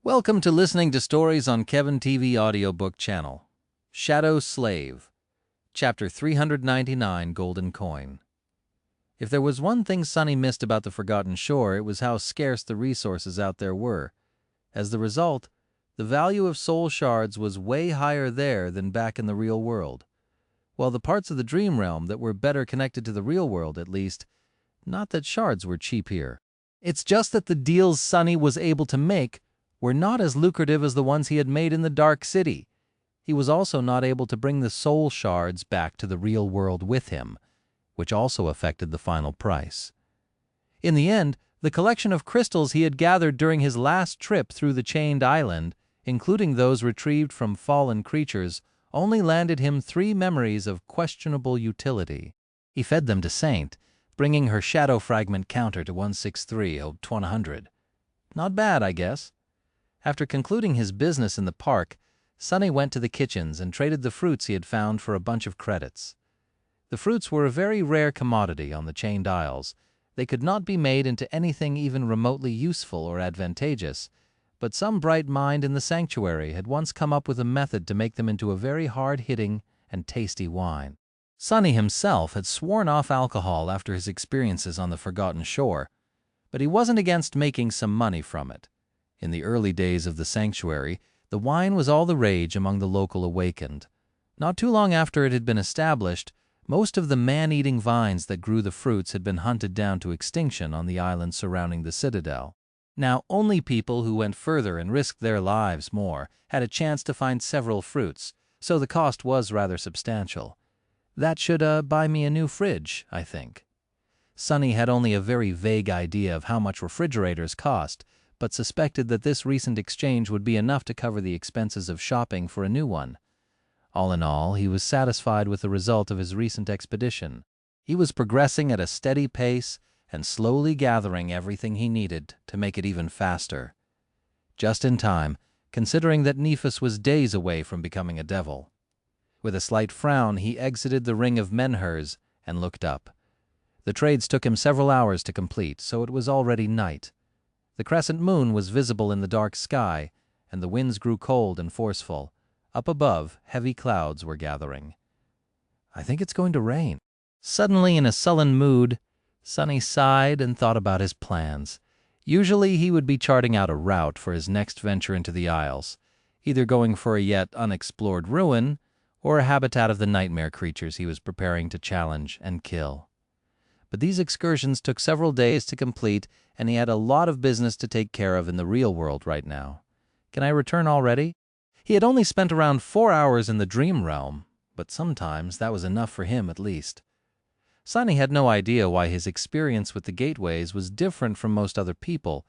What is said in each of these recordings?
Welcome to listening to stories on Kevin TV Audiobook channel. Shadow Slave, Chapter 399, Golden Coin. If there was one thing Sonny missed about the Forgotten Shore, it was how scarce the resources out there were. As the result, the value of soul shards was way higher there than back in the real world. While the parts of the dream realm that were better connected to the real world, at least, not that shards were cheap here. It's just that the deals Sonny was able to make were not as lucrative as the ones he had made in the Dark City. He was also not able to bring the soul shards back to the real world with him, which also affected the final price. In the end, the collection of crystals he had gathered during his last trip through the Chained Island, including those retrieved from fallen creatures, only landed him 3 memories of questionable utility. He fed them to Saint, bringing her shadow fragment counter to 163 of 100. Not bad, I guess. After concluding his business in the park, Sonny went to the kitchens and traded the fruits he had found for a bunch of credits. The fruits were a very rare commodity on the Chained Isles. They could not be made into anything even remotely useful or advantageous, but some bright mind in the sanctuary had once come up with a method to make them into a very hard-hitting and tasty wine. Sonny himself had sworn off alcohol after his experiences on the Forgotten Shore, but he wasn't against making some money from it. In the early days of the sanctuary, the wine was all the rage among the local awakened. Not too long after it had been established, most of the man-eating vines that grew the fruits had been hunted down to extinction on the island surrounding the citadel. Now, only people who went further and risked their lives more had a chance to find several fruits, so the cost was rather substantial. That should buy me a new fridge, I think. Sonny had only a very vague idea of how much refrigerators cost, but suspected that this recent exchange would be enough to cover the expenses of shopping for a new one. All in all, he was satisfied with the result of his recent expedition. He was progressing at a steady pace and slowly gathering everything he needed to make it even faster. Just in time, considering that Nephis was days away from becoming a devil. With a slight frown, he exited the ring of menhirs and looked up. The trades took him several hours to complete, so it was already night. The crescent moon was visible in the dark sky, and the winds grew cold and forceful. Up above, heavy clouds were gathering. I think it's going to rain. Suddenly, in a sullen mood, Sonny sighed and thought about his plans. Usually, he would be charting out a route for his next venture into the Isles, either going for a yet unexplored ruin or a habitat of the nightmare creatures he was preparing to challenge and kill. But these excursions took several days to complete, and he had a lot of business to take care of in the real world right now. Can I return already? He had only spent around 4 hours in the dream realm, but sometimes that was enough for him at least. Sonny had no idea why his experience with the gateways was different from most other people,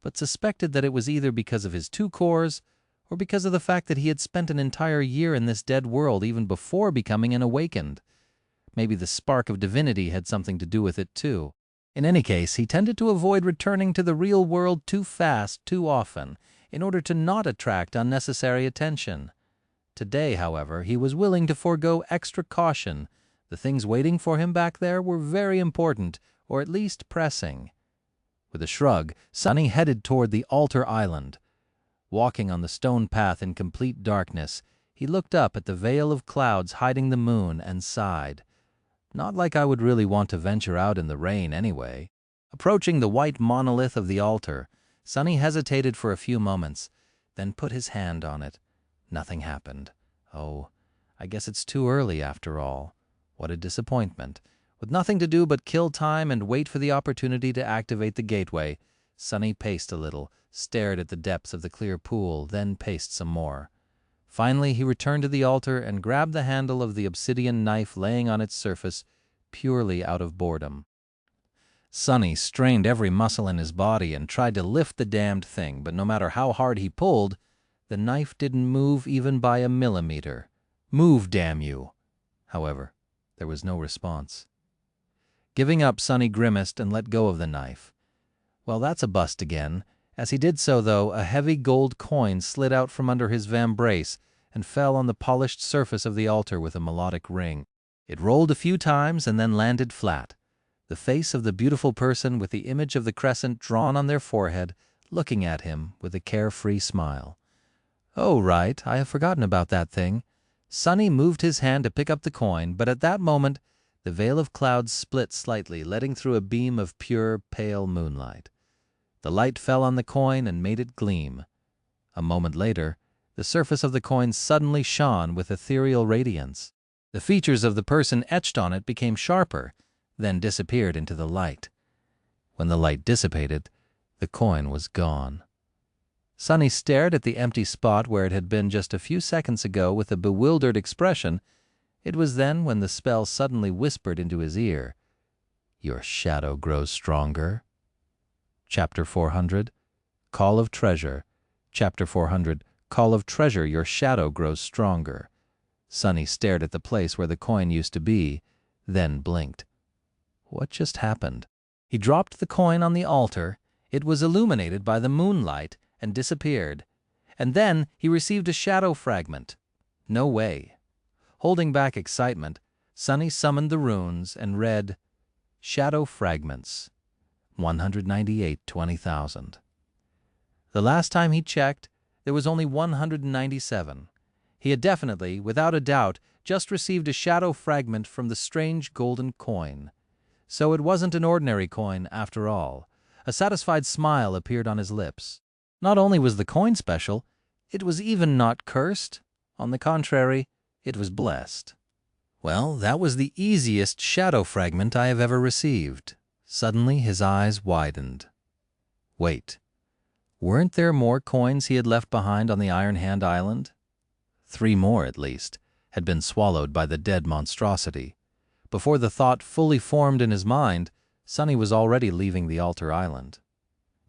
but suspected that it was either because of his 2 cores or because of the fact that he had spent an entire year in this dead world even before becoming an awakened. Maybe the spark of divinity had something to do with it, too. In any case, he tended to avoid returning to the real world too fast, too often, in order to not attract unnecessary attention. Today, however, he was willing to forego extra caution. The things waiting for him back there were very important, or at least pressing. With a shrug, Sonny headed toward the altar island. Walking on the stone path in complete darkness, he looked up at the veil of clouds hiding the moon and sighed. Not like I would really want to venture out in the rain anyway. Approaching the white monolith of the altar, Sonny hesitated for a few moments, then put his hand on it. Nothing happened. Oh, I guess it's too early after all. What a disappointment. With nothing to do but kill time and wait for the opportunity to activate the gateway, Sonny paced a little, stared at the depths of the clear pool, then paced some more. Finally, he returned to the altar and grabbed the handle of the obsidian knife laying on its surface, purely out of boredom. Sonny strained every muscle in his body and tried to lift the damned thing, but no matter how hard he pulled, the knife didn't move even by a millimeter. Move, damn you! However, there was no response. Giving up, Sonny grimaced and let go of the knife. Well, that's a bust again. As he did so, though, a heavy gold coin slid out from under his vambrace and fell on the polished surface of the altar with a melodic ring. It rolled a few times and then landed flat. The face of the beautiful person with the image of the crescent drawn on their forehead looking at him with a carefree smile. "Oh, right, I have forgotten about that thing." Sonny moved his hand to pick up the coin, but at that moment the veil of clouds split slightly, letting through a beam of pure, pale moonlight. The light fell on the coin and made it gleam. A moment later, the surface of the coin suddenly shone with ethereal radiance. The features of the person etched on it became sharper, then disappeared into the light. When the light dissipated, the coin was gone. Sonny stared at the empty spot where it had been just a few seconds ago with a bewildered expression. It was then when the spell suddenly whispered into his ear, "Your shadow grows stronger." Chapter 400, Call of Treasure. Chapter 400, Call of Treasure, your shadow grows stronger. Sonny stared at the place where the coin used to be, then blinked. What just happened? He dropped the coin on the altar. It was illuminated by the moonlight and disappeared. And then he received a shadow fragment. No way. Holding back excitement, Sonny summoned the runes and read, "Shadow Fragments, 198,20,000. The last time he checked, there was only 197. He had definitely, without a doubt, just received a shadow fragment from the strange golden coin. So it wasn't an ordinary coin after all. A satisfied smile appeared on his lips. Not only was the coin special, it was even not cursed. On the contrary, it was blessed. Well, that was the easiest shadow fragment I have ever received. Suddenly his eyes widened. Wait, weren't there more coins he had left behind on the Iron Hand Island? 3 more, at least, had been swallowed by the dead monstrosity. Before the thought fully formed in his mind, Sonny was already leaving the altar island.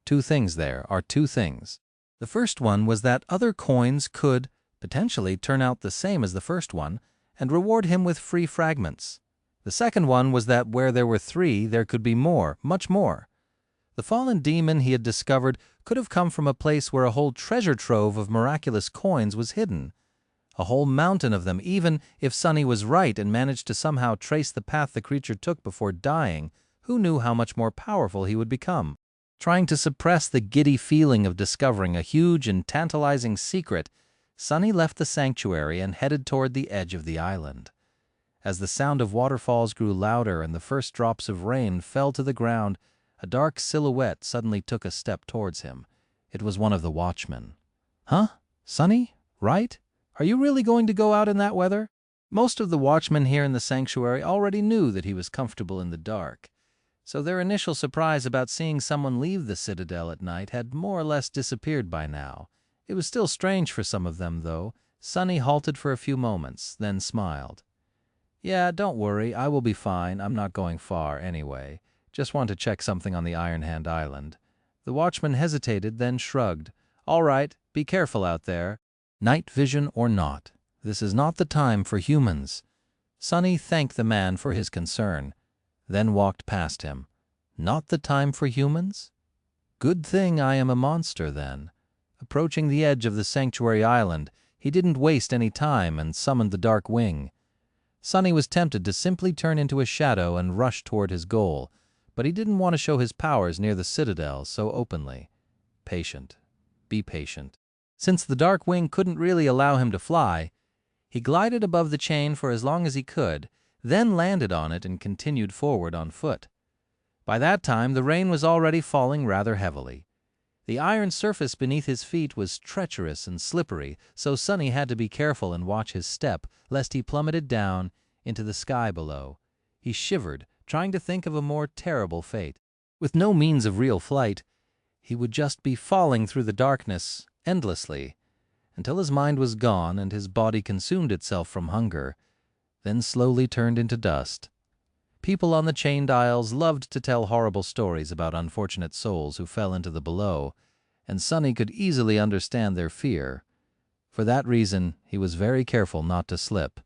2 things there are 2 things. The first one was that other coins could, potentially, turn out the same as the first one and reward him with free fragments. The second one was that where there were 3, there could be more, much more. The fallen demon he had discovered could have come from a place where a whole treasure trove of miraculous coins was hidden. A whole mountain of them, even if Sonny was right and managed to somehow trace the path the creature took before dying. Who knew how much more powerful he would become? Trying to suppress the giddy feeling of discovering a huge and tantalizing secret, Sonny left the sanctuary and headed toward the edge of the island. As the sound of waterfalls grew louder and the first drops of rain fell to the ground, a dark silhouette suddenly took a step towards him. It was one of the watchmen. "Huh? Sonny? Right? Are you really going to go out in that weather?" Most of the watchmen here in the sanctuary already knew that he was comfortable in the dark, so their initial surprise about seeing someone leave the citadel at night had more or less disappeared by now. It was still strange for some of them, though. Sonny halted for a few moments, then smiled. "Yeah, don't worry, I will be fine. I'm not going far, anyway. Just want to check something on the Iron Hand Island." The watchman hesitated, then shrugged. "All right, be careful out there. Night vision or not, this is not the time for humans." Sonny thanked the man for his concern, then walked past him. Not the time for humans? Good thing I am a monster, then. Approaching the edge of the sanctuary island, he didn't waste any time and summoned the dark wing. Sonny was tempted to simply turn into a shadow and rush toward his goal, but he didn't want to show his powers near the citadel so openly. Patient. Be patient. Since the dark wing couldn't really allow him to fly, he glided above the chain for as long as he could, then landed on it and continued forward on foot. By that time, the rain was already falling rather heavily. The iron surface beneath his feet was treacherous and slippery, so Sonny had to be careful and watch his step, lest he plummeted down into the sky below. He shivered, trying to think of a more terrible fate. With no means of real flight, he would just be falling through the darkness endlessly, until his mind was gone and his body consumed itself from hunger, then slowly turned into dust. People on the chained isles loved to tell horrible stories about unfortunate souls who fell into the below, and Sonny could easily understand their fear. For that reason, he was very careful not to slip.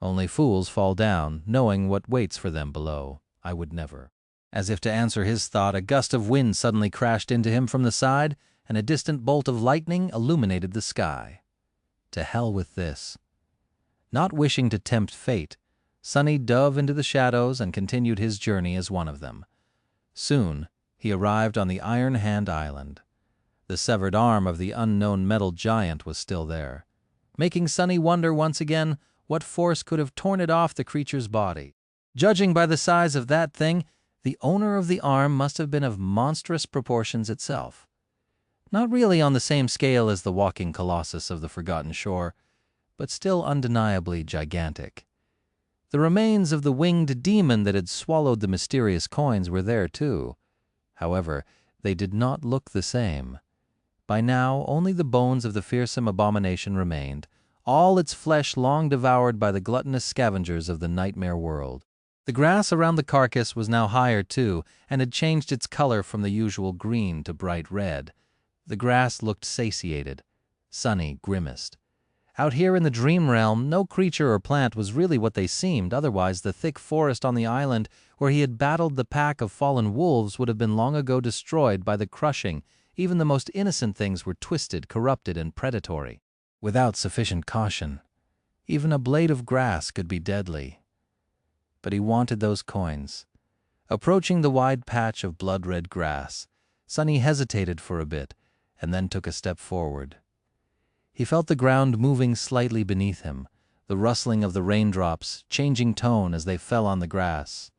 Only fools fall down, knowing what waits for them below. I would never. As if to answer his thought, a gust of wind suddenly crashed into him from the side, and a distant bolt of lightning illuminated the sky. To hell with this. Not wishing to tempt fate, Sonny dove into the shadows and continued his journey as one of them. Soon he arrived on the Iron Hand Island. The severed arm of the unknown metal giant was still there, making Sonny wonder once again what force could have torn it off the creature's body. Judging by the size of that thing, the owner of the arm must have been of monstrous proportions itself. Not really on the same scale as the walking colossus of the Forgotten Shore, but still undeniably gigantic. The remains of the winged demon that had swallowed the mysterious coins were there too. However, they did not look the same. By now, only the bones of the fearsome abomination remained, all its flesh long devoured by the gluttonous scavengers of the nightmare world. The grass around the carcass was now higher too, and had changed its color from the usual green to bright red. The grass looked satiated. Sonny grimaced. Out here in the dream realm, no creature or plant was really what they seemed, otherwise the thick forest on the island where he had battled the pack of fallen wolves would have been long ago destroyed by the crushing. Even the most innocent things were twisted, corrupted, and predatory. Without sufficient caution, even a blade of grass could be deadly. But he wanted those coins. Approaching the wide patch of blood-red grass, Sonny hesitated for a bit, and then took a step forward. He felt the ground moving slightly beneath him, the rustling of the raindrops changing tone as they fell on the grass.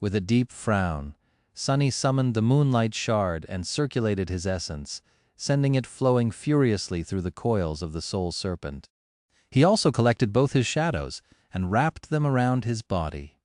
With a deep frown, Sonny summoned the moonlight shard and circulated his essence, sending it flowing furiously through the coils of the soul serpent. He also collected both his shadows and wrapped them around his body.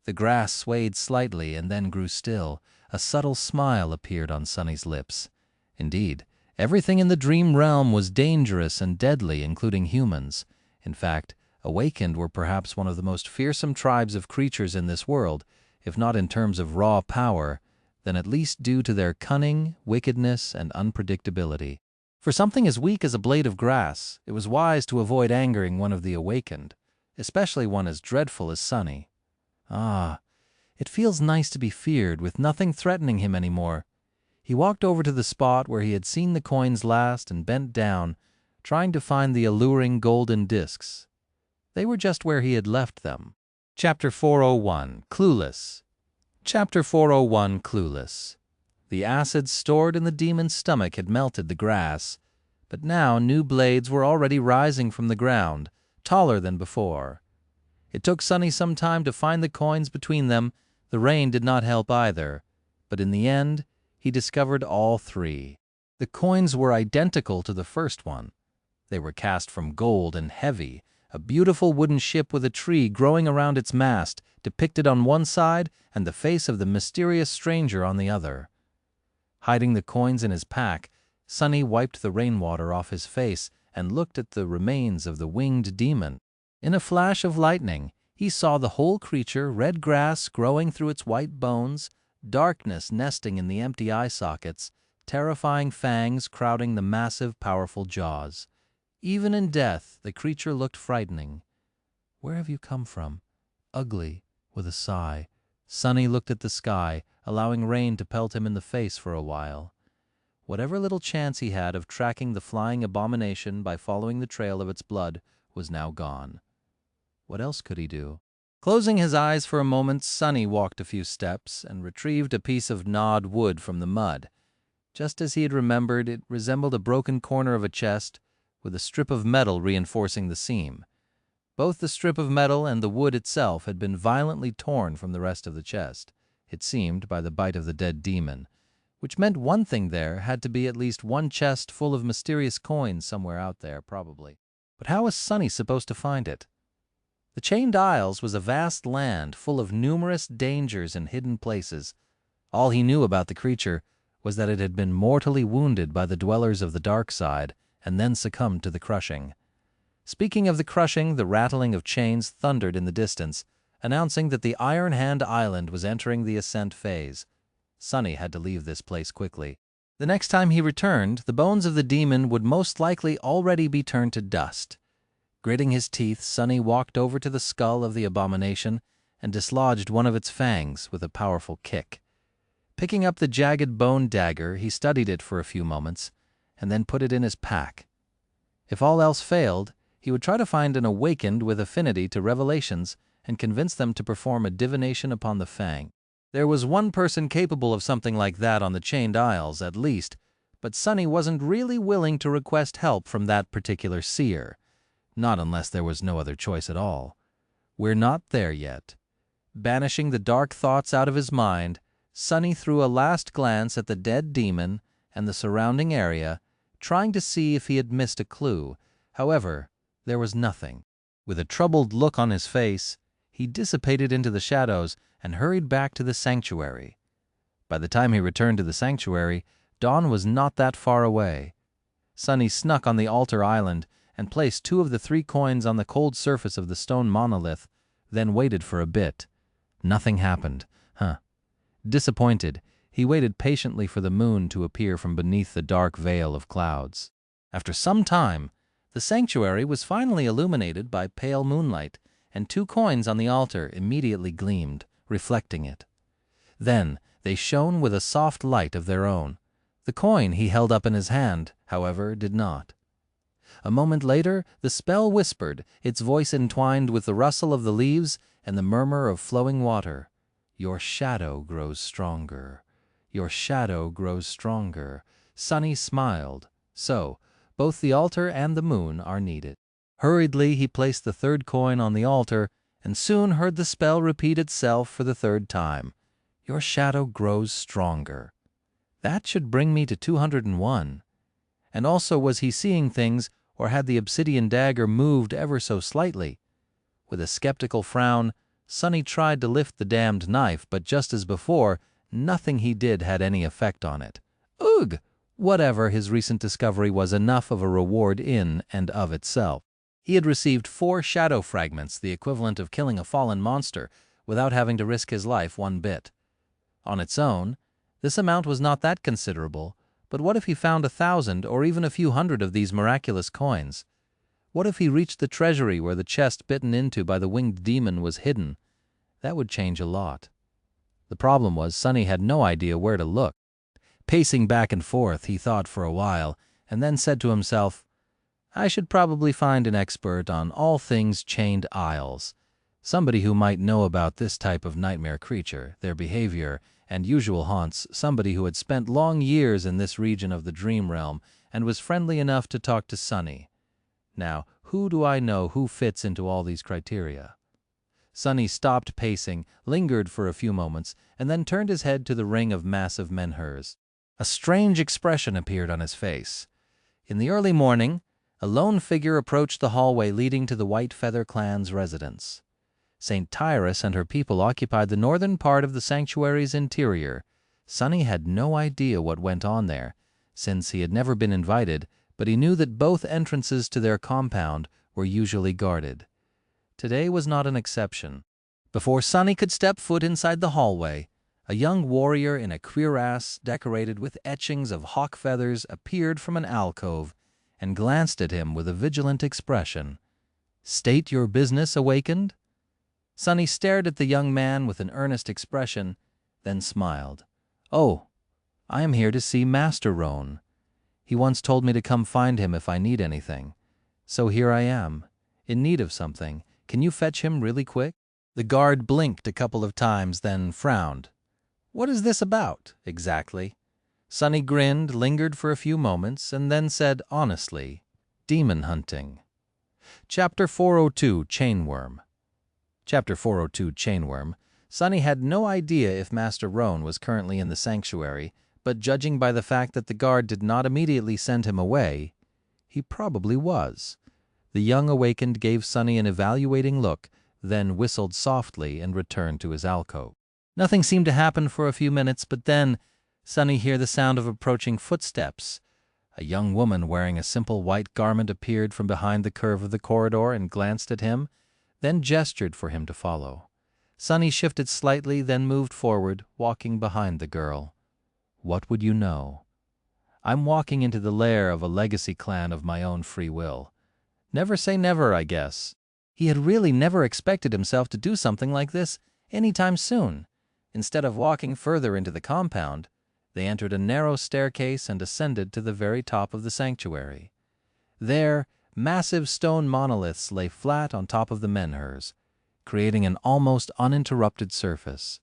The grass swayed slightly and then grew still. A subtle smile appeared on Sonny's lips. Indeed, everything in the dream realm was dangerous and deadly, including humans. In fact, awakened were perhaps one of the most fearsome tribes of creatures in this world, if not in terms of raw power, then at least due to their cunning, wickedness, and unpredictability. For something as weak as a blade of grass, it was wise to avoid angering one of the awakened, especially one as dreadful as Sonny. Ah, it feels nice to be feared, with nothing threatening him anymore. He walked over to the spot where he had seen the coins last and bent down, trying to find the alluring golden discs. They were just where he had left them. Chapter 401, Clueless. Chapter 401, Clueless. The acid stored in the demon's stomach had melted the grass, but now new blades were already rising from the ground, taller than before. It took Sonny some time to find the coins between them. The rain did not help either, but in the end, he discovered all three. The coins were identical to the first one. They were cast from gold and heavy, a beautiful wooden ship with a tree growing around its mast, depicted on one side, and the face of the mysterious stranger on the other. Hiding the coins in his pack, Sonny wiped the rainwater off his face and looked at the remains of the winged demon. In a flash of lightning, he saw the whole creature, red grass growing through its white bones, darkness nesting in the empty eye sockets, terrifying fangs crowding the massive, powerful jaws. Even in death, the creature looked frightening. "Where have you come from?" Ugly, with a sigh. Sonny looked at the sky, allowing rain to pelt him in the face for a while. Whatever little chance he had of tracking the flying abomination by following the trail of its blood was now gone. What else could he do? Closing his eyes for a moment, Sonny walked a few steps and retrieved a piece of gnawed wood from the mud. Just as he had remembered, it resembled a broken corner of a chest, with a strip of metal reinforcing the seam. Both the strip of metal and the wood itself had been violently torn from the rest of the chest, it seemed, by the bite of the dead demon, which meant one thing: there had to be at least one chest full of mysterious coins somewhere out there, probably. But how was Sonny supposed to find it? The Chained Isles was a vast land full of numerous dangers and hidden places. All he knew about the creature was that it had been mortally wounded by the dwellers of the dark side and then succumbed to the crushing. Speaking of the crushing, the rattling of chains thundered in the distance, announcing that the Iron Hand Island was entering the ascent phase. Sonny had to leave this place quickly. The next time he returned, the bones of the demon would most likely already be turned to dust. Gritting his teeth, Sonny walked over to the skull of the abomination and dislodged one of its fangs with a powerful kick. Picking up the jagged bone dagger, he studied it for a few moments and then put it in his pack. If all else failed, he would try to find an awakened with affinity to revelations and convince them to perform a divination upon the fang. There was one person capable of something like that on the Chained Isles, at least, but Sonny wasn't really willing to request help from that particular seer, not unless there was no other choice at all. We're not there yet. Banishing the dark thoughts out of his mind, Sonny threw a last glance at the dead demon and the surrounding area, trying to see if he had missed a clue. However, there was nothing. With a troubled look on his face, he dissipated into the shadows and hurried back to the sanctuary. By the time he returned to the sanctuary, dawn was not that far away. Sonny snuck on the altar island and placed 2 of the 3 coins on the cold surface of the stone monolith, then waited for a bit. Nothing happened. Disappointed, he waited patiently for the moon to appear from beneath the dark veil of clouds. After some time, the sanctuary was finally illuminated by pale moonlight, and 2 coins on the altar immediately gleamed, reflecting it. Then they shone with a soft light of their own. The coin he held up in his hand, however, did not. A moment later, the spell whispered, its voice entwined with the rustle of the leaves and the murmur of flowing water. "Your shadow grows stronger. Your shadow grows stronger." Sonny smiled. So, both the altar and the moon are needed. Hurriedly, he placed the 3rd coin on the altar and soon heard the spell repeat itself for the 3rd time. "Your shadow grows stronger." That should bring me to 201. And also, was he seeing things, or had the obsidian dagger moved ever so slightly? With a skeptical frown, Sonny tried to lift the damned knife, but just as before, nothing he did had any effect on it. Ugh! Whatever, his recent discovery was enough of a reward in and of itself. He had received 4 shadow fragments, the equivalent of killing a fallen monster, without having to risk his life one bit. On its own, this amount was not that considerable, but what if he found 1,000 or even a few hundred of these miraculous coins? What if he reached the treasury where the chest bitten into by the winged demon was hidden? That would change a lot. The problem was Sonny had no idea where to look. Pacing back and forth, he thought for a while, and then said to himself, "I should probably find an expert on all things chained isles, somebody who might know about this type of nightmare creature, their behavior, and usual haunts, somebody who had spent long years in this region of the dream realm and was friendly enough to talk to Sonny. Now, who do I know who fits into all these criteria?" Sonny stopped pacing, lingered for a few moments, and then turned his head to the ring of massive menhirs. A strange expression appeared on his face. In the early morning, a lone figure approached the hallway leading to the White Feather clan's residence. St. Tyrus and her people occupied the northern part of the sanctuary's interior. Sonny had no idea what went on there, since he had never been invited, but he knew that both entrances to their compound were usually guarded. Today was not an exception. Before Sonny could step foot inside the hallway, a young warrior in a cuirass decorated with etchings of hawk feathers appeared from an alcove and glanced at him with a vigilant expression. "State your business, awakened?" Sonny stared at the young man with an earnest expression, then smiled. "Oh, I am here to see Master Roan. He once told me to come find him if I need anything. So here I am, in need of something. Can you fetch him really quick?" The guard blinked a couple of times, then frowned. "What is this about, exactly?" Sonny grinned, lingered for a few moments, and then said honestly, "Demon hunting." Chapter 402, Chainworm. Chapter 402, Chainworm. Sonny had no idea if Master Roan was currently in the sanctuary, but judging by the fact that the guard did not immediately send him away, he probably was. The young awakened gave Sonny an evaluating look, then whistled softly and returned to his alcove. Nothing seemed to happen for a few minutes, but then Sonny heard the sound of approaching footsteps. A young woman wearing a simple white garment appeared from behind the curve of the corridor and glanced at him, then gestured for him to follow. Sonny shifted slightly, then moved forward, walking behind the girl. What would you know? I'm walking into the lair of a legacy clan of my own free will. Never say never, I guess. He had really never expected himself to do something like this anytime soon. Instead of walking further into the compound, they entered a narrow staircase and ascended to the very top of the sanctuary. There, massive stone monoliths lay flat on top of the menhirs, creating an almost uninterrupted surface.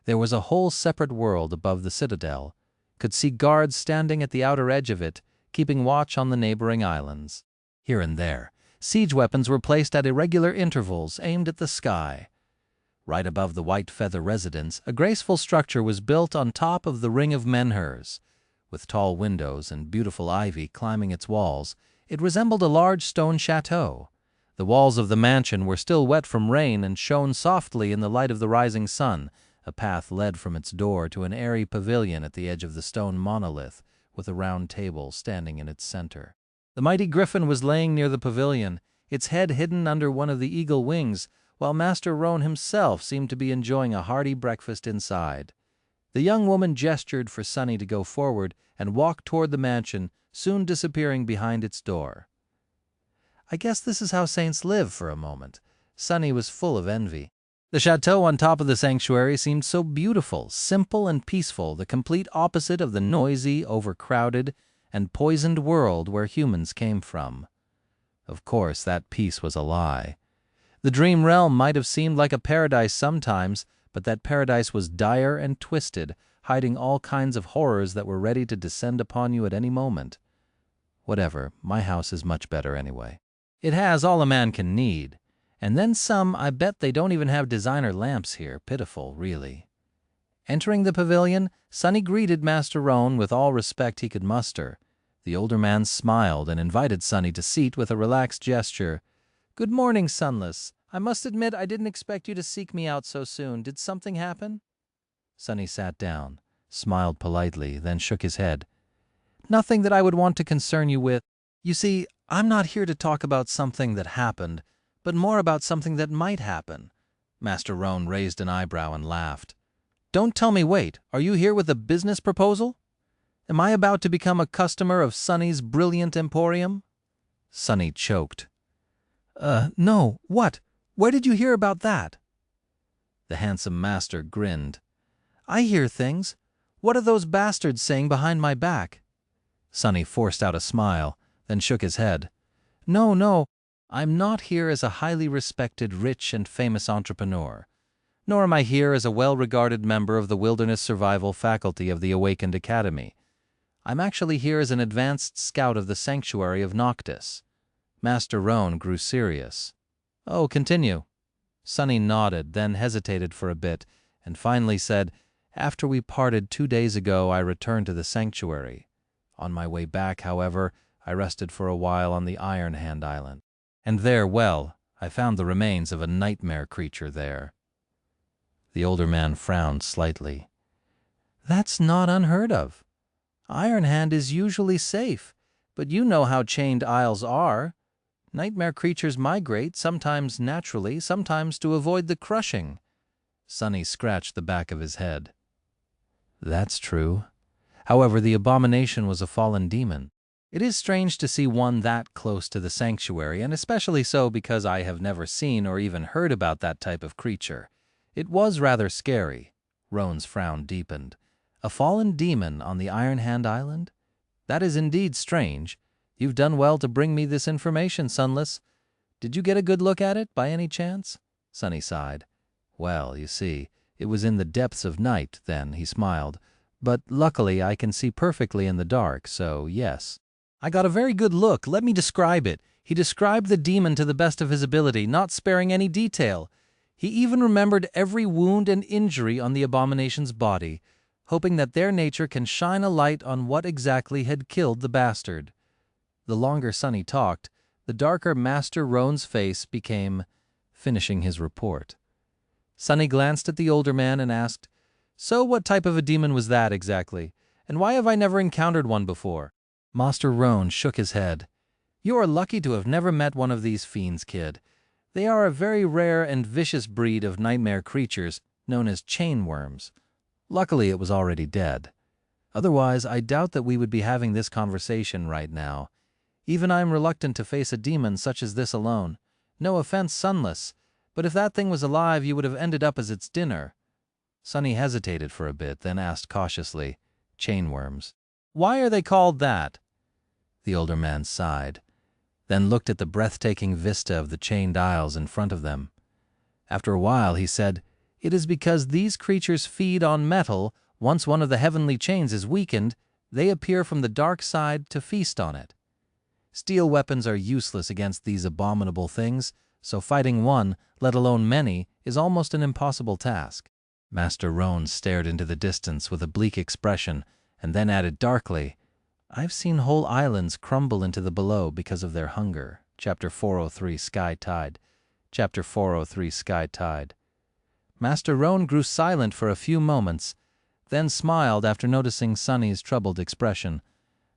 There was a whole separate world above the citadel, could see guards standing at the outer edge of it, keeping watch on the neighboring islands. Here and there, siege weapons were placed at irregular intervals, aimed at the sky. Right above the white feather residence, a graceful structure was built on top of the ring of menhirs. With tall windows and beautiful ivy climbing its walls, it resembled a large stone chateau. The walls of the mansion were still wet from rain and shone softly in the light of the rising sun. A path led from its door to an airy pavilion at the edge of the stone monolith, with a round table standing in its center. The mighty griffin was laying near the pavilion, its head hidden under one of the eagle wings, while Master Roan himself seemed to be enjoying a hearty breakfast inside. The young woman gestured for Sonny to go forward and walk toward the mansion, soon disappearing behind its door. I guess this is how saints live for a moment. Sonny was full of envy. The chateau on top of the sanctuary seemed so beautiful, simple and peaceful, the complete opposite of the noisy, overcrowded, and poisoned world where humans came from. Of course, that peace was a lie. The dream realm might have seemed like a paradise sometimes, but that paradise was dire and twisted, hiding all kinds of horrors that were ready to descend upon you at any moment. Whatever, my house is much better anyway. It has all a man can need. And then some. I bet they don't even have designer lamps here. Pitiful, really. Entering the pavilion, Sonny greeted Master Roan with all respect he could muster. The older man smiled and invited Sonny to seat with a relaxed gesture. "Good morning, Sunless. I must admit I didn't expect you to seek me out so soon. Did something happen?" Sonny sat down, smiled politely, then shook his head. "Nothing that I would want to concern you with. You see, I'm not here to talk about something that happened, but more about something that might happen." Master Roan raised an eyebrow and laughed. "Don't tell me, wait, are you here with a business proposal? Am I about to become a customer of Sonny's brilliant emporium?" Sonny choked. No, what? Where did you hear about that?" The handsome master grinned. "I hear things. What are those bastards saying behind my back?" Sonny forced out a smile, then shook his head. No, I'm not here as a highly respected, rich, and famous entrepreneur. Nor am I here as a well-regarded member of the Wilderness Survival faculty of the Awakened Academy. I'm actually here as an advanced scout of the Sanctuary of Noctis." Master Roan grew serious. "Oh, continue." Sonny nodded, then hesitated for a bit, and finally said, "After we parted 2 days ago, I returned to the sanctuary. On my way back, however, I rested for a while on the Iron Hand Island. And there, well, I found the remains of a nightmare creature there." The older man frowned slightly. "That's not unheard of. Iron Hand is usually safe, but you know how chained isles are. Nightmare creatures migrate, sometimes naturally, sometimes to avoid the crushing." Sonny scratched the back of his head. "That's true. However, the abomination was a fallen demon. It is strange to see one that close to the sanctuary, and especially so because I have never seen or even heard about that type of creature. It was rather scary." Roan's frown deepened. "A fallen demon on the Iron Hand Island? That is indeed strange. You've done well to bring me this information, Sunless. Did you get a good look at it, by any chance?" Sonny sighed. "Well, you see, it was in the depths of night then," he smiled. "But luckily I can see perfectly in the dark, so yes. I got a very good look. Let me describe it." He described the demon to the best of his ability, not sparing any detail. He even remembered every wound and injury on the abomination's body, hoping that their nature can shine a light on what exactly had killed the bastard. The longer Sonny talked, the darker Master Roan's face became, finishing his report. Sonny glanced at the older man and asked, "So what type of a demon was that exactly? And why have I never encountered one before?" Master Roan shook his head. "You are lucky to have never met one of these fiends, kid. They are a very rare and vicious breed of nightmare creatures known as chain worms. Luckily, it was already dead. Otherwise, I doubt that we would be having this conversation right now. Even I'm reluctant to face a demon such as this alone. No offense, Sunless, but if that thing was alive, you would have ended up as its dinner." Sonny hesitated for a bit, then asked cautiously, "Chainworms. Why are they called that?" The older man sighed, then looked at the breathtaking vista of the chained isles in front of them. After a while, he said, "It is because these creatures feed on metal Once one of the heavenly chains is weakened, they appear from the dark side to feast on it. Steel weapons are useless against these abominable things, so fighting one, let alone many, is almost an impossible task. Master Roan stared into the distance with a bleak expression, and then added darkly, "I've seen whole islands crumble into the below because of their hunger." Chapter 403, Sky Tide. Chapter 403, Sky Tide. Master Roan grew silent for a few moments, then smiled after noticing Sunny's troubled expression.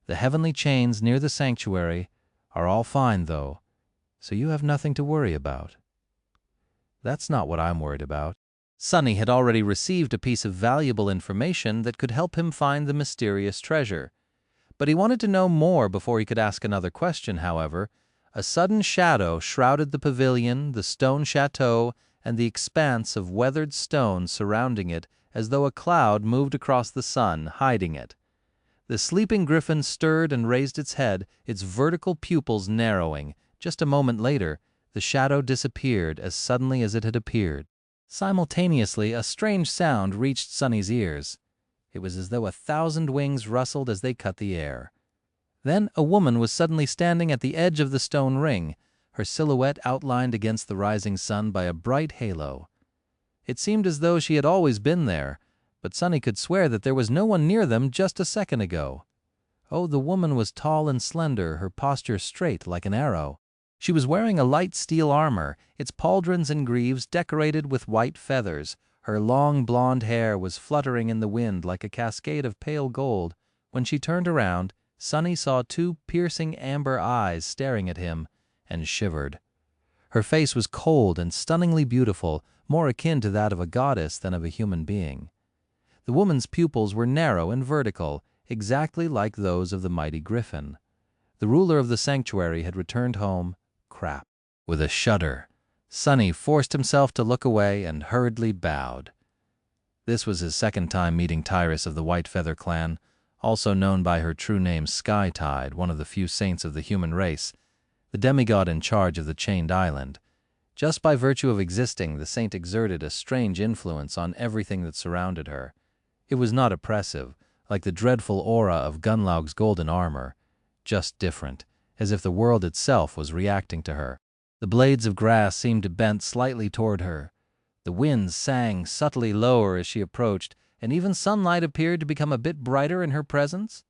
"The heavenly chains near the sanctuary are all fine, though, so you have nothing to worry about." "That's not what I'm worried about." Sunny had already received a piece of valuable information that could help him find the mysterious treasure. But he wanted to know more before he could ask another question, however. A sudden shadow shrouded the pavilion, the stone chateau, and the expanse of weathered stone surrounding it, as though a cloud moved across the sun, hiding it. The sleeping griffin stirred and raised its head, its vertical pupils narrowing. Just a moment later, the shadow disappeared as suddenly as it had appeared. Simultaneously, a strange sound reached Sunny's ears. It was as though 1,000 wings rustled as they cut the air. Then a woman was suddenly standing at the edge of the stone ring, her silhouette outlined against the rising sun by a bright halo. It seemed as though she had always been there, but Sunny could swear that there was no one near them just a second ago. Oh, the woman was tall and slender, her posture straight like an arrow. She was wearing a light steel armor, its pauldrons and greaves decorated with white feathers. Her long blonde hair was fluttering in the wind like a cascade of pale gold. When she turned around, Sunny saw 2 piercing amber eyes staring at him, and shivered. Her face was cold and stunningly beautiful, more akin to that of a goddess than of a human being. The woman's pupils were narrow and vertical, exactly like those of the mighty griffin. The ruler of the sanctuary had returned home. Crap. With a shudder, Sunny forced himself to look away and hurriedly bowed. This was his second time meeting Tyrus of the White Feather clan, also known by her true name Sky Tide, one of the few saints of the human race, the demigod in charge of the Chained Island. Just by virtue of existing, the saint exerted a strange influence on everything that surrounded her. It was not oppressive, like the dreadful aura of Gunlaug's golden armor, just different, as if the world itself was reacting to her. The blades of grass seemed to bend slightly toward her. The winds sang subtly lower as she approached, and even sunlight appeared to become a bit brighter in her presence.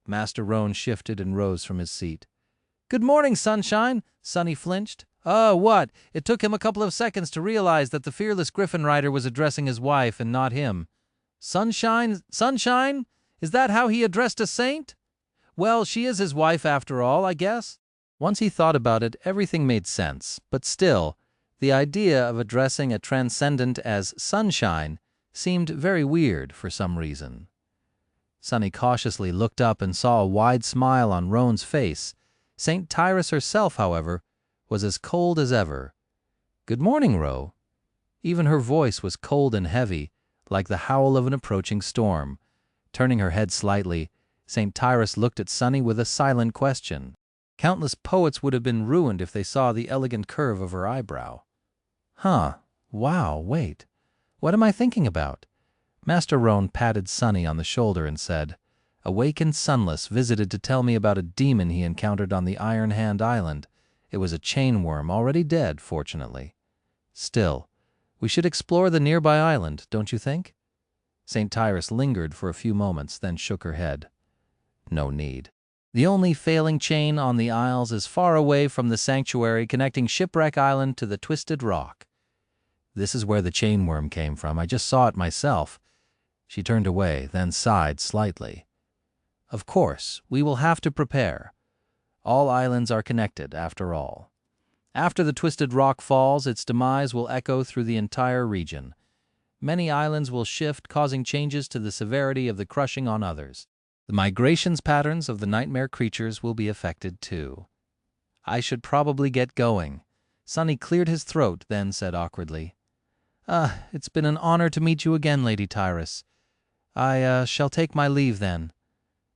Master Roan shifted and rose from his seat. "Good morning, Sunshine!" Sunny flinched. "Oh, what? It took him a couple of seconds to realize that the fearless griffin rider was addressing his wife and not him. Sunshine? Sunshine? Is that how he addressed a saint? Well, she is his wife after all, I guess." Once he thought about it, everything made sense, but still, the idea of addressing a transcendent as Sunshine seemed very weird for some reason. Sunny cautiously looked up and saw a wide smile on Roan's face. St. Tyrus herself, however, was as cold as ever. "Good morning, Ro." Even her voice was cold and heavy, like the howl of an approaching storm. Turning her head slightly, St. Tyrus looked at Sunny with a silent question. Countless poets would have been ruined if they saw the elegant curve of her eyebrow. Wow, wait. What am I thinking about? Master Roan patted Sunny on the shoulder and said, "Awakened Sunless visited to tell me about a demon he encountered on the Iron Hand Island. It was a chain worm, already dead, fortunately. Still, we should explore the nearby island, don't you think?" St. Tyrus lingered for a few moments, then shook her head. "No need. The only failing chain on the Isles is far away from the sanctuary connecting Shipwreck Island to the Twisted Rock. This is where the chain worm came from. I just saw it myself." She turned away, then sighed slightly. "Of course, we will have to prepare. All islands are connected, after all. After the Twisted Rock falls, its demise will echo through the entire region. Many islands will shift, causing changes to the severity of the crushing on others. The migrations patterns of the nightmare creatures will be affected too. I should probably get going." Sunny cleared his throat, then said awkwardly, "It's been an honor to meet you again, Lady Tyrus. I shall take my leave then."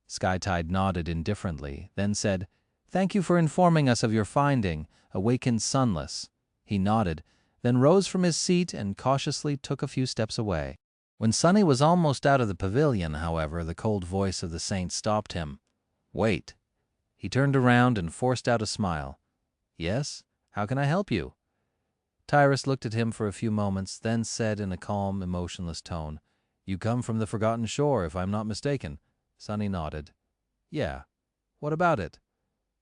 Skytide nodded indifferently, then said, "Thank you for informing us of your finding, Awakened Sunless." He nodded, then rose from his seat and cautiously took a few steps away. When Sonny was almost out of the pavilion, however, the cold voice of the saint stopped him. "Wait." He turned around and forced out a smile. "Yes? How can I help you?" Tyrus looked at him for a few moments, then said in a calm, emotionless tone, "You come from the Forgotten Shore, if I'm not mistaken." Sonny nodded. "Yeah. What about it?"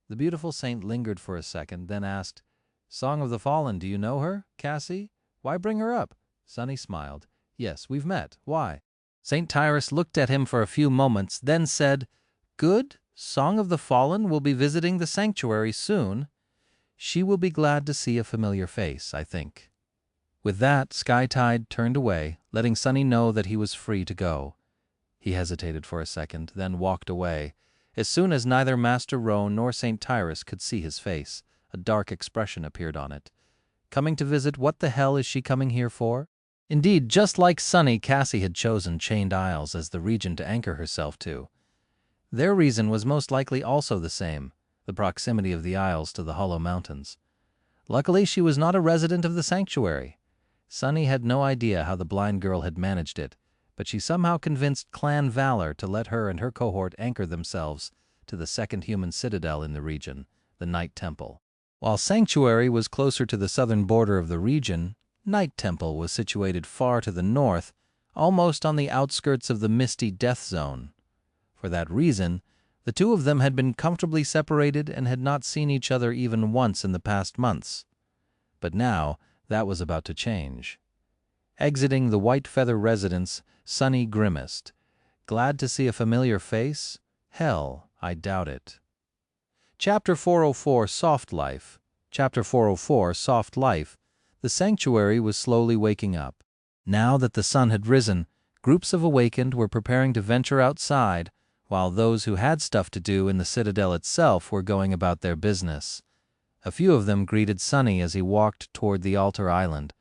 The beautiful saint lingered for a second, then asked, "Song of the Fallen, do you know her, Cassie? Why bring her up?" Sonny smiled. "Yes, we've met. Why?" St. Tyrus looked at him for a few moments, then said, "Good. Song of the Fallen will be visiting the sanctuary soon. She will be glad to see a familiar face, I think." With that, Skytide turned away, letting Sonny know that he was free to go. He hesitated for a second, then walked away. As soon as neither Master Roan nor St. Tyrus could see his face, a dark expression appeared on it. Coming to visit, what the hell is she coming here for? Indeed, just like Sonny, Cassie had chosen Chained Isles as the region to anchor herself to. Their reason was most likely also the same, the proximity of the Isles to the Hollow Mountains. Luckily, she was not a resident of the sanctuary. Sonny had no idea how the blind girl had managed it, but she somehow convinced Clan Valor to let her and her cohort anchor themselves to the second human citadel in the region, the Night Temple. While Sanctuary was closer to the southern border of the region, Night Temple was situated far to the north, almost on the outskirts of the misty death zone. For that reason, the two of them had been comfortably separated and had not seen each other even once in the past months. But now, that was about to change. Exiting the White Feather residence, Sonny grimaced. Glad to see a familiar face? Hell, I doubt it. Chapter 404, Soft Life. Chapter 404, Soft Life. The sanctuary was slowly waking up. Now that the sun had risen, groups of awakened were preparing to venture outside, while those who had stuff to do in the citadel itself were going about their business. A few of them greeted Sonny as he walked toward the altar island.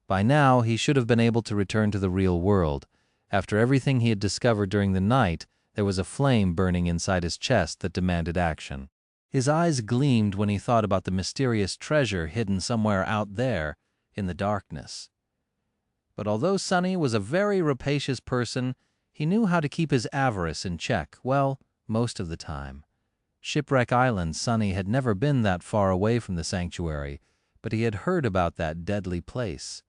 By now, he should have been able to return to the real world. After everything he had discovered during the night, there was a flame burning inside his chest that demanded action. His eyes gleamed when he thought about the mysterious treasure hidden somewhere out there in the darkness. But although Sonny was a very rapacious person, he knew how to keep his avarice in check, well, most of the time. Shipwreck Island, Sonny had never been that far away from the sanctuary, but he had heard about that deadly place.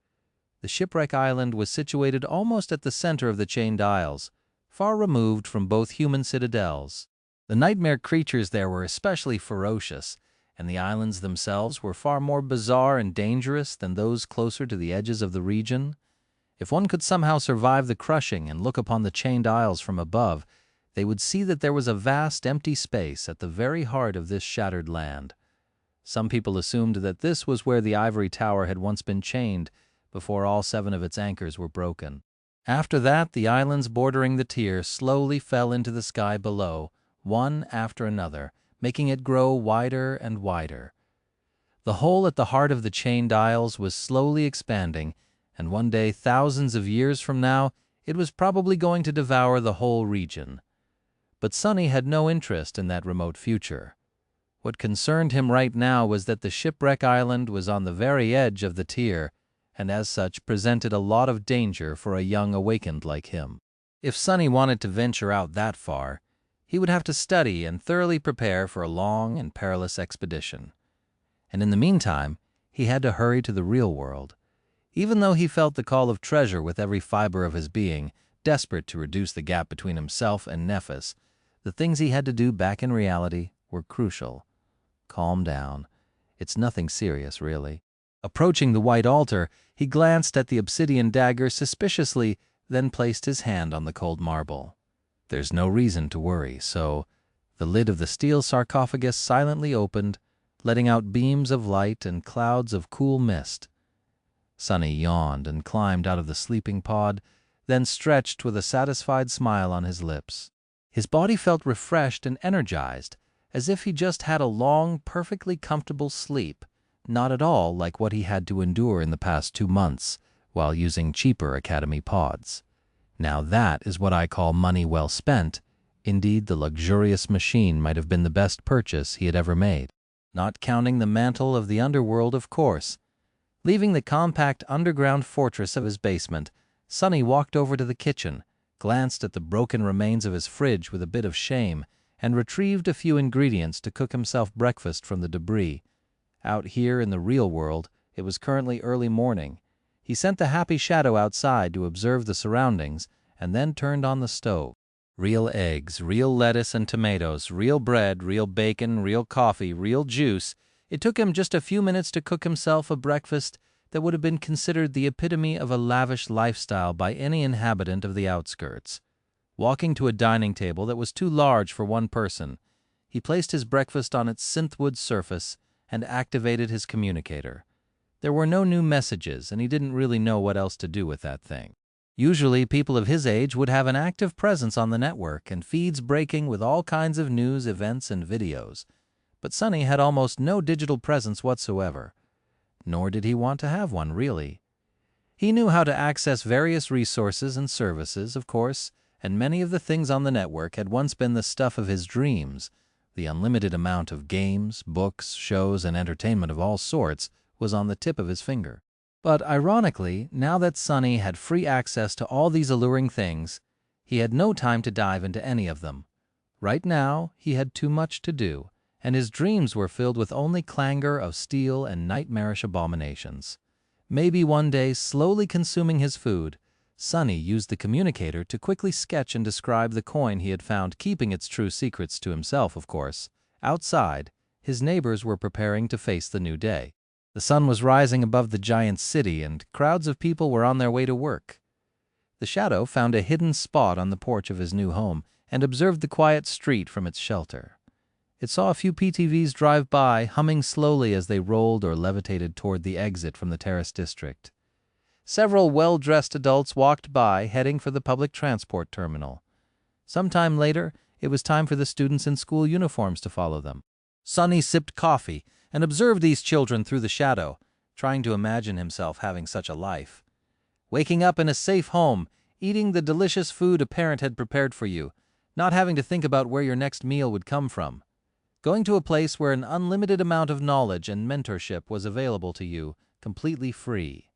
The Shipwreck Island was situated almost at the center of the Chained Isles, far removed from both human citadels. The nightmare creatures there were especially ferocious, and the islands themselves were far more bizarre and dangerous than those closer to the edges of the region. If one could somehow survive the crushing and look upon the Chained Isles from above, they would see that there was a vast empty space at the very heart of this shattered land. Some people assumed that this was where the ivory tower had once been chained before all 7 of its anchors were broken. After that, the islands bordering the tier slowly fell into the sky below, one after another, making it grow wider and wider. The hole at the heart of the Chained Isles was slowly expanding, and one day, thousands of years from now, it was probably going to devour the whole region. But Sonny had no interest in that remote future. What concerned him right now was that the Shipwreck Island was on the very edge of the tier, and as such presented a lot of danger for a young awakened like him. If Sonny wanted to venture out that far, he would have to study and thoroughly prepare for a long and perilous expedition. And in the meantime, he had to hurry to the real world. Even though he felt the call of treasure with every fiber of his being, desperate to reduce the gap between himself and Nephis, the things he had to do back in reality were crucial. Calm down. It's nothing serious, really. Approaching the white altar, he glanced at the obsidian dagger suspiciously, then placed his hand on the cold marble. There's no reason to worry, so the lid of the steel sarcophagus silently opened, letting out beams of light and clouds of cool mist. Sonny yawned and climbed out of the sleeping pod, then stretched with a satisfied smile on his lips. His body felt refreshed and energized, as if he just had a long, perfectly comfortable sleep, not at all like what he had to endure in the past 2 months while using cheaper Academy pods. Now that is what I call money well spent. Indeed, the luxurious machine might have been the best purchase he had ever made. Not counting the mantle of the underworld, of course. Leaving the compact underground fortress of his basement, Sonny walked over to the kitchen, glanced at the broken remains of his fridge with a bit of shame, and retrieved a few ingredients to cook himself breakfast from the debris. Out here in the real world, it was currently early morning. He sent the happy Shadow outside to observe the surroundings and then turned on the stove. Real eggs, real lettuce and tomatoes, real bread, real bacon, real coffee, real juice. It took him just a few minutes to cook himself a breakfast that would have been considered the epitome of a lavish lifestyle by any inhabitant of the outskirts. Walking to a dining table that was too large for one person, he placed his breakfast on its synthwood surface and activated his communicator. There were no new messages, and he didn't really know what else to do with that thing. Usually, people of his age would have an active presence on the network and feeds breaking with all kinds of news, events, and videos. But Sonny had almost no digital presence whatsoever. Nor did he want to have one, really. He knew how to access various resources and services, of course, and many of the things on the network had once been the stuff of his dreams. The unlimited amount of games, books, shows, and entertainment of all sorts was on the tip of his finger. But ironically, now that Sonny had free access to all these alluring things, he had no time to dive into any of them. Right now, he had too much to do, and his dreams were filled with only clangor of steel and nightmarish abominations. Maybe one day, slowly consuming his food, Sonny used the communicator to quickly sketch and describe the coin he had found, keeping its true secrets to himself, of course. Outside, his neighbors were preparing to face the new day. The sun was rising above the giant city, and crowds of people were on their way to work. The Shadow found a hidden spot on the porch of his new home and observed the quiet street from its shelter. It saw a few PTVs drive by, humming slowly as they rolled or levitated toward the exit from the Terrace district. Several well-dressed adults walked by, heading for the public transport terminal. Sometime later, it was time for the students in school uniforms to follow them. Sonny sipped coffee and observed these children through the Shadow, trying to imagine himself having such a life. Waking up in a safe home, eating the delicious food a parent had prepared for you, not having to think about where your next meal would come from. Going to a place where an unlimited amount of knowledge and mentorship was available to you, completely free.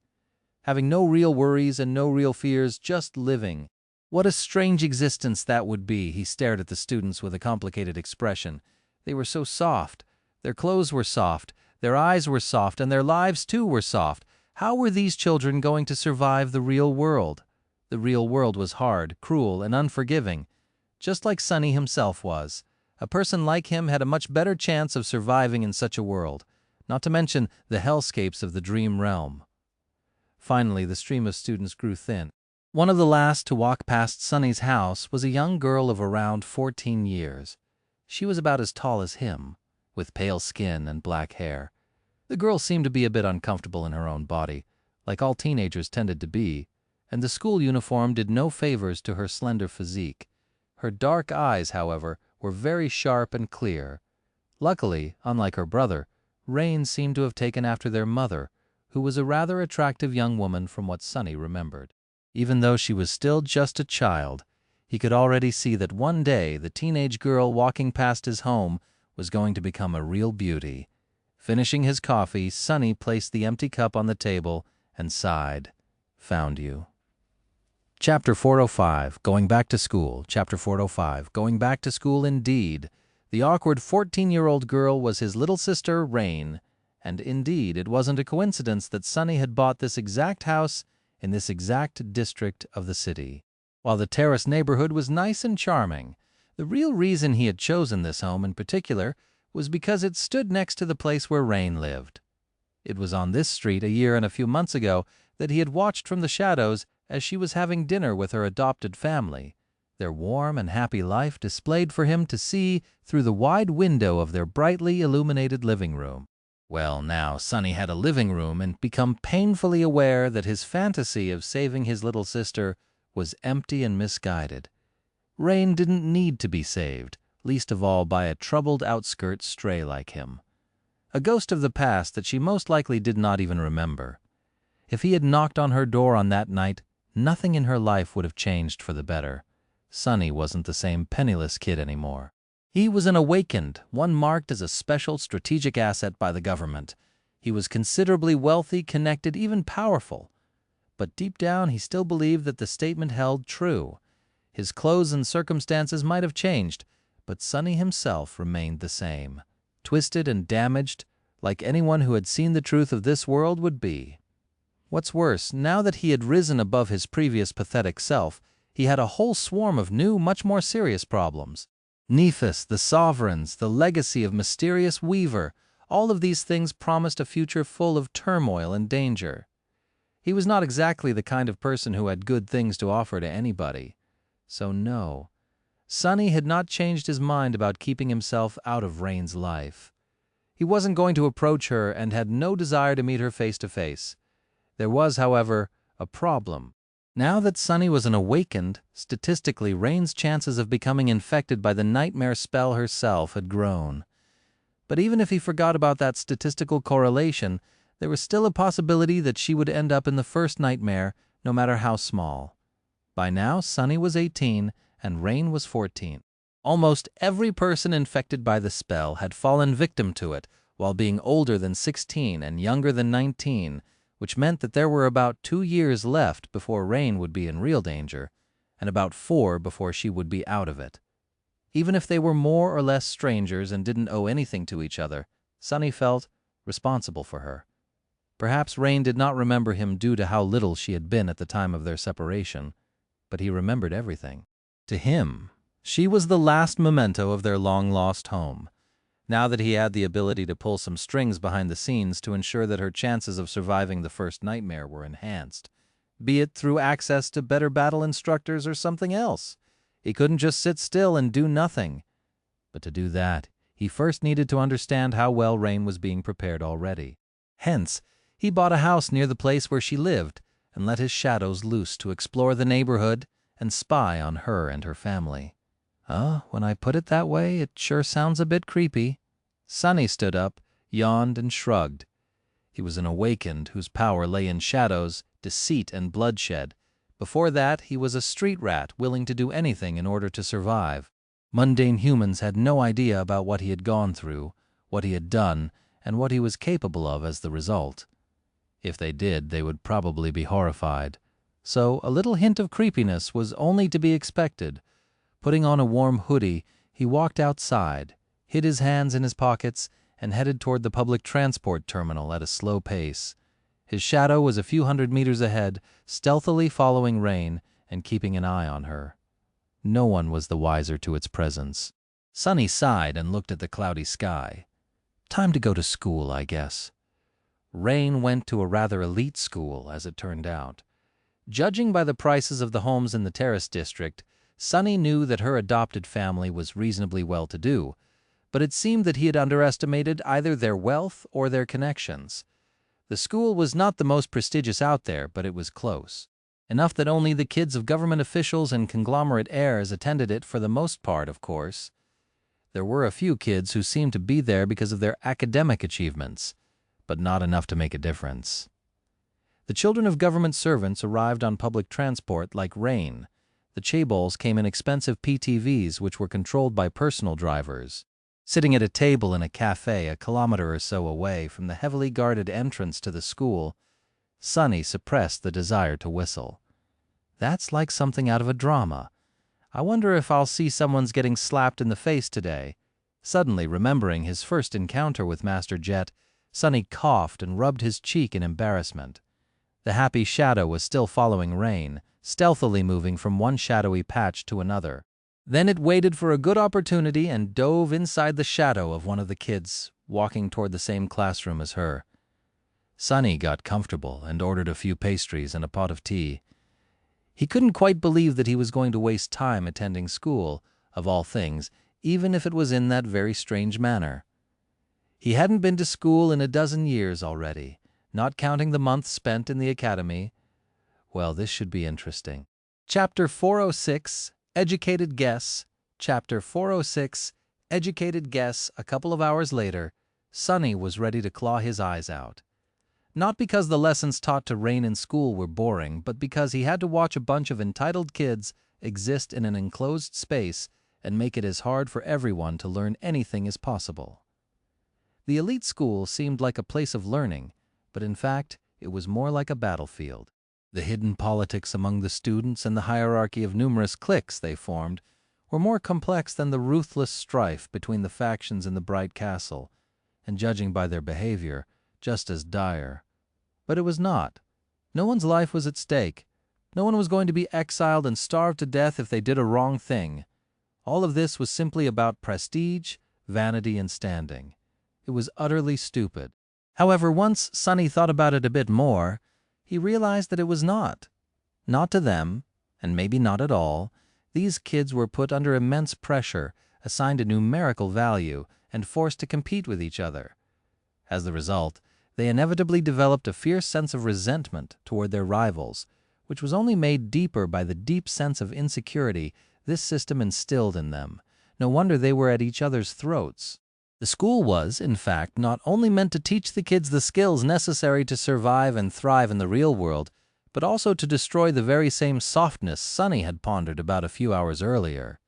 Having no real worries and no real fears, just living. What a strange existence that would be. He stared at the students with a complicated expression. They were so soft. Their clothes were soft, their eyes were soft, and their lives too were soft. How were these children going to survive the real world? The real world was hard, cruel, and unforgiving, just like Sonny himself was. A person like him had a much better chance of surviving in such a world, not to mention the hellscapes of the dream realm. Finally, the stream of students grew thin. One of the last to walk past Sonny's house was a young girl of around 14 years. She was about as tall as him, with pale skin and black hair. The girl seemed to be a bit uncomfortable in her own body, like all teenagers tended to be, and the school uniform did no favors to her slender physique. Her dark eyes, however, were very sharp and clear. Luckily, unlike her brother, Rain seemed to have taken after their mother, who was a rather attractive young woman from what Sonny remembered. Even though she was still just a child, he could already see that one day the teenage girl walking past his home was going to become a real beauty. Finishing his coffee, Sonny placed the empty cup on the table and sighed. Found you. Chapter 405, Going Back to School. Chapter 405, Going Back to School indeed. The awkward 14-year-old girl was his little sister, Rain. And indeed, it wasn't a coincidence that Sonny had bought this exact house in this exact district of the city. While the Terrace neighborhood was nice and charming, the real reason he had chosen this home in particular was because it stood next to the place where Rain lived. It was on this street a year and a few months ago that he had watched from the shadows as she was having dinner with her adopted family, their warm and happy life displayed for him to see through the wide window of their brightly illuminated living room. Well, now, Sonny had a living room and become painfully aware that his fantasy of saving his little sister was empty and misguided. Rain didn't need to be saved, least of all by a troubled outskirt stray like him. A ghost of the past that she most likely did not even remember. If he had knocked on her door on that night, nothing in her life would have changed for the better. Sonny wasn't the same penniless kid anymore. He was an awakened, one marked as a special strategic asset by the government. He was considerably wealthy, connected, even powerful. but deep down he still believed that the statement held true. His clothes and circumstances might have changed, but Sonny himself remained the same, twisted and damaged, like anyone who had seen the truth of this world would be. What's worse, now that he had risen above his previous pathetic self, he had a whole swarm of new, much more serious problems. Nephis, the sovereigns, the legacy of mysterious Weaver, all of these things promised a future full of turmoil and danger. He was not exactly the kind of person who had good things to offer to anybody. So no, Sonny had not changed his mind about keeping himself out of Rain's life. He wasn't going to approach her and had no desire to meet her face to face. There was, however, a problem. Now that Sonny was an awakened, statistically Rain's chances of becoming infected by the nightmare spell herself had grown. But even if he forgot about that statistical correlation, there was still a possibility that she would end up in the first nightmare, no matter how small. By now, Sonny was 18 and Rain was 14. Almost every person infected by the spell had fallen victim to it while being older than 16 and younger than 19, which meant that there were about 2 years left before Rain would be in real danger, and about 4 before she would be out of it. Even if they were more or less strangers and didn't owe anything to each other, Sonny felt responsible for her. Perhaps Rain did not remember him due to how little she had been at the time of their separation, but he remembered everything. To him, she was the last memento of their long-lost home. Now that he had the ability to pull some strings behind the scenes to ensure that her chances of surviving the first nightmare were enhanced, be it through access to better battle instructors or something else. He couldn't just sit still and do nothing. But to do that, he first needed to understand how well Rain was being prepared already. Hence, he bought a house near the place where she lived and let his shadows loose to explore the neighborhood and spy on her and her family. When I put it that way, it sure sounds a bit creepy. Sonny stood up, yawned, and shrugged. He was an awakened whose power lay in shadows, deceit, and bloodshed. Before that, he was a street rat willing to do anything in order to survive. Mundane humans had no idea about what he had gone through, what he had done, and what he was capable of as the result. If they did, they would probably be horrified. So a little hint of creepiness was only to be expected. Putting on a warm hoodie, he walked outside, hid his hands in his pockets, and headed toward the public transport terminal at a slow pace. His shadow was a few hundred meters ahead, stealthily following Rain and keeping an eye on her. No one was the wiser to its presence. Sonny sighed and looked at the cloudy sky. Time to go to school, I guess. Rain went to a rather elite school, as it turned out. Judging by the prices of the homes in the Terrace district, Sonny knew that her adopted family was reasonably well-to-do, but it seemed that he had underestimated either their wealth or their connections. The school was not the most prestigious out there, but it was close. Enough that only the kids of government officials and conglomerate heirs attended it for the most part, of course. There were a few kids who seemed to be there because of their academic achievements, but not enough to make a difference. The children of government servants arrived on public transport like Rain. The chaebols came in expensive PTVs which were controlled by personal drivers. Sitting at a table in a cafe a kilometer or so away from the heavily guarded entrance to the school, Sonny suppressed the desire to whistle. That's like something out of a drama. I wonder if I'll see someone's getting slapped in the face today. Suddenly remembering his first encounter with Master Jet, Sonny coughed and rubbed his cheek in embarrassment. The happy shadow was still following Rain, stealthily moving from one shadowy patch to another. Then it waited for a good opportunity and dove inside the shadow of one of the kids, walking toward the same classroom as her. Sonny got comfortable and ordered a few pastries and a pot of tea. He couldn't quite believe that he was going to waste time attending school, of all things, even if it was in that very strange manner. He hadn't been to school in a dozen years already, not counting the months spent in the academy. Well, this should be interesting. Chapter 406, Educated Guess. Chapter 406, Educated Guess. A couple of hours later, Sonny was ready to claw his eyes out. Not because the lessons taught to Rain in school were boring, but because he had to watch a bunch of entitled kids exist in an enclosed space and make it as hard for everyone to learn anything as possible. The elite school seemed like a place of learning, but in fact, it was more like a battlefield. The hidden politics among the students and the hierarchy of numerous cliques they formed were more complex than the ruthless strife between the factions in the bright castle, and judging by their behavior, just as dire. But it was not. No one's life was at stake. No one was going to be exiled and starved to death if they did a wrong thing. All of this was simply about prestige, vanity, and standing. It was utterly stupid. However, once Sonny thought about it a bit more, he realized that it was not. Not to them, and maybe not at all. These kids were put under immense pressure, assigned a numerical value, and forced to compete with each other. As the result, they inevitably developed a fierce sense of resentment toward their rivals, which was only made deeper by the deep sense of insecurity this system instilled in them. No wonder they were at each other's throats. The school was, in fact, not only meant to teach the kids the skills necessary to survive and thrive in the real world, but also to destroy the very same softness Sonny had pondered about a few hours earlier.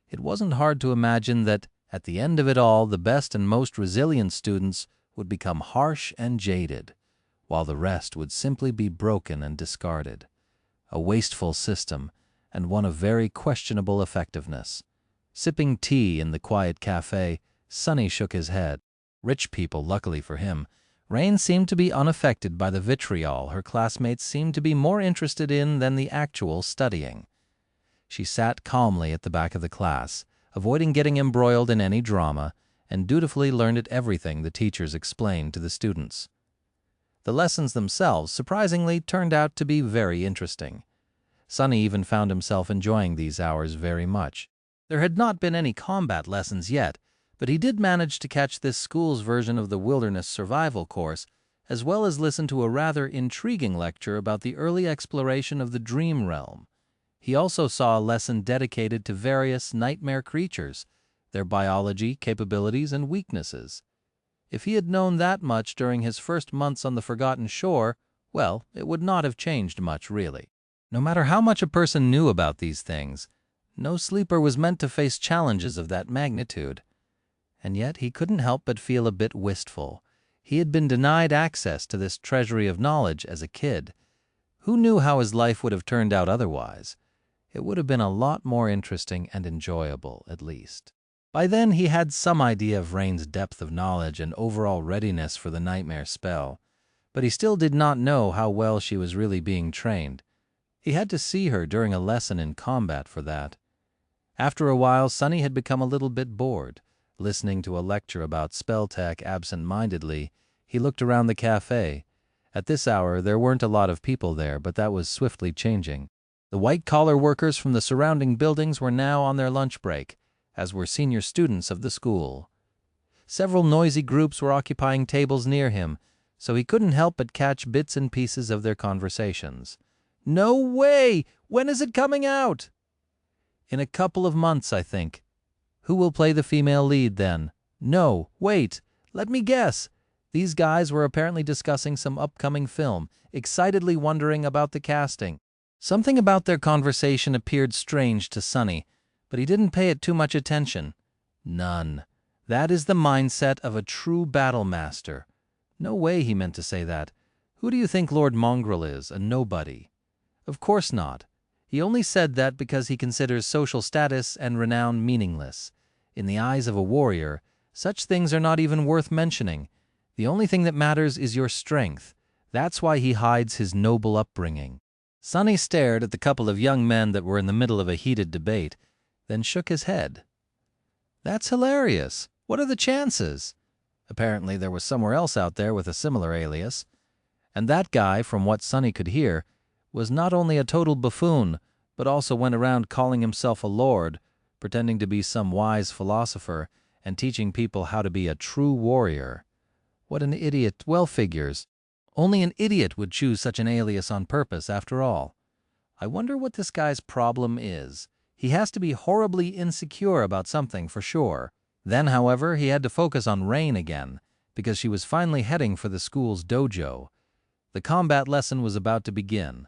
It wasn't hard to imagine that, at the end of it all, the best and most resilient students would become harsh and jaded, while the rest would simply be broken and discarded. A wasteful system, and one of very questionable effectiveness. Sipping tea in the quiet cafe, Sonny shook his head. Rich people, luckily for him. Rain seemed to be unaffected by the vitriol her classmates seemed to be more interested in than the actual studying. She sat calmly at the back of the class, avoiding getting embroiled in any drama, and dutifully learned everything the teachers explained to the students. The lessons themselves, surprisingly, turned out to be very interesting. Sonny even found himself enjoying these hours very much. There had not been any combat lessons yet, but he did manage to catch this school's version of the wilderness survival course, as well as listen to a rather intriguing lecture about the early exploration of the dream realm. He also saw a lesson dedicated to various nightmare creatures, their biology, capabilities, and weaknesses. If he had known that much during his first months on the Forgotten Shore, well, it would not have changed much, really. No matter how much a person knew about these things, no sleeper was meant to face challenges of that magnitude. And yet he couldn't help but feel a bit wistful. He had been denied access to this treasury of knowledge as a kid. Who knew how his life would have turned out otherwise? It would have been a lot more interesting and enjoyable, at least. By then he had some idea of Rain's depth of knowledge and overall readiness for the nightmare spell, but he still did not know how well she was really being trained. He had to see her during a lesson in combat for that. After a while, Sonny had become a little bit bored. Listening to a lecture about spell tech absent-mindedly, he looked around the cafe. At this hour, there weren't a lot of people there, but that was swiftly changing. The white-collar workers from the surrounding buildings were now on their lunch break, as were senior students of the school. Several noisy groups were occupying tables near him, so he couldn't help but catch bits and pieces of their conversations. "No way! When is it coming out?" "In a couple of months, I think." "Who will play the female lead, then?" "No, wait, let me guess." These guys were apparently discussing some upcoming film, excitedly wondering about the casting. Something about their conversation appeared strange to Sonny, but he didn't pay it too much attention. None. That is the mindset of a true battle master. No way he meant to say that. Who do you think Lord Mongrel is? A nobody. Of course not. He only said that because he considers social status and renown meaningless. In the eyes of a warrior, such things are not even worth mentioning. The only thing that matters is your strength. That's why he hides his noble upbringing. Sonny stared at the couple of young men that were in the middle of a heated debate, then shook his head. "That's hilarious. What are the chances?" Apparently there was somewhere else out there with a similar alias. And that guy, from what Sonny could hear, was not only a total buffoon, but also went around calling himself a lord, pretending to be some wise philosopher, and teaching people how to be a true warrior. What an idiot. Well, figures. Only an idiot would choose such an alias on purpose, after all. I wonder what this guy's problem is. He has to be horribly insecure about something, for sure. Then, however, he had to focus on Rain again, because she was finally heading for the school's dojo. The combat lesson was about to begin.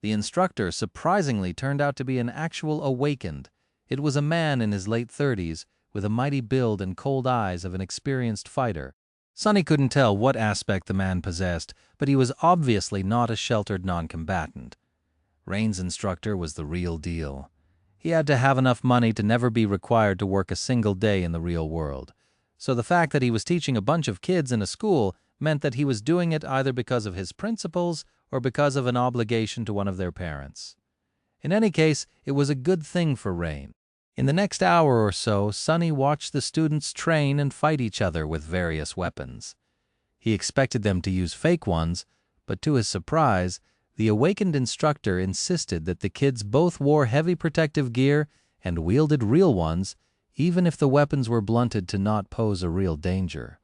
The instructor surprisingly turned out to be an actual awakened. It was a man in his late 30s, with a mighty build and cold eyes of an experienced fighter. Sunny couldn't tell what aspect the man possessed, but he was obviously not a sheltered non-combatant. Rain's instructor was the real deal. He had to have enough money to never be required to work a single day in the real world. So the fact that he was teaching a bunch of kids in a school meant that he was doing it either because of his principles or because of an obligation to one of their parents. In any case, it was a good thing for Rain. In the next hour or so, Sunny watched the students train and fight each other with various weapons. He expected them to use fake ones, but to his surprise, the awakened instructor insisted that the kids both wore heavy protective gear and wielded real ones, even if the weapons were blunted to not pose a real danger.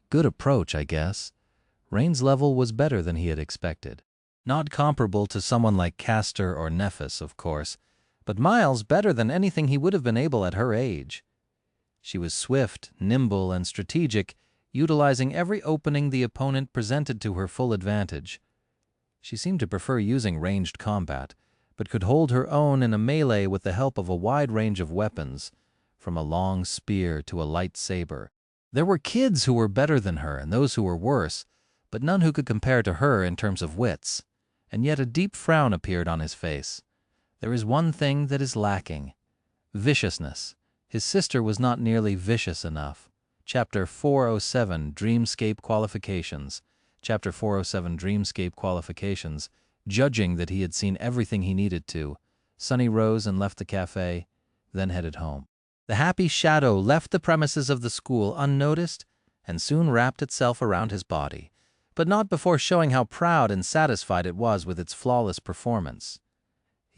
Good approach, I guess. Rain's level was better than he had expected. Not comparable to someone like Castor or Nephis, of course, but miles better than anything he would have been able at her age. She was swift, nimble, and strategic, utilizing every opening the opponent presented to her full advantage. She seemed to prefer using ranged combat, but could hold her own in a melee with the help of a wide range of weapons, from a long spear to a light saber. There were kids who were better than her and those who were worse, but none who could compare to her in terms of wits, and yet a deep frown appeared on his face. There is one thing that is lacking: viciousness. His sister was not nearly vicious enough. Chapter 407, Dreamscape Qualifications. Chapter 407, Dreamscape Qualifications. Judging that he had seen everything he needed to, Sunny rose and left the cafe, then headed home. The happy shadow left the premises of the school unnoticed and soon wrapped itself around his body, but not before showing how proud and satisfied it was with its flawless performance.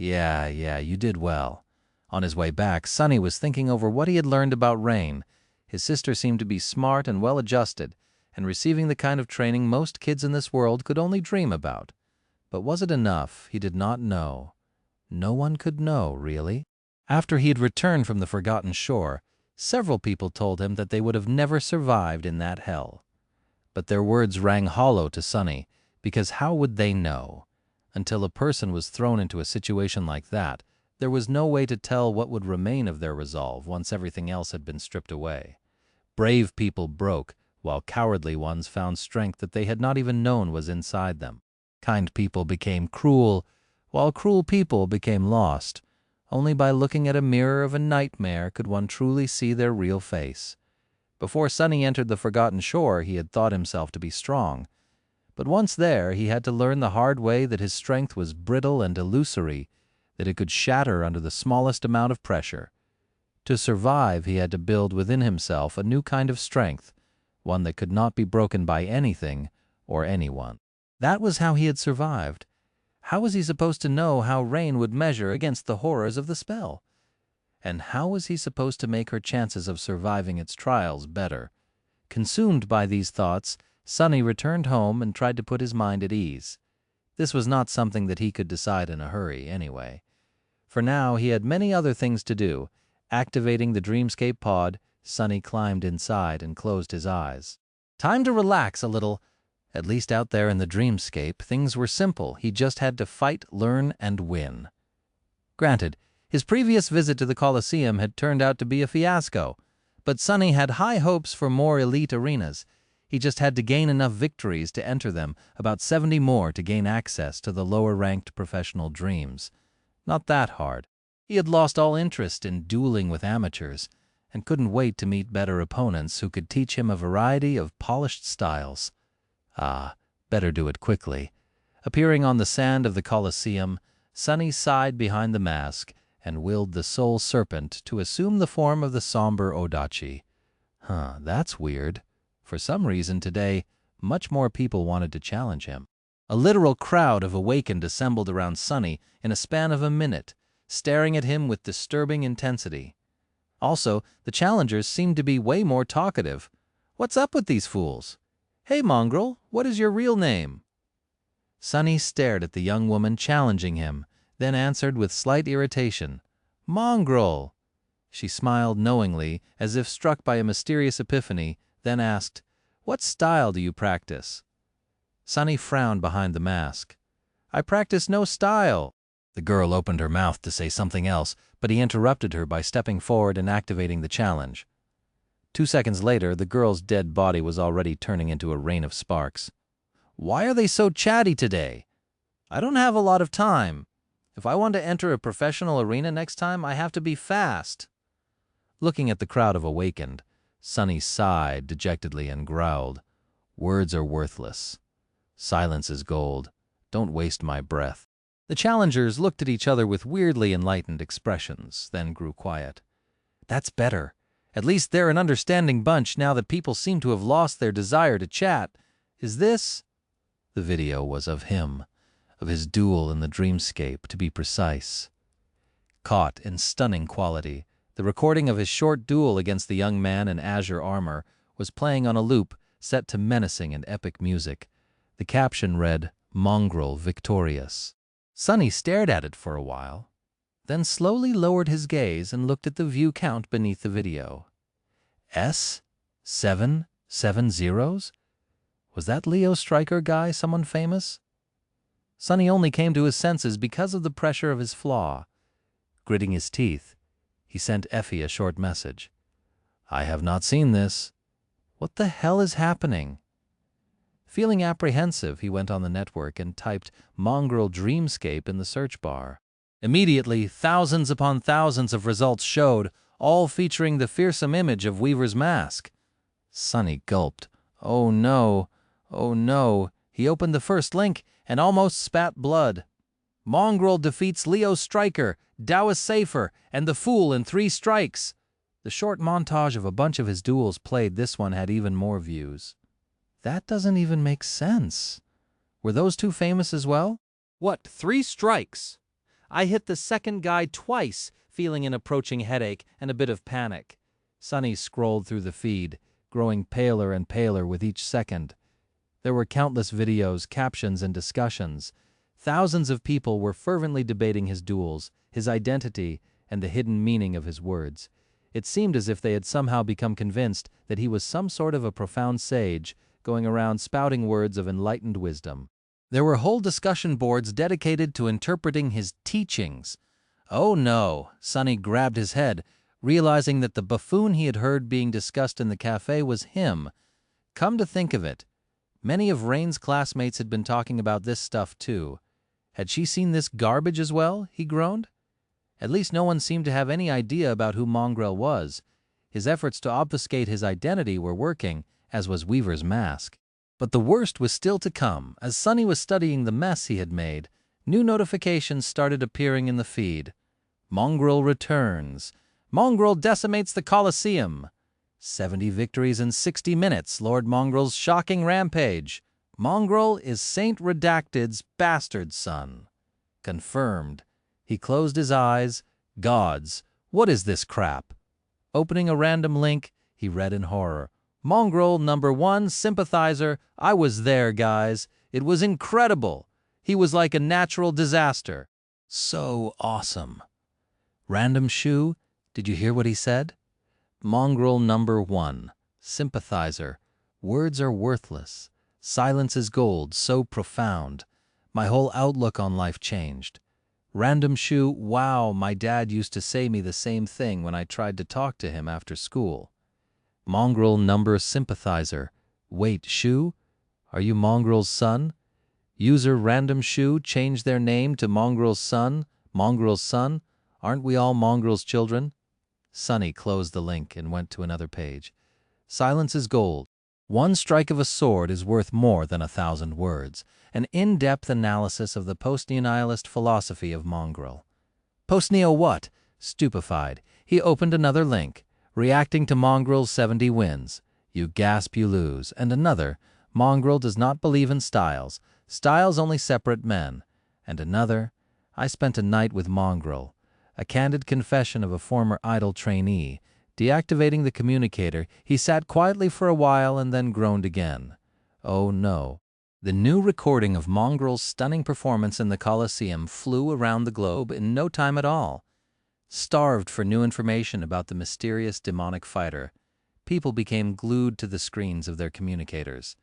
Yeah, you did well. On his way back, Sunny was thinking over what he had learned about Rain. His sister seemed to be smart and well-adjusted, and receiving the kind of training most kids in this world could only dream about. But was it enough? He did not know. No one could know, really. After he had returned from the Forgotten Shore, several people told him that they would have never survived in that hell. But their words rang hollow to Sunny, because how would they know? Until a person was thrown into a situation like that, there was no way to tell what would remain of their resolve once everything else had been stripped away. Brave people broke, while cowardly ones found strength that they had not even known was inside them. Kind people became cruel, while cruel people became lost. Only by looking at a mirror of a nightmare could one truly see their real face. Before Sunny entered the Forgotten Shore, he had thought himself to be strong. But once there, he had to learn the hard way that his strength was brittle and illusory, that it could shatter under the smallest amount of pressure. To survive, he had to build within himself a new kind of strength, one that could not be broken by anything or anyone. That was how he had survived. How was he supposed to know how Rain would measure against the horrors of the spell? And how was he supposed to make her chances of surviving its trials better? Consumed by these thoughts, Sunny returned home and tried to put his mind at ease. This was not something that he could decide in a hurry, anyway. For now, he had many other things to do. Activating the Dreamscape pod, Sunny climbed inside and closed his eyes. Time to relax a little. At least out there in the Dreamscape, things were simple. He just had to fight, learn, and win. Granted, his previous visit to the Colosseum had turned out to be a fiasco, but Sunny had high hopes for more elite arenas. He just had to gain enough victories to enter them, about 70 more to gain access to the lower-ranked professional dreams. Not that hard. He had lost all interest in dueling with amateurs, and couldn't wait to meet better opponents who could teach him a variety of polished styles. Better do it quickly. Appearing on the sand of the Colosseum, Sunny sighed behind the mask and willed the Soul Serpent to assume the form of the somber Odachi. That's weird. For some reason today, much more people wanted to challenge him. A literal crowd of awakened assembled around Sunny in a span of a minute, staring at him with disturbing intensity. Also, the challengers seemed to be way more talkative. What's up with these fools? Hey, mongrel, what is your real name? Sunny stared at the young woman challenging him, then answered with slight irritation, Mongrel. She smiled knowingly, as if struck by a mysterious epiphany, then asked, What style do you practice? Sunny frowned behind the mask. I practice no style. The girl opened her mouth to say something else, but he interrupted her by stepping forward and activating the challenge. 2 seconds later, the girl's dead body was already turning into a rain of sparks. Why are they so chatty today? I don't have a lot of time. If I want to enter a professional arena next time, I have to be fast. Looking at the crowd of awakened, Sonny sighed dejectedly and growled, "Words are worthless. Silence is gold. Don't waste my breath." The challengers looked at each other with weirdly enlightened expressions, then grew quiet. That's better. At least they're an understanding bunch now that people seem to have lost their desire to chat. Is this? The video was of him, of his duel in the dreamscape, to be precise. Caught in stunning quality, the recording of his short duel against the young man in azure armor was playing on a loop set to menacing and epic music. The caption read, "Mongrel victorious." Sonny stared at it for a while, then slowly lowered his gaze and looked at the view count beneath the video. 7 zeros? Was that Leo Stryker guy someone famous? Sonny only came to his senses because of the pressure of his flaw. Gritting his teeth, he sent Effie a short message. "I have not seen this. What the hell is happening?" Feeling apprehensive, he went on the network and typed "Mongrel Dreamscape" in the search bar. Immediately, thousands upon thousands of results showed, all featuring the fearsome image of Weaver's mask. Sonny gulped. Oh no, oh no. He opened the first link and almost spat blood. Mongrel defeats Leo Stryker, Taoist Safer, and the Fool in 3 strikes. The short montage of a bunch of his duels played. This one had even more views. That doesn't even make sense. Were those two famous as well? What, 3 strikes? I hit the second guy twice, feeling an approaching headache and a bit of panic. Sonny scrolled through the feed, growing paler and paler with each second. There were countless videos, captions, and discussions. Thousands of people were fervently debating his duels, his identity, and the hidden meaning of his words. It seemed as if they had somehow become convinced that he was some sort of a profound sage, going around spouting words of enlightened wisdom. There were whole discussion boards dedicated to interpreting his teachings. Oh no, Sonny grabbed his head, realizing that the buffoon he had heard being discussed in the cafe was him. Come to think of it, many of Rain's classmates had been talking about this stuff too. Had she seen this garbage as well? He groaned. At least no one seemed to have any idea about who Mongrel was. His efforts to obfuscate his identity were working, as was Weaver's mask. But the worst was still to come. As Sonny was studying the mess he had made, new notifications started appearing in the feed. Mongrel returns. Mongrel decimates the Colosseum. 70 victories in 60 minutes, Lord Mongrel's shocking rampage. Mongrel is Saint Redacted's bastard son. Confirmed. He closed his eyes. Gods, what is this crap? Opening a random link, he read in horror. Mongrel #1 sympathizer. I was there, guys. It was incredible. He was like a natural disaster. So awesome. Random shoe, did you hear what he said? Mongrel #1 sympathizer. Words are worthless. Silence is gold, so profound. My whole outlook on life changed. Random shoe, wow, my dad used to say me the same thing when I tried to talk to him after school. Mongrel sympathizer. Wait, Shoe? Are you Mongrel's son? User Random Shoe changed their name to Mongrel's son. Mongrel's son? Aren't we all Mongrel's children? Sonny closed the link and went to another page. Silence is gold. One strike of a sword is worth more than 1,000 words. An in-depth analysis of the post-neo-nihilist philosophy of Mongrel. Post-neo what? Stupefied, he opened another link. Reacting to Mongrel's 70 wins. You gasp, you lose. And another. Mongrel does not believe in styles. Styles only separate men. And another. I spent a night with Mongrel. A candid confession of a former idol trainee. Deactivating the communicator, he sat quietly for a while and then groaned again. Oh no. The new recording of Mongrel's stunning performance in the Colosseum flew around the globe in no time at all. Starved for new information about the mysterious demonic fighter, people became glued to the screens of their communicators.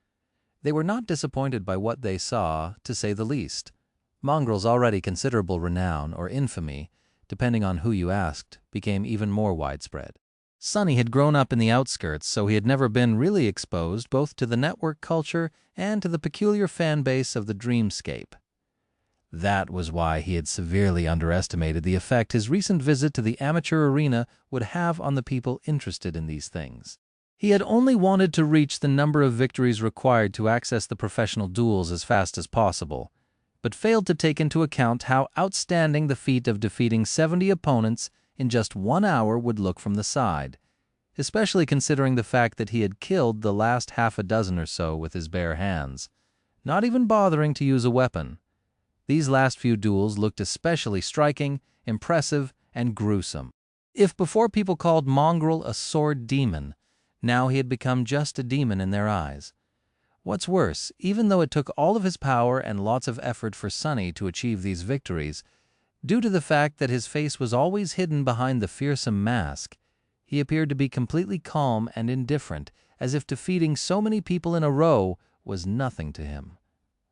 They were not disappointed by what they saw, to say the least. Mongrel's already considerable renown or infamy, depending on who you asked, became even more widespread. Sonny had grown up in the outskirts, so he had never been really exposed both to the network culture and to the peculiar fan base of the dreamscape. That was why he had severely underestimated the effect his recent visit to the amateur arena would have on the people interested in these things. He had only wanted to reach the number of victories required to access the professional duels as fast as possible, but failed to take into account how outstanding the feat of defeating 70 opponents in just 1 hour would look from the side, especially considering the fact that he had killed the last half a dozen or so with his bare hands, not even bothering to use a weapon. These last few duels looked especially striking, impressive, and gruesome. If before people called Mongrel a sword demon, now he had become just a demon in their eyes. What's worse, even though it took all of his power and lots of effort for Sonny to achieve these victories, due to the fact that his face was always hidden behind the fearsome mask, he appeared to be completely calm and indifferent, as if defeating so many people in a row was nothing to him.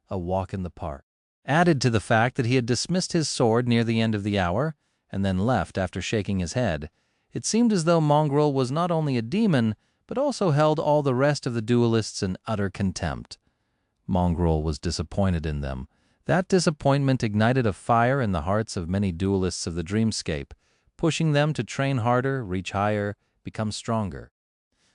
A walk in the park. Added to the fact that he had dismissed his sword near the end of the hour, and then left after shaking his head, it seemed as though Mongrel was not only a demon, but also held all the rest of the duelists in utter contempt. Mongrel was disappointed in them. That disappointment ignited a fire in the hearts of many duelists of the dreamscape, pushing them to train harder, reach higher, become stronger.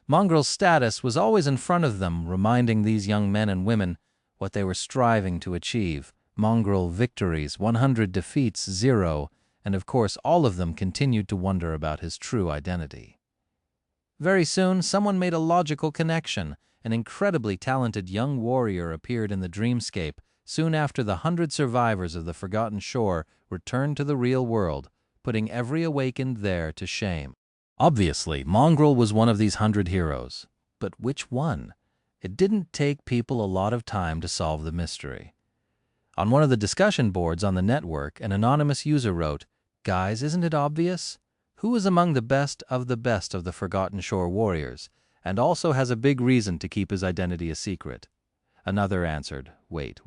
Mongrel's status was always in front of them, reminding these young men and women what they were striving to achieve. Mongrel victories, 100 defeats, 0, and of course all of them continued to wonder about his true identity. Very soon, someone made a logical connection. An incredibly talented young warrior appeared in the dreamscape soon after the 100 survivors of the Forgotten Shore returned to the real world, putting every awakened there to shame. Obviously, Mongrel was one of these 100 heroes. But which one? It didn't take people a lot of time to solve the mystery. On one of the discussion boards on the network, an anonymous user wrote, "Guys, isn't it obvious? Who is among the best of the Forgotten Shore warriors, and also has a big reason to keep his identity a secret?" Another answered, wait,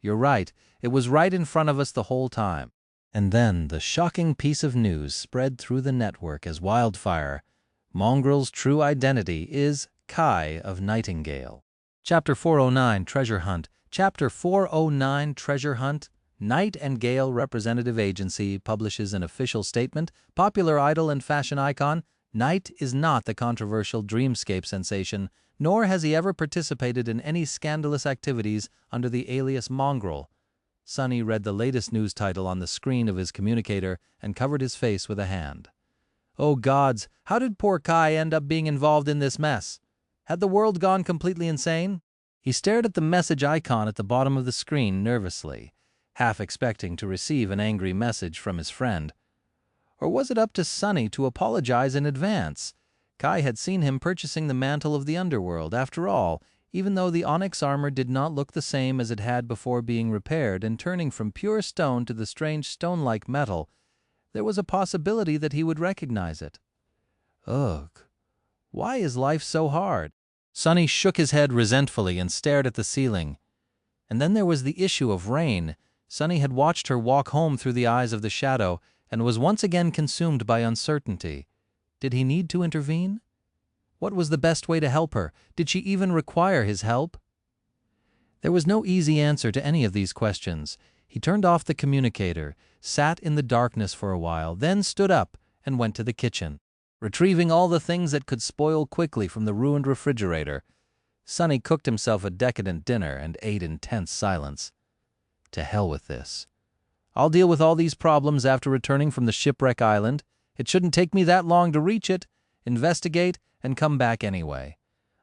you're right, it was right in front of us the whole time. And then the shocking piece of news spread through the network as wildfire. Mongrel's true identity is Kai of Nightingale. Chapter 409, Treasure Hunt. Chapter 409, Treasure Hunt. Night and Gale Representative Agency publishes an official statement. Popular idol and fashion icon, Knight is not the controversial dreamscape sensation, nor has he ever participated in any scandalous activities under the alias Mongrel. Sonny read the latest news title on the screen of his communicator and covered his face with a hand. Oh gods, how did poor Kai end up being involved in this mess? Had the world gone completely insane? He stared at the message icon at the bottom of the screen nervously, half expecting to receive an angry message from his friend. Or was it up to Sonny to apologize in advance? Kai had seen him purchasing the mantle of the underworld. After all, even though the onyx armor did not look the same as it had before being repaired and turning from pure stone to the strange stone-like metal, there was a possibility that he would recognize it. Ugh, why is life so hard? Sonny shook his head resentfully and stared at the ceiling. And then there was the issue of Rain. Sonny had watched her walk home through the eyes of the shadow and was once again consumed by uncertainty. Did he need to intervene? What was the best way to help her? Did she even require his help? There was no easy answer to any of these questions. He turned off the communicator, sat in the darkness for a while, then stood up and went to the kitchen. Retrieving all the things that could spoil quickly from the ruined refrigerator, Sonny cooked himself a decadent dinner and ate in tense silence. To hell with this. I'll deal with all these problems after returning from the shipwreck island. It shouldn't take me that long to reach it, investigate, and come back anyway.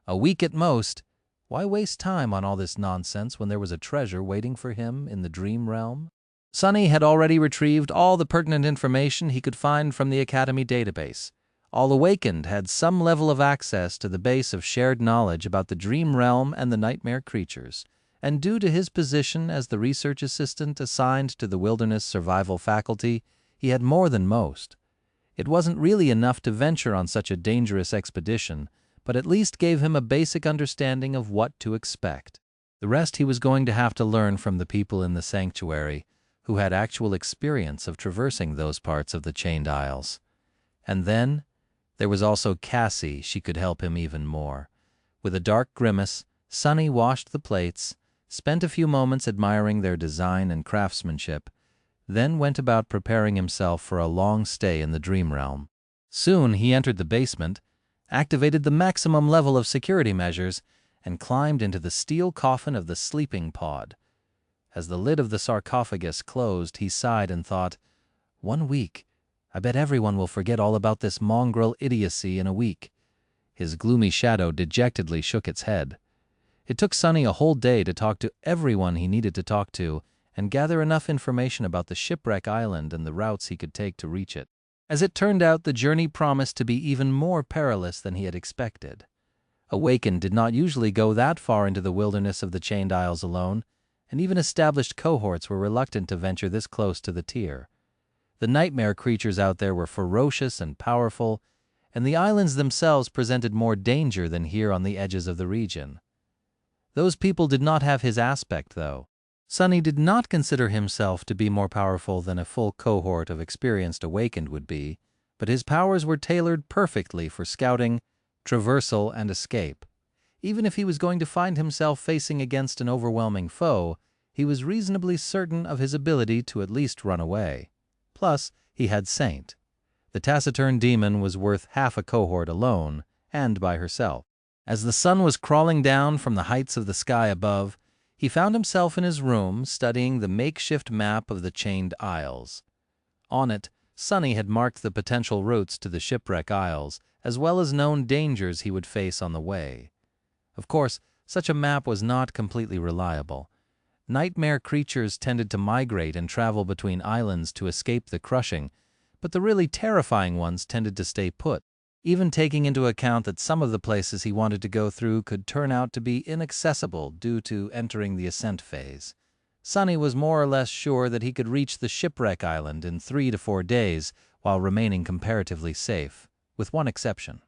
A week at most. Why waste time on all this nonsense when there was a treasure waiting for him in the dream realm? Sonny had already retrieved all the pertinent information he could find from the Academy database. All Awakened had some level of access to the base of shared knowledge about the dream realm and the nightmare creatures, and due to his position as the research assistant assigned to the Wilderness Survival faculty, he had more than most. It wasn't really enough to venture on such a dangerous expedition, but at least gave him a basic understanding of what to expect. The rest he was going to have to learn from the people in the sanctuary, who had actual experience of traversing those parts of the Chained Isles. And then There was also Cassie. She could help him even more. With a dark grimace, Sonny washed the plates, spent a few moments admiring their design and craftsmanship, then went about preparing himself for a long stay in the dream realm. Soon he entered the basement, activated the maximum level of security measures, and climbed into the steel coffin of the sleeping pod. As the lid of the sarcophagus closed, he sighed and thought, 1 week. I bet everyone will forget all about this mongrel idiocy in a week. His gloomy shadow dejectedly shook its head. It took Sonny a whole day to talk to everyone he needed to talk to and gather enough information about the shipwreck island and the routes he could take to reach it. As it turned out, the journey promised to be even more perilous than he had expected. Awakened did not usually go that far into the wilderness of the Chained Isles alone, and even established cohorts were reluctant to venture this close to the tier. The nightmare creatures out there were ferocious and powerful, and the islands themselves presented more danger than here on the edges of the region. Those people did not have his aspect, though. Sonny did not consider himself to be more powerful than a full cohort of experienced awakened would be, but his powers were tailored perfectly for scouting, traversal, and escape. Even if he was going to find himself facing against an overwhelming foe, he was reasonably certain of his ability to at least run away. Plus, he had Saint. The taciturn demon was worth half a cohort alone, and by herself. As the sun was crawling down from the heights of the sky above, he found himself in his room studying the makeshift map of the Chained Isles. On it, Sonny had marked the potential routes to the Shipwreck Isles, as well as known dangers he would face on the way. Of course, such a map was not completely reliable. Nightmare creatures tended to migrate and travel between islands to escape the crushing, but the really terrifying ones tended to stay put, even taking into account that some of the places he wanted to go through could turn out to be inaccessible due to entering the ascent phase. Sonny was more or less sure that he could reach the Shipwreck Island in 3 to 4 days while remaining comparatively safe, with one exception.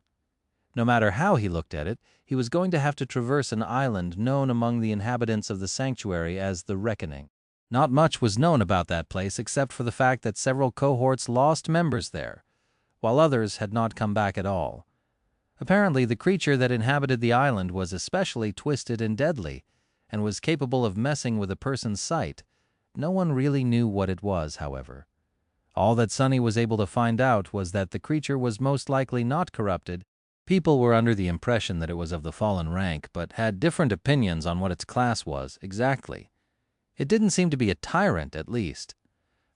No matter how he looked at it, he was going to have to traverse an island known among the inhabitants of the sanctuary as the Reckoning. Not much was known about that place except for the fact that several cohorts lost members there, while others had not come back at all. Apparently, the creature that inhabited the island was especially twisted and deadly, and was capable of messing with a person's sight. No one really knew what it was, however. All that Sonny was able to find out was that the creature was most likely not corrupted. People were under the impression that it was of the fallen rank, but had different opinions on what its class was exactly. It didn't seem to be a tyrant, at least.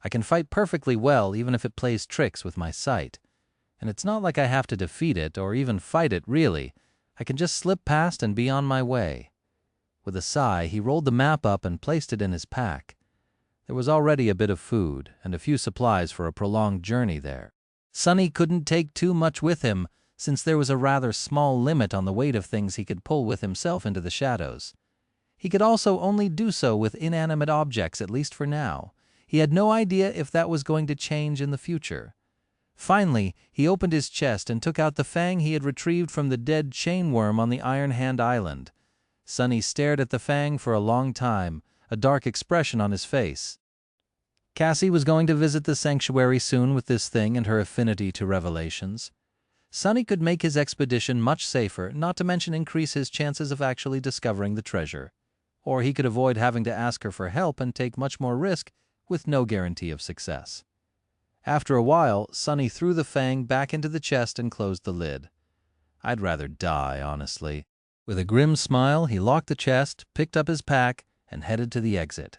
I can fight perfectly well even if it plays tricks with my sight. And it's not like I have to defeat it or even fight it, really. I can just slip past and be on my way. With a sigh, he rolled the map up and placed it in his pack. There was already a bit of food and a few supplies for a prolonged journey there. Sonny couldn't take too much with him, since there was a rather small limit on the weight of things he could pull with himself into the shadows. He could also only do so with inanimate objects, at least for now. He had no idea if that was going to change in the future. Finally, he opened his chest and took out the fang he had retrieved from the dead chainworm on the Iron Hand Island. Sonny stared at the fang for a long time, a dark expression on his face. Cassie was going to visit the sanctuary soon with this thing and her affinity to revelations. Sonny could make his expedition much safer, not to mention increase his chances of actually discovering the treasure. Or he could avoid having to ask her for help and take much more risk with no guarantee of success. After a while, Sonny threw the fang back into the chest and closed the lid. I'd rather die, honestly. With a grim smile, he locked the chest, picked up his pack, and headed to the exit.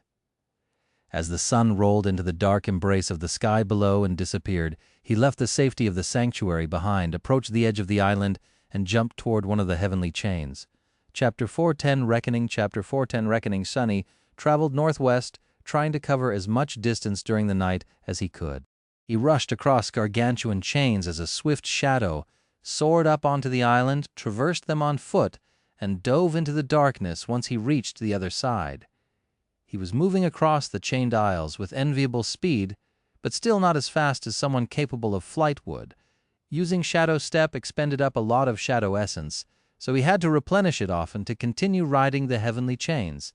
As the sun rolled into the dark embrace of the sky below and disappeared, he left the safety of the sanctuary behind, approached the edge of the island, and jumped toward one of the heavenly chains. Chapter 410 Reckoning Chapter 410 Reckoning Sonny traveled northwest, trying to cover as much distance during the night as he could. He rushed across gargantuan chains as a swift shadow, soared up onto the island, traversed them on foot, and dove into the darkness once he reached the other side. He was moving across the Chained Isles with enviable speed, but still not as fast as someone capable of flight would. Using Shadow Step expended up a lot of Shadow Essence, so he had to replenish it often to continue riding the heavenly chains.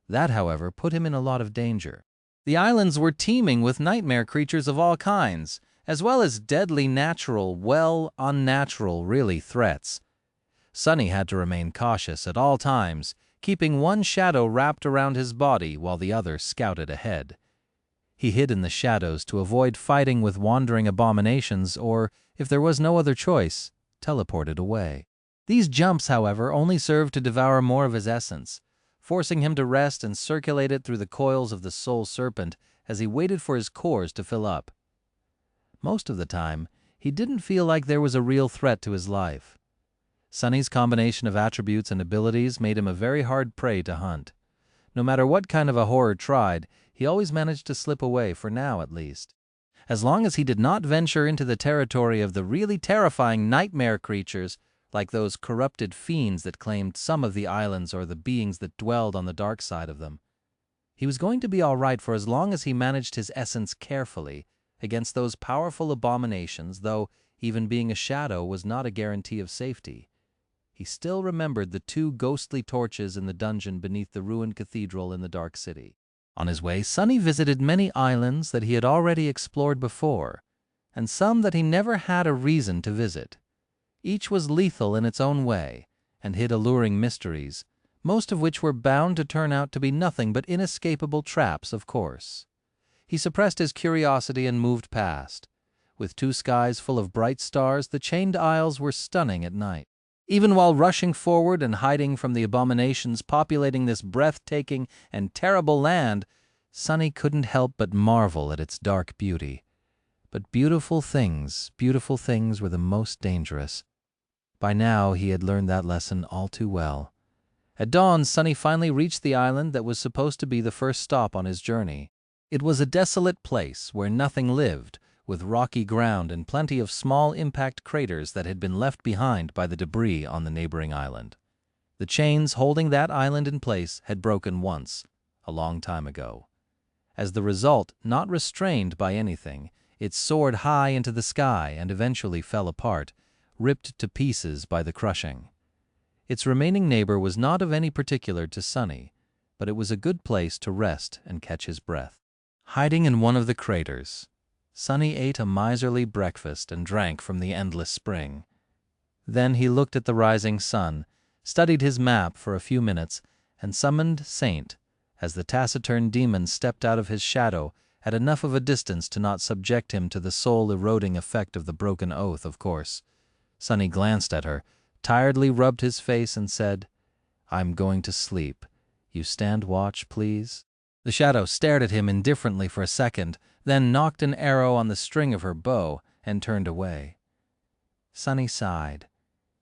That, however, put him in a lot of danger. The islands were teeming with nightmare creatures of all kinds, as well as deadly natural, unnatural, really, threats. Sonny had to remain cautious at all times, keeping one shadow wrapped around his body while the other scouted ahead. He hid in the shadows to avoid fighting with wandering abominations or, if there was no other choice, teleported away. These jumps, however, only served to devour more of his essence, forcing him to rest and circulate it through the coils of the soul serpent as he waited for his cores to fill up. Most of the time, he didn't feel like there was a real threat to his life. Sonny's combination of attributes and abilities made him a very hard prey to hunt. No matter what kind of a horror tried, he always managed to slip away, for now at least. As long as he did not venture into the territory of the really terrifying nightmare creatures, like those corrupted fiends that claimed some of the islands or the beings that dwelled on the dark side of them. He was going to be all right for as long as he managed his essence carefully against those powerful abominations, though even being a shadow was not a guarantee of safety. He still remembered the 2 ghostly torches in the dungeon beneath the ruined cathedral in the Dark City. On his way, Sonny visited many islands that he had already explored before, and some that he never had a reason to visit. Each was lethal in its own way, and hid alluring mysteries, most of which were bound to turn out to be nothing but inescapable traps, of course. He suppressed his curiosity and moved past. With 2 skies full of bright stars, the chained isles were stunning at night. Even while rushing forward and hiding from the abominations populating this breathtaking and terrible land, Sonny couldn't help but marvel at its dark beauty. But beautiful things were the most dangerous. By now he had learned that lesson all too well. At dawn, Sonny finally reached the island that was supposed to be the first stop on his journey. It was a desolate place where nothing lived, with rocky ground and plenty of small impact craters that had been left behind by the debris on the neighboring island. The chains holding that island in place had broken once, a long time ago. As the result, not restrained by anything, it soared high into the sky and eventually fell apart, ripped to pieces by the crushing. Its remaining neighbor was not of any particular to Sonny, but it was a good place to rest and catch his breath. Hiding in one of the craters, Sonny ate a miserly breakfast and drank from the endless spring. Then he looked at the rising sun, studied his map for a few minutes, and summoned Saint, as the taciturn demon stepped out of his shadow at enough of a distance to not subject him to the soul-eroding effect of the broken oath, of course. Sonny glanced at her, tiredly rubbed his face, and said, "I'm going to sleep. You stand watch, please?" The shadow stared at him indifferently for a second, then knocked an arrow on the string of her bow and turned away. Sonny sighed.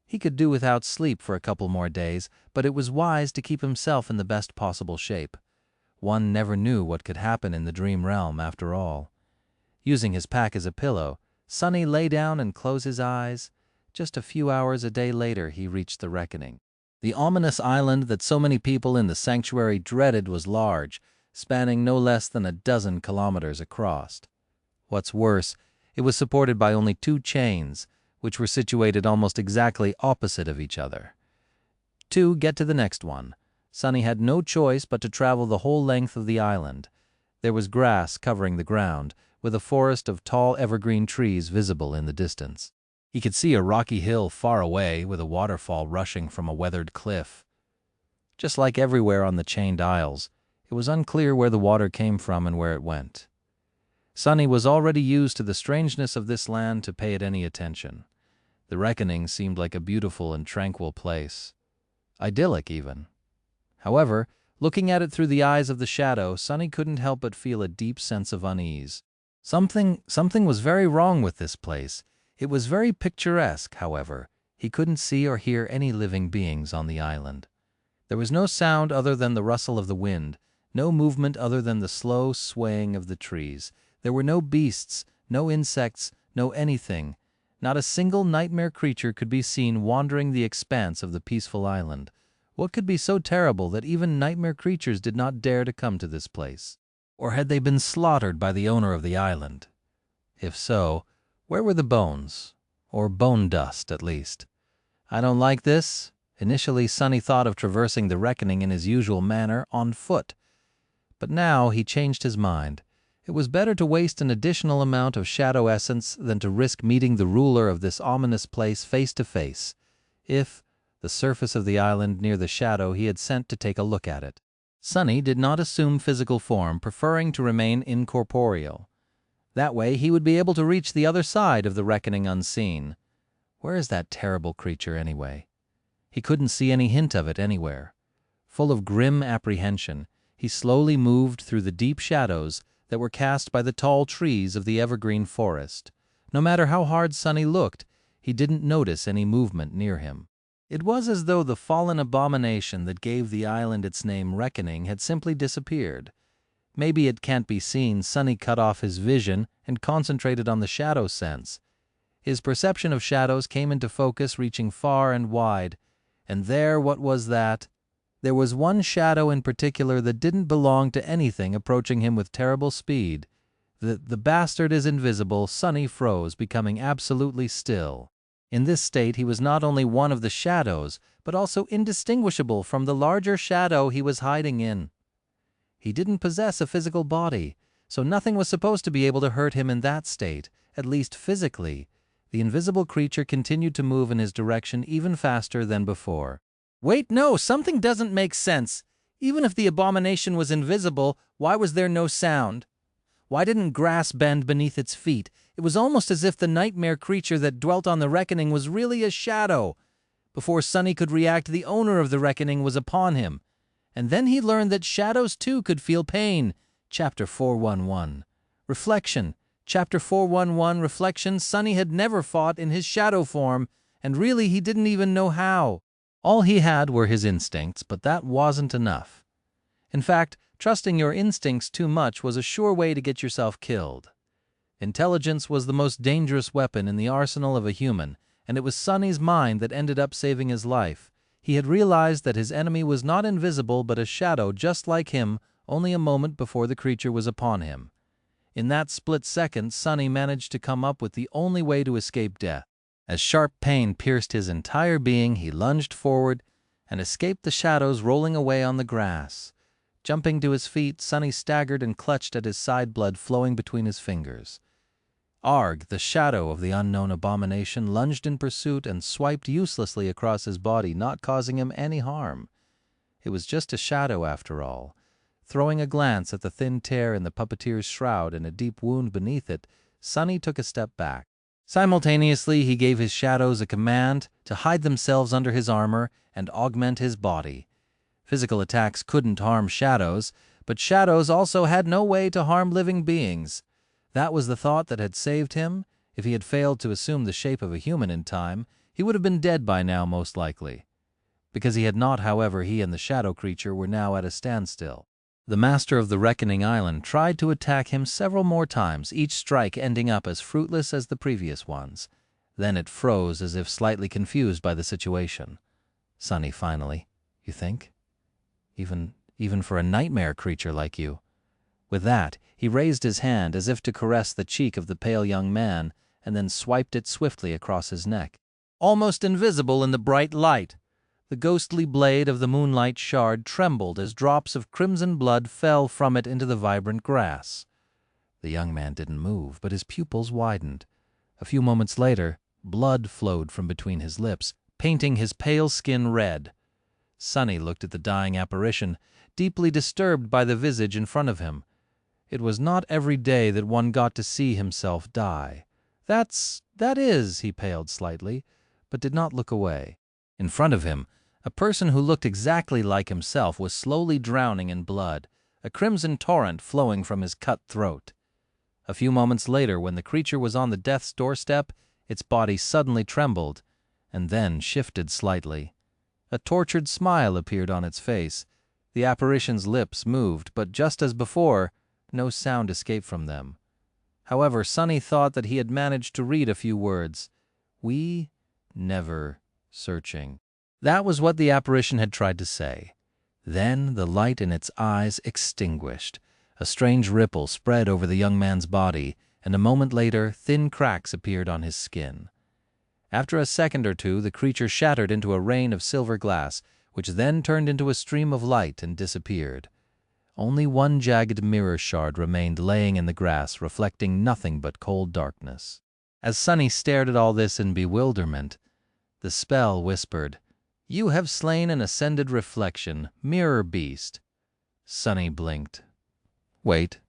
He could do without sleep for a couple more days, but it was wise to keep himself in the best possible shape. One never knew what could happen in the dream realm after all. Using his pack as a pillow, Sonny lay down and closed his eyes. Just a few hours a day later, he reached the reckoning. The ominous island that so many people in the sanctuary dreaded was large, spanning no less than 12 kilometers across. What's worse, it was supported by only 2 chains, which were situated almost exactly opposite of each other. To get to the next one, Sonny had no choice but to travel the whole length of the island. There was grass covering the ground, with a forest of tall evergreen trees visible in the distance. He could see a rocky hill far away, with a waterfall rushing from a weathered cliff. Just like everywhere on the chained isles, it was unclear where the water came from and where it went. Sonny was already used to the strangeness of this land to pay it any attention. The reckoning seemed like a beautiful and tranquil place. Idyllic, even. However, looking at it through the eyes of the shadow, Sonny couldn't help but feel a deep sense of unease. Something was very wrong with this place. It was very picturesque, however. He couldn't see or hear any living beings on the island. There was no sound other than the rustle of the wind, no movement other than the slow swaying of the trees. There were no beasts, no insects, no anything. Not a single nightmare creature could be seen wandering the expanse of the peaceful island. What could be so terrible that even nightmare creatures did not dare to come to this place? Or had they been slaughtered by the owner of the island? If so, where were the bones? Or bone dust, at least. I don't like this. Initially, Sonny thought of traversing the reckoning in his usual manner, on foot. But now he changed his mind. It was better to waste an additional amount of shadow essence than to risk meeting the ruler of this ominous place face to face, if the surface of the island near the shadow he had sent to take a look at it. Sonny did not assume physical form, preferring to remain incorporeal. That way he would be able to reach the other side of the reckoning unseen. Where is that terrible creature, anyway? He couldn't see any hint of it anywhere. Full of grim apprehension, he slowly moved through the deep shadows that were cast by the tall trees of the evergreen forest. No matter how hard Sonny looked, he didn't notice any movement near him. It was as though the fallen abomination that gave the island its name Reckoning had simply disappeared. Maybe it can't be seen. Sonny cut off his vision and concentrated on the shadow sense. His perception of shadows came into focus, reaching far and wide. And there, what was that? There was one shadow in particular that didn't belong to anything, approaching him with terrible speed. The bastard is invisible. Sonny froze, becoming absolutely still. In this state, he was not only one of the shadows, but also indistinguishable from the larger shadow he was hiding in. He didn't possess a physical body, so nothing was supposed to be able to hurt him in that state, at least physically. The invisible creature continued to move in his direction even faster than before. Wait, no, something doesn't make sense. Even if the abomination was invisible, why was there no sound? Why didn't grass bend beneath its feet? It was almost as if the nightmare creature that dwelt on the reckoning was really a shadow. Before Sonny could react, the owner of the reckoning was upon him. And then he learned that shadows too could feel pain. Chapter 411. Reflection. Chapter 411, Reflection. Sonny had never fought in his shadow form, and really he didn't even know how. All he had were his instincts, but that wasn't enough. In fact, trusting your instincts too much was a sure way to get yourself killed. Intelligence was the most dangerous weapon in the arsenal of a human, and it was Sonny's mind that ended up saving his life. He had realized that his enemy was not invisible but a shadow just like him only a moment before the creature was upon him. In that split second, Sonny managed to come up with the only way to escape death. As sharp pain pierced his entire being, he lunged forward and escaped the shadows rolling away on the grass. Jumping to his feet, Sonny staggered and clutched at his side, blood flowing between his fingers. Arg, the shadow of the unknown abomination, lunged in pursuit and swiped uselessly across his body, not causing him any harm. It was just a shadow after all. Throwing a glance at the thin tear in the puppeteer's shroud and a deep wound beneath it, Sonny took a step back. Simultaneously, he gave his shadows a command to hide themselves under his armor and augment his body. Physical attacks couldn't harm shadows, but shadows also had no way to harm living beings. That was the thought that had saved him. If he had failed to assume the shape of a human in time, he would have been dead by now, most likely. Because he had not, however, he and the shadow creature were now at a standstill. The master of the Reckoning Island tried to attack him several more times, each strike ending up as fruitless as the previous ones. Then it froze as if slightly confused by the situation. Sonny, finally. You think? Even for a nightmare creature like you. With that, he raised his hand as if to caress the cheek of the pale young man, and then swiped it swiftly across his neck. Almost invisible in the bright light, the ghostly blade of the moonlight shard trembled as drops of crimson blood fell from it into the vibrant grass. The young man didn't move, but his pupils widened. A few moments later, blood flowed from between his lips, painting his pale skin red. Sonny looked at the dying apparition, deeply disturbed by the visage in front of him. It was not every day that one got to see himself die. That is, he paled slightly, but did not look away. In front of him, a person who looked exactly like himself was slowly drowning in blood, a crimson torrent flowing from his cut throat. A few moments later, when the creature was on the death's doorstep, its body suddenly trembled, and then shifted slightly. A tortured smile appeared on its face. The apparition's lips moved, but just as before, no sound escaped from them. However, Sonny thought that he had managed to read a few words. We never searching. That was what the apparition had tried to say. Then the light in its eyes extinguished. A strange ripple spread over the young man's body, and a moment later, thin cracks appeared on his skin. After a second or two, the creature shattered into a rain of silver glass, which then turned into a stream of light and disappeared. Only one jagged mirror shard remained laying in the grass, reflecting nothing but cold darkness. As Sunny stared at all this in bewilderment, the spell whispered, "You have slain an ascended reflection, mirror beast." Sunny blinked. Wait,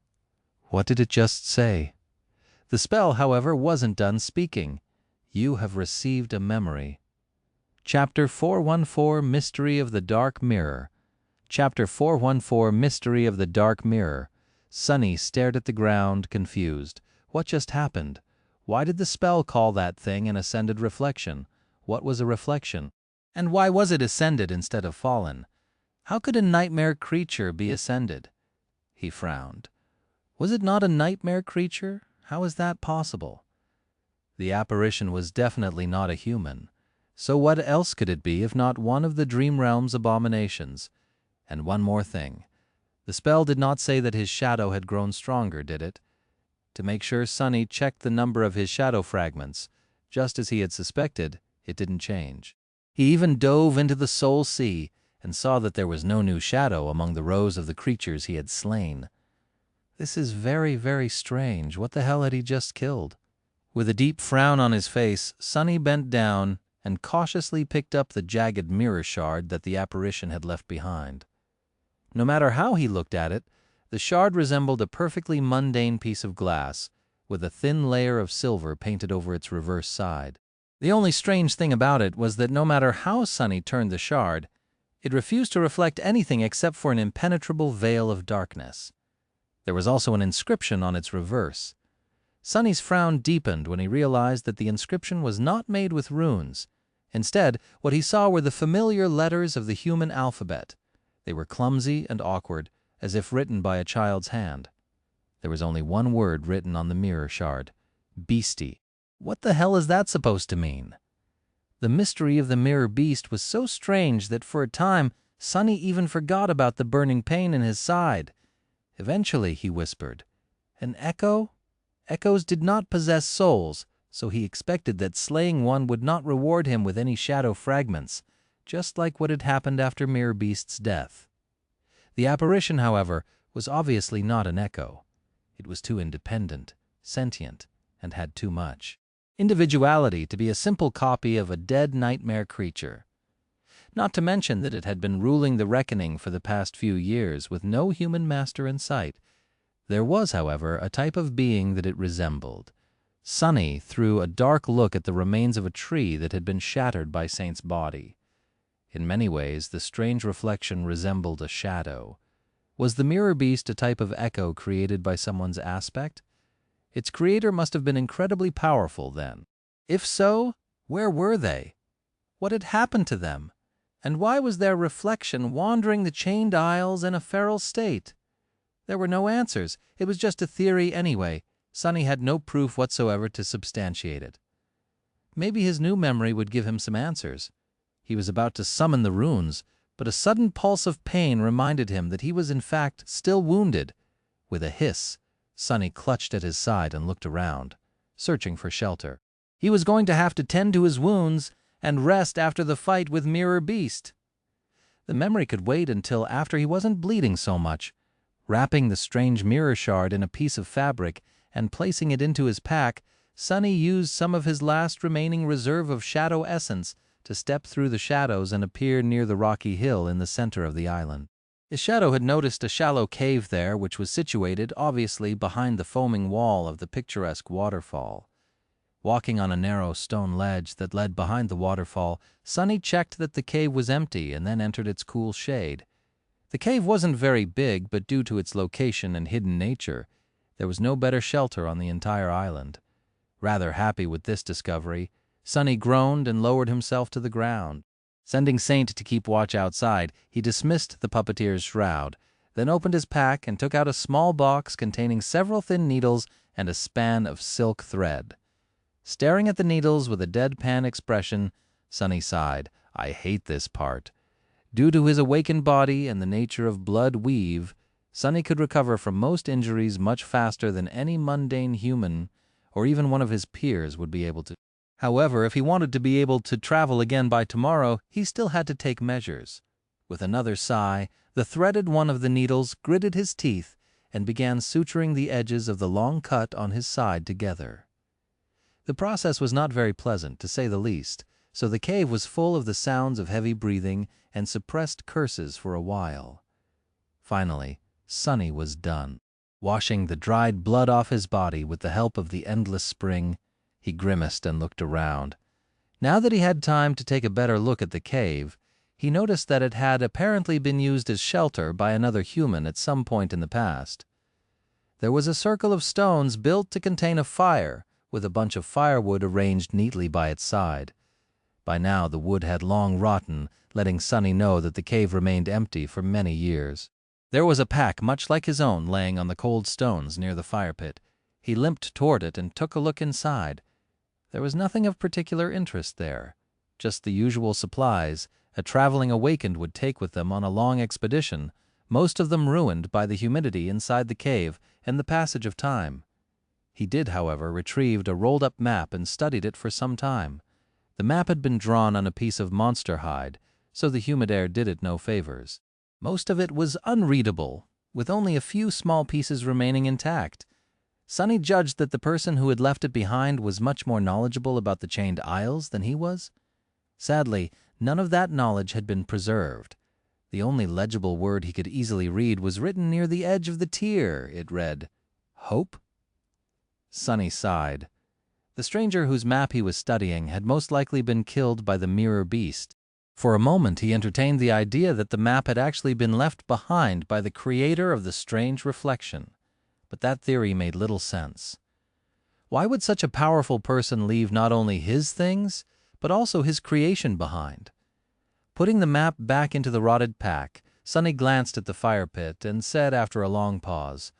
what did it just say? The spell, however, wasn't done speaking. You have received a memory. Chapter 414, Mystery of the Dark Mirror. Chapter 414, Mystery of the Dark Mirror. Sunny stared at the ground, confused. What just happened? Why did the spell call that thing an ascended reflection? What was a reflection? And why was it ascended instead of fallen? How could a nightmare creature be ascended? He frowned. Was it not a nightmare creature? How is that possible? The apparition was definitely not a human. So what else could it be if not one of the dream realm's abominations? And one more thing. The spell did not say that his shadow had grown stronger, did it? To make sure, Sunny checked the number of his shadow fragments. Just as he had suspected, it didn't change. He even dove into the soul sea and saw that there was no new shadow among the rows of the creatures he had slain. This is very, very strange. What the hell had he just killed? With a deep frown on his face, Sunny bent down and cautiously picked up the jagged mirror shard that the apparition had left behind. No matter how he looked at it, the shard resembled a perfectly mundane piece of glass, with a thin layer of silver painted over its reverse side. The only strange thing about it was that no matter how Sunny turned the shard, it refused to reflect anything except for an impenetrable veil of darkness. There was also an inscription on its reverse. Sunny's frown deepened when he realized that the inscription was not made with runes. Instead, what he saw were the familiar letters of the human alphabet. They were clumsy and awkward, as if written by a child's hand. There was only one word written on the mirror shard: beastie. What the hell is that supposed to mean? The mystery of the mirror beast was so strange that for a time Sunny even forgot about the burning pain in his side. Eventually, he whispered, "An echo?" Echoes did not possess souls, so he expected that slaying one would not reward him with any shadow fragments, just like what had happened after Mirror Beast's death. The apparition, however, was obviously not an echo. It was too independent, sentient, and had too much individuality to be a simple copy of a dead nightmare creature. Not to mention that it had been ruling the reckoning for the past few years with no human master in sight. There was, however, a type of being that it resembled. Sunny threw a dark look at the remains of a tree that had been shattered by Saint's body. In many ways, the strange reflection resembled a shadow. Was the mirror beast a type of echo created by someone's aspect? Its creator must have been incredibly powerful then. If so, where were they? What had happened to them? And why was their reflection wandering the chained aisles in a feral state? There were no answers. It was just a theory anyway. Sunny had no proof whatsoever to substantiate it. Maybe his new memory would give him some answers. He was about to summon the runes, but a sudden pulse of pain reminded him that he was in fact still wounded. With a hiss, Sunny clutched at his side and looked around, searching for shelter. He was going to have to tend to his wounds and rest after the fight with Mirror Beast. The memory could wait until after he wasn't bleeding so much. Wrapping the strange mirror shard in a piece of fabric and placing it into his pack, Sunny used some of his last remaining reserve of shadow essence to step through the shadows and appear near the rocky hill in the center of the island. His shadow had noticed a shallow cave there, which was situated, obviously, behind the foaming wall of the picturesque waterfall. Walking on a narrow stone ledge that led behind the waterfall, Sunny checked that the cave was empty and then entered its cool shade. The cave wasn't very big, but due to its location and hidden nature, there was no better shelter on the entire island. Rather happy with this discovery, Sunny groaned and lowered himself to the ground. Sending Saint to keep watch outside, he dismissed the puppeteer's shroud, then opened his pack and took out a small box containing several thin needles and a span of silk thread. Staring at the needles with a deadpan expression, Sunny sighed. "I hate this part." Due to his awakened body and the nature of blood weave, Sunny could recover from most injuries much faster than any mundane human or even one of his peers would be able to. However, if he wanted to be able to travel again by tomorrow, he still had to take measures. With another sigh, the threaded one of the needles gritted his teeth and began suturing the edges of the long cut on his side together. The process was not very pleasant, to say the least, so the cave was full of the sounds of heavy breathing and suppressed curses for a while. Finally, Sonny was done. Washing the dried blood off his body with the help of the endless spring, he grimaced and looked around. Now that he had time to take a better look at the cave, he noticed that it had apparently been used as shelter by another human at some point in the past. There was a circle of stones built to contain a fire, with a bunch of firewood arranged neatly by its side. By now the wood had long rotten, letting Sonny know that the cave remained empty for many years. There was a pack much like his own laying on the cold stones near the fire pit. He limped toward it and took a look inside. There was nothing of particular interest there, just the usual supplies a traveling awakened would take with them on a long expedition, most of them ruined by the humidity inside the cave and the passage of time. He did, however, retrieve a rolled-up map and studied it for some time. The map had been drawn on a piece of monster hide, so the humid air did it no favors. Most of it was unreadable, with only a few small pieces remaining intact. Sonny judged that the person who had left it behind was much more knowledgeable about the chained isles than he was. Sadly, none of that knowledge had been preserved. The only legible word he could easily read was written near the edge of the tier. It read, "Hope?" Sonny sighed. The stranger whose map he was studying had most likely been killed by the mirror beast. For a moment he entertained the idea that the map had actually been left behind by the creator of the strange reflection, but that theory made little sense. Why would such a powerful person leave not only his things, but also his creation behind? Putting the map back into the rotted pack, Sonny glanced at the fire pit and said after a long pause,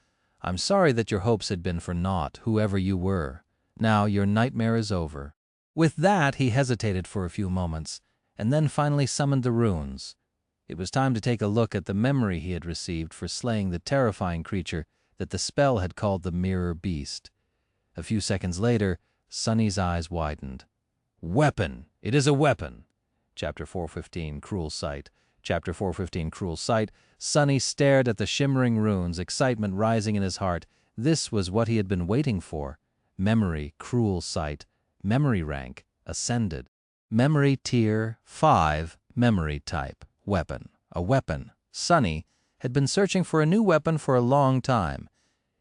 "I'm sorry that your hopes had been for naught, whoever you were. Now your nightmare is over." With that he hesitated for a few moments, and then finally summoned the runes. It was time to take a look at the memory he had received for slaying the terrifying creature that the spell had called the Mirror Beast. A few seconds later, Sonny's eyes widened. "Weapon! It is a weapon!" Chapter 415, Cruel Sight. Chapter 415, Cruel Sight. Sonny stared at the shimmering runes, excitement rising in his heart. This was what he had been waiting for. Memory, Cruel Sight. Memory rank, Ascended. Memory tier, 5, memory type, weapon. A weapon. Sonny had been searching for a new weapon for a long time.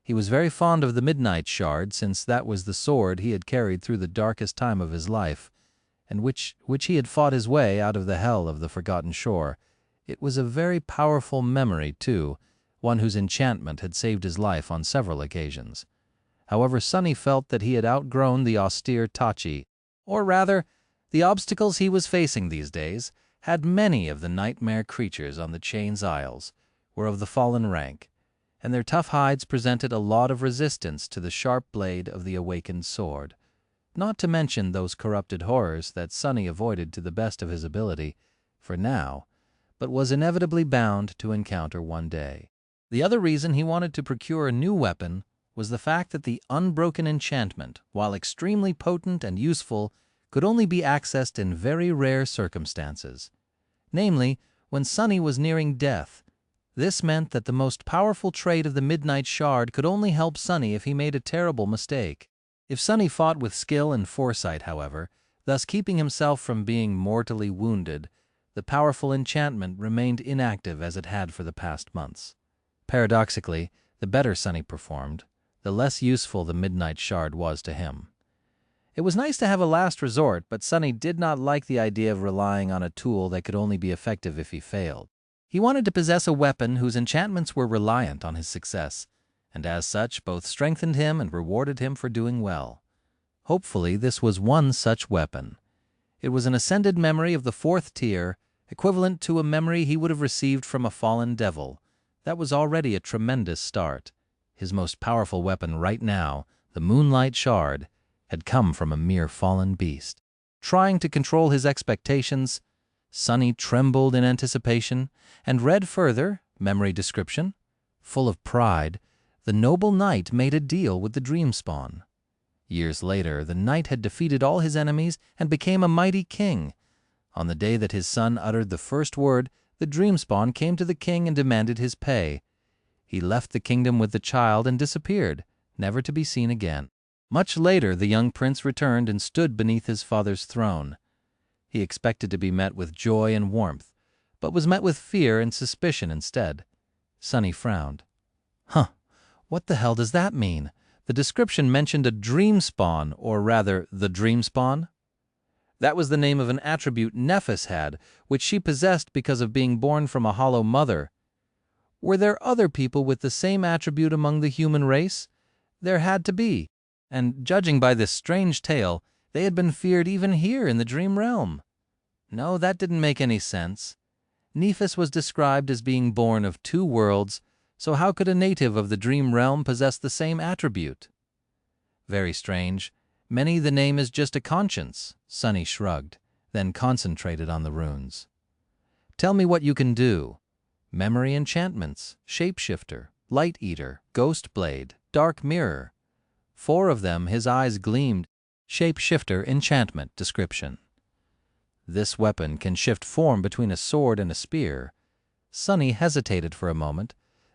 He was very fond of the midnight shard, since that was the sword he had carried through the darkest time of his life, and which he had fought his way out of the hell of the Forgotten Shore. It was a very powerful memory, too, one whose enchantment had saved his life on several occasions. However, Sonny felt that he had outgrown the austere Tachi, or rather, the obstacles he was facing these days had many of the nightmare creatures on the Chain's Isles were of the fallen rank, and their tough hides presented a lot of resistance to the sharp blade of the awakened sword, not to mention those corrupted horrors that Sonny avoided to the best of his ability, for now, but was inevitably bound to encounter one day. The other reason he wanted to procure a new weapon was the fact that the unbroken enchantment, while extremely potent and useful, could only be accessed in very rare circumstances. Namely, when Sonny was nearing death. This meant that the most powerful trait of the Midnight Shard could only help Sonny if he made a terrible mistake. If Sonny fought with skill and foresight, however, thus keeping himself from being mortally wounded, the powerful enchantment remained inactive as it had for the past months. Paradoxically, the better Sonny performed, the less useful the Midnight Shard was to him. It was nice to have a last resort, but Sonny did not like the idea of relying on a tool that could only be effective if he failed. He wanted to possess a weapon whose enchantments were reliant on his success, and as such both strengthened him and rewarded him for doing well. Hopefully this was one such weapon. It was an ascended memory of the 4th tier, equivalent to a memory he would have received from a fallen devil. That was already a tremendous start. His most powerful weapon right now, the Moonlight Shard, had come from a mere fallen beast. Trying to control his expectations, Sonny trembled in anticipation and read further, memory description. Full of pride, the noble knight made a deal with the Dreamspawn. Years later, the knight had defeated all his enemies and became a mighty king. On the day that his son uttered the first word, The dream spawn came to the king and demanded his pay. He left the kingdom with the child and disappeared, never to be seen again. Much later, the young prince returned and stood beneath his father's throne. He expected to be met with joy and warmth, but was met with fear and suspicion instead. Sonny frowned. Huh, what the hell does that mean? The description mentioned a dream spawn, or rather, the dream spawn. That was the name of an attribute Nephis had, which she possessed because of being born from a hollow mother. Were there other people with the same attribute among the human race? There had to be, and judging by this strange tale, they had been feared even here in the dream realm. No, that didn't make any sense. Nephis was described as being born of two worlds, so how could a native of the dream realm possess the same attribute? Very strange. Many the name is just a conscience. Sonny shrugged, then concentrated on the runes. Tell me what you can do. Memory enchantments, shapeshifter, light eater, ghost blade, dark mirror. 4 of them, his eyes gleamed. Shapeshifter enchantment description. This weapon can shift form between a sword and a spear. Sonny hesitated for a moment,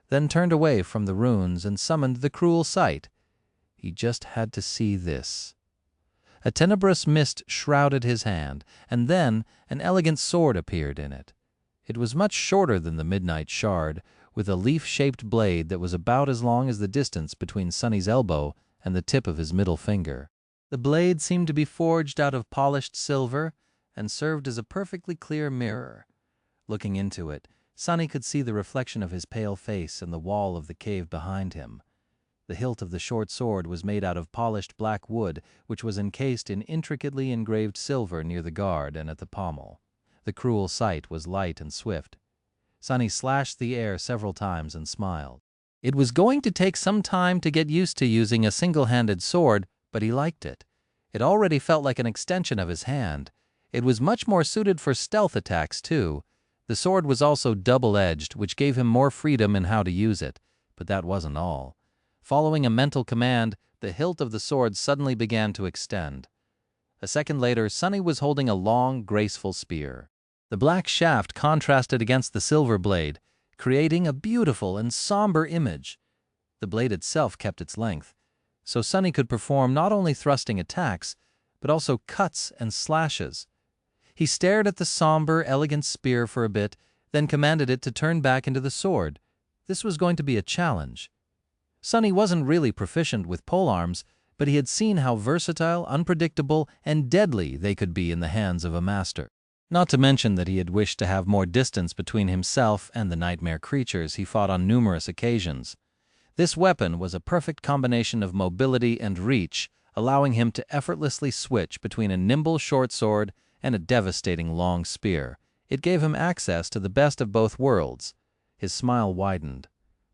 then turned away from the runes and summoned the cruel sight. He just had to see this. A tenebrous mist shrouded his hand, and then an elegant sword appeared in it. It was much shorter than the midnight shard, with a leaf-shaped blade that was about as long as the distance between Sonny's elbow and the tip of his middle finger. The blade seemed to be forged out of polished silver and served as a perfectly clear mirror. Looking into it, Sonny could see the reflection of his pale face in the wall of the cave behind him. The hilt of the short sword was made out of polished black wood, which was encased in intricately engraved silver near the guard and at the pommel. The cruel sight was light and swift. Sonny slashed the air several times and smiled. It was going to take some time to get used to using a single-handed sword, but he liked it. It already felt like an extension of his hand. It was much more suited for stealth attacks, too. The sword was also double-edged, which gave him more freedom in how to use it. But that wasn't all. Following a mental command, the hilt of the sword suddenly began to extend. A second later, Sonny was holding a long, graceful spear. The black shaft contrasted against the silver blade, creating a beautiful and somber image. The blade itself kept its length, so Sonny could perform not only thrusting attacks, but also cuts and slashes. He stared at the somber, elegant spear for a bit, then commanded it to turn back into the sword. This was going to be a challenge. Sonny wasn't really proficient with polearms, but he had seen how versatile, unpredictable, and deadly they could be in the hands of a master. Not to mention that he had wished to have more distance between himself and the nightmare creatures he fought on numerous occasions. This weapon was a perfect combination of mobility and reach, allowing him to effortlessly switch between a nimble short sword and a devastating long spear. It gave him access to the best of both worlds. His smile widened.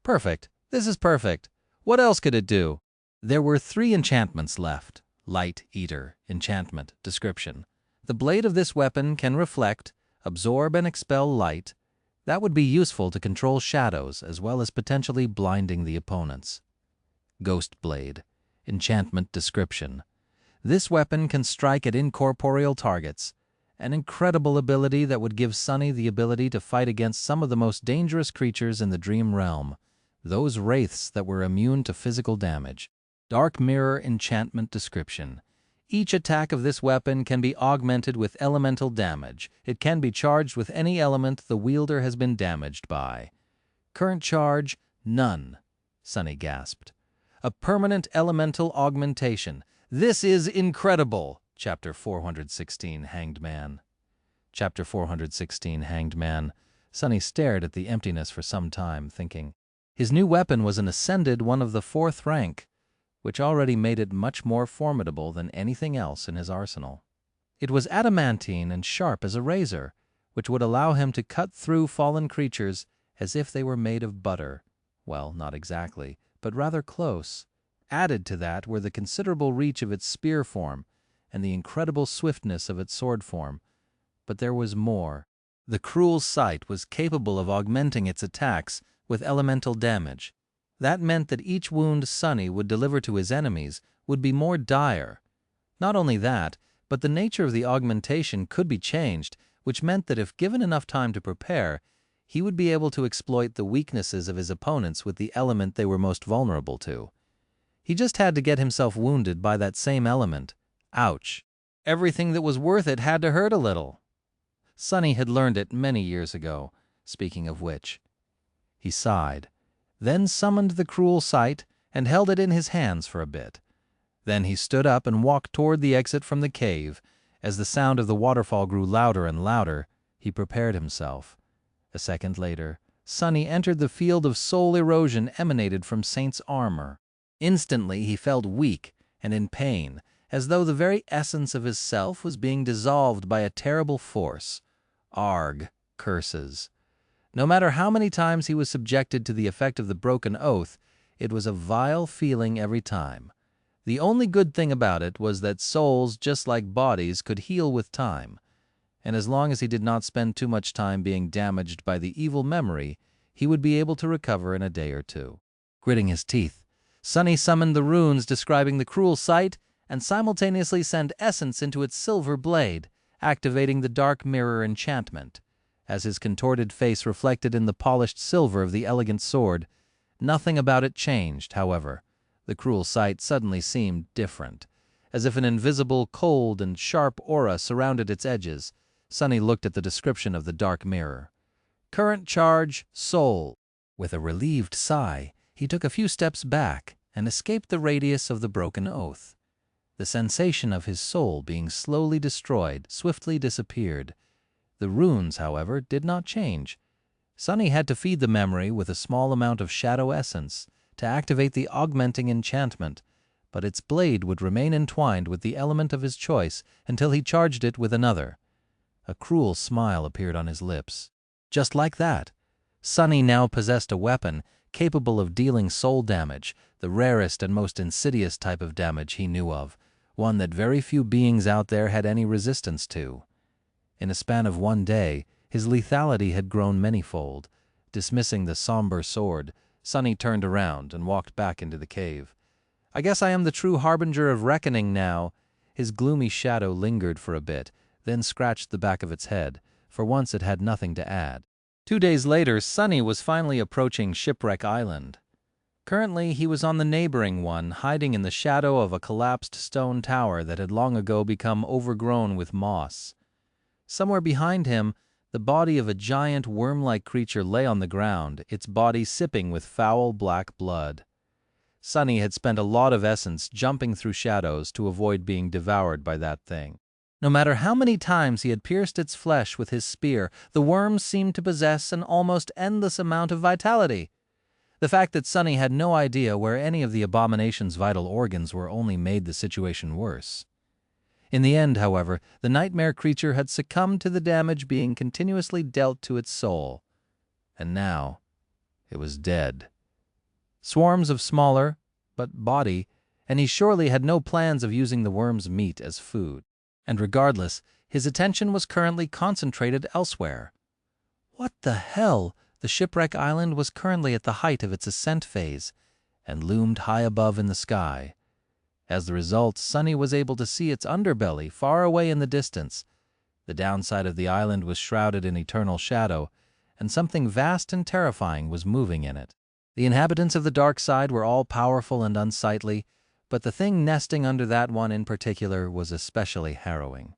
Perfect. This is perfect. What else could it do? There were 3 enchantments left. Light Eater, enchantment, description. The blade of this weapon can reflect, absorb, and expel light. That would be useful to control shadows, as well as potentially blinding the opponents. Ghost Blade, enchantment, description. This weapon can strike at incorporeal targets, an incredible ability that would give Sonny the ability to fight against some of the most dangerous creatures in the dream realm, those wraiths that were immune to physical damage. Dark Mirror, enchantment, description. Each attack of this weapon can be augmented with elemental damage. It can be charged with any element the wielder has been damaged by. Current charge, none, Sonny gasped. A permanent elemental augmentation. This is incredible! Chapter 416, Hanged Man. Chapter 416, Hanged Man. Sonny stared at the emptiness for some time, thinking. His new weapon was an ascended one of the 4th rank, which already made it much more formidable than anything else in his arsenal. It was adamantine and sharp as a razor, which would allow him to cut through fallen creatures as if they were made of butter. Well, not exactly, but rather close. Added to that were the considerable reach of its spear form and the incredible swiftness of its sword form. But there was more. The cruel sight was capable of augmenting its attacks with elemental damage. That meant that each wound Sonny would deliver to his enemies would be more dire. Not only that, but the nature of the augmentation could be changed, which meant that if given enough time to prepare, he would be able to exploit the weaknesses of his opponents with the element they were most vulnerable to. He just had to get himself wounded by that same element. Ouch. Everything that was worth it had to hurt a little. Sonny had learned it many years ago, speaking of which. He sighed, then summoned the cruel sight and held it in his hands for a bit. Then he stood up and walked toward the exit from the cave. As the sound of the waterfall grew louder and louder, he prepared himself. A second later, Sonny entered the field of soul erosion emanated from Saint's armor. Instantly he felt weak and in pain, as though the very essence of his self was being dissolved by a terrible force. Arg, curses. No matter how many times he was subjected to the effect of the broken oath, it was a vile feeling every time. The only good thing about it was that souls, just like bodies, could heal with time, and as long as he did not spend too much time being damaged by the evil memory, he would be able to recover in a day or two. Gritting his teeth, Sonny summoned the runes describing the cruel sight and simultaneously sent essence into its silver blade, activating the dark mirror enchantment. As his contorted face reflected in the polished silver of the elegant sword, nothing about it changed, however. The cruel sight suddenly seemed different, as if an invisible, cold, and sharp aura surrounded its edges. Sonny looked at the description of the dark mirror. Current charge, soul. With a relieved sigh, he took a few steps back and escaped the radius of the broken oath. The sensation of his soul being slowly destroyed swiftly disappeared. The runes, however, did not change. Sonny had to feed the memory with a small amount of shadow essence to activate the augmenting enchantment, but its blade would remain entwined with the element of his choice until he charged it with another. A cruel smile appeared on his lips. Just like that, Sonny now possessed a weapon capable of dealing soul damage, the rarest and most insidious type of damage he knew of, one that very few beings out there had any resistance to. In a span of one day, his lethality had grown manyfold. Dismissing the somber sword, Sonny turned around and walked back into the cave. I guess I am the true harbinger of reckoning now. His gloomy shadow lingered for a bit, then scratched the back of its head. For once it had nothing to add. 2 days later, Sonny was finally approaching Shipwreck Island. Currently, he was on the neighboring one, hiding in the shadow of a collapsed stone tower that had long ago become overgrown with moss. Somewhere behind him, the body of a giant worm-like creature lay on the ground, its body sipping with foul black blood. Sonny had spent a lot of essence jumping through shadows to avoid being devoured by that thing. No matter how many times he had pierced its flesh with his spear, the worm seemed to possess an almost endless amount of vitality. The fact that Sonny had no idea where any of the abomination's vital organs were only made the situation worse. In the end, however, the nightmare creature had succumbed to the damage being continuously dealt to its soul. And now, it was dead. Swarms of smaller, but body, and he surely had no plans of using the worm's meat as food. And regardless, his attention was currently concentrated elsewhere. What the hell? The Shipwreck Island was currently at the height of its ascent phase, and loomed high above in the sky. As the result, Sonny was able to see its underbelly far away in the distance. The downside of the island was shrouded in eternal shadow, and something vast and terrifying was moving in it. The inhabitants of the dark side were all powerful and unsightly, but the thing nesting under that one in particular was especially harrowing.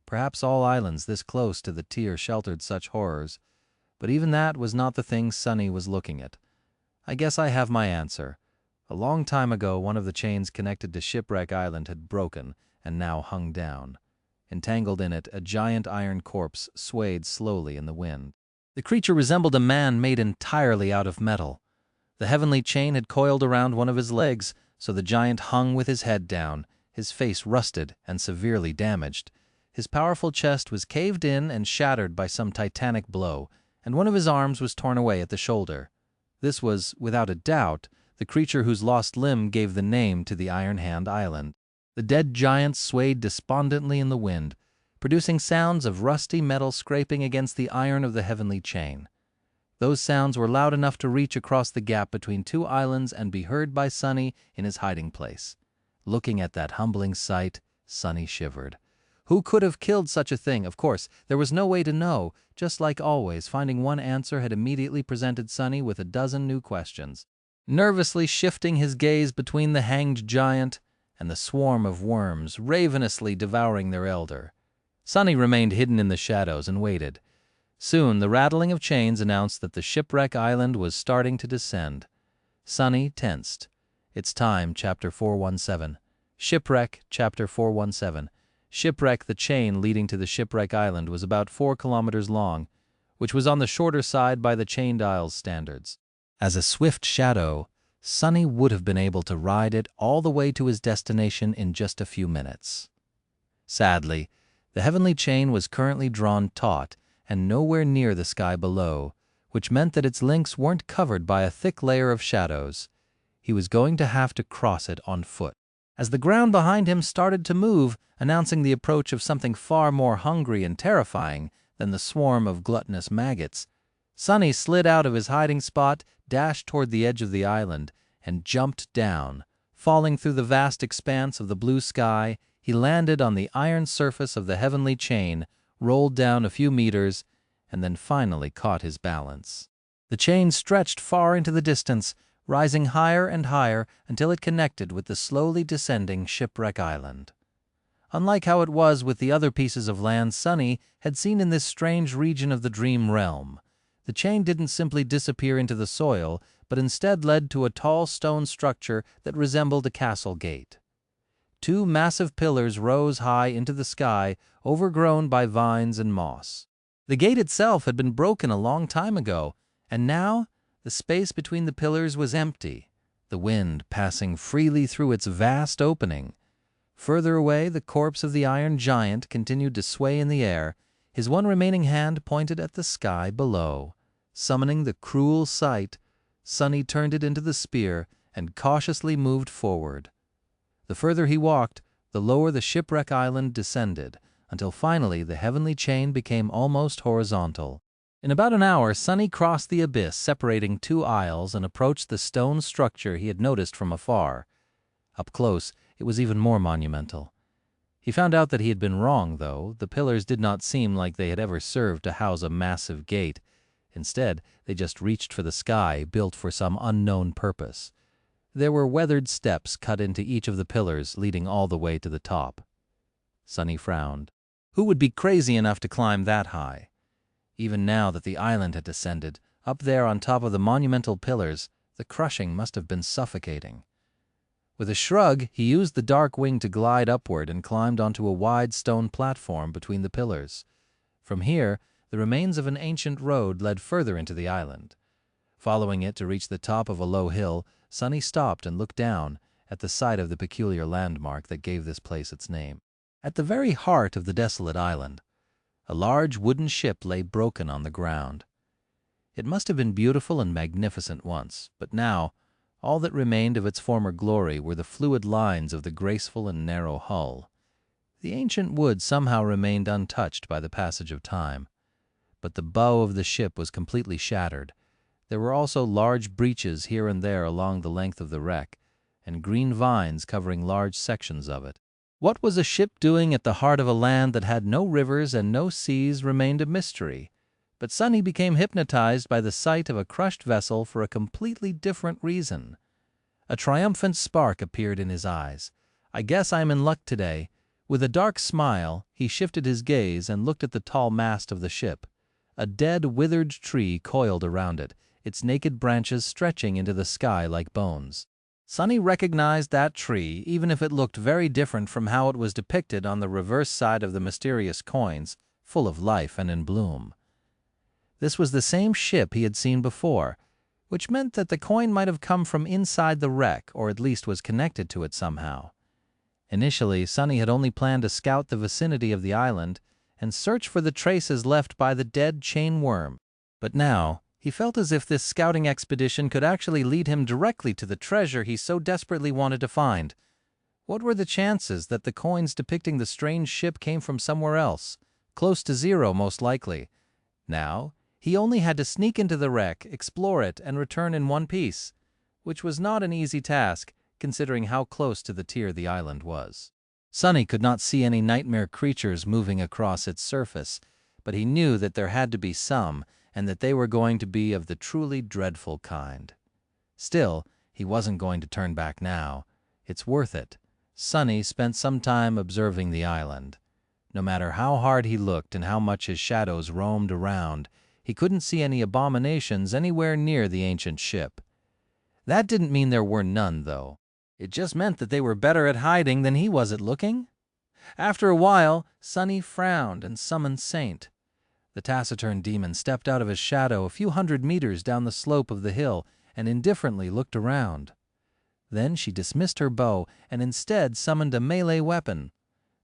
Perhaps all islands this close to the tier sheltered such horrors, but even that was not the thing Sonny was looking at. I guess I have my answer. A long time ago, one of the chains connected to Shipwreck Island had broken and now hung down. Entangled in it, a giant iron corpse swayed slowly in the wind. The creature resembled a man made entirely out of metal. The heavenly chain had coiled around one of his legs, so the giant hung with his head down, his face rusted and severely damaged. His powerful chest was caved in and shattered by some titanic blow, and one of his arms was torn away at the shoulder. This was, without a doubt, the creature whose lost limb gave the name to the Iron Hand Island. The dead giant swayed despondently in the wind, producing sounds of rusty metal scraping against the iron of the heavenly chain. Those sounds were loud enough to reach across the gap between two islands and be heard by Sonny in his hiding place. Looking at that humbling sight, Sonny shivered. Who could have killed such a thing? Of course, there was no way to know. Just like always, finding one answer had immediately presented Sonny with a dozen new questions. Nervously shifting his gaze between the hanged giant and the swarm of worms ravenously devouring their elder, Sonny remained hidden in the shadows and waited. Soon, the rattling of chains announced that the shipwreck island was starting to descend. Sonny tensed. It's time, Chapter 417. Shipwreck, Chapter 417. Shipwreck. The chain leading to the shipwreck island was about 4 kilometers long, which was on the shorter side by the chain dial's standards. As a swift shadow, Sonny would have been able to ride it all the way to his destination in just a few minutes. Sadly, the heavenly chain was currently drawn taut and nowhere near the sky below, which meant that its links weren't covered by a thick layer of shadows. He was going to have to cross it on foot. As the ground behind him started to move, announcing the approach of something far more hungry and terrifying than the swarm of gluttonous maggots, Sonny slid out of his hiding spot, dashed toward the edge of the island, and jumped down. Falling through the vast expanse of the blue sky, he landed on the iron surface of the heavenly chain, rolled down a few meters, and then finally caught his balance. The chain stretched far into the distance, rising higher and higher until it connected with the slowly descending shipwreck island. Unlike how it was with the other pieces of land Sonny had seen in this strange region of the dream realm, the chain didn't simply disappear into the soil, but instead led to a tall stone structure that resembled a castle gate. 2 massive pillars rose high into the sky, overgrown by vines and moss. The gate itself had been broken a long time ago, and now the space between the pillars was empty, the wind passing freely through its vast opening. Further away, the corpse of the iron giant continued to sway in the air, his one remaining hand pointed at the sky below. Summoning the cruel sight, Sonny turned it into the spear and cautiously moved forward. The further he walked, the lower the shipwreck island descended, until finally the heavenly chain became almost horizontal. In about an hour, Sonny crossed the abyss separating 2 aisles and approached the stone structure he had noticed from afar. Up close, it was even more monumental. He found out that he had been wrong, though. The pillars did not seem like they had ever served to house a massive gate. Instead, they just reached for the sky, built for some unknown purpose. There were weathered steps cut into each of the pillars, leading all the way to the top. Sonny frowned. Who would be crazy enough to climb that high? Even now that the island had descended, up there on top of the monumental pillars, the crushing must have been suffocating. With a shrug, he used the dark wing to glide upward and climbed onto a wide stone platform between the pillars. From here, the remains of an ancient road led further into the island. Following it to reach the top of a low hill, Sonny stopped and looked down at the site of the peculiar landmark that gave this place its name. At the very heart of the desolate island, a large wooden ship lay broken on the ground. It must have been beautiful and magnificent once, but now all that remained of its former glory were the fluid lines of the graceful and narrow hull. The ancient wood somehow remained untouched by the passage of time, but the bow of the ship was completely shattered. There were also large breaches here and there along the length of the wreck, and green vines covering large sections of it. What was a ship doing at the heart of a land that had no rivers and no seas remained a mystery. But Sonny became hypnotized by the sight of a crushed vessel for a completely different reason. A triumphant spark appeared in his eyes. "I guess I'm in luck today." With a dark smile, he shifted his gaze and looked at the tall mast of the ship. A dead, withered tree coiled around it, its naked branches stretching into the sky like bones. Sonny recognized that tree, even if it looked very different from how it was depicted on the reverse side of the mysterious coins, full of life and in bloom. This was the same ship he had seen before, which meant that the coin might have come from inside the wreck, or at least was connected to it somehow. Initially, Sonny had only planned to scout the vicinity of the island and search for the traces left by the dead chain worm. But now, he felt as if this scouting expedition could actually lead him directly to the treasure he so desperately wanted to find. What were the chances that the coins depicting the strange ship came from somewhere else? Close to zero, most likely. Now, he only had to sneak into the wreck, explore it, and return in one piece, which was not an easy task, considering how close to the tier the island was. Sonny could not see any nightmare creatures moving across its surface, but he knew that there had to be some, and that they were going to be of the truly dreadful kind. Still, he wasn't going to turn back now. It's worth it. Sonny spent some time observing the island. No matter how hard he looked and how much his shadows roamed around, he couldn't see any abominations anywhere near the ancient ship. That didn't mean there were none, though. It just meant that they were better at hiding than he was at looking. After a while, Sonny frowned and summoned Saint. The taciturn demon stepped out of his shadow a few hundred meters down the slope of the hill and indifferently looked around. Then she dismissed her bow and instead summoned a melee weapon.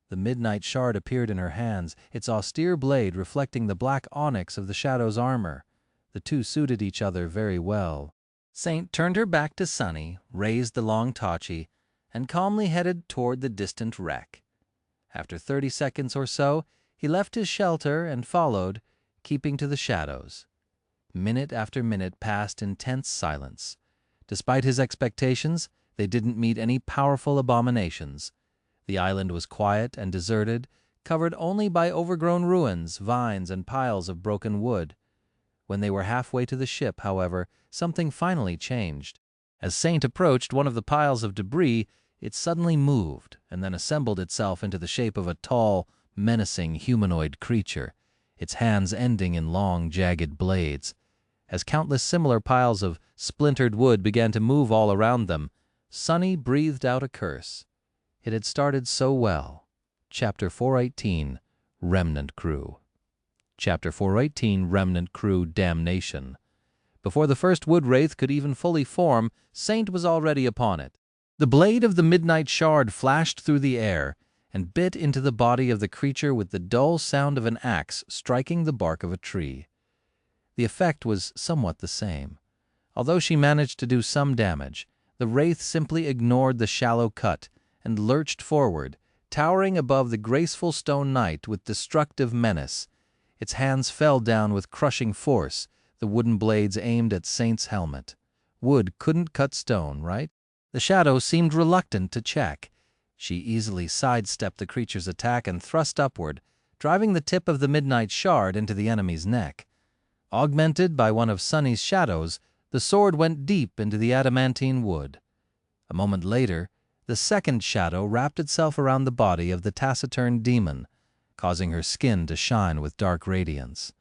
The midnight shard appeared in her hands, its austere blade reflecting the black onyx of the shadow's armor. The two suited each other very well. Saint turned her back to Sonny, raised the long tachi, and calmly headed toward the distant wreck. After 30 seconds or so, he left his shelter and followed, keeping to the shadows. Minute after minute passed in tense silence. Despite his expectations, they didn't meet any powerful abominations. The island was quiet and deserted, covered only by overgrown ruins, vines, and piles of broken wood. When they were halfway to the ship, however, something finally changed. As Saint approached one of the piles of debris, it suddenly moved and then assembled itself into the shape of a tall, menacing humanoid creature, its hands ending in long, jagged blades. As countless similar piles of splintered wood began to move all around them, Sonny breathed out a curse. It had started so well. Chapter 418, Remnant Crew. Chapter 418, Remnant Crew Damnation. Before the first wood wraith could even fully form, Saint was already upon it. The blade of the midnight shard flashed through the air and bit into the body of the creature with the dull sound of an axe striking the bark of a tree. The effect was somewhat the same. Although she managed to do some damage, the wraith simply ignored the shallow cut and lurched forward, towering above the graceful stone knight with destructive menace. Its hands fell down with crushing force, the wooden blades aimed at Saint's helmet. Wood couldn't cut stone, right? The shadow seemed reluctant to check. She easily sidestepped the creature's attack and thrust upward, driving the tip of the midnight shard into the enemy's neck. Augmented by one of Sonny's shadows, the sword went deep into the adamantine wood. A moment later, the second shadow wrapped itself around the body of the taciturn demon, causing her skin to shine with dark radiance.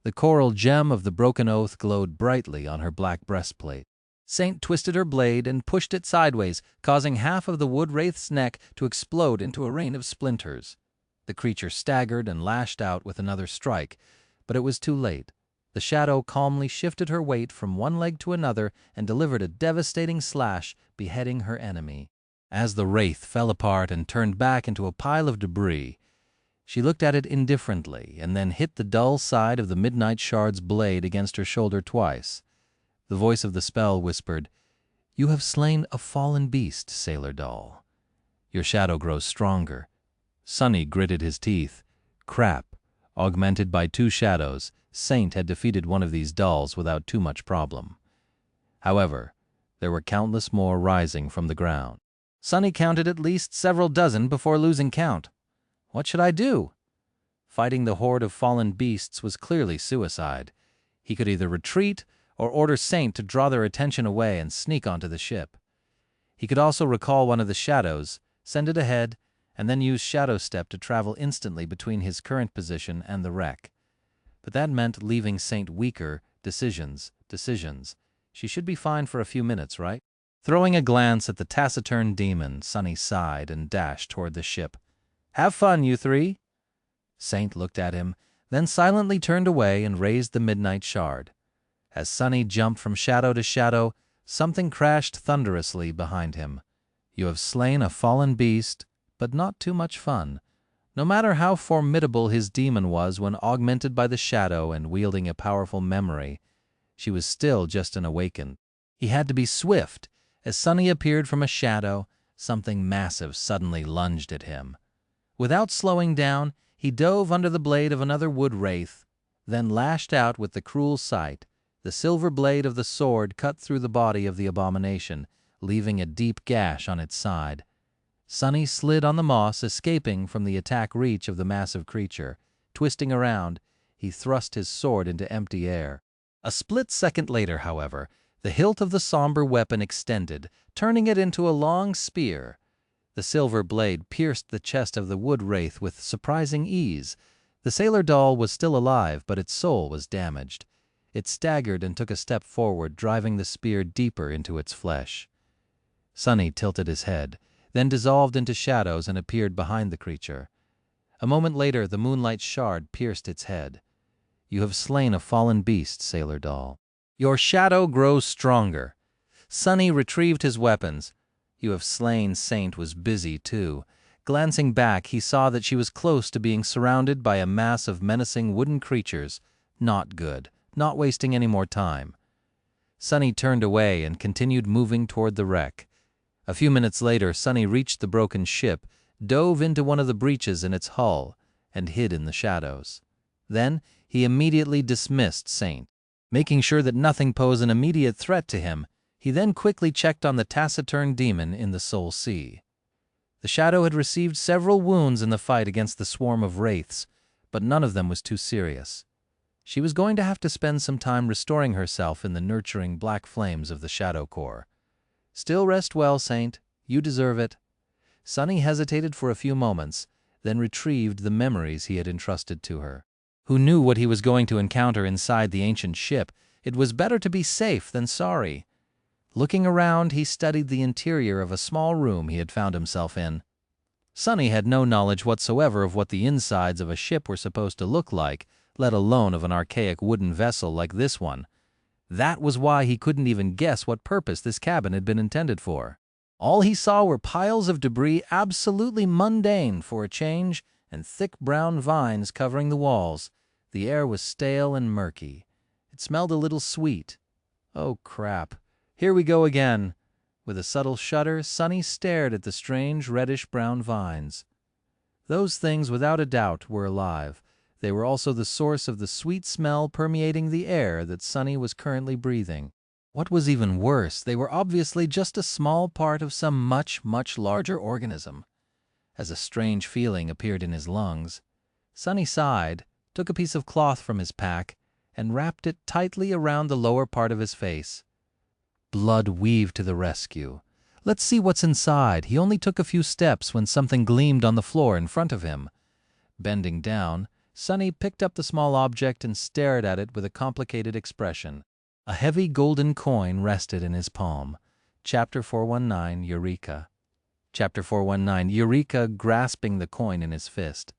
The coral gem of the broken oath glowed brightly on her black breastplate. Saint twisted her blade and pushed it sideways, causing half of the wood wraith's neck to explode into a rain of splinters. The creature staggered and lashed out with another strike, but it was too late. The shadow calmly shifted her weight from one leg to another and delivered a devastating slash, beheading her enemy. As the wraith fell apart and turned back into a pile of debris, she looked at it indifferently and then hit the dull side of the midnight shard's blade against her shoulder twice. The voice of the spell whispered, "You have slain a fallen beast, sailor doll. Your shadow grows stronger." Sonny gritted his teeth. Crap. Augmented by two shadows, Saint had defeated one of these dolls without too much problem. However, there were countless more rising from the ground. Sonny counted at least several dozen before losing count. What should I do? Fighting the horde of fallen beasts was clearly suicide. He could either retreat or order Saint to draw their attention away and sneak onto the ship. He could also recall one of the shadows, send it ahead, and then use Shadow Step to travel instantly between his current position and the wreck. But that meant leaving Saint weaker. Decisions. She should be fine for a few minutes, right? Throwing a glance at the taciturn demon, Sonny sighed and dashed toward the ship. "Have fun, you three." Saint looked at him, then silently turned away and raised the midnight shard. As Sonny jumped from shadow to shadow, something crashed thunderously behind him. You have slain a fallen beast, but not too much fun. No matter how formidable his demon was when augmented by the shadow and wielding a powerful memory, she was still just an awakened. He had to be swift. As Sonny appeared from a shadow, something massive suddenly lunged at him. Without slowing down, he dove under the blade of another wood wraith, then lashed out with the cruel sight. The silver blade of the sword cut through the body of the abomination, leaving a deep gash on its side. Sunny slid on the moss, escaping from the attack reach of the massive creature. Twisting around, he thrust his sword into empty air. A split second later, however, the hilt of the somber weapon extended, turning it into a long spear. The silver blade pierced the chest of the wood wraith with surprising ease. The sailor doll was still alive, but its soul was damaged. It staggered and took a step forward, driving the spear deeper into its flesh. Sunny tilted his head, then dissolved into shadows and appeared behind the creature. A moment later, the moonlight shard pierced its head. "You have slain a fallen beast, sailor doll. Your shadow grows stronger." Sunny retrieved his weapons. "You have slain" Saint was busy, too. Glancing back, he saw that she was close to being surrounded by a mass of menacing wooden creatures. Not good. Not wasting any more time. Sunny turned away and continued moving toward the wreck. A few minutes later, Sunny reached the broken ship, dove into one of the breaches in its hull, and hid in the shadows. Then he immediately dismissed Saint. Making sure that nothing posed an immediate threat to him, he then quickly checked on the taciturn demon in the Soul Sea. The shadow had received several wounds in the fight against the swarm of wraiths, but none of them was too serious. She was going to have to spend some time restoring herself in the nurturing black flames of the Shadow Core. "Still rest well, Saint. You deserve it." Sunny hesitated for a few moments, then retrieved the memories he had entrusted to her. Who knew what he was going to encounter inside the ancient ship? It was better to be safe than sorry. Looking around, he studied the interior of a small room he had found himself in. Sunny had no knowledge whatsoever of what the insides of a ship were supposed to look like, let alone of an archaic wooden vessel like this one. That was why he couldn't even guess what purpose this cabin had been intended for. All he saw were piles of debris, absolutely mundane for a change, and thick brown vines covering the walls. The air was stale and murky. It smelled a little sweet. Oh, crap. Here we go again. With a subtle shudder, Sunny stared at the strange reddish-brown vines. Those things, without a doubt, were alive. They were also the source of the sweet smell permeating the air that Sunny was currently breathing. What was even worse, they were obviously just a small part of some much, much larger organism. As a strange feeling appeared in his lungs, Sunny sighed, took a piece of cloth from his pack, and wrapped it tightly around the lower part of his face. Blood weaved to the rescue. Let's see what's inside. He only took a few steps when something gleamed on the floor in front of him. Bending down, Sunny picked up the small object and stared at it with a complicated expression. A heavy golden coin rested in his palm. Chapter 419, Eureka. Chapter 419, Eureka grasping the coin in his fist.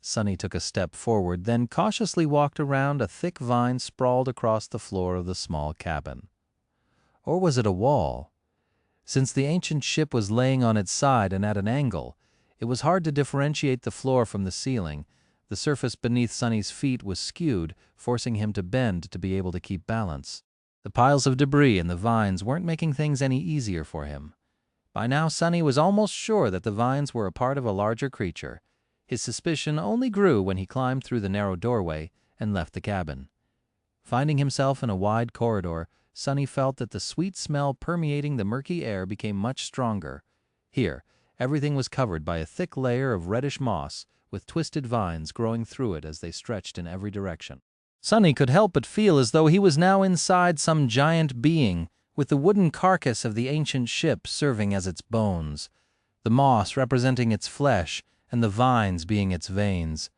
Sunny took a step forward, then cautiously walked around a thick vine sprawled across the floor of the small cabin. Or was it a wall? Since the ancient ship was laying on its side and at an angle, it was hard to differentiate the floor from the ceiling. The surface beneath Sunny's feet was skewed, forcing him to bend to be able to keep balance. The piles of debris and the vines weren't making things any easier for him. By now, Sunny was almost sure that the vines were a part of a larger creature. His suspicion only grew when he climbed through the narrow doorway and left the cabin. Finding himself in a wide corridor, Sunny felt that the sweet smell permeating the murky air became much stronger. Here, everything was covered by a thick layer of reddish moss, with twisted vines growing through it as they stretched in every direction. Sunny could help but feel as though he was now inside some giant being, with the wooden carcass of the ancient ship serving as its bones, the moss representing its flesh, and the vines being its veins.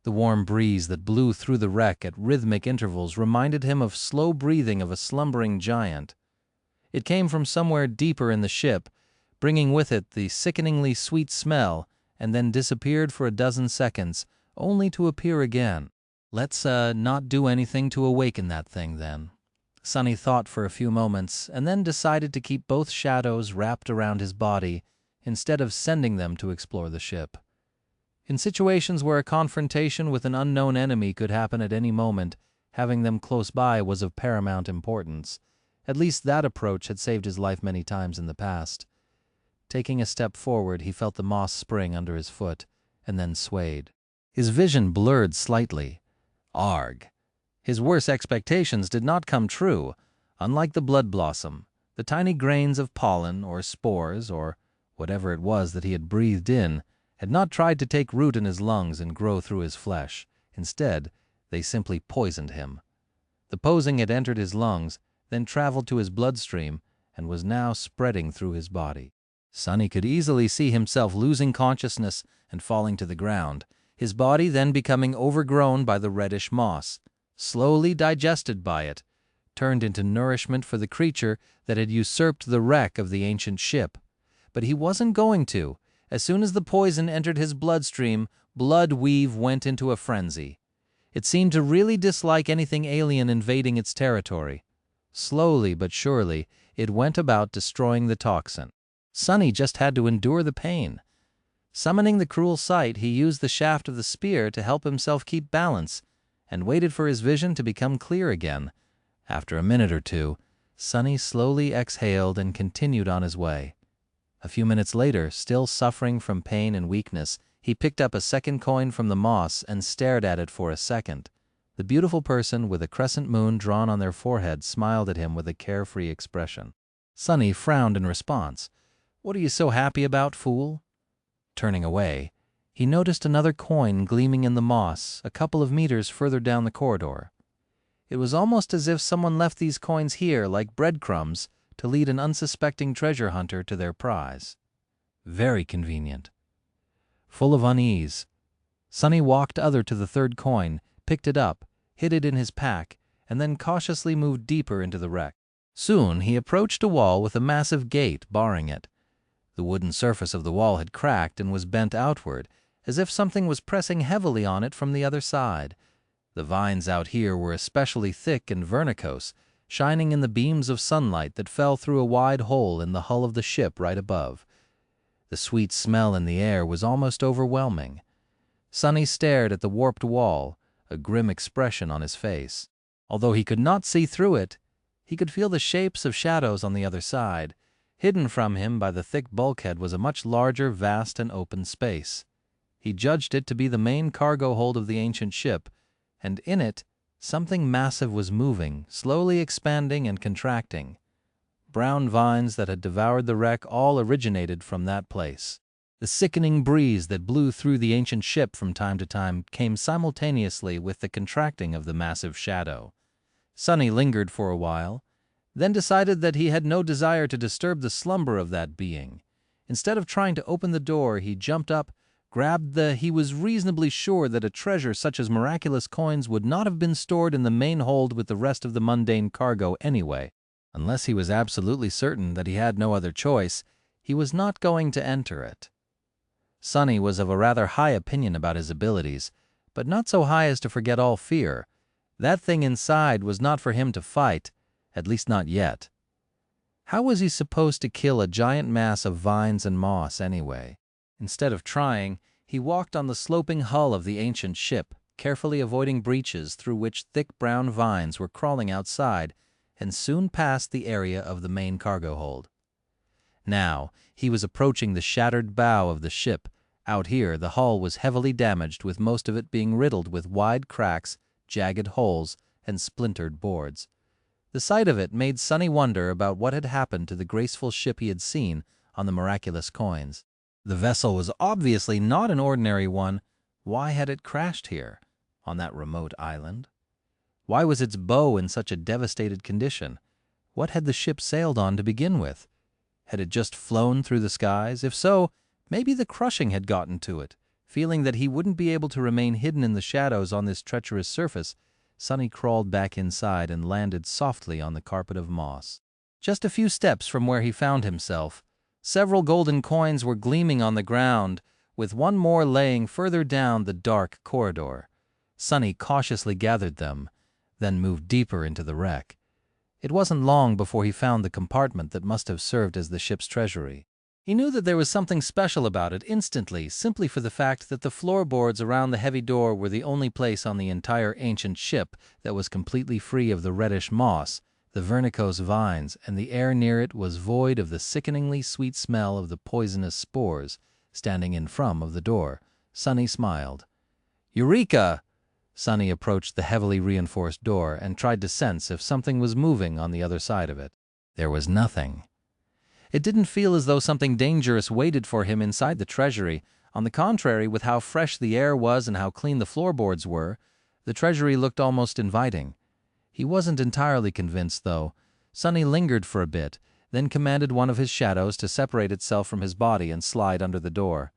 The warm breeze that blew through the wreck at rhythmic intervals reminded him of slow breathing of a slumbering giant. It came from somewhere deeper in the ship, bringing with it the sickeningly sweet smell, and then disappeared for a dozen seconds, only to appear again. Let's not do anything to awaken that thing, then. Sunny thought for a few moments, and then decided to keep both shadows wrapped around his body, instead of sending them to explore the ship. In situations where a confrontation with an unknown enemy could happen at any moment, having them close by was of paramount importance. At least that approach had saved his life many times in the past. Taking a step forward, he felt the moss spring under his foot, and then swayed. His vision blurred slightly. Arg! His worst expectations did not come true. Unlike the blood blossom, the tiny grains of pollen or spores, or Whatever it was that he had breathed in had not tried to take root in his lungs and grow through his flesh. Instead, they simply poisoned him. The poison had entered his lungs, then traveled to his bloodstream, and was now spreading through his body. Sonny could easily see himself losing consciousness and falling to the ground, his body then becoming overgrown by the reddish moss, slowly digested by it, turned into nourishment for the creature that had usurped the wreck of the ancient ship. But he wasn't going to. As soon as the poison entered his bloodstream, Bloodweave went into a frenzy. It seemed to really dislike anything alien invading its territory. Slowly but surely, it went about destroying the toxin. Sonny just had to endure the pain. Summoning the cruel sight, he used the shaft of the spear to help himself keep balance, and waited for his vision to become clear again. After a minute or two, Sonny slowly exhaled and continued on his way. A few minutes later, still suffering from pain and weakness, he picked up a second coin from the moss and stared at it for a second. The beautiful person with a crescent moon drawn on their forehead smiled at him with a carefree expression. Sonny frowned in response. "What are you so happy about, fool?" Turning away, he noticed another coin gleaming in the moss a couple of meters further down the corridor. It was almost as if someone left these coins here like breadcrumbs to lead an unsuspecting treasure hunter to their prize. Very convenient. Full of unease, Sonny walked to the third coin, picked it up, hid it in his pack, and then cautiously moved deeper into the wreck. Soon he approached a wall with a massive gate barring it. The wooden surface of the wall had cracked and was bent outward, as if something was pressing heavily on it from the other side. The vines out here were especially thick and vernicose, shining in the beams of sunlight that fell through a wide hole in the hull of the ship right above. The sweet smell in the air was almost overwhelming. Sonny stared at the warped wall, a grim expression on his face. Although he could not see through it, he could feel the shapes of shadows on the other side. Hidden from him by the thick bulkhead was a much larger, vast, and open space. He judged it to be the main cargo hold of the ancient ship, and in it, something massive was moving, slowly expanding and contracting. Brown vines that had devoured the wreck all originated from that place. The sickening breeze that blew through the ancient ship from time to time came simultaneously with the contracting of the massive shadow. Sonny lingered for a while, then decided that he had no desire to disturb the slumber of that being. Instead of trying to open the door, he jumped up, he was reasonably sure that a treasure such as miraculous coins would not have been stored in the main hold with the rest of the mundane cargo anyway. Unless he was absolutely certain that he had no other choice, he was not going to enter it. Sonny was of a rather high opinion about his abilities, but not so high as to forget all fear. That thing inside was not for him to fight, at least not yet. How was he supposed to kill a giant mass of vines and moss anyway? Instead of trying, he walked on the sloping hull of the ancient ship, carefully avoiding breaches through which thick brown vines were crawling outside, and soon passed the area of the main cargo hold. Now, he was approaching the shattered bow of the ship. Out here, the hull was heavily damaged, with most of it being riddled with wide cracks, jagged holes, and splintered boards. The sight of it made Sonny wonder about what had happened to the graceful ship he had seen on the miraculous coins. The vessel was obviously not an ordinary one. Why had it crashed here, on that remote island? Why was its bow in such a devastated condition? What had the ship sailed on to begin with? Had it just flown through the skies? If so, maybe the crushing had gotten to it. Feeling that he wouldn't be able to remain hidden in the shadows on this treacherous surface, Sonny crawled back inside and landed softly on the carpet of moss. Just a few steps from where he found himself, several golden coins were gleaming on the ground, with one more laying further down the dark corridor. Sonny cautiously gathered them, then moved deeper into the wreck. It wasn't long before he found the compartment that must have served as the ship's treasury. He knew that there was something special about it instantly, simply for the fact that the floorboards around the heavy door were the only place on the entire ancient ship that was completely free of the reddish moss, the vernicose vines, and the air near it was void of the sickeningly sweet smell of the poisonous spores. Standing in front of the door, Sonny smiled. "Eureka!" Sonny approached the heavily reinforced door and tried to sense if something was moving on the other side of it. There was nothing. It didn't feel as though something dangerous waited for him inside the treasury. On the contrary, with how fresh the air was and how clean the floorboards were, the treasury looked almost inviting. He wasn't entirely convinced, though. Sonny lingered for a bit, then commanded one of his shadows to separate itself from his body and slide under the door.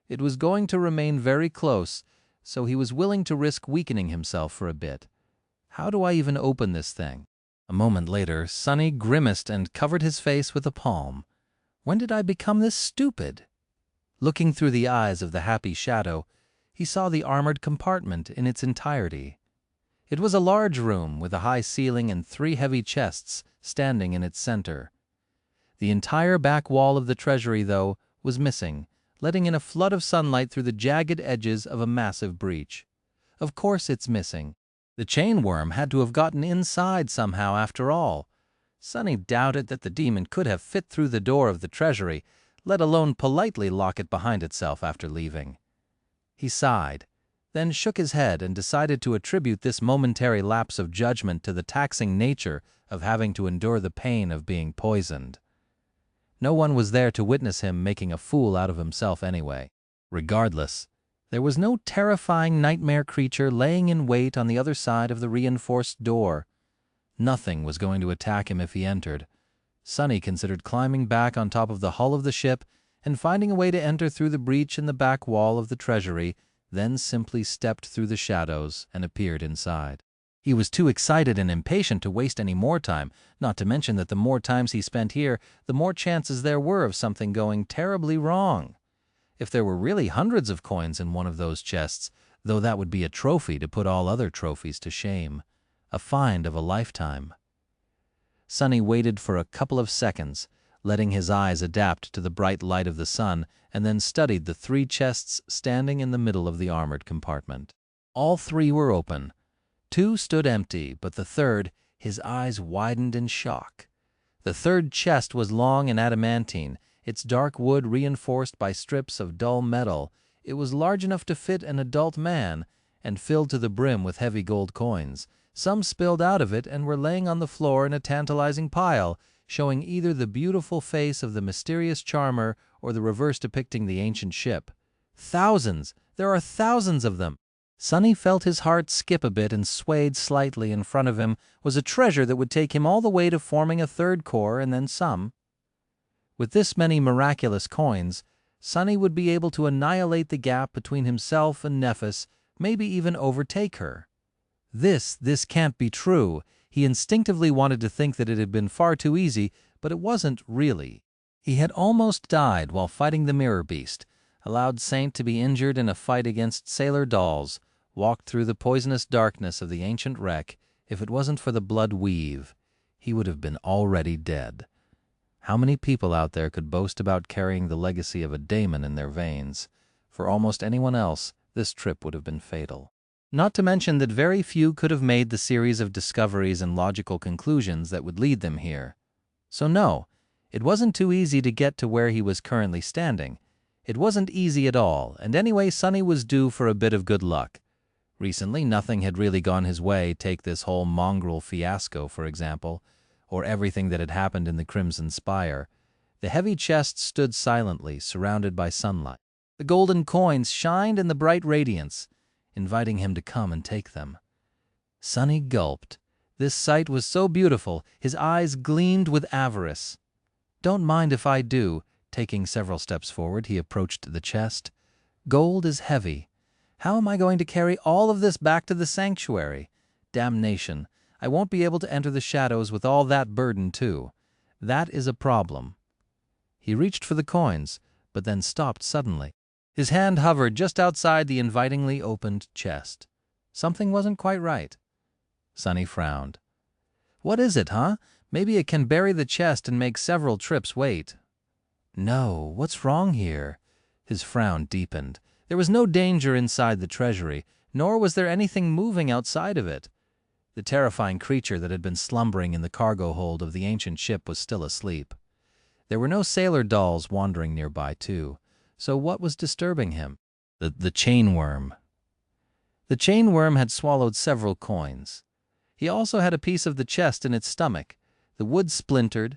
It was going to remain very close, so he was willing to risk weakening himself for a bit. How do I even open this thing? A moment later, Sonny grimaced and covered his face with a palm. When did I become this stupid? Looking through the eyes of the happy shadow, he saw the armored compartment in its entirety. It was a large room with a high ceiling and 3 heavy chests standing in its center. The entire back wall of the treasury, though, was missing, letting in a flood of sunlight through the jagged edges of a massive breach. Of course it's missing. The chain worm had to have gotten inside somehow after all. Sonny doubted that the demon could have fit through the door of the treasury, let alone politely lock it behind itself after leaving. He sighed, then shook his head and decided to attribute this momentary lapse of judgment to the taxing nature of having to endure the pain of being poisoned. No one was there to witness him making a fool out of himself anyway. Regardless, there was no terrifying nightmare creature laying in wait on the other side of the reinforced door. Nothing was going to attack him if he entered. Sonny considered climbing back on top of the hull of the ship and finding a way to enter through the breach in the back wall of the treasury, then simply stepped through the shadows and appeared inside. He was too excited and impatient to waste any more time, not to mention that the more times he spent here, the more chances there were of something going terribly wrong. If there were really hundreds of coins in one of those chests, though that would be a trophy to put all other trophies to shame. A find of a lifetime. Sonny waited for a couple of seconds, letting his eyes adapt to the bright light of the sun, and then studied the 3 chests standing in the middle of the armored compartment. All 3 were open. 2 stood empty, but the third, his eyes widened in shock. The third chest was long and adamantine, its dark wood reinforced by strips of dull metal. It was large enough to fit an adult man, and filled to the brim with heavy gold coins. Some spilled out of it and were laying on the floor in a tantalizing pile, showing either the beautiful face of the mysterious charmer or the reverse depicting the ancient ship. Thousands! There are thousands of them! Sonny felt his heart skip a bit and swayed slightly. In front of him was a treasure that would take him all the way to forming a 3rd core and then some. With this many miraculous coins, Sonny would be able to annihilate the gap between himself and Nephis, maybe even overtake her. This can't be true. He instinctively wanted to think that it had been far too easy, but it wasn't really. He had almost died while fighting the mirror beast, allowed Saint to be injured in a fight against sailor dolls, walked through the poisonous darkness of the ancient wreck. If it wasn't for the blood weave, he would have been already dead. How many people out there could boast about carrying the legacy of a daemon in their veins? For almost anyone else, this trip would have been fatal. Not to mention that very few could have made the series of discoveries and logical conclusions that would lead them here. So no, it wasn't too easy to get to where he was currently standing. It wasn't easy at all, and anyway, Sonny was due for a bit of good luck. Recently, nothing had really gone his way. Take this whole mongrel fiasco, for example, or everything that had happened in the Crimson Spire. The heavy chest stood silently, surrounded by sunlight. The golden coins shined in the bright radiance, inviting him to come and take them. Sonny gulped. This sight was so beautiful, his eyes gleamed with avarice. "Don't mind if I do." Taking several steps forward, he approached the chest. "Gold is heavy. How am I going to carry all of this back to the sanctuary? Damnation. I won't be able to enter the shadows with all that burden, too. That is a problem." He reached for the coins, but then stopped suddenly. His hand hovered just outside the invitingly opened chest. Something wasn't quite right. Sonny frowned. "What is it, huh? Maybe it can bury the chest and make several trips wait." "No, what's wrong here?" His frown deepened. There was no danger inside the treasury, nor was there anything moving outside of it. The terrifying creature that had been slumbering in the cargo hold of the ancient ship was still asleep. There were no sailor dolls wandering nearby, too. So what was disturbing him? The chain worm. The chain worm had swallowed several coins. He also had a piece of the chest in its stomach. The wood splintered.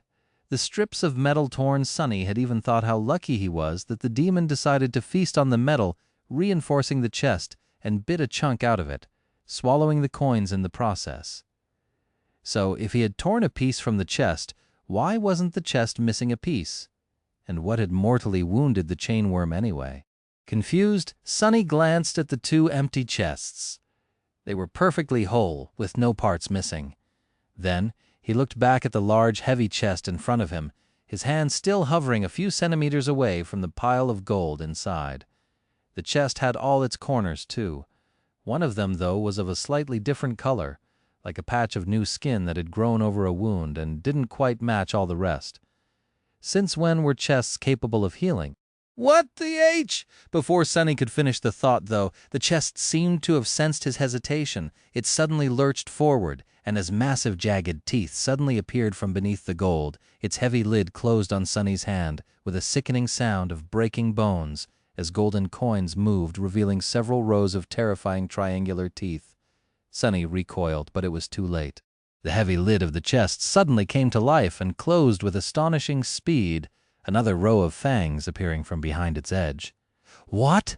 The strips of metal torn Sonny had even thought how lucky he was that the demon decided to feast on the metal, reinforcing the chest, and bit a chunk out of it, swallowing the coins in the process. So, if he had torn a piece from the chest, why wasn't the chest missing a piece? And what had mortally wounded the chainworm anyway? Confused, Sonny glanced at the two empty chests. They were perfectly whole, with no parts missing. Then, he looked back at the large, heavy chest in front of him, his hand still hovering a few centimeters away from the pile of gold inside. The chest had all its corners, too. One of them, though, was of a slightly different color, like a patch of new skin that had grown over a wound and didn't quite match all the rest. Since when were chests capable of healing? What the H? Before Sonny could finish the thought, though, the chest seemed to have sensed his hesitation. It suddenly lurched forward, and as massive jagged teeth suddenly appeared from beneath the gold, its heavy lid closed on Sonny's hand with a sickening sound of breaking bones as golden coins moved, revealing several rows of terrifying triangular teeth. Sonny recoiled, but it was too late. The heavy lid of the chest suddenly came to life and closed with astonishing speed, another row of fangs appearing from behind its edge. What?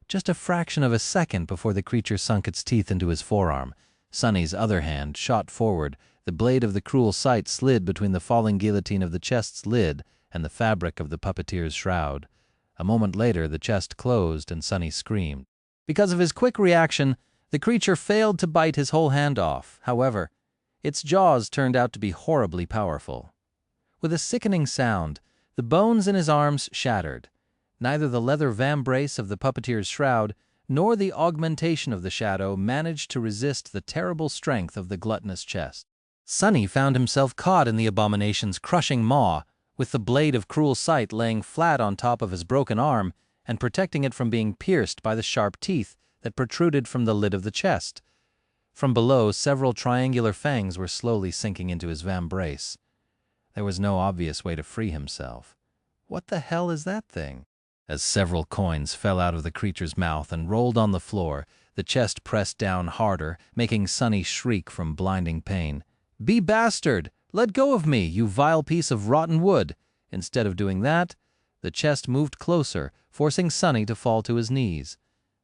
Just a fraction of a second before the creature sunk its teeth into his forearm. Sonny's other hand shot forward. The blade of the cruel sight slid between the falling guillotine of the chest's lid and the fabric of the puppeteer's shroud. A moment later, the chest closed and Sonny screamed. Because of his quick reaction, the creature failed to bite his whole hand off. However, its jaws turned out to be horribly powerful. With a sickening sound, the bones in his arms shattered. Neither the leather vambrace of the puppeteer's shroud nor the augmentation of the shadow managed to resist the terrible strength of the gluttonous chest. Sonny found himself caught in the abomination's crushing maw, with the blade of cruel sight laying flat on top of his broken arm and protecting it from being pierced by the sharp teeth that protruded from the lid of the chest. From below, several triangular fangs were slowly sinking into his vambrace. There was no obvious way to free himself. What the hell is that thing? As several coins fell out of the creature's mouth and rolled on the floor, the chest pressed down harder, making Sonny shriek from blinding pain. "Be bastard! Let go of me, you vile piece of rotten wood!" Instead of doing that, the chest moved closer, forcing Sonny to fall to his knees.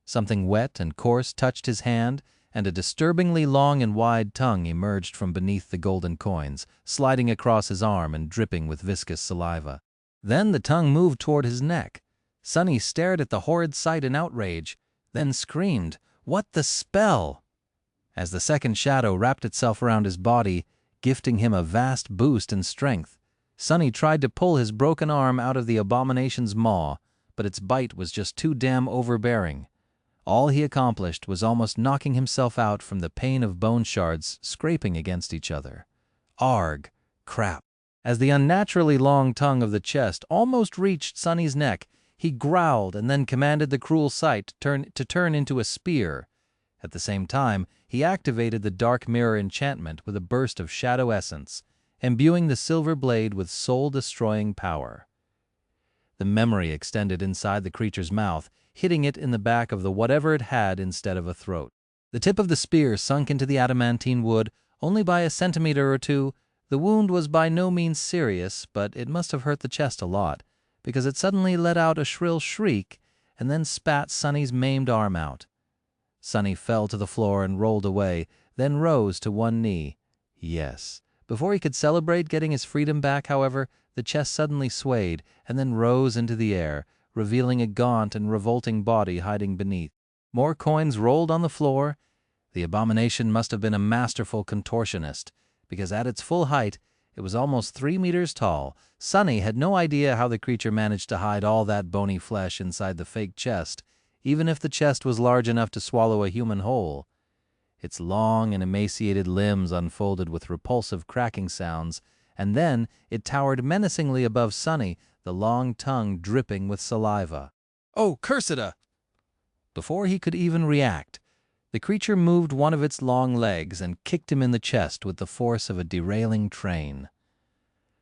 Something wet and coarse touched his hand, and a disturbingly long and wide tongue emerged from beneath the golden coins, sliding across his arm and dripping with viscous saliva. Then the tongue moved toward his neck. Sonny stared at the horrid sight in outrage, then screamed, "What the spell?" As the second shadow wrapped itself around his body, gifting him a vast boost in strength, Sonny tried to pull his broken arm out of the abomination's maw, but its bite was just too damn overbearing. All he accomplished was almost knocking himself out from the pain of bone shards scraping against each other. Arg! Crap! As the unnaturally long tongue of the chest almost reached Sonny's neck, he growled and then commanded the cruel sight to turn into a spear. At the same time, he activated the dark mirror enchantment with a burst of shadow essence, imbuing the silver blade with soul-destroying power. The memory extended inside the creature's mouth, hitting it in the back of the whatever it had instead of a throat. The tip of the spear sunk into the adamantine wood only by a centimeter or two. The wound was by no means serious, but it must have hurt the chest a lot, because it suddenly let out a shrill shriek and then spat Sonny's maimed arm out. Sonny fell to the floor and rolled away, then rose to one knee. Yes. Before he could celebrate getting his freedom back, however, the chest suddenly swayed and then rose into the air, revealing a gaunt and revolting body hiding beneath. More coins rolled on the floor. The abomination must have been a masterful contortionist, because at its full height, it was almost 3 meters tall. Sonny had no idea how the creature managed to hide all that bony flesh inside the fake chest, even if the chest was large enough to swallow a human whole. Its long and emaciated limbs unfolded with repulsive cracking sounds, and then it towered menacingly above Sonny, the long tongue dripping with saliva. "Oh, curseda!" Before he could even react, the creature moved one of its long legs and kicked him in the chest with the force of a derailing train.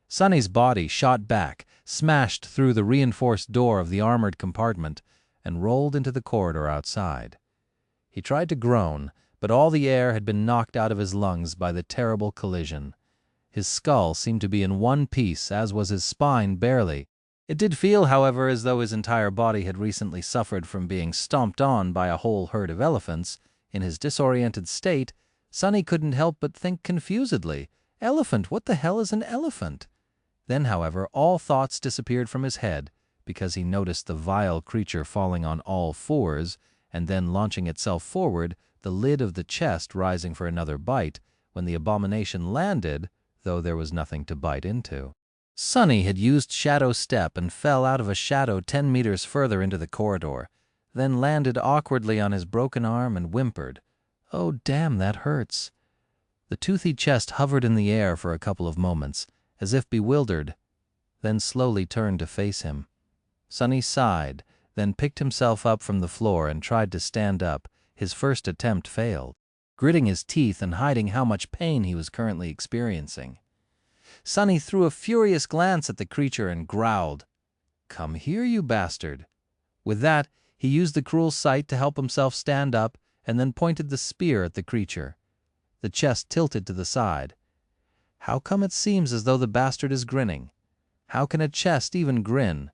Sonny's body shot back, smashed through the reinforced door of the armored compartment, and rolled into the corridor outside. He tried to groan, but all the air had been knocked out of his lungs by the terrible collision. His skull seemed to be in one piece, as was his spine barely. It did feel, however, as though his entire body had recently suffered from being stomped on by a whole herd of elephants. In his disoriented state, Sonny couldn't help but think confusedly, "Elephant, what the hell is an elephant?" Then, however, all thoughts disappeared from his head, because he noticed the vile creature falling on all fours, and then launching itself forward, the lid of the chest rising for another bite, when the abomination landed, though there was nothing to bite into. Sonny had used Shadow Step and fell out of a shadow 10 meters further into the corridor, then landed awkwardly on his broken arm and whimpered, "Oh, damn, that hurts." The toothy chest hovered in the air for a couple of moments, as if bewildered, then slowly turned to face him. Sonny sighed, then picked himself up from the floor and tried to stand up. His first attempt failed, gritting his teeth and hiding how much pain he was currently experiencing. Sonny threw a furious glance at the creature and growled, "Come here, you bastard." With that, he used the cruel sight to help himself stand up and then pointed the spear at the creature. The chest tilted to the side. How come it seems as though the bastard is grinning? How can a chest even grin?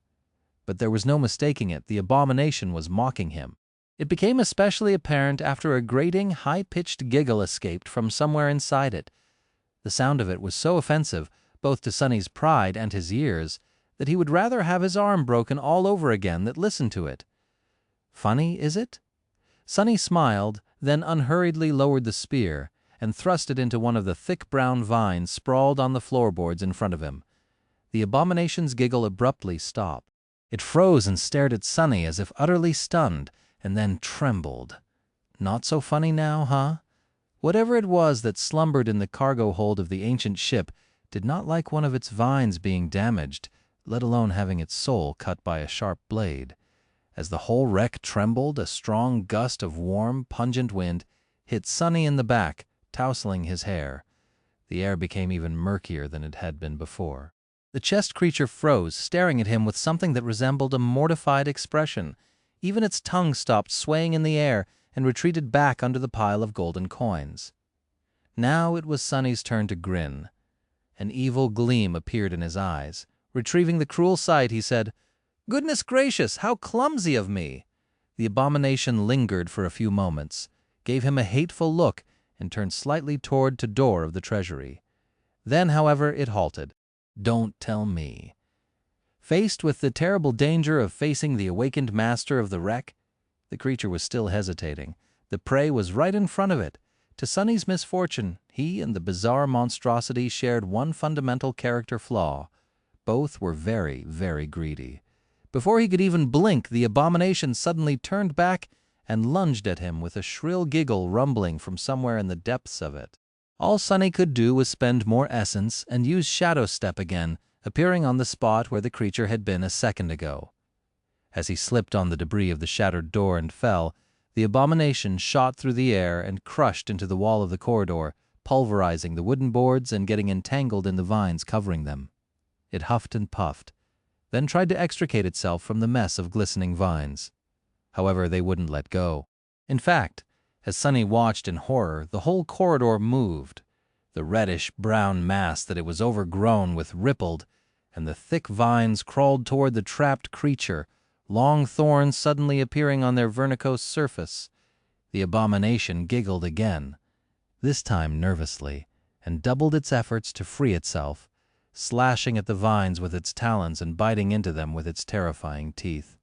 But there was no mistaking it. The abomination was mocking him. It became especially apparent after a grating, high-pitched giggle escaped from somewhere inside it. The sound of it was so offensive, both to Sonny's pride and his ears, that he would rather have his arm broken all over again than listen to it. Funny, is it? Sonny smiled, then unhurriedly lowered the spear and thrust it into one of the thick brown vines sprawled on the floorboards in front of him. The abomination's giggle abruptly stopped. It froze and stared at Sonny as if utterly stunned, and then trembled. Not so funny now, huh? Whatever it was that slumbered in the cargo hold of the ancient ship did not like one of its vines being damaged, let alone having its soul cut by a sharp blade. As the whole wreck trembled, a strong gust of warm, pungent wind hit Sonny in the back, tousling his hair. The air became even murkier than it had been before. The chest creature froze, staring at him with something that resembled a mortified expression. Even its tongue stopped swaying in the air and retreated back under the pile of golden coins. Now it was Sonny's turn to grin. An evil gleam appeared in his eyes. Retrieving the cruel sight, he said, "Goodness gracious, how clumsy of me!" The abomination lingered for a few moments, gave him a hateful look, and turned slightly toward the door of the treasury. Then, however, it halted. "Don't tell me." Faced with the terrible danger of facing the awakened master of the wreck, the creature was still hesitating. The prey was right in front of it. To Sonny's misfortune, he and the bizarre monstrosity shared one fundamental character flaw. Both were very, very greedy. Before he could even blink, the abomination suddenly turned back and lunged at him with a shrill giggle rumbling from somewhere in the depths of it. All Sonny could do was spend more essence and use Shadow Step again, appearing on the spot where the creature had been a second ago. As he slipped on the debris of the shattered door and fell, the abomination shot through the air and crushed into the wall of the corridor, pulverizing the wooden boards and getting entangled in the vines covering them. It huffed and puffed, then tried to extricate itself from the mess of glistening vines. However, they wouldn't let go. In fact, as Sonny watched in horror, the whole corridor moved. The reddish-brown mass that it was overgrown with rippled, and the thick vines crawled toward the trapped creature, long thorns suddenly appearing on their vernicose surface. The abomination giggled again, this time nervously, and doubled its efforts to free itself, slashing at the vines with its talons and biting into them with its terrifying teeth.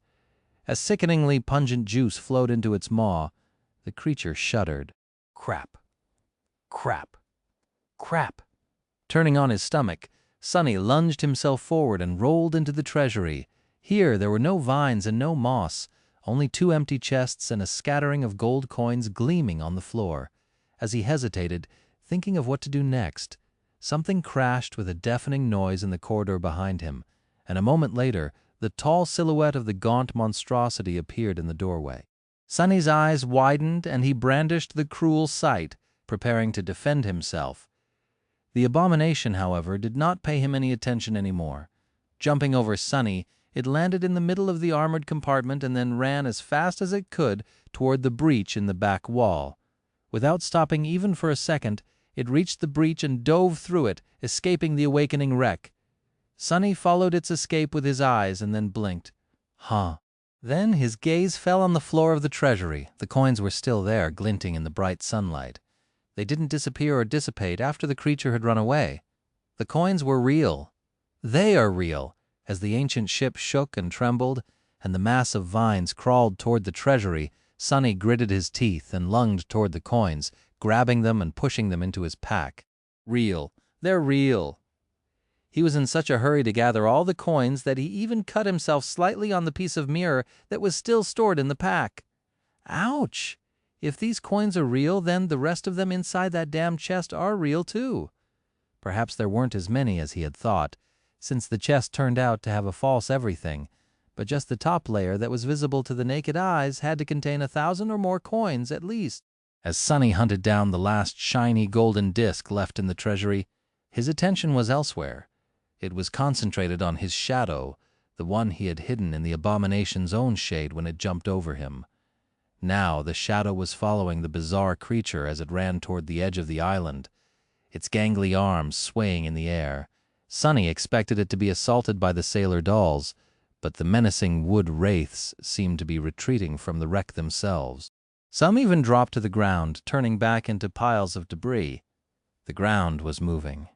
As sickeningly pungent juice flowed into its maw, the creature shuddered. Crap. Crap. Crap. Turning on his stomach, Sonny lunged himself forward and rolled into the treasury. Here there were no vines and no moss, only 2 empty chests and a scattering of gold coins gleaming on the floor. As he hesitated, thinking of what to do next, something crashed with a deafening noise in the corridor behind him, and a moment later, the tall silhouette of the gaunt monstrosity appeared in the doorway. Sonny's eyes widened, and he brandished the cruel sight, preparing to defend himself. The abomination, however, did not pay him any attention anymore. Jumping over Sonny, it landed in the middle of the armored compartment and then ran as fast as it could toward the breach in the back wall. Without stopping even for a second, It reached the breach and dove through it, escaping the awakening wreck. Sonny followed its escape with his eyes and then blinked. Huh. Then his gaze fell on the floor of the treasury. The coins were still there, glinting in the bright sunlight. They didn't disappear or dissipate after the creature had run away. The coins were real. They are real. As the ancient ship shook and trembled, and the mass of vines crawled toward the treasury, Sonny gritted his teeth and lunged toward the coins, grabbing them and pushing them into his pack. Real. They're real. He was in such a hurry to gather all the coins that he even cut himself slightly on the piece of mirror that was still stored in the pack. Ouch! If these coins are real, then the rest of them inside that damn chest are real too. Perhaps there weren't as many as he had thought, since the chest turned out to have a false everything, but just the top layer that was visible to the naked eyes had to contain 1,000 or more coins at least. As Sonny hunted down the last shiny golden disc left in the treasury, his attention was elsewhere. It was concentrated on his shadow, the one he had hidden in the abomination's own shade when it jumped over him. Now the shadow was following the bizarre creature as it ran toward the edge of the island, its gangly arms swaying in the air. Sonny expected it to be assaulted by the sailor dolls, but the menacing wood wraiths seemed to be retreating from the wreck themselves. Some even dropped to the ground, turning back into piles of debris. The ground was moving.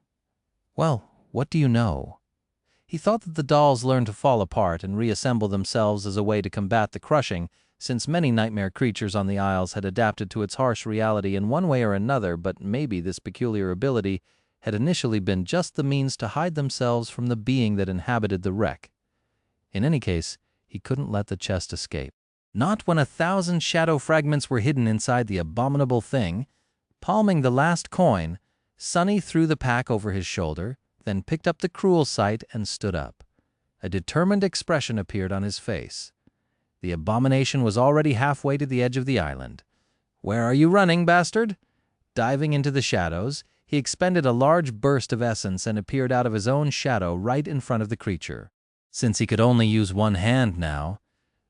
Well, what do you know? He thought that the dolls learned to fall apart and reassemble themselves as a way to combat the crushing, since many nightmare creatures on the Isles had adapted to its harsh reality in one way or another, but maybe this peculiar ability had initially been just the means to hide themselves from the being that inhabited the wreck. In any case, he couldn't let the chest escape. Not when 1,000 shadow fragments were hidden inside the abominable thing. Palming the last coin, Sonny threw the pack over his shoulder, then picked up the cruel sight and stood up. A determined expression appeared on his face. The abomination was already halfway to the edge of the island. "Where are you running, bastard?" Diving into the shadows, he expended a large burst of essence and appeared out of his own shadow right in front of the creature. Since he could only use one hand now,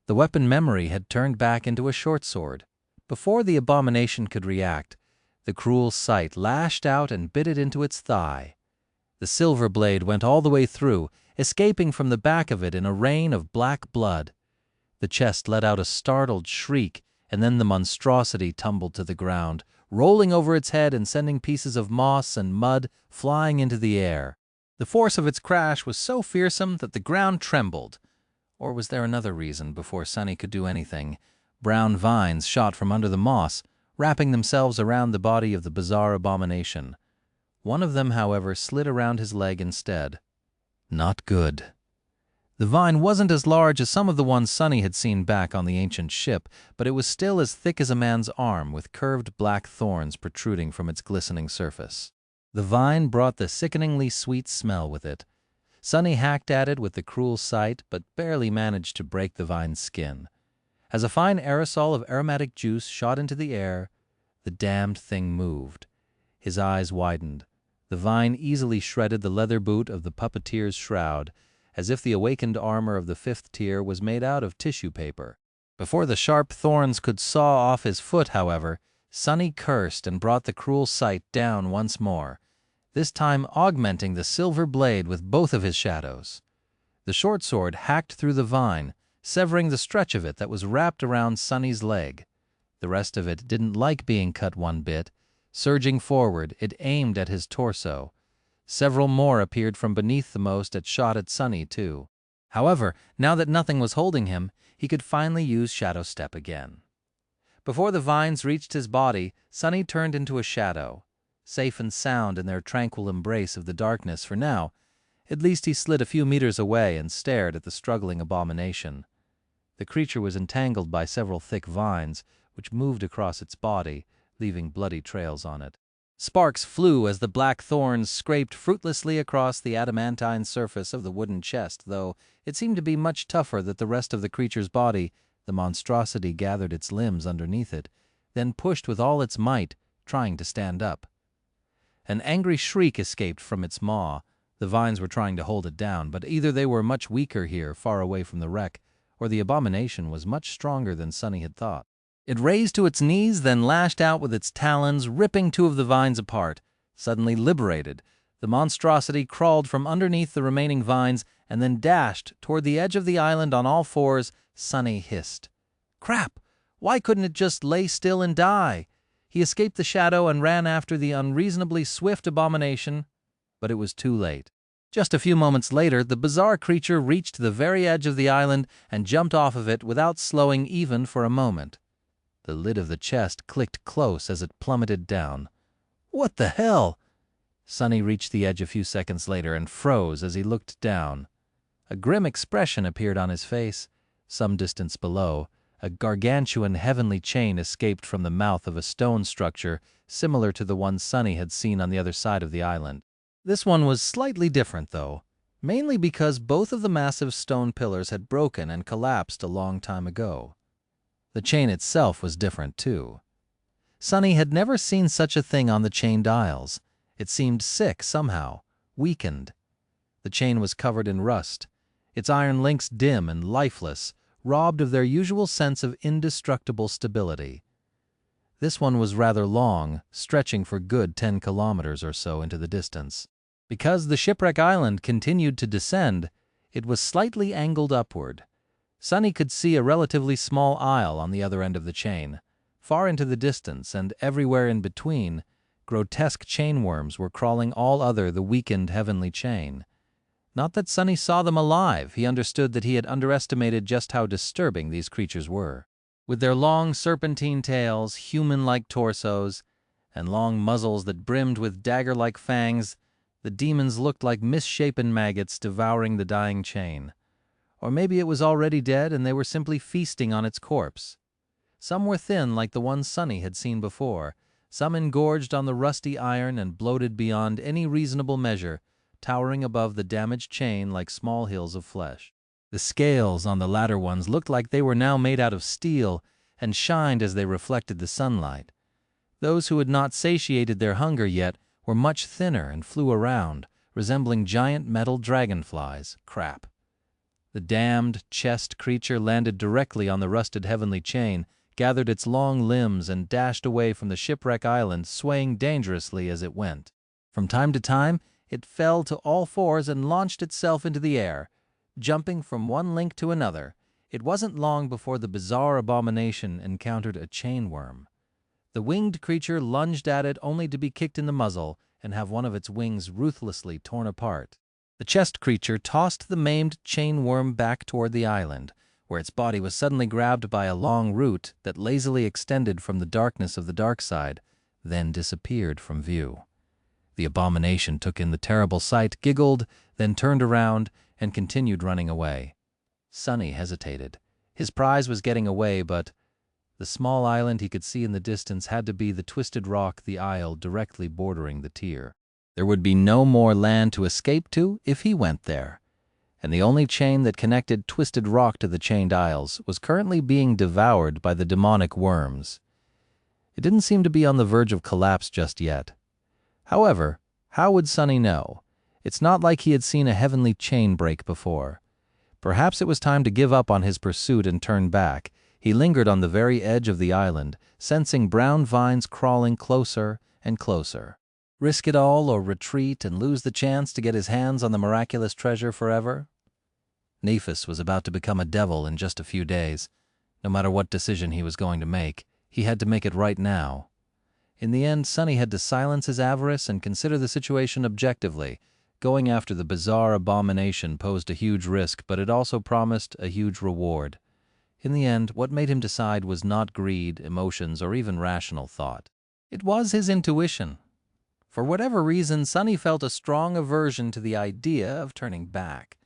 the weapon memory had turned back into a short sword. Before the abomination could react, the cruel sight lashed out and bit it into its thigh. The silver blade went all the way through, escaping from the back of it in a rain of black blood. The chest let out a startled shriek, and then the monstrosity tumbled to the ground, rolling over its head and sending pieces of moss and mud flying into the air. The force of its crash was so fearsome that the ground trembled. Or was there another reason before Sonny could do anything? Brown vines shot from under the moss, wrapping themselves around the body of the bizarre abomination. One of them, however, slid around his leg instead. Not good. The vine wasn't as large as some of the ones Sonny had seen back on the ancient ship, but it was still as thick as a man's arm, with curved black thorns protruding from its glistening surface. The vine brought the sickeningly sweet smell with it. Sonny hacked at it with the cruel sight, but barely managed to break the vine's skin. As a fine aerosol of aromatic juice shot into the air, the damned thing moved. His eyes widened. The vine easily shredded the leather boot of the puppeteer's shroud, as if the awakened armor of the 5th tier was made out of tissue paper. Before the sharp thorns could saw off his foot, however, Sonny cursed and brought the cruel sight down once more, this time augmenting the silver blade with both of his shadows. The short sword hacked through the vine, severing the stretch of it that was wrapped around Sonny's leg. The rest of it didn't like being cut one bit. Surging forward, it aimed at his torso. Several more appeared from beneath the most and shot at Sonny, too. However, now that nothing was holding him, he could finally use Shadow Step again. Before the vines reached his body, Sonny turned into a shadow. Safe and sound in their tranquil embrace of the darkness for now, at least he slid a few meters away and stared at the struggling abomination. The creature was entangled by several thick vines, which moved across its body, leaving bloody trails on it. Sparks flew as the black thorns scraped fruitlessly across the adamantine surface of the wooden chest, though it seemed to be much tougher than the rest of the creature's body. The monstrosity gathered its limbs underneath it, then pushed with all its might, trying to stand up. An angry shriek escaped from its maw. The vines were trying to hold it down, but either they were much weaker here, far away from the wreck, or the abomination was much stronger than Sonny had thought. It raised to its knees, then lashed out with its talons, ripping two of the vines apart. Suddenly liberated, the monstrosity crawled from underneath the remaining vines and then dashed toward the edge of the island on all fours. Sonny hissed. Crap! Why couldn't it just lay still and die? He escaped the shadow and ran after the unreasonably swift abomination, but it was too late. Just a few moments later, the bizarre creature reached the very edge of the island and jumped off of it without slowing even for a moment. The lid of the chest clicked close as it plummeted down. What the hell? Sonny reached the edge a few seconds later and froze as he looked down. A grim expression appeared on his face. Some distance below, a gargantuan heavenly chain escaped from the mouth of a stone structure similar to the one Sonny had seen on the other side of the island. This one was slightly different, though, mainly because both of the massive stone pillars had broken and collapsed a long time ago. The chain itself was different, too. Sonny had never seen such a thing on the chained isles. It seemed sick somehow, weakened. The chain was covered in rust, its iron links dim and lifeless, robbed of their usual sense of indestructible stability. This one was rather long, stretching for good 10 kilometers or so into the distance. Because the shipwreck island continued to descend, it was slightly angled upward. Sonny could see a relatively small isle on the other end of the chain. Far into the distance and everywhere in between, grotesque chainworms were crawling all other the weakened heavenly chain. Not that Sonny saw them alive, he understood that he had underestimated just how disturbing these creatures were. With their long serpentine tails, human-like torsos, and long muzzles that brimmed with dagger-like fangs, the demons looked like misshapen maggots devouring the dying chain. Or maybe it was already dead and they were simply feasting on its corpse. Some were thin like the ones Sonny had seen before, some engorged on the rusty iron and bloated beyond any reasonable measure, towering above the damaged chain like small hills of flesh. The scales on the latter ones looked like they were now made out of steel and shined as they reflected the sunlight. Those who had not satiated their hunger yet were much thinner and flew around, resembling giant metal dragonflies. Crap. The damned chest creature landed directly on the rusted heavenly chain, gathered its long limbs and dashed away from the shipwreck island, swaying dangerously as it went. From time to time, it fell to all fours and launched itself into the air, jumping from one link to another. It wasn't long before the bizarre abomination encountered a chainworm. The winged creature lunged at it only to be kicked in the muzzle and have one of its wings ruthlessly torn apart. The chest creature tossed the maimed chainworm back toward the island, where its body was suddenly grabbed by a long root that lazily extended from the darkness of the dark side, then disappeared from view. The abomination took in the terrible sight, giggled, then turned around and continued running away. Sonny hesitated. His prize was getting away, but the small island he could see in the distance had to be the twisted rock, the isle directly bordering the tier. There would be no more land to escape to if he went there, and the only chain that connected Twisted Rock to the chained isles was currently being devoured by the demonic worms. It didn't seem to be on the verge of collapse just yet. However, how would Sonny know? It's not like he had seen a heavenly chain break before. Perhaps it was time to give up on his pursuit and turn back. He lingered on the very edge of the island, sensing brown vines crawling closer and closer. Risk it all or retreat and lose the chance to get his hands on the miraculous treasure forever? Nephis was about to become a devil in just a few days. No matter what decision he was going to make, he had to make it right now. In the end, Sonny had to silence his avarice and consider the situation objectively. Going after the bizarre abomination posed a huge risk, but it also promised a huge reward. In the end, what made him decide was not greed, emotions, or even rational thought. It was his intuition. For whatever reason, Sonny felt a strong aversion to the idea of turning back.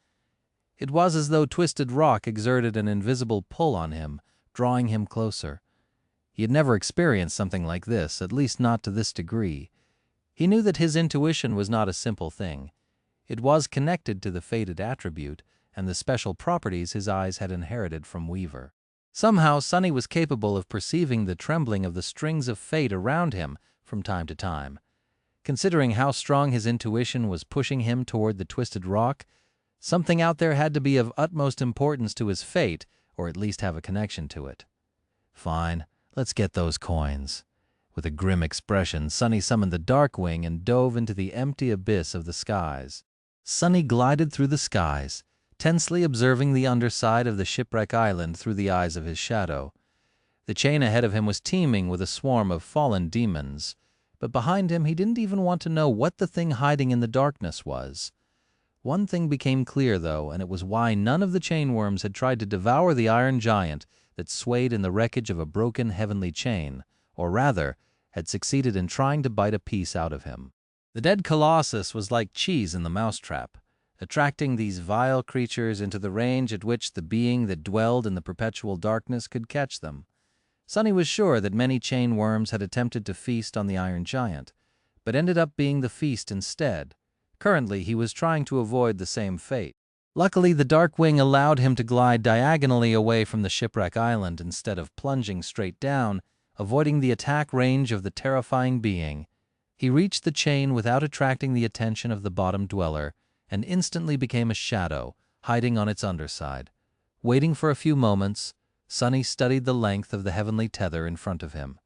It was as though Twisted Rock exerted an invisible pull on him, drawing him closer. He had never experienced something like this, at least not to this degree. He knew that his intuition was not a simple thing. It was connected to the fated attribute and the special properties his eyes had inherited from Weaver. Somehow, Sonny was capable of perceiving the trembling of the strings of fate around him from time to time. Considering how strong his intuition was pushing him toward the Twisted Rock, something out there had to be of utmost importance to his fate, or at least have a connection to it. Fine, let's get those coins. With a grim expression, Sunny summoned the Darkwing and dove into the empty abyss of the skies. Sunny glided through the skies, tensely observing the underside of the shipwreck island through the eyes of his shadow. The chain ahead of him was teeming with a swarm of fallen demons, but behind him he didn't even want to know what the thing hiding in the darkness was. One thing became clear, though, and it was why none of the chainworms had tried to devour the iron giant that swayed in the wreckage of a broken heavenly chain, or rather, had succeeded in trying to bite a piece out of him. The dead colossus was like cheese in the mousetrap, attracting these vile creatures into the range at which the being that dwelled in the perpetual darkness could catch them. Sunny was sure that many chain worms had attempted to feast on the iron giant, but ended up being the feast instead. Currently, he was trying to avoid the same fate. Luckily, the Darkwing allowed him to glide diagonally away from the shipwreck island instead of plunging straight down, avoiding the attack range of the terrifying being. He reached the chain without attracting the attention of the bottom dweller, and instantly became a shadow, hiding on its underside. Waiting for a few moments, Sunny studied the length of the heavenly tether in front of him.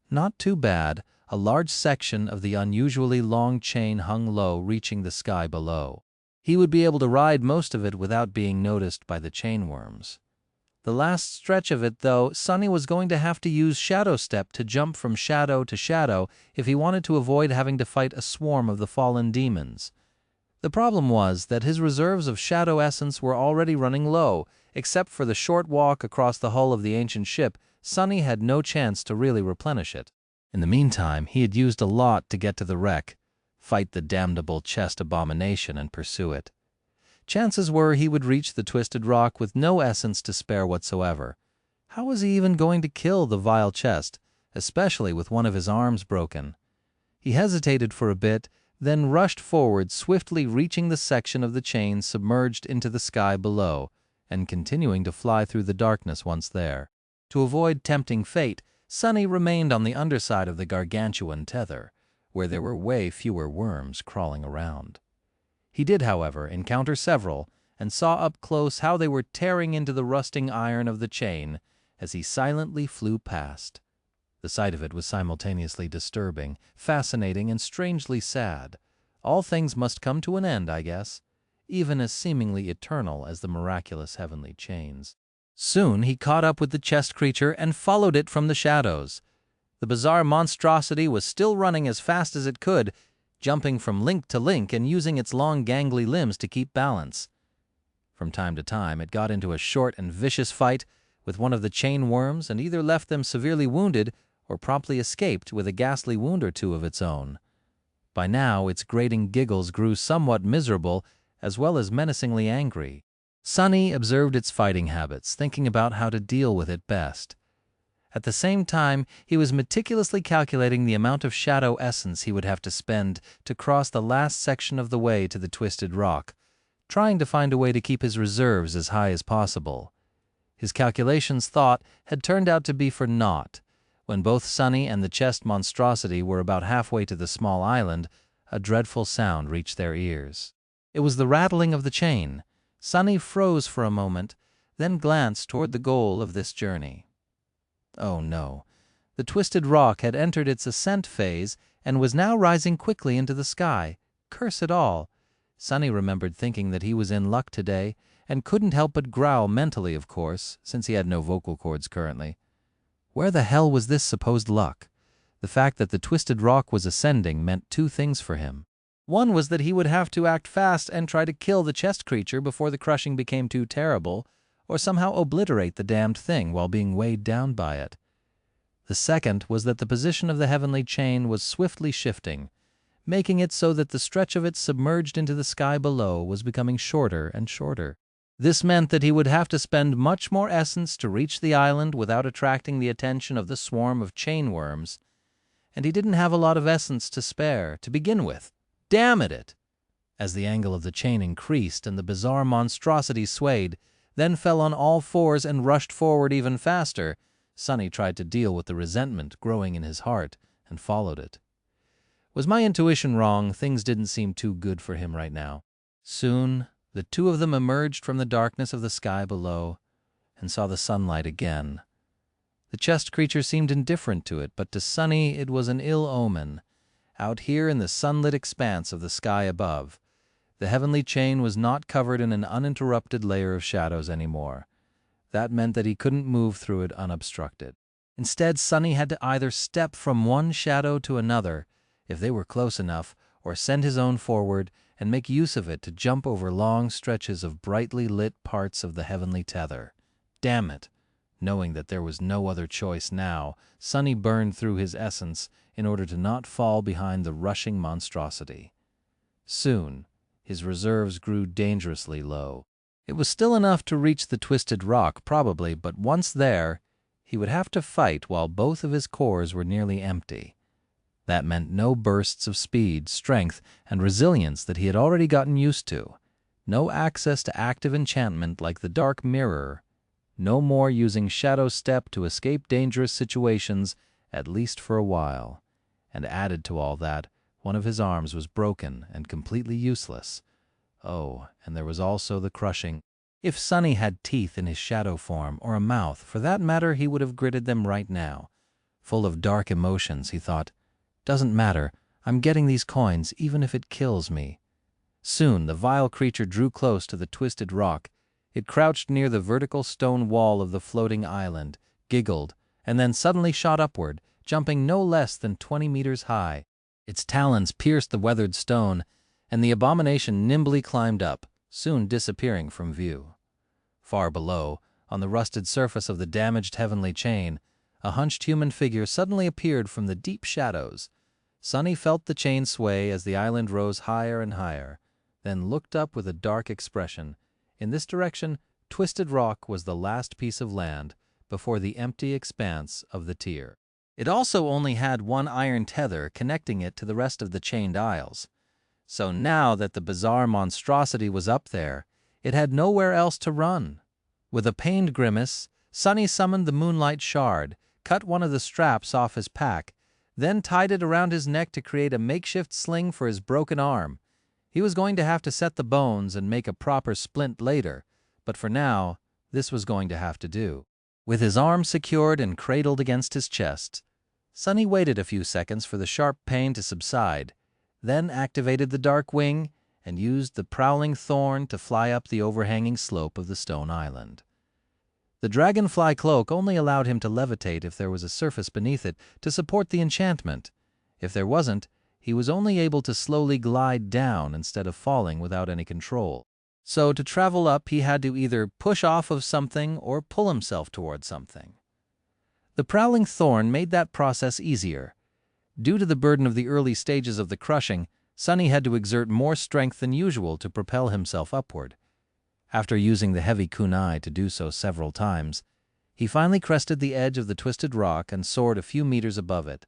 Not too bad. A large section of the unusually long chain hung low, reaching the sky below. He would be able to ride most of it without being noticed by the chainworms. The last stretch of it, though, Sunny was going to have to use Shadow Step to jump from shadow to shadow if he wanted to avoid having to fight a swarm of the fallen demons. The problem was that his reserves of shadow essence were already running low. Except for the short walk across the hull of the ancient ship, Sunny had no chance to really replenish it. In the meantime, he had used a lot to get to the wreck, fight the damnable chest abomination, and pursue it. Chances were he would reach the twisted rock with no essence to spare whatsoever. How was he even going to kill the vile chest, especially with one of his arms broken? He hesitated for a bit, then rushed forward, swiftly reaching the section of the chain submerged into the sky below, and continuing to fly through the darkness once there. To avoid tempting fate, Sunny remained on the underside of the gargantuan tether, where there were way fewer worms crawling around. He did, however, encounter several, and saw up close how they were tearing into the rusting iron of the chain as he silently flew past. The sight of it was simultaneously disturbing, fascinating, and strangely sad. All things must come to an end, I guess, even as seemingly eternal as the miraculous heavenly chains. Soon he caught up with the chest creature and followed it from the shadows. The bizarre monstrosity was still running as fast as it could, jumping from link to link and using its long gangly limbs to keep balance. From time to time, it got into a short and vicious fight with one of the chain worms and either left them severely wounded or promptly escaped with a ghastly wound or two of its own. By now, its grating giggles grew somewhat miserable as well as menacingly angry. Sunny observed its fighting habits, thinking about how to deal with it best. At the same time, he was meticulously calculating the amount of shadow essence he would have to spend to cross the last section of the way to the twisted rock, trying to find a way to keep his reserves as high as possible. His calculations, thought, had turned out to be for naught. When both Sunny and the chest monstrosity were about halfway to the small island, a dreadful sound reached their ears. It was the rattling of the chain. Sunny froze for a moment, then glanced toward the goal of this journey. Oh no. The twisted rock had entered its ascent phase and was now rising quickly into the sky. Curse it all. Sunny remembered thinking that he was in luck today, and couldn't help but growl mentally, of course, since he had no vocal cords currently. Where the hell was this supposed luck? The fact that the twisted rock was ascending meant two things for him. One was that he would have to act fast and try to kill the chest creature before the crushing became too terrible, or somehow obliterate the damned thing while being weighed down by it. The second was that the position of the heavenly chain was swiftly shifting, making it so that the stretch of it submerged into the sky below was becoming shorter and shorter. This meant that he would have to spend much more essence to reach the island without attracting the attention of the swarm of chain worms, and he didn't have a lot of essence to spare to begin with. Damn it! As the angle of the chain increased and the bizarre monstrosity swayed, then fell on all fours and rushed forward even faster, Sunny tried to deal with the resentment growing in his heart and followed it. Was my intuition wrong? Things didn't seem too good for him right now. Soon, the two of them emerged from the darkness of the sky below and saw the sunlight again. The chest creature seemed indifferent to it, but to Sonny it was an ill omen. Out here in the sunlit expanse of the sky above, the heavenly chain was not covered in an uninterrupted layer of shadows anymore. That meant that he couldn't move through it unobstructed. Instead, Sonny had to either step from one shadow to another, if they were close enough, or send his own forward and make use of it to jump over long stretches of brightly lit parts of the heavenly tether. Damn it! Knowing that there was no other choice now, Sonny burned through his essence in order to not fall behind the rushing monstrosity. Soon, his reserves grew dangerously low. It was still enough to reach the twisted rock, probably, but once there, he would have to fight while both of his cores were nearly empty. That meant no bursts of speed, strength, and resilience that he had already gotten used to. No access to active enchantment like the Dark Mirror. No more using Shadow Step to escape dangerous situations, at least for a while. And added to all that, one of his arms was broken and completely useless. Oh, and there was also the crushing. If Sonny had teeth in his shadow form, or a mouth, for that matter, he would have gritted them right now. Full of dark emotions, he thought, "Doesn't matter, I'm getting these coins even if it kills me." Soon the vile creature drew close to the twisted rock. It crouched near the vertical stone wall of the floating island, giggled, and then suddenly shot upward, jumping no less than 20 meters high. Its talons pierced the weathered stone, and the abomination nimbly climbed up, soon disappearing from view. Far below, on the rusted surface of the damaged heavenly chain, a hunched human figure suddenly appeared from the deep shadows. Sonny felt the chain sway as the island rose higher and higher, then looked up with a dark expression. In this direction, Twisted Rock was the last piece of land before the empty expanse of the tier. It also only had one iron tether connecting it to the rest of the chained isles. So now that the bizarre monstrosity was up there, it had nowhere else to run. With a pained grimace, Sonny summoned the Moonlight Shard, cut one of the straps off his pack, then tied it around his neck to create a makeshift sling for his broken arm. He was going to have to set the bones and make a proper splint later, but for now, this was going to have to do. With his arm secured and cradled against his chest, Sonny waited a few seconds for the sharp pain to subside, then activated the dark wing and used the prowling thorn to fly up the overhanging slope of the stone island. The dragonfly cloak only allowed him to levitate if there was a surface beneath it to support the enchantment. If there wasn't, he was only able to slowly glide down instead of falling without any control. So to travel up, he had to either push off of something or pull himself toward something. The prowling thorn made that process easier. Due to the burden of the early stages of the crushing, Sonny had to exert more strength than usual to propel himself upward. After using the heavy kunai to do so several times, he finally crested the edge of the twisted rock and soared a few meters above it.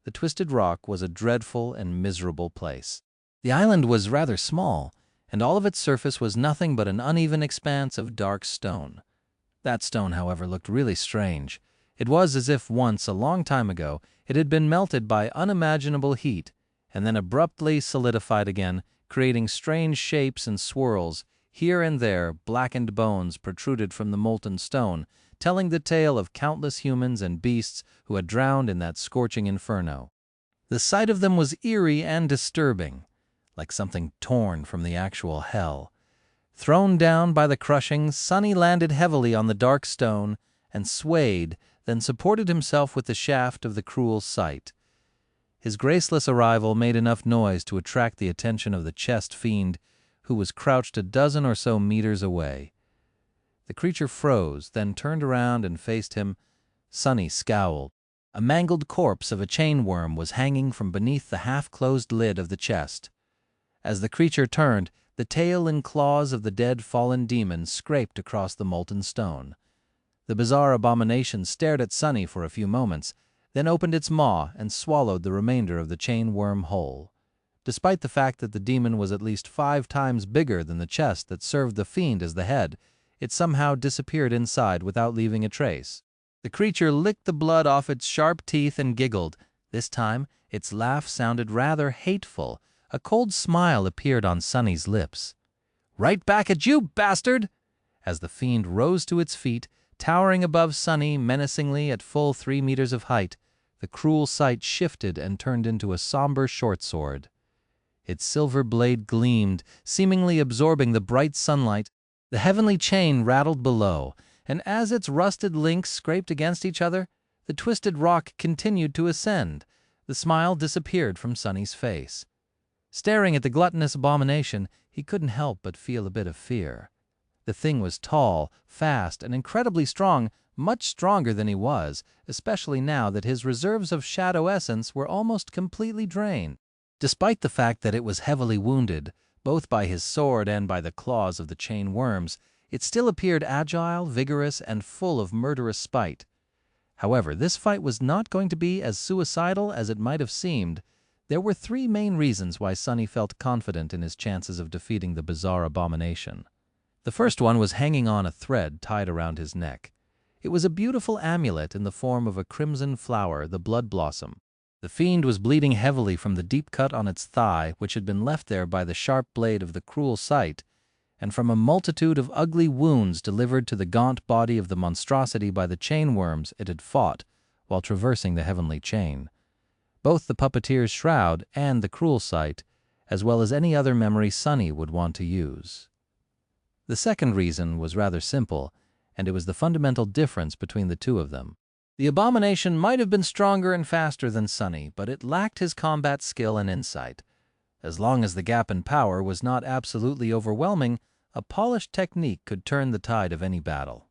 The twisted rock was a dreadful and miserable place. The island was rather small, and all of its surface was nothing but an uneven expanse of dark stone. That stone, however, looked really strange. It was as if once, a long time ago, it had been melted by unimaginable heat, and then abruptly solidified again, creating strange shapes and swirls. Here and there, blackened bones protruded from the molten stone, telling the tale of countless humans and beasts who had drowned in that scorching inferno. The sight of them was eerie and disturbing, like something torn from the actual hell. Thrown down by the crushing, Sonny landed heavily on the dark stone and swayed, then supported himself with the shaft of the cruel sight. His graceless arrival made enough noise to attract the attention of the chest fiend, who was crouched a dozen or so meters away. The creature froze, then turned around and faced him. Sonny scowled. A mangled corpse of a chain worm was hanging from beneath the half-closed lid of the chest. As the creature turned, the tail and claws of the dead fallen demon scraped across the molten stone. The bizarre abomination stared at Sonny for a few moments, then opened its maw and swallowed the remainder of the chain worm whole. Despite the fact that the demon was at least 5 times bigger than the chest that served the fiend as the head, it somehow disappeared inside without leaving a trace. The creature licked the blood off its sharp teeth and giggled. This time, its laugh sounded rather hateful. A cold smile appeared on Sonny's lips. "Right back at you, bastard!" As the fiend rose to its feet, Towering above Sunny menacingly at full 3 meters of height, the cruel sight shifted and turned into a somber short sword. Its silver blade gleamed, seemingly absorbing the bright sunlight. The heavenly chain rattled below, and as its rusted links scraped against each other, the twisted rock continued to ascend. The smile disappeared from Sunny's face. Staring at the gluttonous abomination, he couldn't help but feel a bit of fear. The thing was tall, fast, and incredibly strong, much stronger than he was, especially now that his reserves of shadow essence were almost completely drained. Despite the fact that it was heavily wounded, both by his sword and by the claws of the chain worms, it still appeared agile, vigorous, and full of murderous spite. However, this fight was not going to be as suicidal as it might have seemed. There were 3 main reasons why Sunny felt confident in his chances of defeating the bizarre abomination. The first one was hanging on a thread tied around his neck. It was a beautiful amulet in the form of a crimson flower, the blood blossom. The fiend was bleeding heavily from the deep cut on its thigh, which had been left there by the sharp blade of the cruel sight, and from a multitude of ugly wounds delivered to the gaunt body of the monstrosity by the chain worms it had fought while traversing the heavenly chain. Both the puppeteer's shroud and the cruel sight, as well as any other memory Sunny would want to use. The second reason was rather simple, and it was the fundamental difference between the two of them. The abomination might have been stronger and faster than Sunny, but it lacked his combat skill and insight. As long as the gap in power was not absolutely overwhelming, a polished technique could turn the tide of any battle.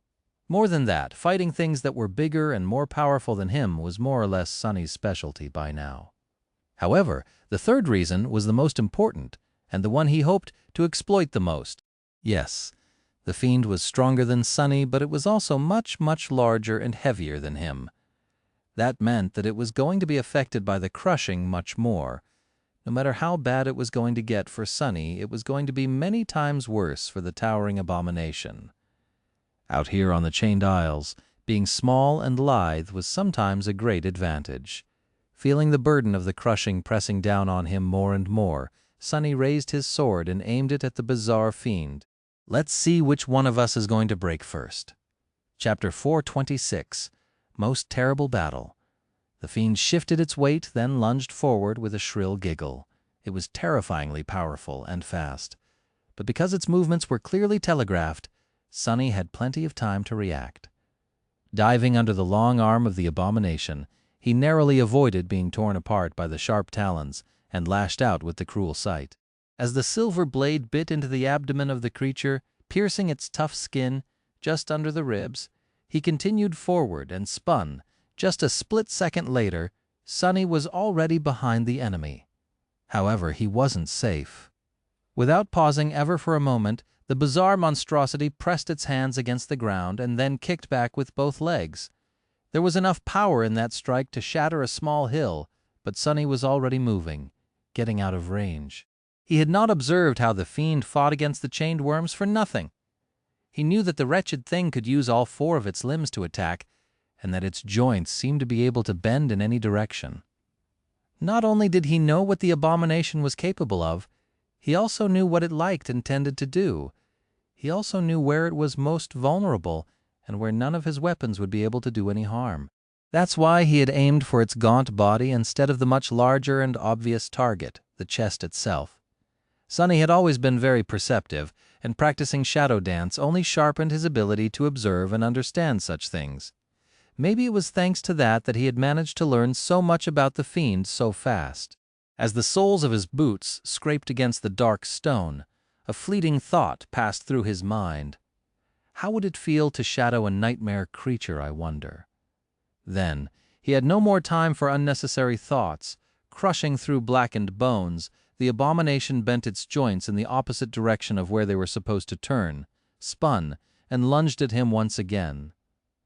More than that, fighting things that were bigger and more powerful than him was more or less Sunny's specialty by now. However, the third reason was the most important, and the one he hoped to exploit the most. Yes, the fiend was stronger than Sunny, but it was also much, much larger and heavier than him. That meant that it was going to be affected by the crushing much more. No matter how bad it was going to get for Sunny, it was going to be many times worse for the towering abomination. Out here on the chained isles, being small and lithe was sometimes a great advantage. Feeling the burden of the crushing pressing down on him more and more, Sunny raised his sword and aimed it at the bizarre fiend. Let's see which one of us is going to break first. Chapter 426, Most Terrible Battle. The fiend shifted its weight, then lunged forward with a shrill giggle. It was terrifyingly powerful and fast. But because its movements were clearly telegraphed, Sunny had plenty of time to react. Diving under the long arm of the abomination, he narrowly avoided being torn apart by the sharp talons and lashed out with the cruel sight. As the silver blade bit into the abdomen of the creature, piercing its tough skin just under the ribs, he continued forward and spun. Just a split second later, Sunny was already behind the enemy. However, he wasn't safe. Without pausing ever for a moment, the bizarre monstrosity pressed its hands against the ground and then kicked back with both legs. There was enough power in that strike to shatter a small hill, but Sunny was already moving, getting out of range. He had not observed how the fiend fought against the chained worms for nothing. He knew that the wretched thing could use all 4 of its limbs to attack, and that its joints seemed to be able to bend in any direction. Not only did he know what the abomination was capable of, he also knew what it liked and tended to do. He also knew where it was most vulnerable and where none of his weapons would be able to do any harm. That's why he had aimed for its gaunt body instead of the much larger and obvious target, the chest itself. Sunny had always been very perceptive, and practicing shadow dance only sharpened his ability to observe and understand such things. Maybe it was thanks to that he had managed to learn so much about the fiend so fast. As the soles of his boots scraped against the dark stone, a fleeting thought passed through his mind. How would it feel to shadow a nightmare creature, I wonder? Then, he had no more time for unnecessary thoughts. Crushing through blackened bones, the abomination bent its joints in the opposite direction of where they were supposed to turn, spun, and lunged at him once again.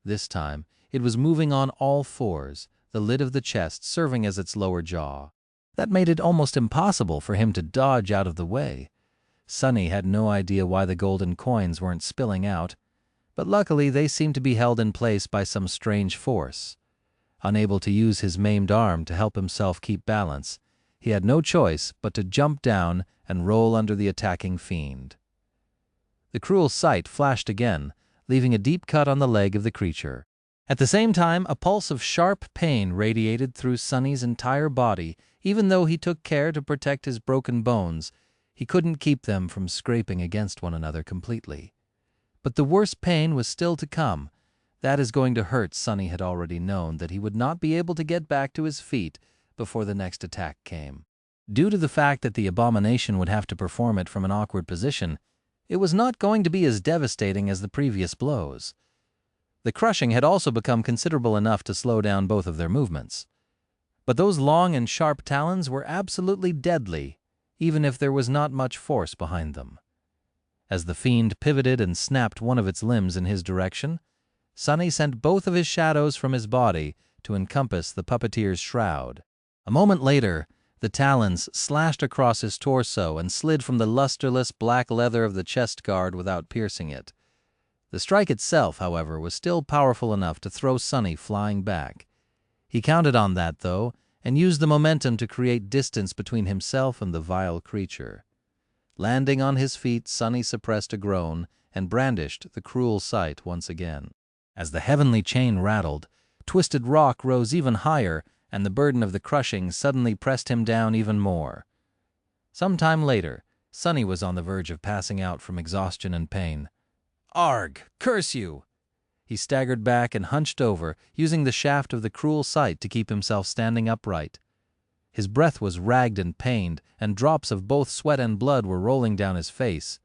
This time, it was moving on all 4s, the lid of the chest serving as its lower jaw. That made it almost impossible for him to dodge out of the way. Sunny had no idea why the golden coins weren't spilling out, but luckily they seemed to be held in place by some strange force. Unable to use his maimed arm to help himself keep balance, he had no choice but to jump down and roll under the attacking fiend. The cruel sight flashed again, leaving a deep cut on the leg of the creature. At the same time, a pulse of sharp pain radiated through Sonny's entire body. Even though he took care to protect his broken bones, he couldn't keep them from scraping against one another completely. But the worst pain was still to come. That is going to hurt. Sonny had already known that he would not be able to get back to his feet before the next attack came. Due to the fact that the abomination would have to perform it from an awkward position, it was not going to be as devastating as the previous blows. The crushing had also become considerable enough to slow down both of their movements. But those long and sharp talons were absolutely deadly, even if there was not much force behind them. As the fiend pivoted and snapped one of its limbs in his direction, Sonny sent both of his shadows from his body to encompass the puppeteer's shroud. A moment later, the talons slashed across his torso and slid from the lusterless black leather of the chest guard without piercing it. The strike itself, however, was still powerful enough to throw Sonny flying back. He counted on that, though, and used the momentum to create distance between himself and the vile creature. Landing on his feet, Sonny suppressed a groan and brandished the cruel sight once again. As the heavenly chain rattled, twisted rock rose even higher, and the burden of the crushing suddenly pressed him down even more. Some time later, Sonny was on the verge of passing out from exhaustion and pain. "Arg! Curse you!" He staggered back and hunched over, using the shaft of the cruel sight to keep himself standing upright. His breath was ragged and pained, and drops of both sweat and blood were rolling down his face.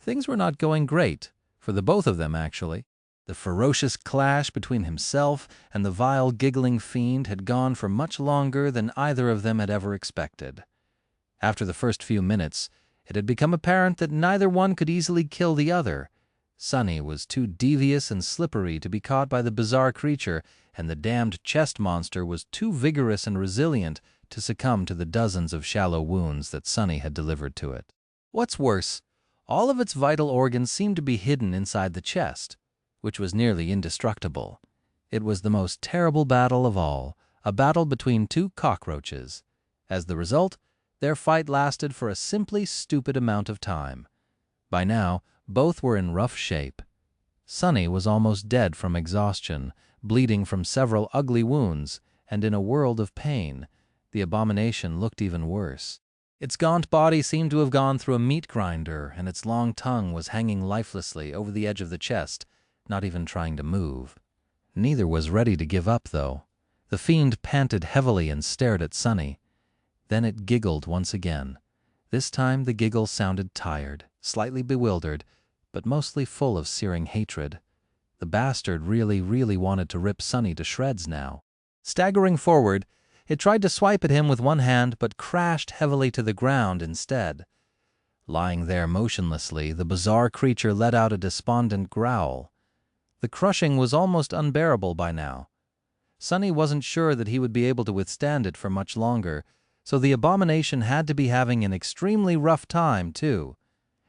Things were not going great, for the both of them, actually. The ferocious clash between himself and the vile, giggling fiend had gone for much longer than either of them had ever expected. After the first few minutes, it had become apparent that neither one could easily kill the other. Sonny was too devious and slippery to be caught by the bizarre creature, and the damned chest monster was too vigorous and resilient to succumb to the dozens of shallow wounds that Sonny had delivered to it. What's worse, all of its vital organs seemed to be hidden inside the chest, which was nearly indestructible. It was the most terrible battle of all, a battle between two cockroaches. As the result, their fight lasted for a simply stupid amount of time. By now, both were in rough shape. Sonny was almost dead from exhaustion, bleeding from several ugly wounds, and in a world of pain. The abomination looked even worse. Its gaunt body seemed to have gone through a meat grinder, and its long tongue was hanging lifelessly over the edge of the chest, not even trying to move. Neither was ready to give up, though. The fiend panted heavily and stared at Sonny. Then it giggled once again. This time the giggle sounded tired, slightly bewildered, but mostly full of searing hatred. The bastard really wanted to rip Sonny to shreds now. Staggering forward, it tried to swipe at him with one hand, but crashed heavily to the ground instead. Lying there motionlessly, the bizarre creature let out a despondent growl. The crushing was almost unbearable by now. Sonny wasn't sure that he would be able to withstand it for much longer, so the abomination had to be having an extremely rough time, too.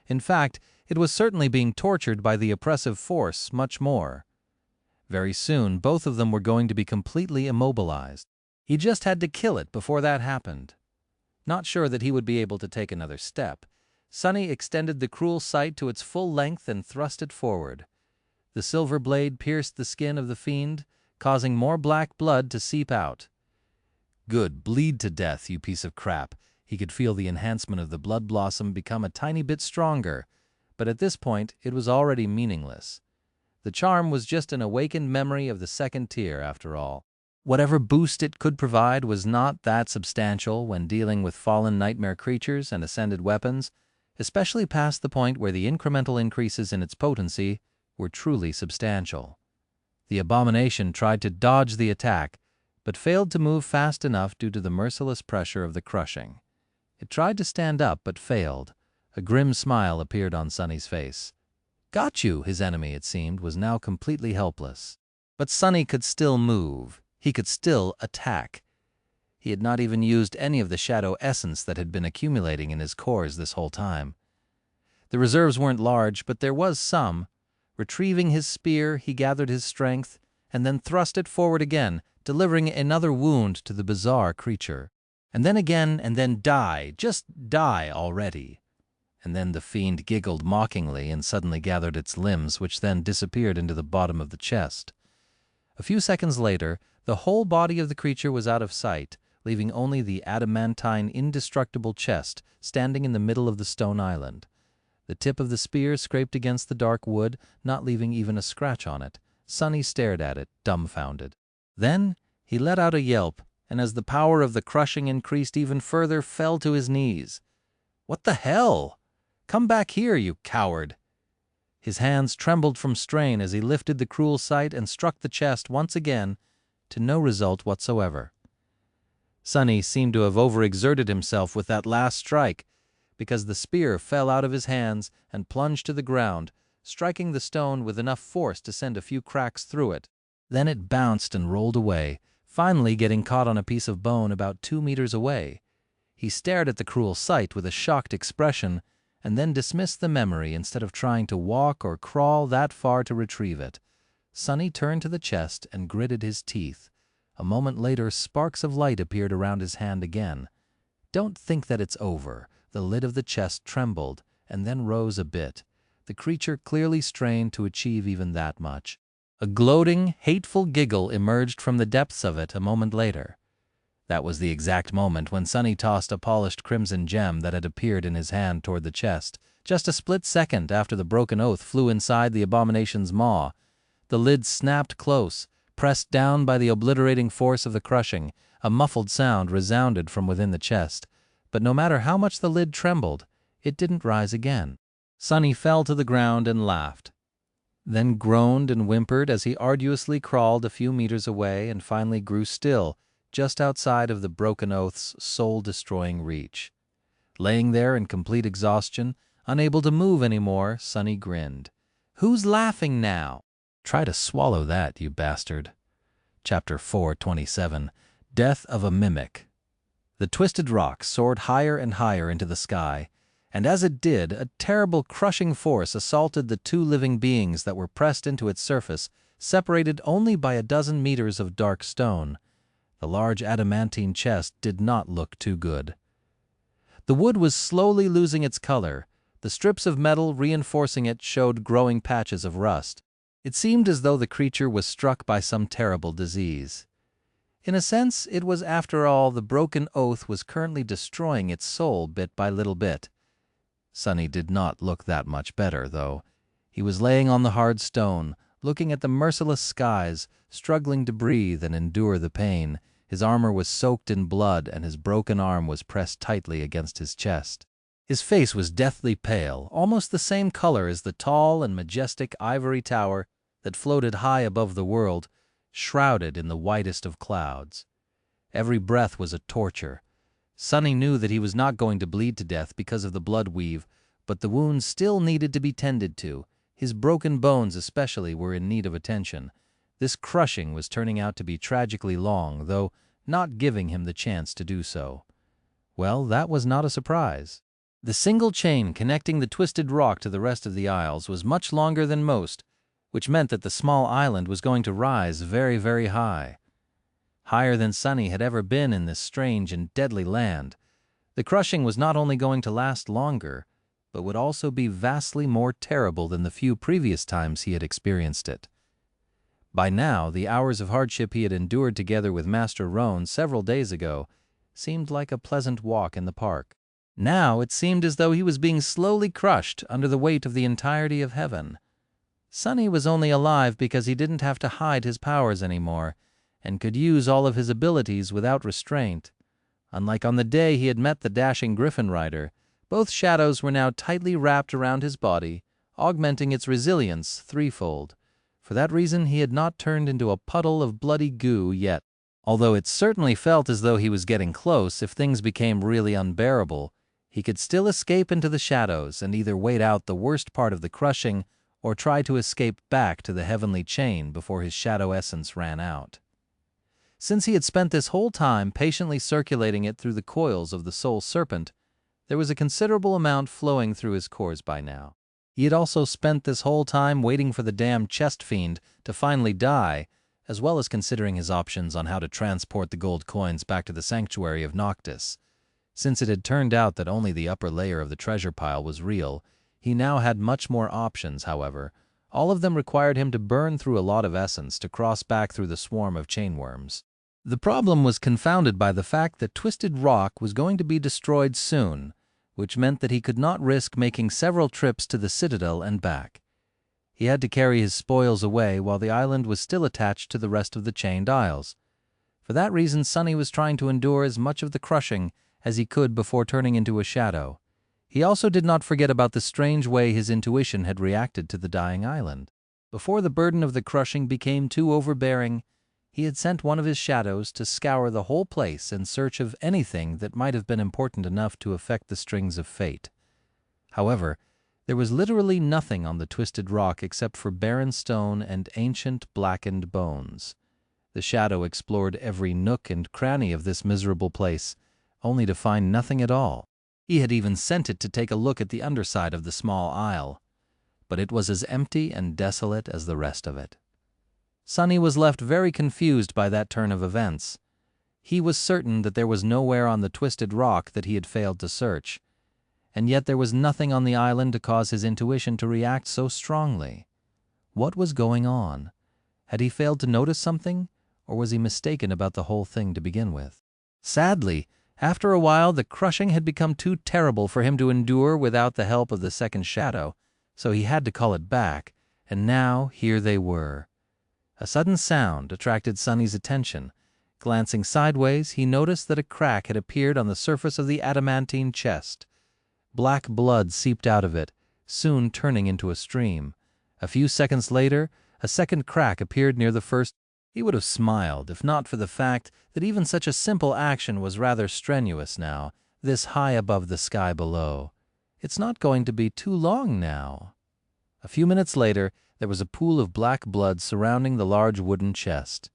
In fact, it was certainly being tortured by the oppressive force much more. Very soon, both of them were going to be completely immobilized. He just had to kill it before that happened. Not sure that he would be able to take another step, Sonny extended the cruel sight to its full length and thrust it forward. The silver blade pierced the skin of the fiend, causing more black blood to seep out. "Good, bleed to death, you piece of crap." He could feel the enhancement of the blood blossom become a tiny bit stronger, but at this point it was already meaningless. The charm was just an awakened memory of the second tier, after all. Whatever boost it could provide was not that substantial when dealing with fallen nightmare creatures and ascended weapons, especially past the point where the incremental increases in its potency were truly substantial. The abomination tried to dodge the attack, but failed to move fast enough due to the merciless pressure of the crushing. It tried to stand up, but failed. A grim smile appeared on Sonny's face. "Got you," his enemy, it seemed, was now completely helpless. But Sonny could still move. He could still attack. He had not even used any of the shadow essence that had been accumulating in his cores this whole time. The reserves weren't large, but there was some. Retrieving his spear, he gathered his strength, and then thrust it forward again, delivering another wound to the bizarre creature. And then again, and then die, just die already. and then the fiend giggled mockingly and suddenly gathered its limbs, which then disappeared into the bottom of the chest. A few seconds later, the whole body of the creature was out of sight, leaving only the adamantine, indestructible chest standing in the middle of the stone island. The tip of the spear scraped against the dark wood, not leaving even a scratch on it. Sonny stared at it, dumbfounded. Then he let out a yelp, and as the power of the crushing increased even further, fell to his knees. "What the hell? Come back here, you coward!" His hands trembled from strain as he lifted the cruel sight and struck the chest once again, to no result whatsoever. Sonny seemed to have overexerted himself with that last strike, because the spear fell out of his hands and plunged to the ground, striking the stone with enough force to send a few cracks through it. Then it bounced and rolled away, finally getting caught on a piece of bone about 2 meters away. He stared at the cruel sight with a shocked expression, and then dismissed the memory instead of trying to walk or crawl that far to retrieve it. Sonny turned to the chest and gritted his teeth. A moment later, sparks of light appeared around his hand again. "Don't think that it's over." The lid of the chest trembled and then rose a bit. The creature clearly strained to achieve even that much. A gloating, hateful giggle emerged from the depths of it a moment later. That was the exact moment when Sonny tossed a polished crimson gem that had appeared in his hand toward the chest, just a split second after the broken oath flew inside the abomination's maw. The lid snapped close, pressed down by the obliterating force of the crushing. A muffled sound resounded from within the chest, but no matter how much the lid trembled, it didn't rise again. Sonny fell to the ground and laughed, then groaned and whimpered as he arduously crawled a few meters away and finally grew still, just outside of the broken oath's soul-destroying reach. Laying there in complete exhaustion, unable to move anymore, Sonny grinned. "Who's laughing now?" "Try to swallow that, you bastard." Chapter 4:27. Death of a Mimic. The twisted rock soared higher and higher into the sky, and as it did, a terrible crushing force assaulted the 2 living beings that were pressed into its surface, separated only by a dozen meters of dark stone. The large adamantine chest did not look too good. The wood was slowly losing its color. The strips of metal reinforcing it showed growing patches of rust. It seemed as though the creature was struck by some terrible disease. In a sense, it was, after all, the broken oath was currently destroying its soul bit by little bit. Sonny did not look that much better, though. He was laying on the hard stone, looking at the merciless skies, struggling to breathe and endure the pain. His armor was soaked in blood, and his broken arm was pressed tightly against his chest. His face was deathly pale, almost the same color as the tall and majestic ivory tower that floated high above the world, shrouded in the whitest of clouds. Every breath was a torture. Sonny knew that he was not going to bleed to death because of the blood weave, but the wounds still needed to be tended to. His broken bones especially were in need of attention. This crushing was turning out to be tragically long, though not giving him the chance to do so. Well, that was not a surprise. The single chain connecting the twisted rock to the rest of the isles was much longer than most, which meant that the small island was going to rise very, very high. Higher than Sonny had ever been in this strange and deadly land. The crushing was not only going to last longer, but would also be vastly more terrible than the few previous times he had experienced it. By now, the hours of hardship he had endured together with Master Roan several days ago seemed like a pleasant walk in the park. Now it seemed as though he was being slowly crushed under the weight of the entirety of heaven. Sonny was only alive because he didn't have to hide his powers anymore, and could use all of his abilities without restraint. Unlike on the day he had met the dashing Griffin Rider, both shadows were now tightly wrapped around his body, augmenting its resilience threefold. For that reason he had not turned into a puddle of bloody goo yet. Although it certainly felt as though he was getting close, if things became really unbearable, he could still escape into the shadows and either wait out the worst part of the crushing or try to escape back to the heavenly chain before his shadow essence ran out. Since he had spent this whole time patiently circulating it through the coils of the soul serpent, there was a considerable amount flowing through his cores by now. He had also spent this whole time waiting for the damned chest fiend to finally die, as well as considering his options on how to transport the gold coins back to the sanctuary of Noctis. Since it had turned out that only the upper layer of the treasure pile was real, he now had much more options, however. All of them required him to burn through a lot of essence to cross back through the swarm of chainworms. The problem was confounded by the fact that Twisted Rock was going to be destroyed soon, which meant that he could not risk making several trips to the Citadel and back. He had to carry his spoils away while the island was still attached to the rest of the chained isles. For that reason, Sonny was trying to endure as much of the crushing as he could before turning into a shadow. He also did not forget about the strange way his intuition had reacted to the dying island. Before the burden of the crushing became too overbearing, he had sent one of his shadows to scour the whole place in search of anything that might have been important enough to affect the strings of fate. However, there was literally nothing on the Twisted Rock except for barren stone and ancient blackened bones. The shadow explored every nook and cranny of this miserable place, only to find nothing at all. He had even sent it to take a look at the underside of the small isle, but it was as empty and desolate as the rest of it. Sonny was left very confused by that turn of events. He was certain that there was nowhere on the Twisted Rock that he had failed to search, and yet there was nothing on the island to cause his intuition to react so strongly. What was going on? Had he failed to notice something, or was he mistaken about the whole thing to begin with? Sadly, after a while the crushing had become too terrible for him to endure without the help of the second shadow, so he had to call it back, and now here they were. A sudden sound attracted Sonny's attention. Glancing sideways, he noticed that a crack had appeared on the surface of the adamantine chest. Black blood seeped out of it, soon turning into a stream. A few seconds later, a second crack appeared near the first. He would have smiled if not for the fact that even such a simple action was rather strenuous now, this high above the sky below. It's not going to be too long now. A few minutes later, there was a pool of black blood surrounding the large wooden chest.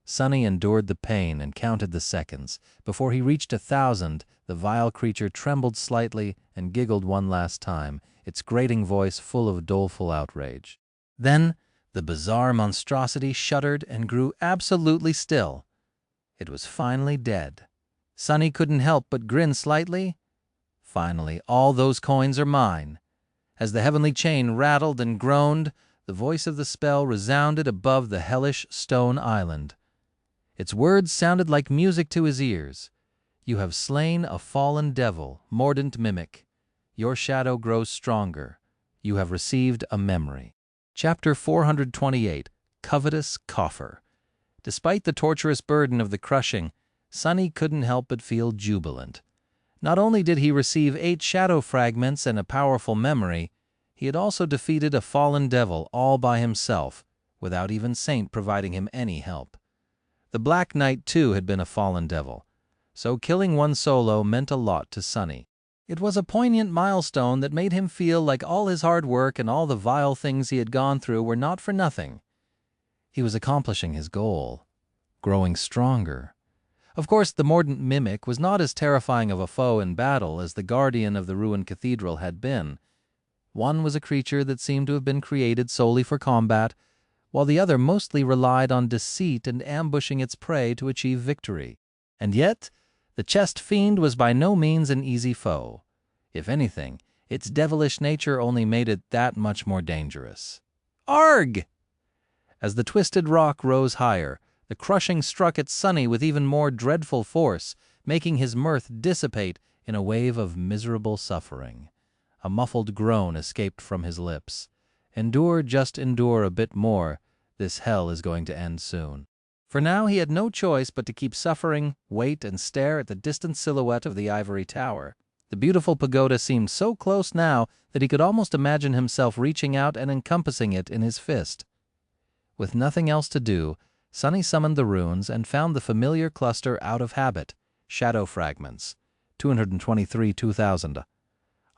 Sonny endured the pain and counted the seconds. Before he reached 1,000, the vile creature trembled slightly and giggled one last time, its grating voice full of doleful outrage. Then the bizarre monstrosity shuddered and grew absolutely still. It was finally dead. Sonny couldn't help but grin slightly. Finally, all those coins are mine. As the heavenly chain rattled and groaned, the voice of the spell resounded above the hellish stone island. Its words sounded like music to his ears. You have slain a fallen devil, mordant mimic. Your shadow grows stronger. You have received a memory. Chapter 428, Covetous Coffer. Despite the torturous burden of the crushing, Sonny couldn't help but feel jubilant. Not only did he receive 8 shadow fragments and a powerful memory, he had also defeated a fallen devil all by himself, without even Saint providing him any help. The Black Knight, too, had been a fallen devil, so killing one solo meant a lot to Sonny. It was a poignant milestone that made him feel like all his hard work and all the vile things he had gone through were not for nothing. He was accomplishing his goal, growing stronger. Of course, the mordant mimic was not as terrifying of a foe in battle as the guardian of the ruined cathedral had been. One was a creature that seemed to have been created solely for combat, while the other mostly relied on deceit and ambushing its prey to achieve victory. And yet, the chest fiend was by no means an easy foe. If anything, its devilish nature only made it that much more dangerous. Arg! As the Twisted Rock rose higher, the crushing struck at Sonny with even more dreadful force, making his mirth dissipate in a wave of miserable suffering. A muffled groan escaped from his lips. Endure, just endure a bit more. This hell is going to end soon. For now he had no choice but to keep suffering, wait, and stare at the distant silhouette of the ivory tower. The beautiful pagoda seemed so close now that he could almost imagine himself reaching out and encompassing it in his fist. With nothing else to do, Sonny summoned the runes and found the familiar cluster out of habit, shadow fragments, 223,000.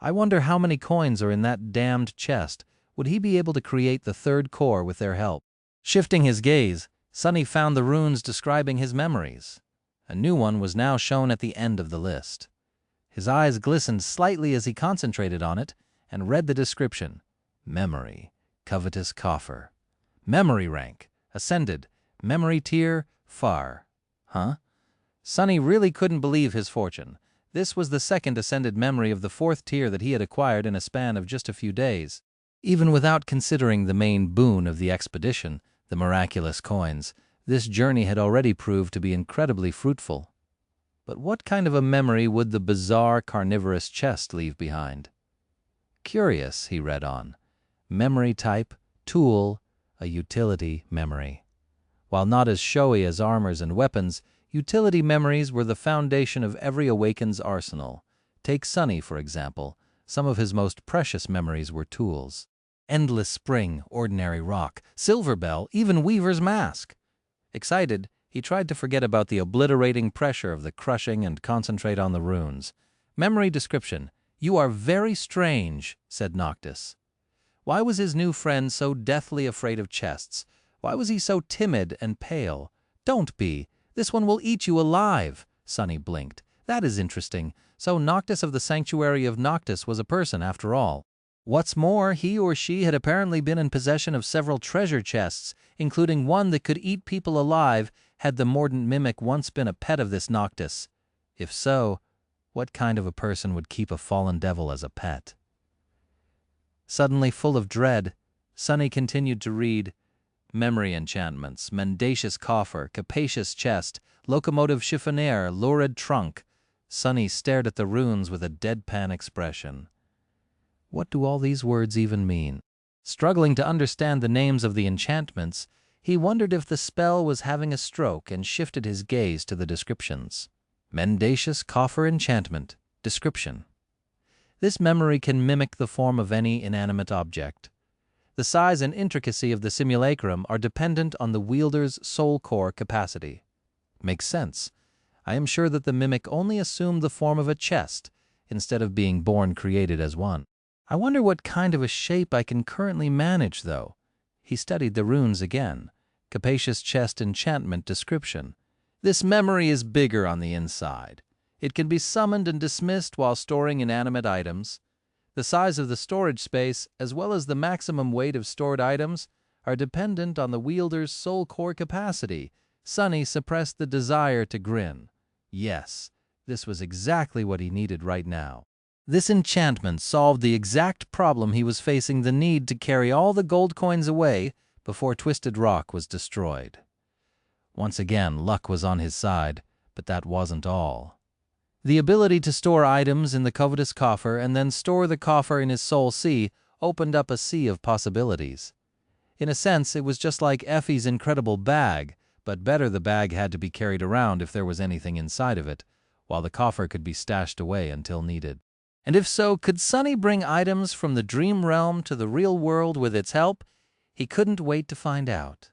I wonder how many coins are in that damned chest. Would he be able to create the third core with their help? Shifting his gaze, Sonny found the runes describing his memories. A new one was now shown at the end of the list. His eyes glistened slightly as he concentrated on it and read the description. Memory, covetous coffer. Memory rank, ascended. Memory tier, far. Huh? Sonny really couldn't believe his fortune. This was the second ascended memory of the fourth tier that he had acquired in a span of just a few days. Even without considering the main boon of the expedition, the miraculous coins, this journey had already proved to be incredibly fruitful. But what kind of a memory would the bizarre carnivorous chest leave behind? Curious, he read on. Memory type, tool, a utility memory. While not as showy as armors and weapons, utility memories were the foundation of every awakened's arsenal. Take Sonny, for example. Some of his most precious memories were tools. Endless spring, ordinary rock, silver bell, even weaver's mask. Excited, he tried to forget about the obliterating pressure of the crushing and concentrate on the runes. Memory description. "You are very strange," said Noctis. Why was his new friend so deathly afraid of chests? Why was he so timid and pale? "Don't be. This one will eat you alive," Sonny blinked. "That is interesting. So Noctis of the Sanctuary of Noctis was a person after all. What's more, he or she had apparently been in possession of several treasure chests, including one that could eat people alive had the mordant mimic once been a pet of this Noctis. If so, what kind of a person would keep a fallen devil as a pet? Suddenly full of dread, Sonny continued to read. Memory enchantments, mendacious coffer, capacious chest, locomotive chiffonnier, lurid trunk. Sonny stared at the runes with a deadpan expression. What do all these words even mean? Struggling to understand the names of the enchantments, he wondered if the spell was having a stroke and shifted his gaze to the descriptions. Mendacious coffer enchantment. Description. This memory can mimic the form of any inanimate object. The size and intricacy of the simulacrum are dependent on the wielder's soul core capacity. Makes sense. I am sure that the mimic only assumed the form of a chest, instead of being born created as one. I wonder what kind of a shape I can currently manage, though. He studied the runes again. Capacious chest enchantment description. This memory is bigger on the inside. It can be summoned and dismissed while storing inanimate items. The size of the storage space, as well as the maximum weight of stored items, are dependent on the wielder's soul core capacity. Sonny suppressed the desire to grin. Yes, this was exactly what he needed right now. This enchantment solved the exact problem he was facing, the need to carry all the gold coins away before Twisted Rock was destroyed. Once again, luck was on his side, but that wasn't all. The ability to store items in the covetous coffer and then store the coffer in his soul sea opened up a sea of possibilities. In a sense, it was just like Effie's incredible bag, but better. The bag had to be carried around if there was anything inside of it, while the coffer could be stashed away until needed. And if so, could Sonny bring items from the dream realm to the real world with its help? He couldn't wait to find out.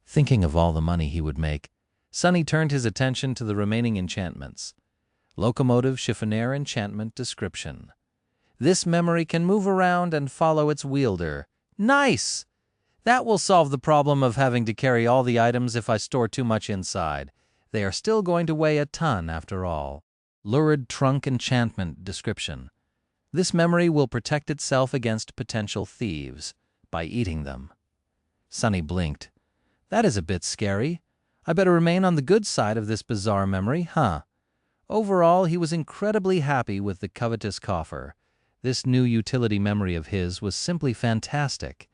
Thinking of all the money he would make, Sonny turned his attention to the remaining enchantments. Locomotive chiffonnier enchantment description. This memory can move around and follow its wielder. Nice! That will solve the problem of having to carry all the items if I store too much inside. They are still going to weigh a ton after all. Lurid trunk enchantment description. This memory will protect itself against potential thieves by eating them. Sonny blinked. That is a bit scary. I better remain on the good side of this bizarre memory, huh? Overall, he was incredibly happy with the covetous coffer. This new utility memory of his was simply fantastic.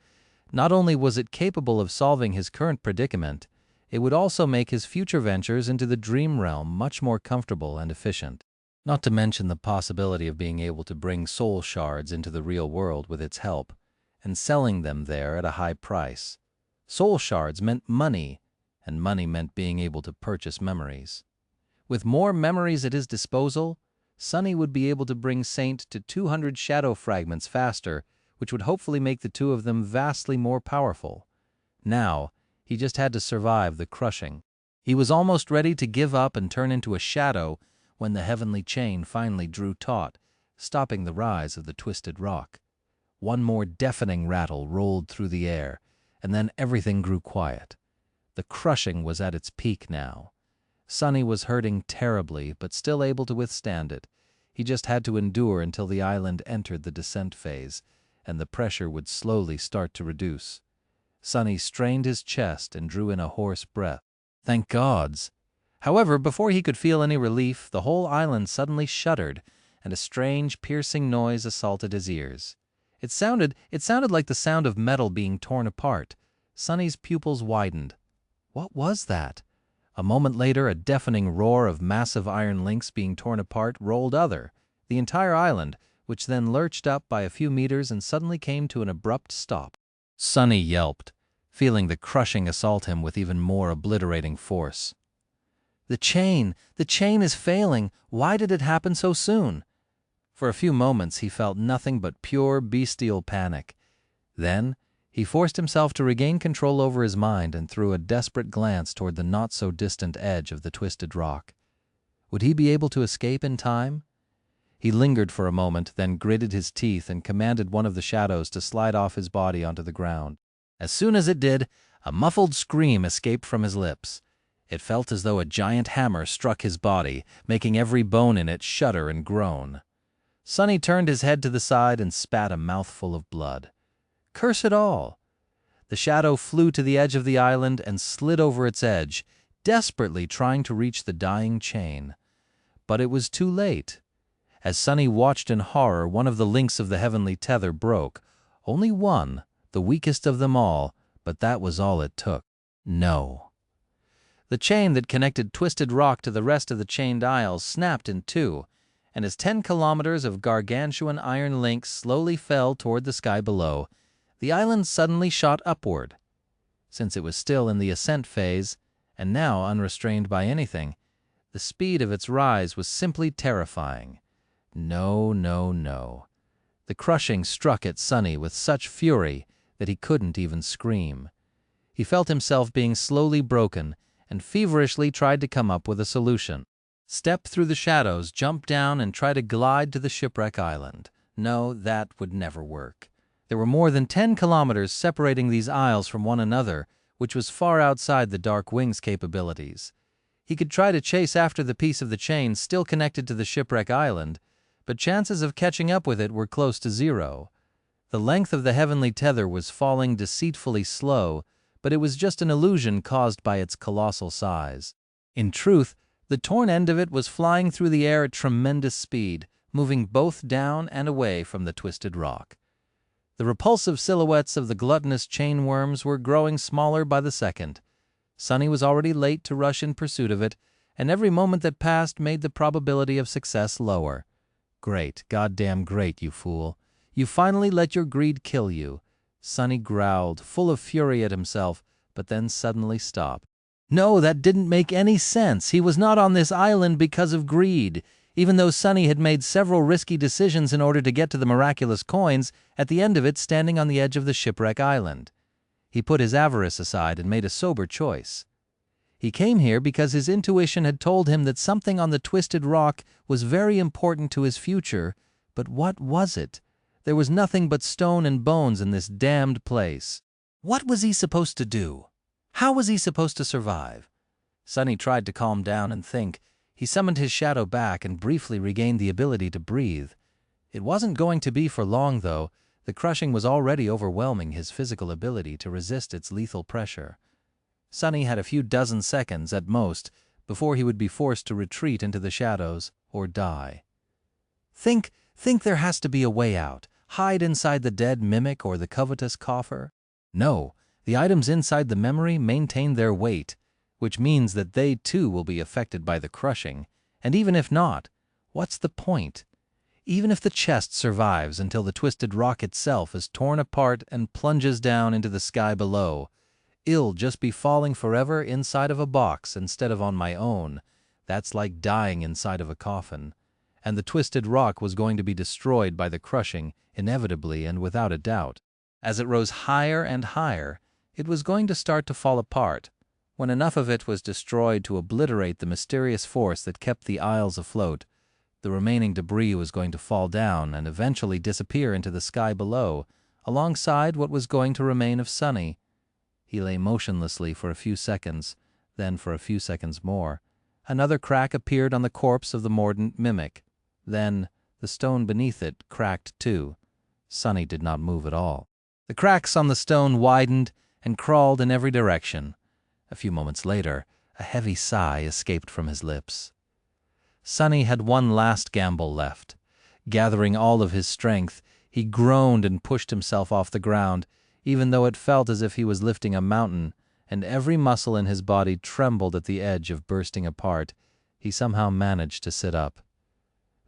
Not only was it capable of solving his current predicament, it would also make his future ventures into the dream realm much more comfortable and efficient. Not to mention the possibility of being able to bring soul shards into the real world with its help, and selling them there at a high price. Soul shards meant money, and money meant being able to purchase memories. With more memories at his disposal, Sonny would be able to bring Saint to 200 shadow fragments faster, which would hopefully make the two of them vastly more powerful. Now, he just had to survive the crushing. He was almost ready to give up and turn into a shadow when the heavenly chain finally drew taut, stopping the rise of the Twisted Rock. One more deafening rattle rolled through the air, and then everything grew quiet. The crushing was at its peak now. Sonny was hurting terribly, but still able to withstand it. He just had to endure until the island entered the descent phase, and the pressure would slowly start to reduce. Sonny strained his chest and drew in a hoarse breath. Thank gods! However, before he could feel any relief, the whole island suddenly shuddered, and a strange, piercing noise assaulted his ears. It sounded like the sound of metal being torn apart. Sonny's pupils widened. What was that? A moment later, a deafening roar of massive iron links being torn apart rolled the entire island, which then lurched up by a few meters and suddenly came to an abrupt stop. Sonny yelped, feeling the crushing assault him with even more obliterating force. The chain is failing. Why did it happen so soon? For a few moments he felt nothing but pure bestial panic. Then he forced himself to regain control over his mind and threw a desperate glance toward the not-so-distant edge of the twisted rock. Would he be able to escape in time? He lingered for a moment, then gritted his teeth and commanded one of the shadows to slide off his body onto the ground. As soon as it did, a muffled scream escaped from his lips. It felt as though a giant hammer struck his body, making every bone in it shudder and groan. Sonny turned his head to the side and spat a mouthful of blood. Curse it all! The shadow flew to the edge of the island and slid over its edge, desperately trying to reach the dying chain. But it was too late. As Sonny watched in horror, one of the links of the heavenly tether broke. Only one, the weakest of them all, but that was all it took. No. The chain that connected Twisted Rock to the rest of the chained isles snapped in two, and as 10 kilometers of gargantuan iron links slowly fell toward the sky below, the island suddenly shot upward. Since it was still in the ascent phase, and now unrestrained by anything, the speed of its rise was simply terrifying. No, no, no. The crushing struck at Sonny with such fury that he couldn't even scream. He felt himself being slowly broken and feverishly tried to come up with a solution. Step through the shadows, jump down, and try to glide to the shipwreck island. No, that would never work. There were more than 10 kilometers separating these isles from one another, which was far outside the Dark Wing's capabilities. He could try to chase after the piece of the chain still connected to the shipwreck island, but chances of catching up with it were close to zero. The length of the heavenly tether was falling deceitfully slow, but it was just an illusion caused by its colossal size. In truth, the torn end of it was flying through the air at tremendous speed, moving both down and away from the twisted rock. The repulsive silhouettes of the gluttonous chainworms were growing smaller by the second. Sonny was already late to rush in pursuit of it, and every moment that passed made the probability of success lower. Great, goddamn great, you fool. You finally let your greed kill you. Sonny growled, full of fury at himself, but then suddenly stopped. No, that didn't make any sense. He was not on this island because of greed. Even though Sonny had made several risky decisions in order to get to the miraculous coins, at the end of it standing on the edge of the shipwreck island. He put his avarice aside and made a sober choice. He came here because his intuition had told him that something on the twisted rock was very important to his future, but what was it? There was nothing but stone and bones in this damned place. What was he supposed to do? How was he supposed to survive? Sonny tried to calm down and think. He summoned his shadow back and briefly regained the ability to breathe. It wasn't going to be for long, though. The crushing was already overwhelming his physical ability to resist its lethal pressure. Sonny had a few dozen seconds, at most, before he would be forced to retreat into the shadows or die. Think there has to be a way out. Hide inside the dead mimic or the covetous coffer? No, the items inside the memory maintain their weight, which means that they too will be affected by the crushing, and even if not, what's the point? Even if the chest survives until the twisted rock itself is torn apart and plunges down into the sky below, it'll just be falling forever inside of a box instead of on my own. That's like dying inside of a coffin. And the twisted rock was going to be destroyed by the crushing, inevitably and without a doubt. As it rose higher and higher, it was going to start to fall apart. When enough of it was destroyed to obliterate the mysterious force that kept the isles afloat, the remaining debris was going to fall down and eventually disappear into the sky below, alongside what was going to remain of Sonny. He lay motionlessly for a few seconds, then for a few seconds more. Another crack appeared on the corpse of the mordant mimic. Then the stone beneath it cracked too. Sonny did not move at all. The cracks on the stone widened and crawled in every direction. A few moments later, A heavy sigh escaped from his lips. Sonny had one last gamble left. Gathering all of his strength, he groaned and pushed himself off the ground, even though it felt as if he was lifting a mountain, and every muscle in his body trembled at the edge of bursting apart. He somehow managed to sit up.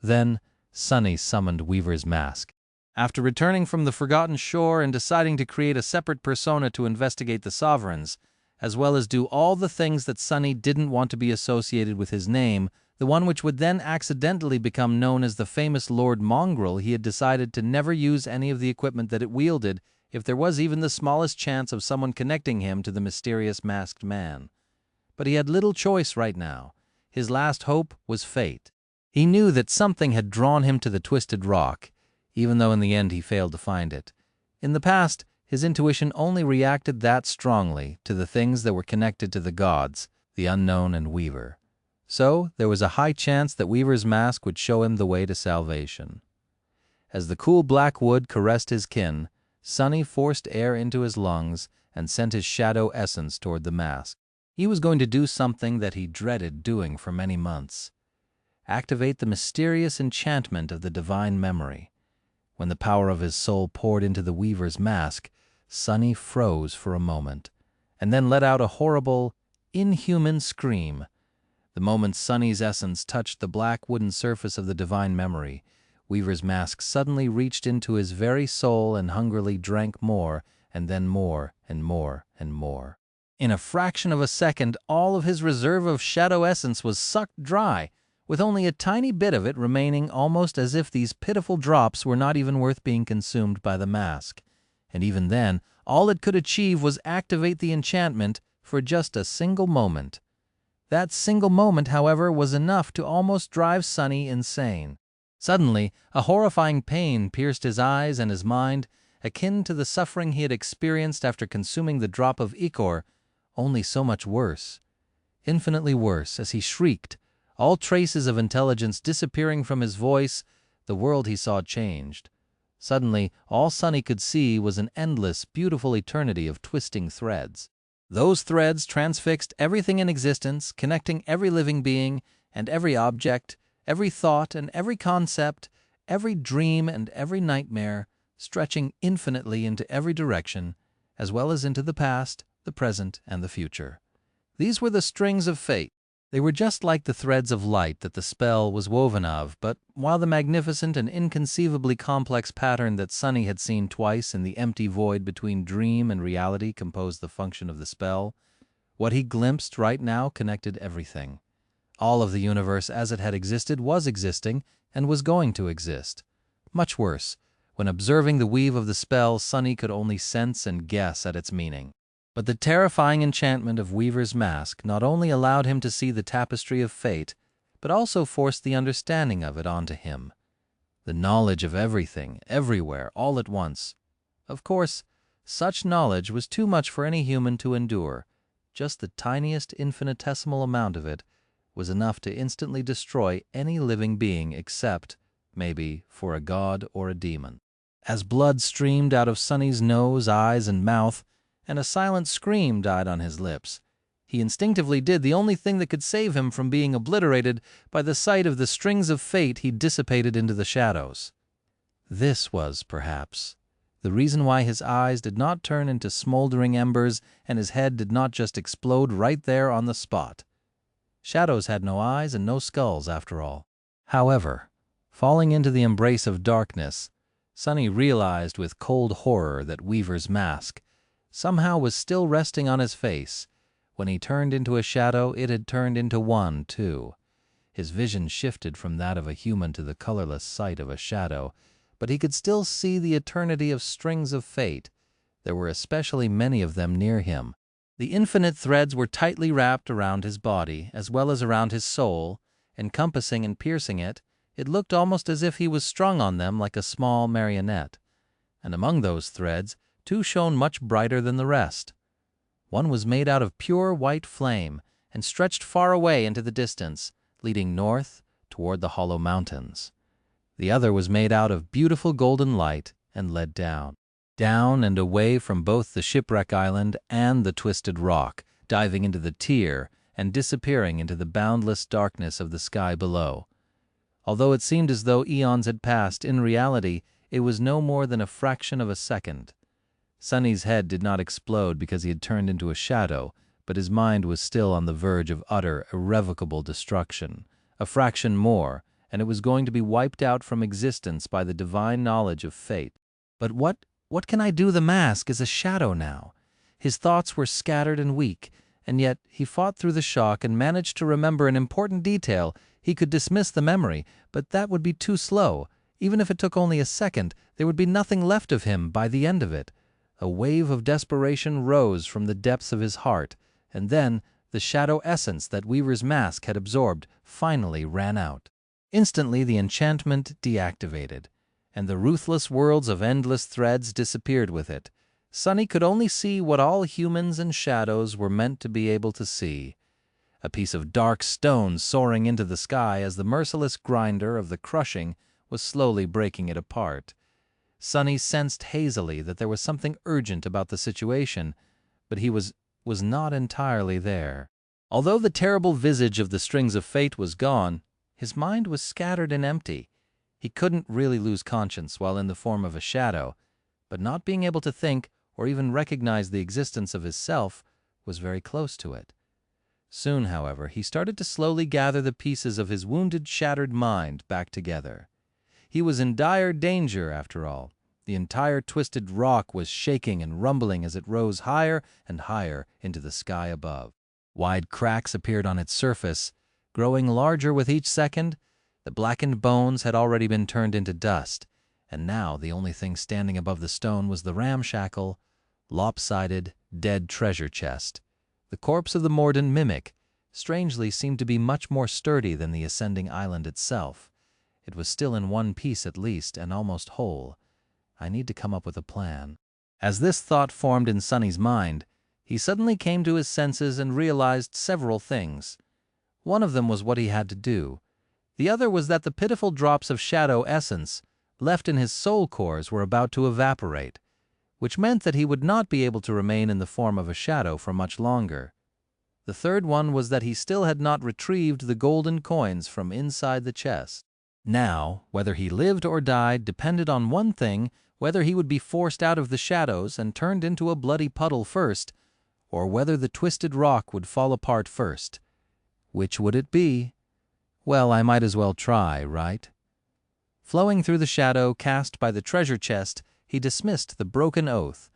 Then Sonny summoned Weaver's mask. After returning from the forgotten shore and deciding to create a separate persona to investigate the sovereigns, as well as do all the things that Sonny didn't want to be associated with his name, the one which would then accidentally become known as the famous Lord Mongrel, he had decided to never use any of the equipment that it wielded if there was even the smallest chance of someone connecting him to the mysterious masked man. But he had little choice right now. His last hope was fate. He knew that something had drawn him to the twisted rock, even though in the end he failed to find it. In the past, his intuition only reacted that strongly to the things that were connected to the gods, the unknown and Weaver. So there was a high chance that Weaver's mask would show him the way to salvation. As the cool black wood caressed his kin, Sonny forced air into his lungs and sent his shadow essence toward the mask. He was going to do something that he dreaded doing for many months. Activate the mysterious enchantment of the divine memory. When the power of his soul poured into the Weaver's mask, Sonny froze for a moment, and then let out a horrible, inhuman scream. The moment Sonny's essence touched the black wooden surface of the divine memory, Weaver's mask suddenly reached into his very soul and hungrily drank more, and then more, and more, and more. In a fraction of a second, all of his reserve of shadow essence was sucked dry, with only a tiny bit of it remaining, almost as if these pitiful drops were not even worth being consumed by the mask. And even then, all it could achieve was activate the enchantment for just a single moment. That single moment, however, was enough to almost drive Sonny insane. Suddenly, a horrifying pain pierced his eyes and his mind, akin to the suffering he had experienced after consuming the drop of ichor, only so much worse. Infinitely worse, as he shrieked, all traces of intelligence disappearing from his voice, the world he saw changed. Suddenly, all Sonny could see was an endless, beautiful eternity of twisting threads. Those threads transfixed everything in existence, connecting every living being and every object, every thought and every concept, every dream and every nightmare, stretching infinitely into every direction, as well as into the past, the present, and the future. These were the strings of fate. They were just like the threads of light that the spell was woven of, but while the magnificent and inconceivably complex pattern that Sonny had seen twice in the empty void between dream and reality composed the function of the spell, what he glimpsed right now connected everything. All of the universe as it had existed was existing and was going to exist. Much worse, when observing the weave of the spell, Sonny could only sense and guess at its meaning. But the terrifying enchantment of Weaver's mask not only allowed him to see the tapestry of fate, but also forced the understanding of it onto him. The knowledge of everything, everywhere, all at once. Of course, such knowledge was too much for any human to endure. Just the tiniest infinitesimal amount of it was enough to instantly destroy any living being except, maybe, for a god or a demon. As blood streamed out of Sonny's nose, eyes, and mouth, and a silent scream died on his lips, he instinctively did the only thing that could save him from being obliterated by the sight of the strings of fate he dissipated into the shadows. This was, perhaps, the reason why his eyes did not turn into smoldering embers and his head did not just explode right there on the spot. Shadows had no eyes and no skulls, after all. However, falling into the embrace of darkness, Sonny realized with cold horror that Weaver's mask somehow was still resting on his face. When he turned into a shadow, it had turned into one, too. His vision shifted from that of a human to the colorless sight of a shadow, but he could still see the eternity of strings of fate. There were especially many of them near him. The infinite threads were tightly wrapped around his body, as well as around his soul, encompassing and piercing it. It looked almost as if he was strung on them like a small marionette. And among those threads, two shone much brighter than the rest. One was made out of pure white flame and stretched far away into the distance, leading north toward the hollow mountains. The other was made out of beautiful golden light and led down and away from both the shipwreck island and the twisted rock, diving into the tier and disappearing into the boundless darkness of the sky below. Although it seemed as though eons had passed, in reality, it was no more than a fraction of a second. Sonny's head did not explode because he had turned into a shadow, but his mind was still on the verge of utter, irrevocable destruction. A fraction more, and it was going to be wiped out from existence by the divine knowledge of fate. But what can I do? The mask is a shadow now. His thoughts were scattered and weak, and yet he fought through the shock and managed to remember an important detail. He could dismiss the memory, but that would be too slow. Even if it took only a second, there would be nothing left of him by the end of it. A wave of desperation rose from the depths of his heart, and then the shadow essence that Weaver's mask had absorbed finally ran out. Instantly the enchantment deactivated, and the ruthless worlds of endless threads disappeared with it. Sonny could only see what all humans and shadows were meant to be able to see. A piece of dark stone soaring into the sky as the merciless grinder of the crushing was slowly breaking it apart. Sonny sensed hazily that there was something urgent about the situation, but he was not entirely there. Although the terrible visage of the strings of fate was gone, his mind was scattered and empty. He couldn't really lose conscience while in the form of a shadow, but not being able to think or even recognize the existence of his self was very close to it. Soon, however, he started to slowly gather the pieces of his wounded, shattered mind back together. He was in dire danger, after all. The entire twisted rock was shaking and rumbling as it rose higher and higher into the sky above. Wide cracks appeared on its surface, growing larger with each second. The blackened bones had already been turned into dust, and now the only thing standing above the stone was the ramshackle, lopsided, dead treasure chest. The corpse of the mordant mimic, strangely, seemed to be much more sturdy than the ascending island itself. It was still in one piece at least, and almost whole. I need to come up with a plan. As this thought formed in Sonny's mind, he suddenly came to his senses and realized several things. One of them was what he had to do. The other was that the pitiful drops of shadow essence left in his soul cores were about to evaporate, which meant that he would not be able to remain in the form of a shadow for much longer. The third one was that he still had not retrieved the golden coins from inside the chest. Now, whether he lived or died depended on one thing: whether he would be forced out of the shadows and turned into a bloody puddle first, or whether the twisted rock would fall apart first. Which would it be? Well, I might as well try, right? Flowing through the shadow cast by the treasure chest, he dismissed the broken oath.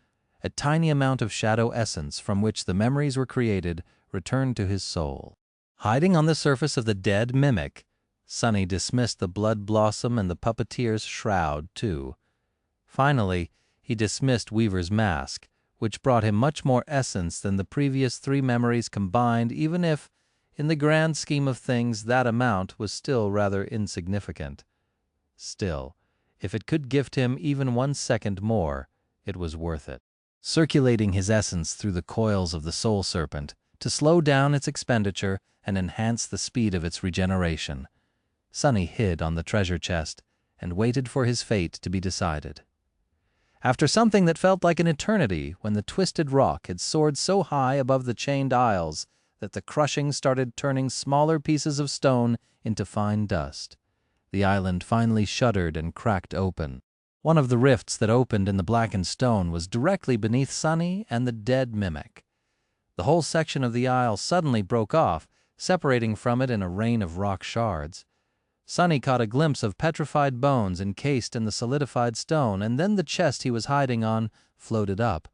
A tiny amount of shadow essence from which the memories were created returned to his soul. Hiding on the surface of the dead mimic, Sonny dismissed the blood blossom and the puppeteer's shroud, too. Finally, he dismissed Weaver's mask, which brought him much more essence than the previous 3 memories combined, even if, in the grand scheme of things, that amount was still rather insignificant. Still, if it could gift him even 1 second more, it was worth it. Circulating his essence through the coils of the soul serpent to slow down its expenditure and enhance the speed of its regeneration, Sonny hid on the treasure chest and waited for his fate to be decided. After something that felt like an eternity, when the twisted rock had soared so high above the chained isles that the crushing started turning smaller pieces of stone into fine dust, the island finally shuddered and cracked open. One of the rifts that opened in the blackened stone was directly beneath Sonny and the dead mimic. The whole section of the isle suddenly broke off, separating from it in a rain of rock shards. Sonny caught a glimpse of petrified bones encased in the solidified stone, and then the chest he was hiding on floated up.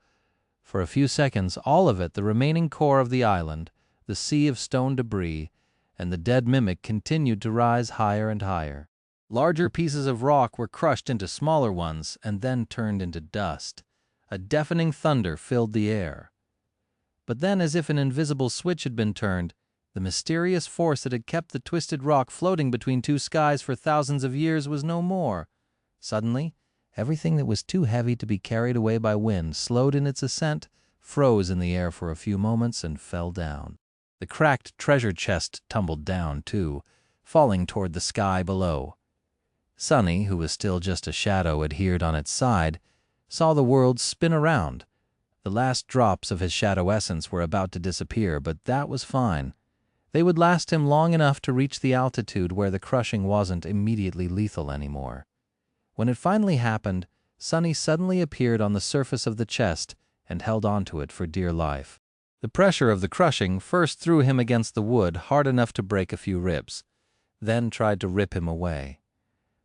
For a few seconds, all of it, the remaining core of the island, the sea of stone debris, and the dead mimic continued to rise higher and higher. Larger pieces of rock were crushed into smaller ones and then turned into dust. A deafening thunder filled the air. But then, as if an invisible switch had been turned, the mysterious force that had kept the twisted rock floating between 2 skies for thousands of years was no more. Suddenly, everything that was too heavy to be carried away by wind slowed in its ascent, froze in the air for a few moments, and fell down. The cracked treasure chest tumbled down, too, falling toward the sky below. Sonny, who was still just a shadow adhered on its side, saw the world spin around. The last drops of his shadow essence were about to disappear, but that was fine. They would last him long enough to reach the altitude where the crushing wasn't immediately lethal anymore. When it finally happened, Sonny suddenly appeared on the surface of the chest and held onto it for dear life. The pressure of the crushing first threw him against the wood hard enough to break a few ribs, then tried to rip him away.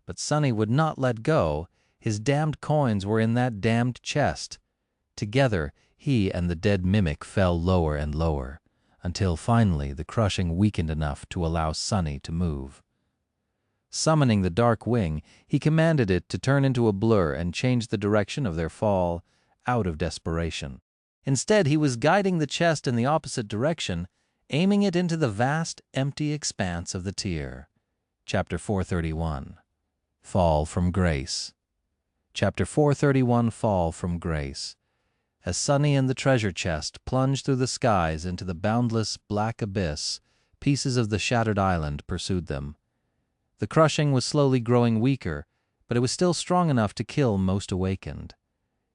But Sonny would not let go. His damned coins were in that damned chest. Together, he and the dead mimic fell lower and lower, until finally the crushing weakened enough to allow Sonny to move. Summoning the dark wing, he commanded it to turn into a blur and change the direction of their fall out of desperation. Instead, he was guiding the chest in the opposite direction, aiming it into the vast, empty expanse of the tier. Chapter 431. Fall from Grace. Chapter 431, Fall from Grace. As Sonny and the treasure chest plunged through the skies into the boundless black abyss, pieces of the shattered island pursued them. The crushing was slowly growing weaker, but it was still strong enough to kill most awakened.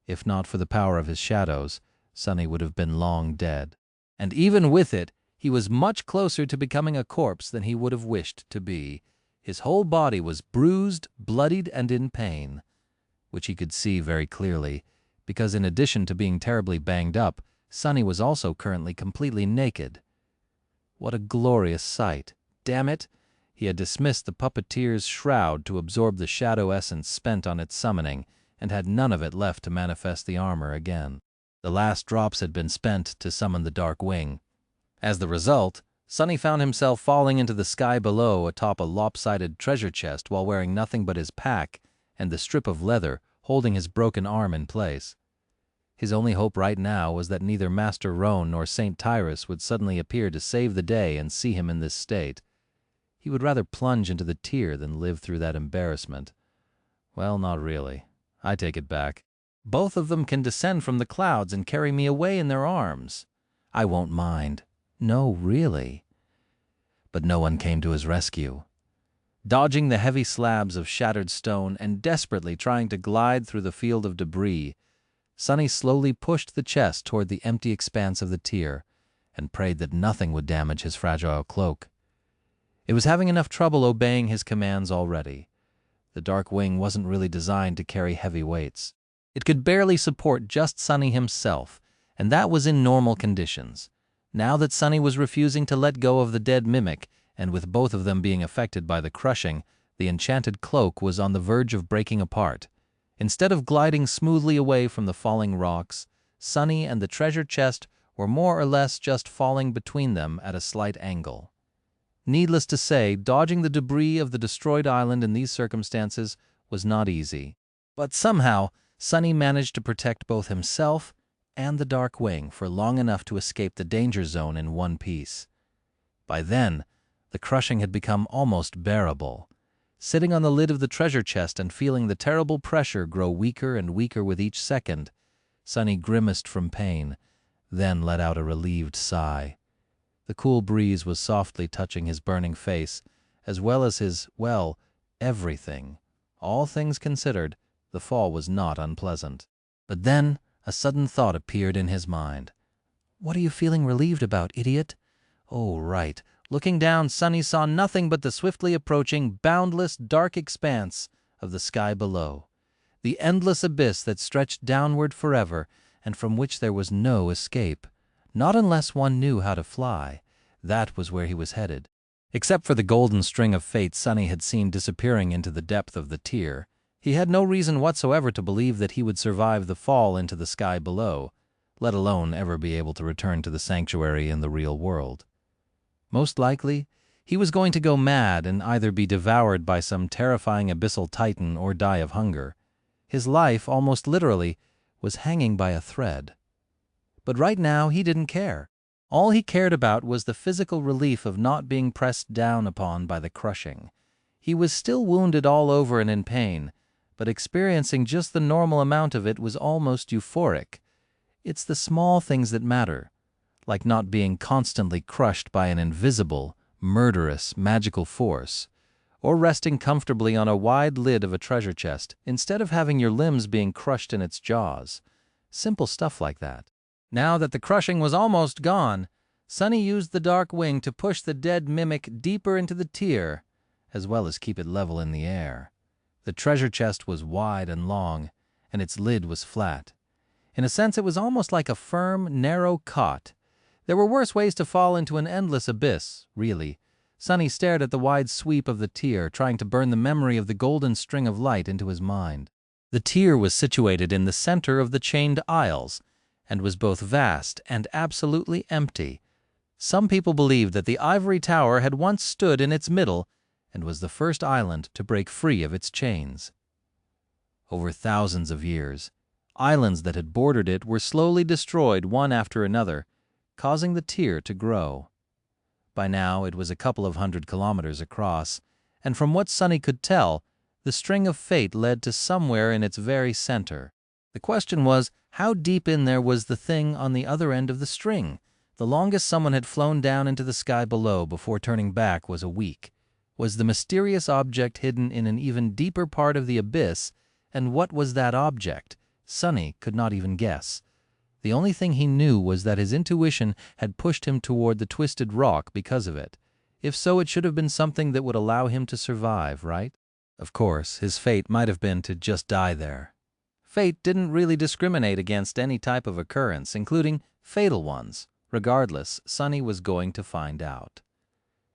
If not for the power of his shadows, Sonny would have been long dead. And even with it, he was much closer to becoming a corpse than he would have wished to be. His whole body was bruised, bloodied, and in pain, which he could see very clearly, because in addition to being terribly banged up, Sonny was also currently completely naked. What a glorious sight! Damn it! He had dismissed the puppeteer's shroud to absorb the shadow essence spent on its summoning, and had none of it left to manifest the armor again. The last drops had been spent to summon the dark wing. As the result, Sonny found himself falling into the sky below atop a lopsided treasure chest while wearing nothing but his pack and the strip of leather holding his broken arm in place. His only hope right now was that neither Master Roan nor Saint Tyrus would suddenly appear to save the day and see him in this state. He would rather plunge into the tier than live through that embarrassment. Well, not really. I take it back. Both of them can descend from the clouds and carry me away in their arms. I won't mind. No, really. But no one came to his rescue. Dodging the heavy slabs of shattered stone and desperately trying to glide through the field of debris, Sonny slowly pushed the chest toward the empty expanse of the tier and prayed that nothing would damage his fragile cloak. It was having enough trouble obeying his commands already. The dark wing wasn't really designed to carry heavy weights. It could barely support just Sonny himself, and that was in normal conditions. Now that Sonny was refusing to let go of the dead mimic, and with both of them being affected by the crushing, the enchanted cloak was on the verge of breaking apart. Instead of gliding smoothly away from the falling rocks, Sonny and the treasure chest were more or less just falling between them at a slight angle. Needless to say, dodging the debris of the destroyed island in these circumstances was not easy. But somehow, Sonny managed to protect both himself and the dark wing for long enough to escape the danger zone in one piece. By then, the crushing had become almost bearable. Sitting on the lid of the treasure chest and feeling the terrible pressure grow weaker and weaker with each second, Sonny grimaced from pain, then let out a relieved sigh. The cool breeze was softly touching his burning face, as well as his, well, everything. All things considered, the fall was not unpleasant. But then a sudden thought appeared in his mind. "What are you feeling relieved about, idiot?" Oh, right. Looking down, Sonny saw nothing but the swiftly approaching, boundless, dark expanse of the sky below. The endless abyss that stretched downward forever and from which there was no escape. Not unless one knew how to fly. That was where he was headed. Except for the golden string of fate Sonny had seen disappearing into the depth of the tier, he had no reason whatsoever to believe that he would survive the fall into the sky below, let alone ever be able to return to the sanctuary in the real world. Most likely, he was going to go mad and either be devoured by some terrifying abyssal titan or die of hunger. His life, almost literally, was hanging by a thread. But right now, he didn't care. All he cared about was the physical relief of not being pressed down upon by the crushing. He was still wounded all over and in pain, but experiencing just the normal amount of it was almost euphoric. It's the small things that matter, like not being constantly crushed by an invisible, murderous, magical force, or resting comfortably on a wide lid of a treasure chest instead of having your limbs being crushed in its jaws. Simple stuff like that. Now that the crushing was almost gone, Sunny used the dark wing to push the dead mimic deeper into the tier, as well as keep it level in the air. The treasure chest was wide and long, and its lid was flat. In a sense, it was almost like a firm, narrow cot. There were worse ways to fall into an endless abyss, really. Sunny stared at the wide sweep of the tier, trying to burn the memory of the golden string of light into his mind. The tier was situated in the center of the chained aisles, and was both vast and absolutely empty. Some people believed that the ivory tower had once stood in its middle and was the first island to break free of its chains. Over thousands of years, islands that had bordered it were slowly destroyed one after another, causing the tier to grow. By now it was a couple of 100 kilometers across, and from what Sunny could tell, the string of fate led to somewhere in its very center. The question was, how deep in there was the thing on the other end of the string? The longest someone had flown down into the sky below before turning back was a week. Was the mysterious object hidden in an even deeper part of the abyss, and what was that object? Sunny could not even guess. The only thing he knew was that his intuition had pushed him toward the twisted rock because of it. If so, it should have been something that would allow him to survive, right? Of course, his fate might have been to just die there. Fate didn't really discriminate against any type of occurrence, including fatal ones. Regardless, Sunny was going to find out.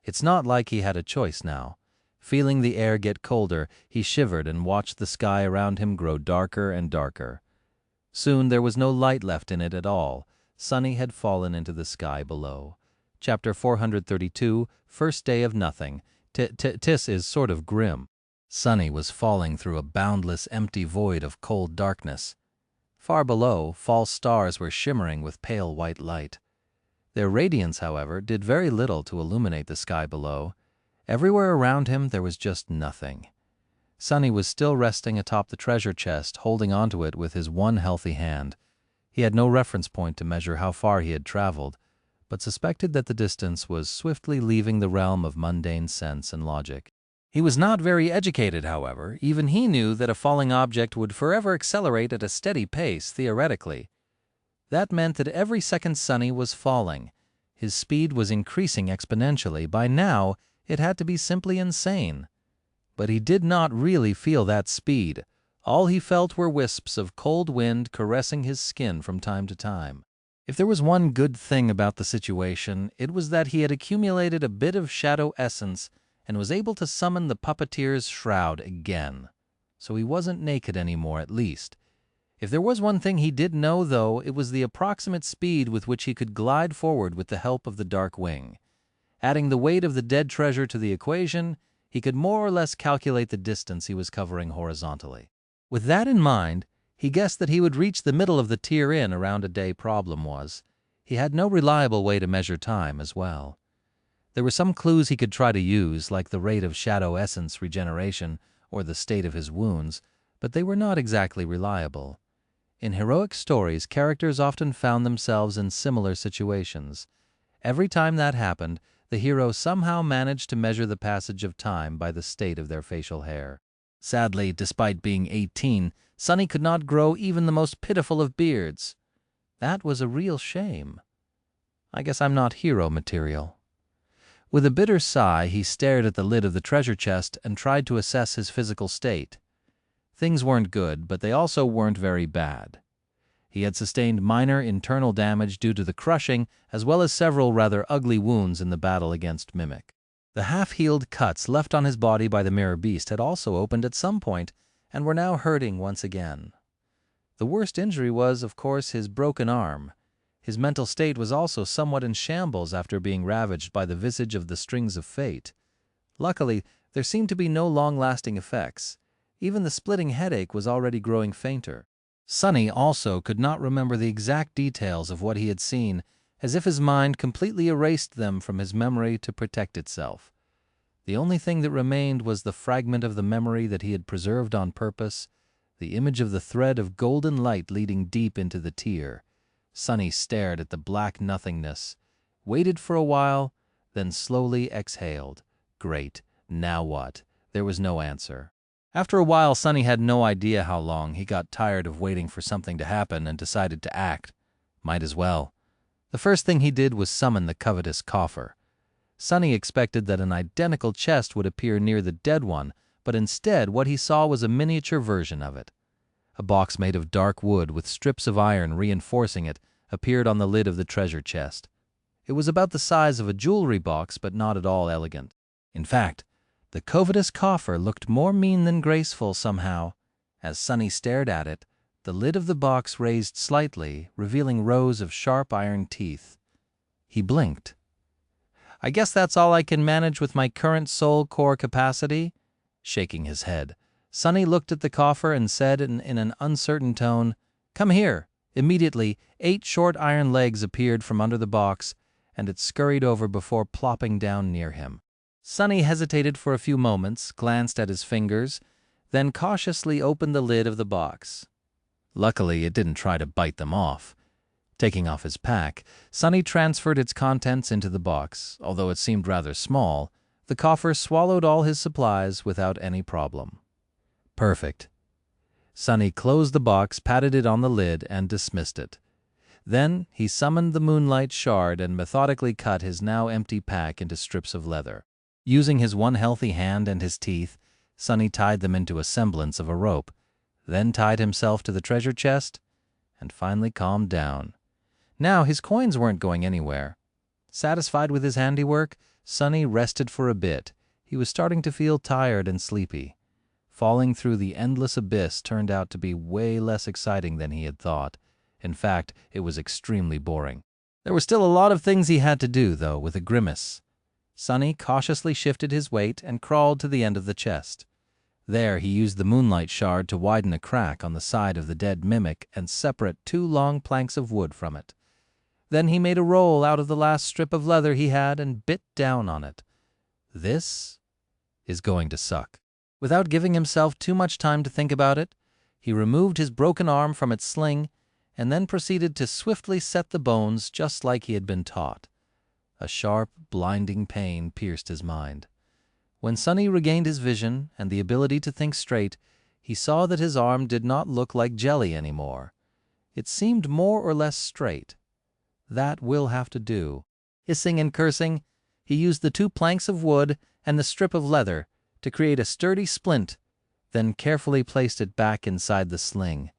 It's not like he had a choice now. Feeling the air get colder, he shivered and watched the sky around him grow darker and darker. Soon there was no light left in it at all. Sunny had fallen into the sky below. Chapter 432, First Day of Nothing. This is sort of grim. Sunny was falling through a boundless, empty void of cold darkness. Far below, false stars were shimmering with pale white light. Their radiance, however, did very little to illuminate the sky below. Everywhere around him there was just nothing. Sunny was still resting atop the treasure chest, holding onto it with his one healthy hand. He had no reference point to measure how far he had traveled, but suspected that the distance was swiftly leaving the realm of mundane sense and logic. He was not very educated, however. Even he knew that a falling object would forever accelerate at a steady pace, theoretically. That meant that every second Sunny was falling. His speed was increasing exponentially. By now, it had to be simply insane. But he did not really feel that speed. All he felt were wisps of cold wind caressing his skin from time to time. If there was one good thing about the situation, it was that he had accumulated a bit of shadow essence and was able to summon the puppeteer's shroud again. So he wasn't naked anymore, at least. If there was one thing he did know, though, it was the approximate speed with which he could glide forward with the help of the dark wing. Adding the weight of the dead treasure to the equation, he could more or less calculate the distance he was covering horizontally. With that in mind, he guessed that he would reach the middle of the tier in around a day. Problem was, he had no reliable way to measure time as well. There were some clues he could try to use, like the rate of shadow essence regeneration or the state of his wounds, but they were not exactly reliable. In heroic stories, characters often found themselves in similar situations. Every time that happened, the hero somehow managed to measure the passage of time by the state of their facial hair. Sadly, despite being 18, Sunny could not grow even the most pitiful of beards. That was a real shame. I guess I'm not hero material. With a bitter sigh, he stared at the lid of the treasure chest and tried to assess his physical state. Things weren't good, but they also weren't very bad. He had sustained minor internal damage due to the crushing, as well as several rather ugly wounds in the battle against Mimic. The half-healed cuts left on his body by the mirror beast had also opened at some point, and were now hurting once again. The worst injury was, of course, his broken arm. His mental state was also somewhat in shambles after being ravaged by the visage of the strings of fate. Luckily, there seemed to be no long-lasting effects. Even the splitting headache was already growing fainter. Sunny also could not remember the exact details of what he had seen, as if his mind completely erased them from his memory to protect itself. The only thing that remained was the fragment of the memory that he had preserved on purpose, the image of the thread of golden light leading deep into the tier. Sunny stared at the black nothingness, waited for a while, then slowly exhaled. Great. Now what? There was no answer. After a while, Sunny had no idea how long. He got tired of waiting for something to happen and decided to act. Might as well. The first thing he did was summon the covetous coffer. Sonny expected that an identical chest would appear near the dead one, but instead what he saw was a miniature version of it. A box made of dark wood with strips of iron reinforcing it appeared on the lid of the treasure chest. It was about the size of a jewelry box, but not at all elegant. In fact, the covetous coffer looked more mean than graceful somehow. As Sonny stared at it, the lid of the box raised slightly, revealing rows of sharp iron teeth. He blinked. "I guess that's all I can manage with my current soul core capacity?" Shaking his head, Sonny looked at the coffer and said in an uncertain tone, "Come here." Immediately, 8 short iron legs appeared from under the box, and it scurried over before plopping down near him. Sonny hesitated for a few moments, glanced at his fingers, then cautiously opened the lid of the box. Luckily, it didn't try to bite them off. Taking off his pack, Sonny transferred its contents into the box. Although it seemed rather small, the coffer swallowed all his supplies without any problem. Perfect. Sonny closed the box, patted it on the lid, and dismissed it. Then he summoned the moonlight shard and methodically cut his now empty pack into strips of leather. Using his one healthy hand and his teeth, Sonny tied them into a semblance of a rope, then tied himself to the treasure chest, and finally calmed down. Now his coins weren't going anywhere. Satisfied with his handiwork, Sonny rested for a bit. He was starting to feel tired and sleepy. Falling through the endless abyss turned out to be way less exciting than he had thought. In fact, it was extremely boring. There were still a lot of things he had to do, though, with a grimace. Sonny cautiously shifted his weight and crawled to the end of the chest. There he used the moonlight shard to widen a crack on the side of the dead mimic and separate 2 long planks of wood from it. Then he made a roll out of the last strip of leather he had and bit down on it. This is going to suck. Without giving himself too much time to think about it, he removed his broken arm from its sling and then proceeded to swiftly set the bones just like he had been taught. A sharp, blinding pain pierced his mind. When Sonny regained his vision and the ability to think straight, he saw that his arm did not look like jelly anymore. It seemed more or less straight. That will have to do. Hissing and cursing, he used the 2 planks of wood and the strip of leather to create a sturdy splint, then carefully placed it back inside the sling.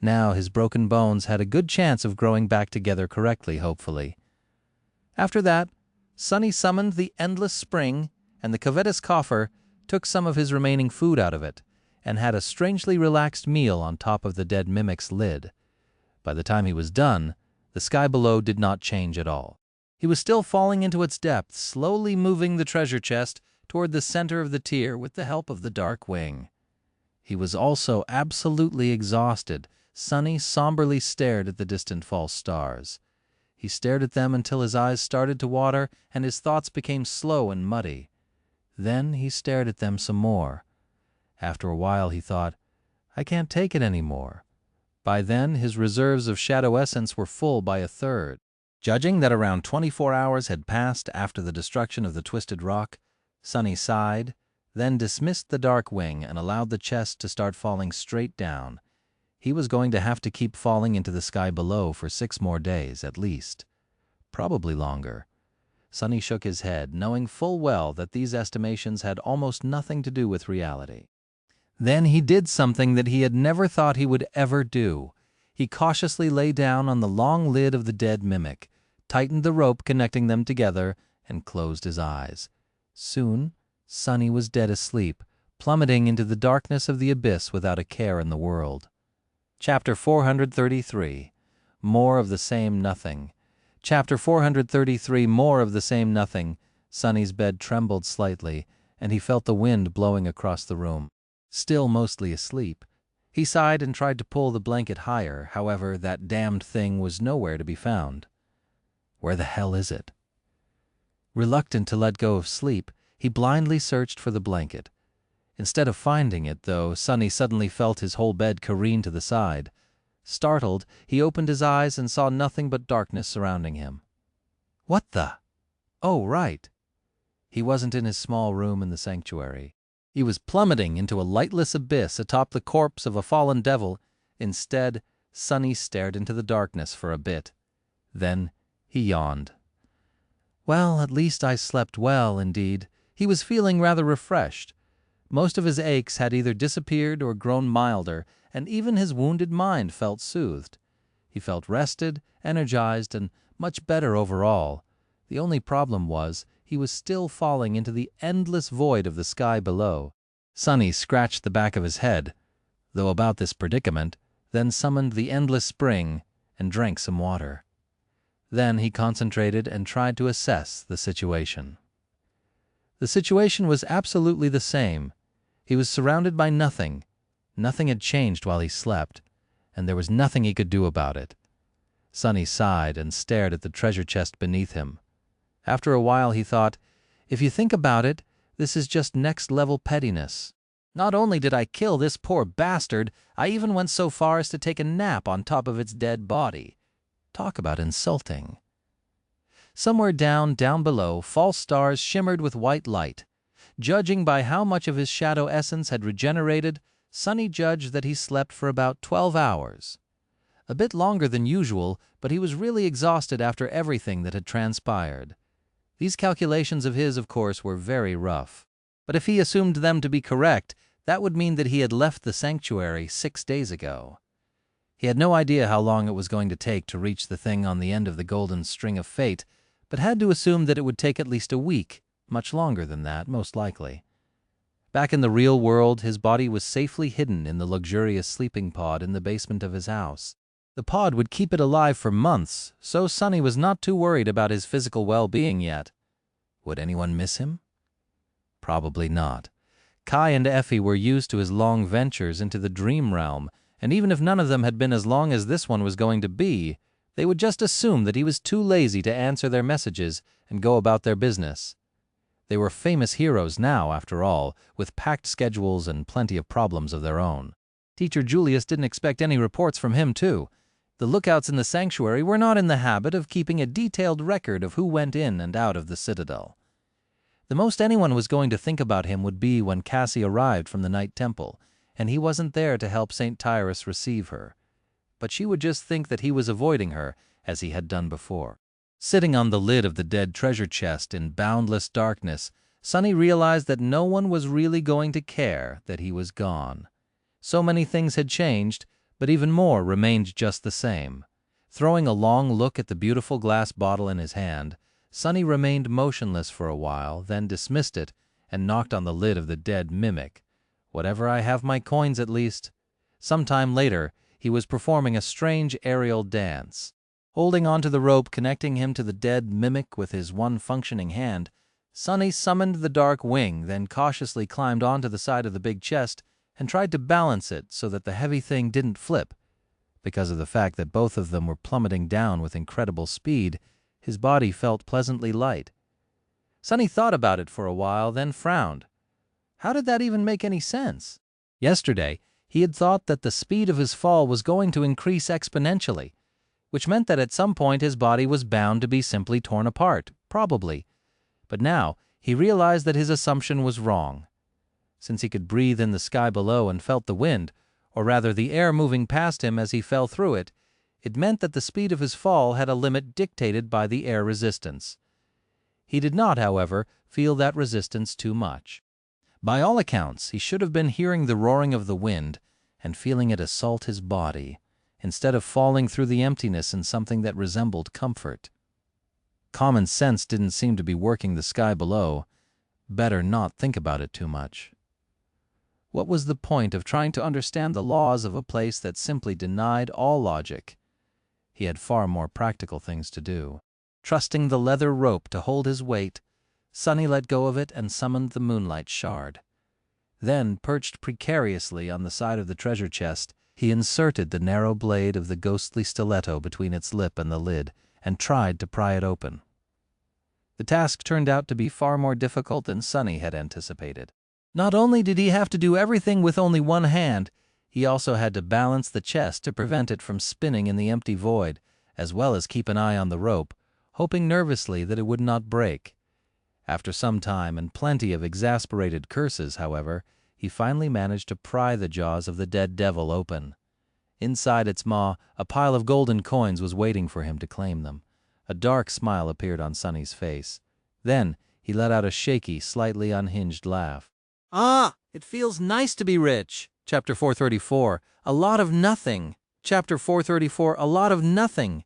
Now his broken bones had a good chance of growing back together correctly, hopefully. After that, Sonny summoned the endless spring, and the covetous coffer took some of his remaining food out of it and had a strangely relaxed meal on top of the dead mimic's lid. By the time he was done, the sky below did not change at all. He was still falling into its depths, slowly moving the treasure chest toward the center of the tier with the help of the dark wing. He was also absolutely exhausted. Sonny somberly stared at the distant false stars. He stared at them until his eyes started to water and his thoughts became slow and muddy. Then he stared at them some more. After a while he thought, "I can't take it anymore." By then his reserves of shadow essence were full by a third. Judging that around 24 hours had passed after the destruction of the twisted rock, Sonny sighed, then dismissed the dark wing and allowed the chest to start falling straight down. He was going to have to keep falling into the sky below for 6 more days, at least. Probably longer. Sonny shook his head, knowing full well that these estimations had almost nothing to do with reality. Then he did something that he had never thought he would ever do. He cautiously lay down on the long lid of the dead mimic, tightened the rope connecting them together, and closed his eyes. Soon, Sonny was dead asleep, plummeting into the darkness of the abyss without a care in the world. Chapter 433. More of the Same Nothing. Chapter 433. More of the Same Nothing. Sonny's bed trembled slightly, and he felt the wind blowing across the room. Still mostly asleep, he sighed and tried to pull the blanket higher. However, that damned thing was nowhere to be found. Where the hell is it? Reluctant to let go of sleep, he blindly searched for the blanket. Instead of finding it, though, Sonny suddenly felt his whole bed careen to the side. Startled, he opened his eyes and saw nothing but darkness surrounding him. What the? Oh, right. He wasn't in his small room in the sanctuary. He was plummeting into a lightless abyss atop the corpse of a fallen devil. Instead, Sonny stared into the darkness for a bit. Then He yawned. Well, at least I slept well, indeed. He was feeling rather refreshed. Most of his aches had either disappeared or grown milder, and even his wounded mind felt soothed. He felt rested, energized, and much better overall. The only problem was, he was still falling into the endless void of the sky below. Sonny scratched the back of his head, though about this predicament, then summoned the endless spring and drank some water. Then he concentrated and tried to assess the situation. The situation was absolutely the same. He was surrounded by nothing. Nothing had changed while he slept, and there was nothing he could do about it. Sonny sighed and stared at the treasure chest beneath him. After a while he thought, if you think about it, this is just next-level pettiness. Not only did I kill this poor bastard, I even went so far as to take a nap on top of its dead body. Talk about insulting. Somewhere down below, false stars shimmered with white light. Judging by how much of his shadow essence had regenerated, Sonny judged that he slept for about 12 hours. A bit longer than usual, but he was really exhausted after everything that had transpired. These calculations of his, of course, were very rough. But if he assumed them to be correct, that would mean that he had left the sanctuary 6 days ago. He had no idea how long it was going to take to reach the thing on the end of the golden string of fate, but had to assume that it would take at least a week, much longer than that, most likely. Back in the real world, his body was safely hidden in the luxurious sleeping pod in the basement of his house. The pod would keep it alive for months, so Sonny was not too worried about his physical well-being yet. Would anyone miss him? Probably not. Kai and Effie were used to his long ventures into the dream realm, and even if none of them had been as long as this one was going to be, they would just assume that he was too lazy to answer their messages and go about their business. They were famous heroes now, after all, with packed schedules and plenty of problems of their own. Teacher Julius didn't expect any reports from him, too. The lookouts in the sanctuary were not in the habit of keeping a detailed record of who went in and out of the citadel. The most anyone was going to think about him would be when Cassie arrived from the Night Temple, and he wasn't there to help St. Tyrus receive her. But she would just think that he was avoiding her, as he had done before. Sitting on the lid of the dead treasure chest in boundless darkness, Sonny realized that no one was really going to care that he was gone. So many things had changed, but even more remained just the same. Throwing a long look at the beautiful glass bottle in his hand, Sonny remained motionless for a while, then dismissed it and knocked on the lid of the dead mimic. Whatever I have my coins, at least. Sometime later, he was performing a strange aerial dance. Holding onto the rope connecting him to the dead mimic with his one functioning hand, Sonny summoned the dark wing, then cautiously climbed onto the side of the big chest and tried to balance it so that the heavy thing didn't flip. Because of the fact that both of them were plummeting down with incredible speed, his body felt pleasantly light. Sonny thought about it for a while, then frowned. How did that even make any sense? Yesterday, he had thought that the speed of his fall was going to increase exponentially, which meant that at some point his body was bound to be simply torn apart, probably. But now, he realized that his assumption was wrong. Since he could breathe in the sky below and felt the wind, or rather the air moving past him as he fell through it, it meant that the speed of his fall had a limit dictated by the air resistance. He did not, however, feel that resistance too much. By all accounts, he should have been hearing the roaring of the wind and feeling it assault his body, instead of falling through the emptiness in something that resembled comfort. Common sense didn't seem to be working the sky below. Better not think about it too much. What was the point of trying to understand the laws of a place that simply denied all logic? He had far more practical things to do. Trusting the leather rope to hold his weight, Sonny let go of it and summoned the moonlight shard. Then, perched precariously on the side of the treasure chest, he inserted the narrow blade of the ghostly stiletto between its lip and the lid and tried to pry it open. The task turned out to be far more difficult than Sonny had anticipated. Not only did he have to do everything with only one hand, he also had to balance the chest to prevent it from spinning in the empty void, as well as keep an eye on the rope, hoping nervously that it would not break. After some time and plenty of exasperated curses, however, he finally managed to pry the jaws of the dead devil open. Inside its maw, a pile of golden coins was waiting for him to claim them. A dark smile appeared on Sunny's face. Then he let out a shaky, slightly unhinged laugh. "Ah, it feels nice to be rich." Chapter 434, A Lot of Nothing. Chapter 434, A Lot of Nothing.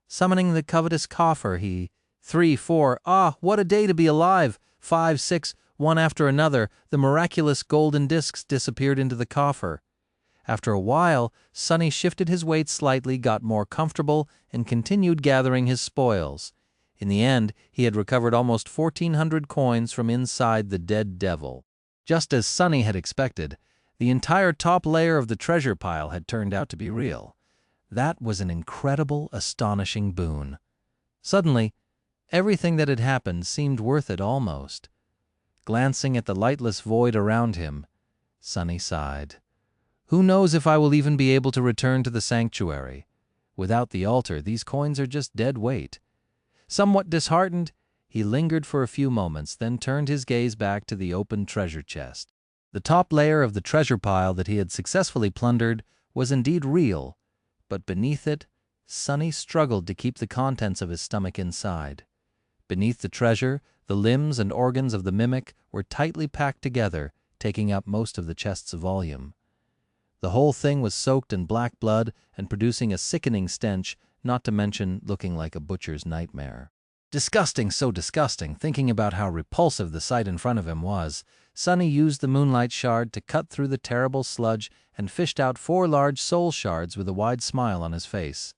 Summoning the covetous coffer, he 3, 4, what a day to be alive! 5, 6, one after another, the miraculous golden discs disappeared into the coffer. After a while, Sunny shifted his weight slightly, got more comfortable, and continued gathering his spoils. In the end, he had recovered almost 1,400 coins from inside the dead devil. Just as Sunny had expected, the entire top layer of the treasure pile had turned out to be real. That was an incredible, astonishing boon. Suddenly, everything that had happened seemed worth it almost. Glancing at the lightless void around him, Sunny sighed. Who knows if I will even be able to return to the sanctuary? Without the altar, these coins are just dead weight. Somewhat disheartened, he lingered for a few moments, then turned his gaze back to the open treasure chest. The top layer of the treasure pile that he had successfully plundered was indeed real, but beneath it, Sunny struggled to keep the contents of his stomach inside. Beneath the treasure, the limbs and organs of the mimic were tightly packed together, taking up most of the chest's volume. The whole thing was soaked in black blood and producing a sickening stench, not to mention looking like a butcher's nightmare. Disgusting, so disgusting. Thinking about how repulsive the sight in front of him was, Sunny used the moonlight shard to cut through the terrible sludge and fished out 4 large soul shards with a wide smile on his face.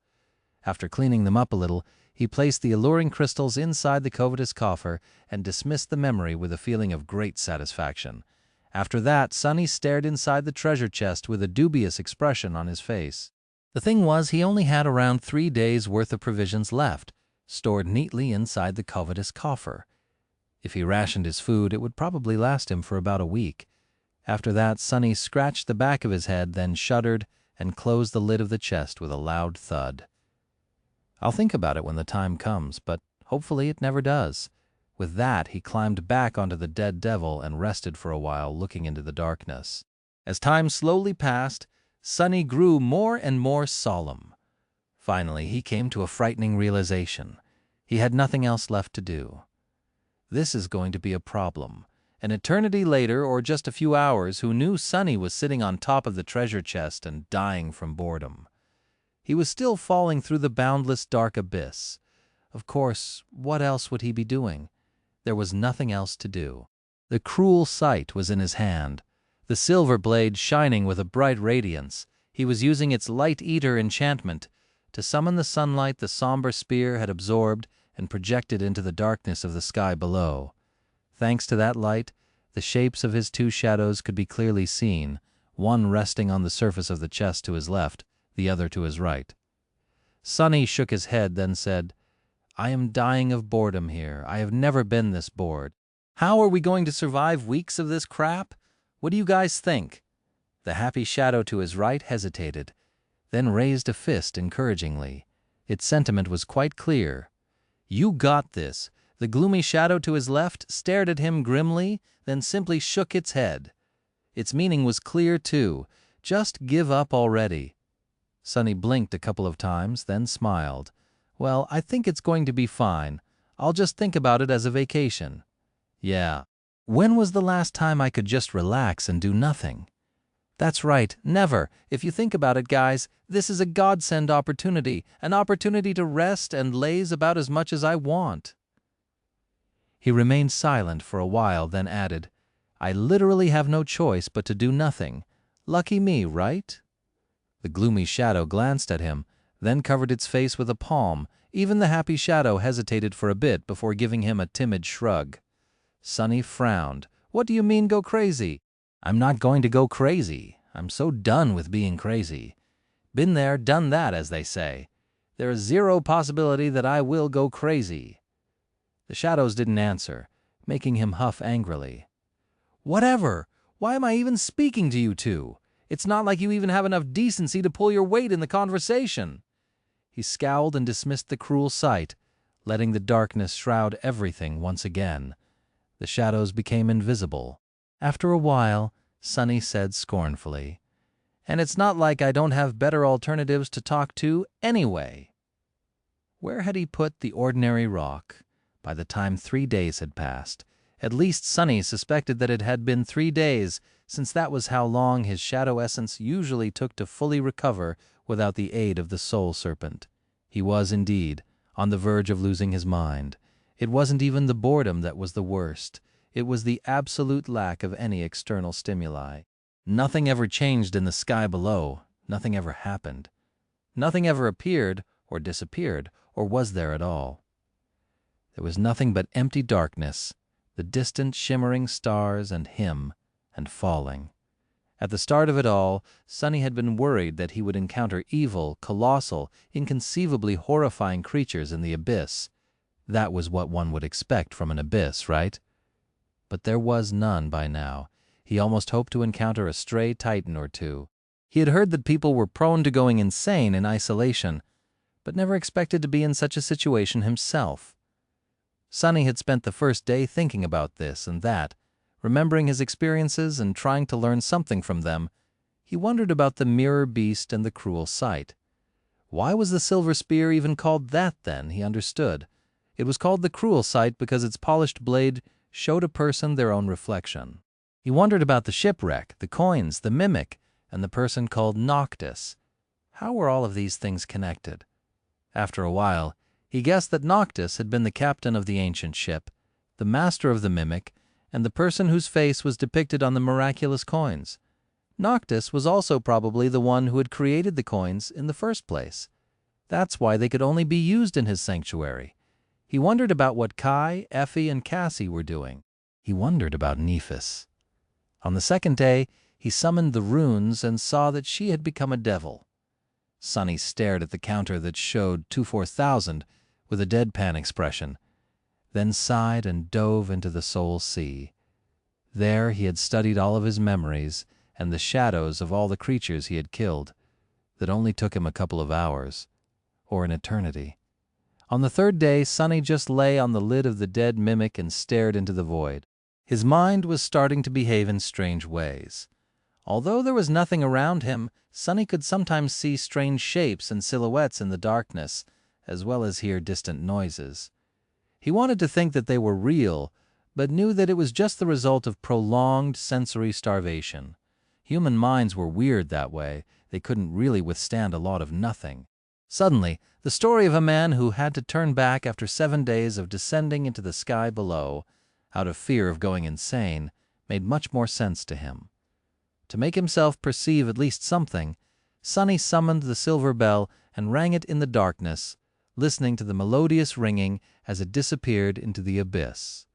After cleaning them up a little, he placed the alluring crystals inside the covetous coffer and dismissed the memory with a feeling of great satisfaction. After that, Sunny stared inside the treasure chest with a dubious expression on his face. The thing was, he only had around 3 days' worth of provisions left, stored neatly inside the covetous coffer. If he rationed his food, it would probably last him for about a week. After that, Sunny scratched the back of his head, then shuddered and closed the lid of the chest with a loud thud. I'll think about it when the time comes, but hopefully it never does. With that, he climbed back onto the dead devil and rested for a while, looking into the darkness. As time slowly passed, Sunny grew more and more solemn. Finally, he came to a frightening realization. He had nothing else left to do. This is going to be a problem. An eternity later, or just a few hours, who knew Sunny was sitting on top of the treasure chest and dying from boredom? He was still falling through the boundless dark abyss. Of course, what else would he be doing? There was nothing else to do. The cruel sight was in his hand, the silver blade shining with a bright radiance. He was using its light-eater enchantment to summon the sunlight the somber spear had absorbed and projected into the darkness of the sky below. Thanks to that light, the shapes of his 2 shadows could be clearly seen, one resting on the surface of the chest to his left, the other to his right. Sunny shook his head, then said, I am dying of boredom here. I have never been this bored. How are we going to survive weeks of this crap? What do you guys think? The happy shadow to his right hesitated, then raised a fist encouragingly. Its sentiment was quite clear. You got this. The gloomy shadow to his left stared at him grimly, then simply shook its head. Its meaning was clear, too. Just give up already. Sunny blinked a couple of times, then smiled. Well, I think it's going to be fine. I'll just think about it as a vacation. Yeah. When was the last time I could just relax and do nothing? That's right, never. If you think about it, guys, this is a godsend opportunity, an opportunity to rest and laze about as much as I want. He remained silent for a while, then added, I literally have no choice but to do nothing. Lucky me, right? The gloomy shadow glanced at him, then covered its face with a palm. Even the happy shadow hesitated for a bit before giving him a timid shrug. Sunny frowned. What do you mean go crazy? I'm not going to go crazy. I'm so done with being crazy. Been there, done that, as they say. There is zero possibility that I will go crazy. The shadows didn't answer, making him huff angrily. Whatever! Why am I even speaking to you two? It's not like you even have enough decency to pull your weight in the conversation. He scowled and dismissed the cruel sight, letting the darkness shroud everything once again. The shadows became invisible. After a while, Sunny said scornfully, And it's not like I don't have better alternatives to talk to anyway. Where had he put the ordinary rock? By the time 3 days had passed, at least Sonny suspected that it had been 3 days, since that was how long his shadow essence usually took to fully recover without the aid of the soul serpent. He was, indeed, on the verge of losing his mind. It wasn't even the boredom that was the worst. It was the absolute lack of any external stimuli. Nothing ever changed in the sky below. Nothing ever happened. Nothing ever appeared or disappeared, or was there at all. There was nothing but empty darkness, the distant shimmering stars and him, and falling. At the start of it all, Sonny had been worried that he would encounter evil, colossal, inconceivably horrifying creatures in the abyss. That was what one would expect from an abyss, right? But there was none by now. He almost hoped to encounter a stray titan or two. He had heard that people were prone to going insane in isolation, but never expected to be in such a situation himself. Sonny had spent the first day thinking about this and that, remembering his experiences and trying to learn something from them. He wondered about the mirror beast and the cruel sight. Why was the silver spear even called that then? He understood. It was called the cruel sight because its polished blade showed a person their own reflection. He wondered about the shipwreck, the coins, the mimic, and the person called Noctis. How were all of these things connected? After a while, he guessed that Noctis had been the captain of the ancient ship, the master of the mimic, and the person whose face was depicted on the miraculous coins. Noctis was also probably the one who had created the coins in the first place. That's why they could only be used in his sanctuary. He wondered about what Kai, Effie, and Cassie were doing. He wondered about Nephis. On the second day, he summoned the runes and saw that she had become a devil. Sonny stared at the counter that showed 24,000 with a deadpan expression, then sighed and dove into the soul sea. There he had studied all of his memories and the shadows of all the creatures he had killed. That only took him a couple of hours, or an eternity. On the third day, Sonny just lay on the lid of the dead mimic and stared into the void. His mind was starting to behave in strange ways. Although there was nothing around him, Sonny could sometimes see strange shapes and silhouettes in the darkness, as well as hear distant noises. He wanted to think that they were real, but knew that it was just the result of prolonged sensory starvation. Human minds were weird that way. They couldn't really withstand a lot of nothing. Suddenly, the story of a man who had to turn back after 7 days of descending into the sky below, out of fear of going insane, made much more sense to him. To make himself perceive at least something, Sonny summoned the silver bell and rang it in the darkness, listening to the melodious ringing as it disappeared into the abyss.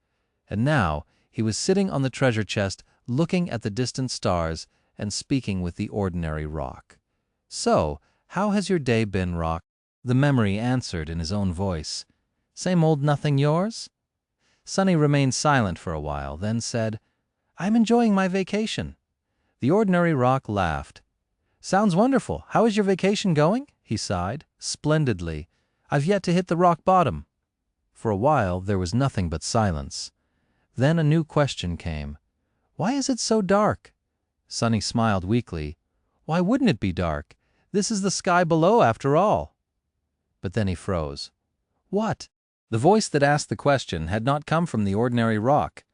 And now he was sitting on the treasure chest, looking at the distant stars and speaking with the ordinary rock. "So, how has your day been, Rock?" The memory answered in his own voice. "Same old nothing yours?" Sonny remained silent for a while, then said, "I'm enjoying my vacation." The ordinary rock laughed. "Sounds wonderful. How is your vacation going?" He sighed. "Splendidly. I've yet to hit the rock bottom." For a while there was nothing but silence. Then a new question came. "Why is it so dark?" Sonny smiled weakly. "Why wouldn't it be dark? This is the sky below, after all." But then he froze. "What?" The voice that asked the question had not come from the ordinary rock.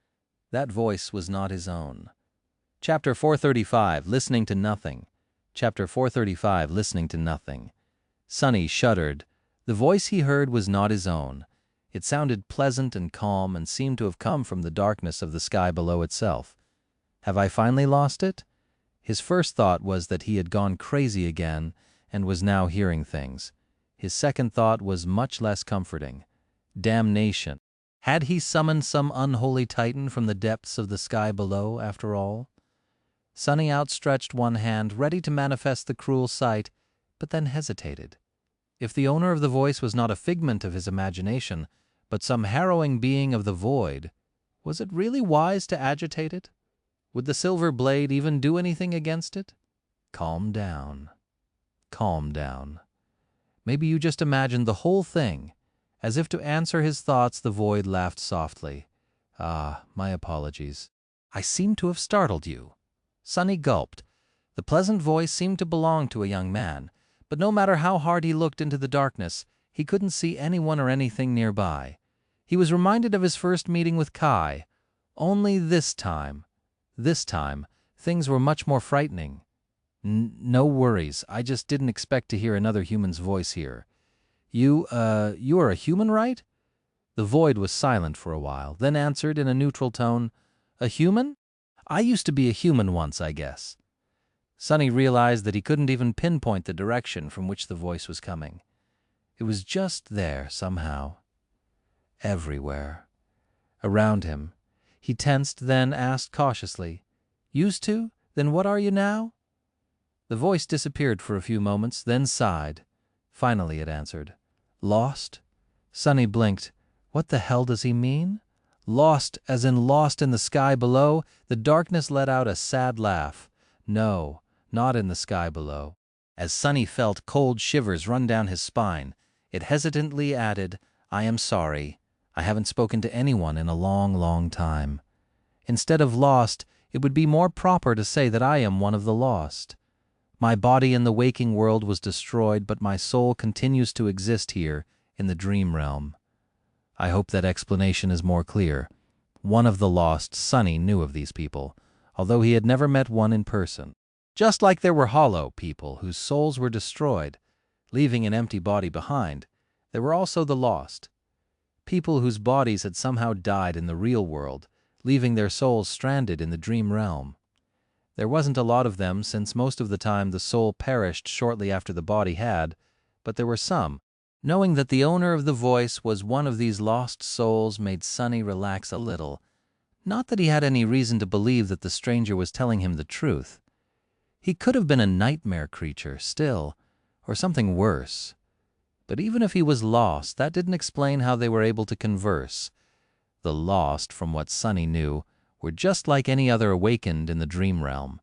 That voice was not his own. Chapter 435, Listening to Nothing. Chapter 435, Listening to Nothing. Sonny shuddered. The voice he heard was not his own. It sounded pleasant and calm and seemed to have come from the darkness of the sky below itself. Have I finally lost it? His first thought was that he had gone crazy again and was now hearing things. His second thought was much less comforting. Damnation. Had he summoned some unholy titan from the depths of the sky below, after all? Sonny outstretched one hand, ready to manifest the cruel sight, but then hesitated. If the owner of the voice was not a figment of his imagination, but some harrowing being of the void, was it really wise to agitate it? Would the silver blade even do anything against it? Calm down. Calm down. Maybe you just imagined the whole thing. As if to answer his thoughts, the void laughed softly. "Ah, my apologies. I seem to have startled you." Sonny gulped. The pleasant voice seemed to belong to a young man, but no matter how hard he looked into the darkness, He couldn't see anyone or anything nearby. He was reminded of his first meeting with Kai. Only this time, things were much more frightening. No worries, I just didn't expect to hear another human's voice here. You are a human, right? The void was silent for a while, then answered in a neutral tone, A human? I used to be a human once, I guess. Sonny realized that he couldn't even pinpoint the direction from which the voice was coming. It was just there, somehow. Everywhere. Around him. He tensed, then asked cautiously, Used to? Then what are you now? The voice disappeared for a few moments, then sighed. Finally it answered, Lost? Sonny blinked. What the hell does he mean? Lost, as in lost in the sky below? The darkness let out a sad laugh. No, not in the sky below. As Sonny felt cold shivers run down his spine, it hesitantly added, I am sorry. I haven't spoken to anyone in a long, long time. Instead of lost, it would be more proper to say that I am one of the lost. My body in the waking world was destroyed, but my soul continues to exist here in the dream realm. I hope that explanation is more clear. One of the lost, Sonny, knew of these people, although he had never met one in person. Just like there were hollow people whose souls were destroyed, leaving an empty body behind, there were also the lost. People whose bodies had somehow died in the real world, leaving their souls stranded in the dream realm. There wasn't a lot of them, since most of the time the soul perished shortly after the body had, but there were some. Knowing that the owner of the voice was one of these lost souls made Sonny relax a little. Not that he had any reason to believe that the stranger was telling him the truth. He could have been a nightmare creature, still, or something worse. But even if he was lost, that didn't explain how they were able to converse. The lost, from what Sonny knew, were just like any other awakened in the dream realm.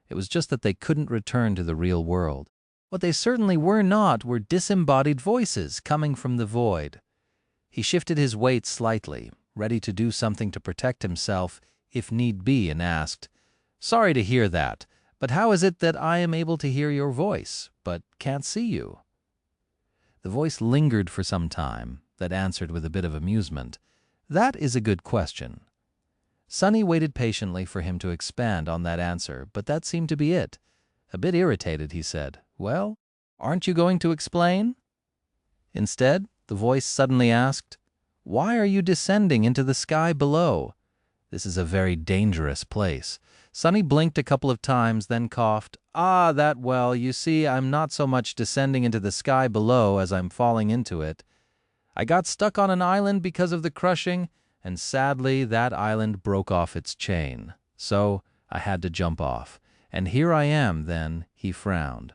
It was just that they couldn't return to the real world. What they certainly were not were disembodied voices coming from the void. He shifted his weight slightly, ready to do something to protect himself if need be, and asked, Sorry to hear that, but how is it that I am able to hear your voice, but can't see you? The voice lingered for some time, then answered with a bit of amusement, That is a good question. Sonny waited patiently for him to expand on that answer, but that seemed to be it. A bit irritated, he said, Well, aren't you going to explain? Instead, the voice suddenly asked, Why are you descending into the sky below? This is a very dangerous place. Sonny blinked a couple of times, then coughed. Well, you see, I'm not so much descending into the sky below as I'm falling into it. I got stuck on an island because of the crushing, and sadly that island broke off its chain. So I had to jump off. And here I am, then, he frowned.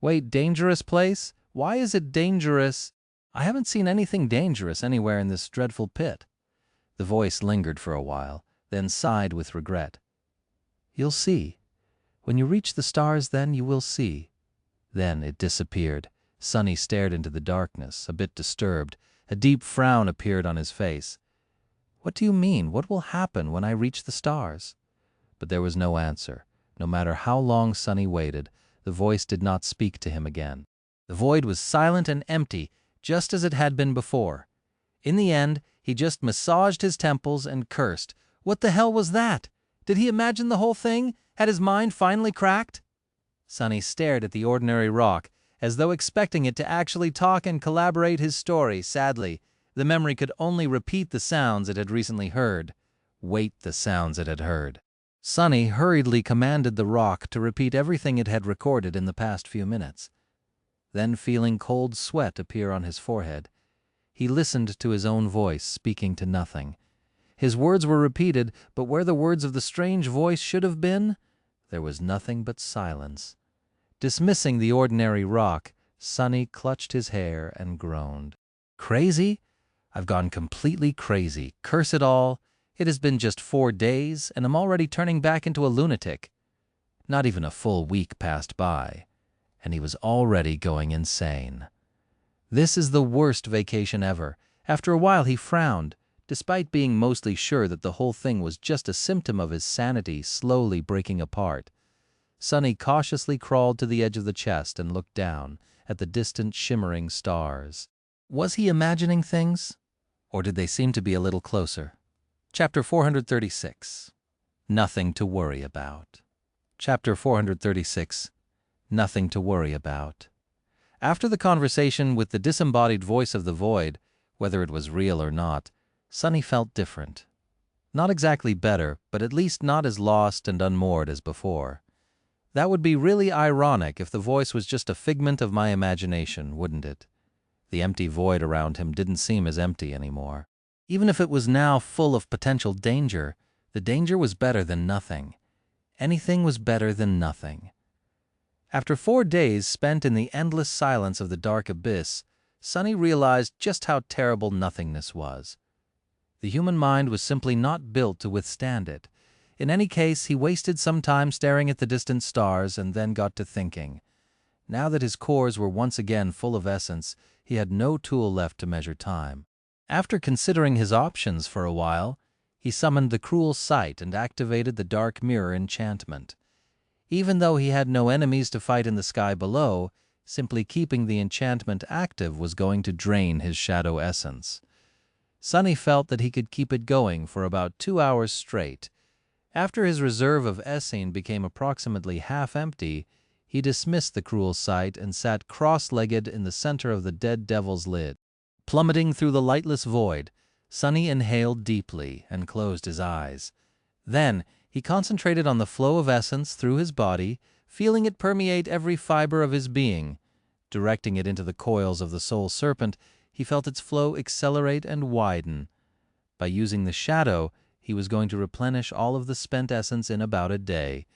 Wait, dangerous place? Why is it dangerous? I haven't seen anything dangerous anywhere in this dreadful pit. The voice lingered for a while, then sighed with regret. You'll see. When you reach the stars, then you will see. Then it disappeared. Sonny stared into the darkness, a bit disturbed. A deep frown appeared on his face. What do you mean? What will happen when I reach the stars? But there was no answer. No matter how long Sonny waited, the voice did not speak to him again. The void was silent and empty, just as it had been before. In the end, he just massaged his temples and cursed. What the hell was that? Did he imagine the whole thing? Had his mind finally cracked? Sonny stared at the ordinary rock, as though expecting it to actually talk and collaborate his story. Sadly, the memory could only repeat the sounds it had recently heard. Wait the sounds it had heard. Sonny hurriedly commanded the rock to repeat everything it had recorded in the past few minutes. Then, feeling cold sweat appear on his forehead, he listened to his own voice speaking to nothing. His words were repeated, but where the words of the strange voice should have been, there was nothing but silence. Dismissing the ordinary rock, Sonny clutched his hair and groaned. Crazy? I've gone completely crazy. Curse it all. It has been just 4 days, and I'm already turning back into a lunatic. Not even a full week passed by, and he was already going insane. This is the worst vacation ever. After a while he frowned, despite being mostly sure that the whole thing was just a symptom of his sanity slowly breaking apart. Sonny cautiously crawled to the edge of the chest and looked down at the distant shimmering stars. Was he imagining things? Or did they seem to be a little closer? Chapter 436. Nothing to worry about. Chapter 436. Nothing to worry about. After the conversation with the disembodied voice of the void, whether it was real or not, Sonny felt different. Not exactly better, but at least not as lost and unmoored as before. That would be really ironic if the voice was just a figment of my imagination, wouldn't it? The empty void around him didn't seem as empty anymore. Even if it was now full of potential danger, the danger was better than nothing. Anything was better than nothing. After 4 days spent in the endless silence of the dark abyss, Sonny realized just how terrible nothingness was. The human mind was simply not built to withstand it. In any case, he wasted some time staring at the distant stars and then got to thinking. Now that his cores were once again full of essence, he had no tool left to measure time. After considering his options for a while, he summoned the cruel sight and activated the dark mirror enchantment. Even though he had no enemies to fight in the sky below, simply keeping the enchantment active was going to drain his shadow essence. Sonny felt that he could keep it going for about 2 hours straight. After his reserve of essence became approximately half empty, he dismissed the cruel sight and sat cross-legged in the center of the dead devil's lid. Plummeting through the lightless void, Sonny inhaled deeply and closed his eyes. Then he concentrated on the flow of essence through his body, feeling it permeate every fiber of his being. Directing it into the coils of the soul serpent, he felt its flow accelerate and widen. By using the shadow, he was going to replenish all of the spent essence in about a day.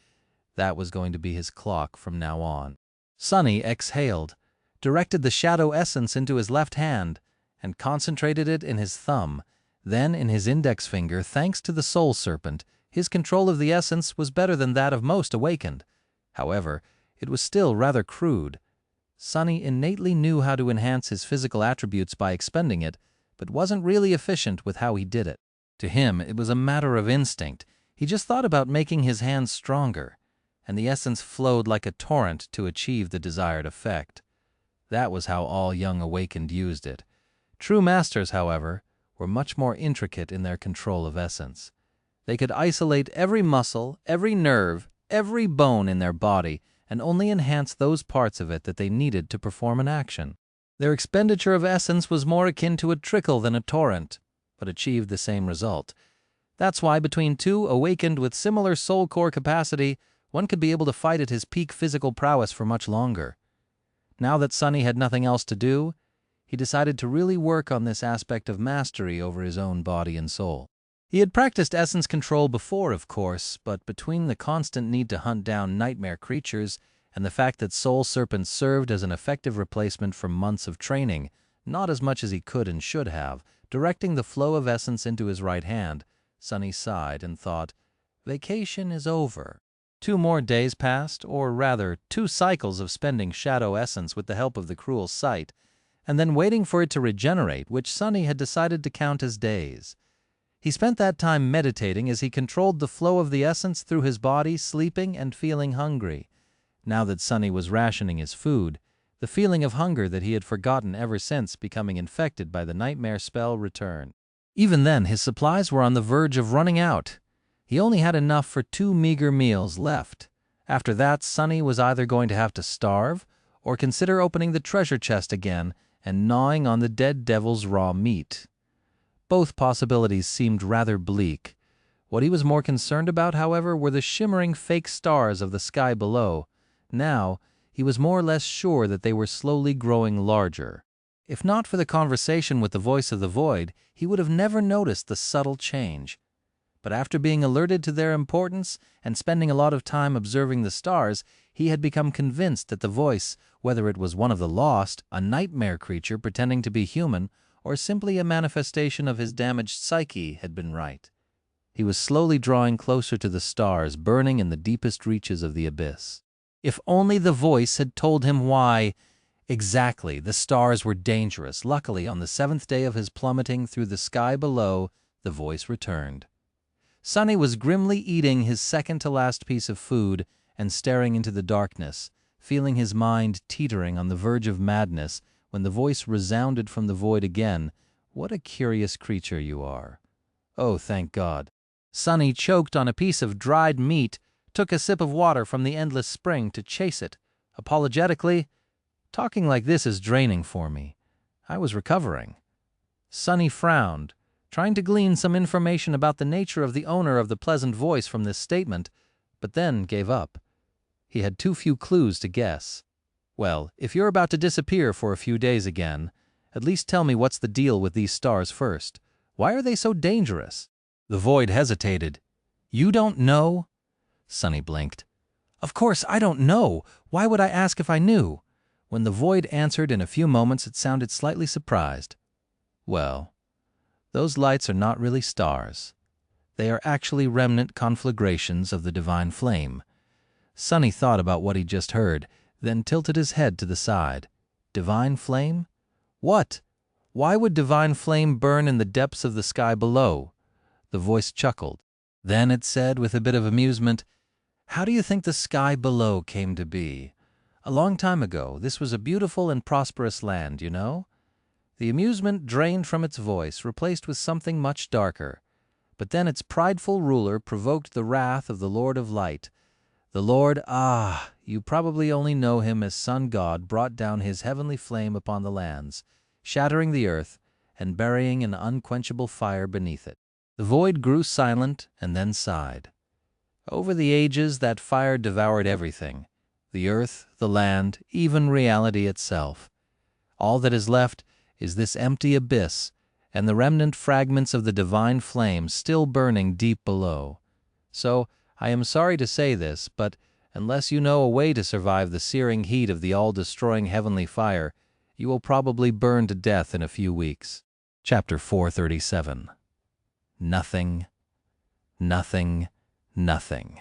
That was going to be his clock from now on. Sonny exhaled, directed the shadow essence into his left hand, and concentrated it in his thumb, then in his index finger. Thanks to the soul serpent, his control of the essence was better than that of most awakened. However, it was still rather crude. Sonny innately knew how to enhance his physical attributes by expending it, but wasn't really efficient with how he did it. To him, it was a matter of instinct. He just thought about making his hands stronger, and the essence flowed like a torrent to achieve the desired effect. That was how all young awakened used it. True masters, however, were much more intricate in their control of essence. They could isolate every muscle, every nerve, every bone in their body, and only enhance those parts of it that they needed to perform an action. Their expenditure of essence was more akin to a trickle than a torrent, but achieved the same result. That's why between two awakened with similar soul core capacity, one could be able to fight at his peak physical prowess for much longer. Now that Sonny had nothing else to do, he decided to really work on this aspect of mastery over his own body and soul. He had practiced essence control before, of course, but between the constant need to hunt down nightmare creatures and the fact that soul serpents served as an effective replacement for months of training, not as much as he could and should have, directing the flow of essence into his right hand, Sonny sighed and thought, vacation is over. 2 more days passed, or rather 2 cycles of spending shadow essence with the help of the cruel sight, and then waiting for it to regenerate, which Sonny had decided to count as days. He spent that time meditating as he controlled the flow of the essence through his body, sleeping and feeling hungry. Now that Sonny was rationing his food, the feeling of hunger that he had forgotten ever since becoming infected by the nightmare spell returned. Even then, his supplies were on the verge of running out. He only had enough for 2 meager meals left. After that, Sonny was either going to have to starve or consider opening the treasure chest again and gnawing on the dead devil's raw meat. Both possibilities seemed rather bleak. What he was more concerned about, however, were the shimmering fake stars of the sky below. Now, he was more or less sure that they were slowly growing larger. If not for the conversation with the voice of the void, he would have never noticed the subtle change. But after being alerted to their importance and spending a lot of time observing the stars, he had become convinced that the voice, whether it was one of the lost, a nightmare creature pretending to be human, or simply a manifestation of his damaged psyche, had been right. He was slowly drawing closer to the stars burning in the deepest reaches of the abyss. If only the voice had told him why. Exactly, the stars were dangerous. Luckily, on the 7th day of his plummeting through the sky below, the voice returned. Sonny was grimly eating his second-to-last piece of food and staring into the darkness, feeling his mind teetering on the verge of madness when the voice resounded from the void again, "What a curious creature you are." Oh, thank God. Sonny choked on a piece of dried meat, took a sip of water from the endless spring to chase it, apologetically. Talking like this is draining for me. I was recovering. Sonny frowned, trying to glean some information about the nature of the owner of the pleasant voice from this statement, but then gave up. He had too few clues to guess. "Well, if you're about to disappear for a few days again, at least tell me what's the deal with these stars first. Why are they so dangerous?" The void hesitated. "You don't know?" Sonny blinked. "Of course I don't know. Why would I ask if I knew?" When the void answered in a few moments, it sounded slightly surprised. "Well, those lights are not really stars. They are actually remnant conflagrations of the divine flame." Sonny thought about what he'd just heard, then tilted his head to the side. Divine flame? What? Why would divine flame burn in the depths of the sky below? The voice chuckled. Then it said with a bit of amusement, "How do you think the sky below came to be? A long time ago, this was a beautiful and prosperous land, you know?" The amusement drained from its voice, replaced with something much darker. But then its prideful ruler provoked the wrath of the Lord of Light. The Lord, you probably only know him as Sun God, brought down his heavenly flame upon the lands, shattering the earth and burying an unquenchable fire beneath it. The void grew silent and then sighed. Over the ages, that fire devoured everything, the earth, the land, even reality itself. All that is left is this empty abyss and the remnant fragments of the divine flame still burning deep below. So, I am sorry to say this, but unless you know a way to survive the searing heat of the all-destroying heavenly fire, you will probably burn to death in a few weeks. Chapter 437. Nothing, nothing, nothing.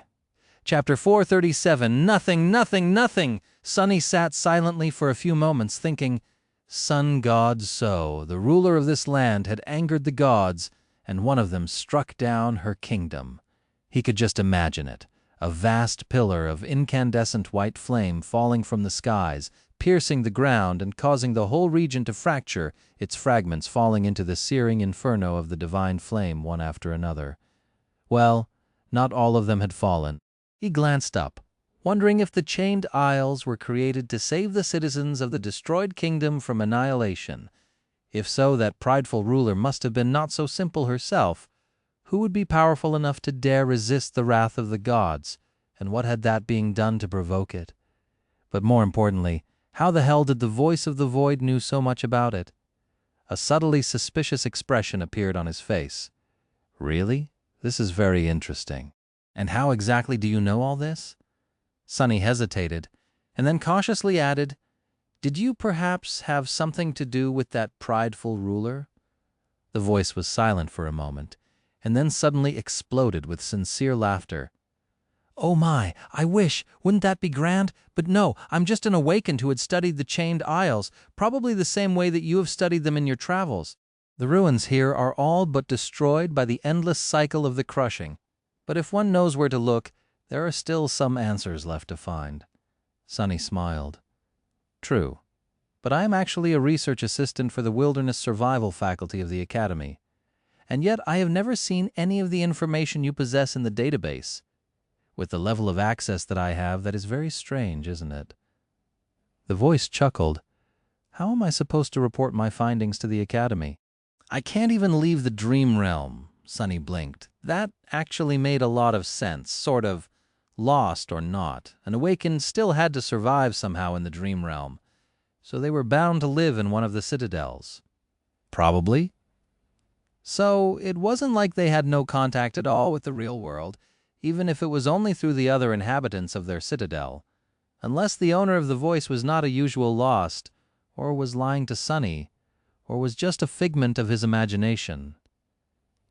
Chapter 437, Nothing, nothing, nothing! Sonny sat silently for a few moments thinking, Sun God So, the ruler of this land, had angered the gods, and one of them struck down her kingdom. He could just imagine it, a vast pillar of incandescent white flame falling from the skies, piercing the ground and causing the whole region to fracture, its fragments falling into the searing inferno of the divine flame one after another. Well, not all of them had fallen. He glanced up, wondering if the chained isles were created to save the citizens of the destroyed kingdom from annihilation. If so, that prideful ruler must have been not so simple herself. Who would be powerful enough to dare resist the wrath of the gods, and what had that being done to provoke it? But more importantly, how the hell did the voice of the void knew so much about it? A subtly suspicious expression appeared on his face. Really? This is very interesting. And how exactly do you know all this? Sonny hesitated, and then cautiously added, Did you perhaps have something to do with that prideful ruler? The voice was silent for a moment, and then suddenly exploded with sincere laughter. "Oh my, I wish, wouldn't that be grand? But no, I'm just an awakened who had studied the chained isles, probably the same way that you have studied them in your travels. The ruins here are all but destroyed by the endless cycle of the crushing. But if one knows where to look, there are still some answers left to find." Sonny smiled. "True, but I am actually a research assistant for the Wilderness Survival faculty of the Academy. And yet I have never seen any of the information you possess in the database. With the level of access that I have, that is very strange, isn't it?" The voice chuckled. "How am I supposed to report my findings to the Academy?" "I can't even leave the dream realm," Sonny blinked. That actually made a lot of sense, sort of. Lost or not, an awakened still had to survive somehow in the dream realm. So they were bound to live in one of the citadels. Probably. So it wasn't like they had no contact at all with the real world, even if it was only through the other inhabitants of their citadel. Unless the owner of the voice was not a usual lost, or was lying to Sonny, or was just a figment of his imagination.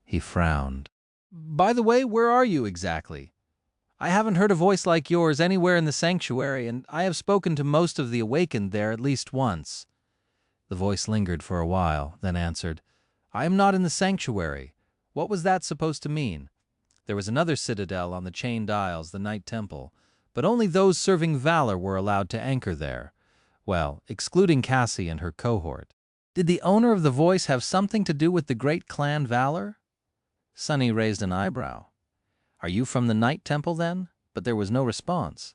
He frowned. "By the way, where are you exactly? I haven't heard a voice like yours anywhere in the sanctuary, and I have spoken to most of the awakened there at least once." The voice lingered for a while, then answered, "I am not in the sanctuary. What was that supposed to mean? There was another citadel on the Chained Isles, the Night Temple, but only those serving valor were allowed to anchor there. Well, excluding Cassie and her cohort. Did the owner of the voice have something to do with the great clan valor? Sunny raised an eyebrow. Are you from the Night Temple, then? But there was no response.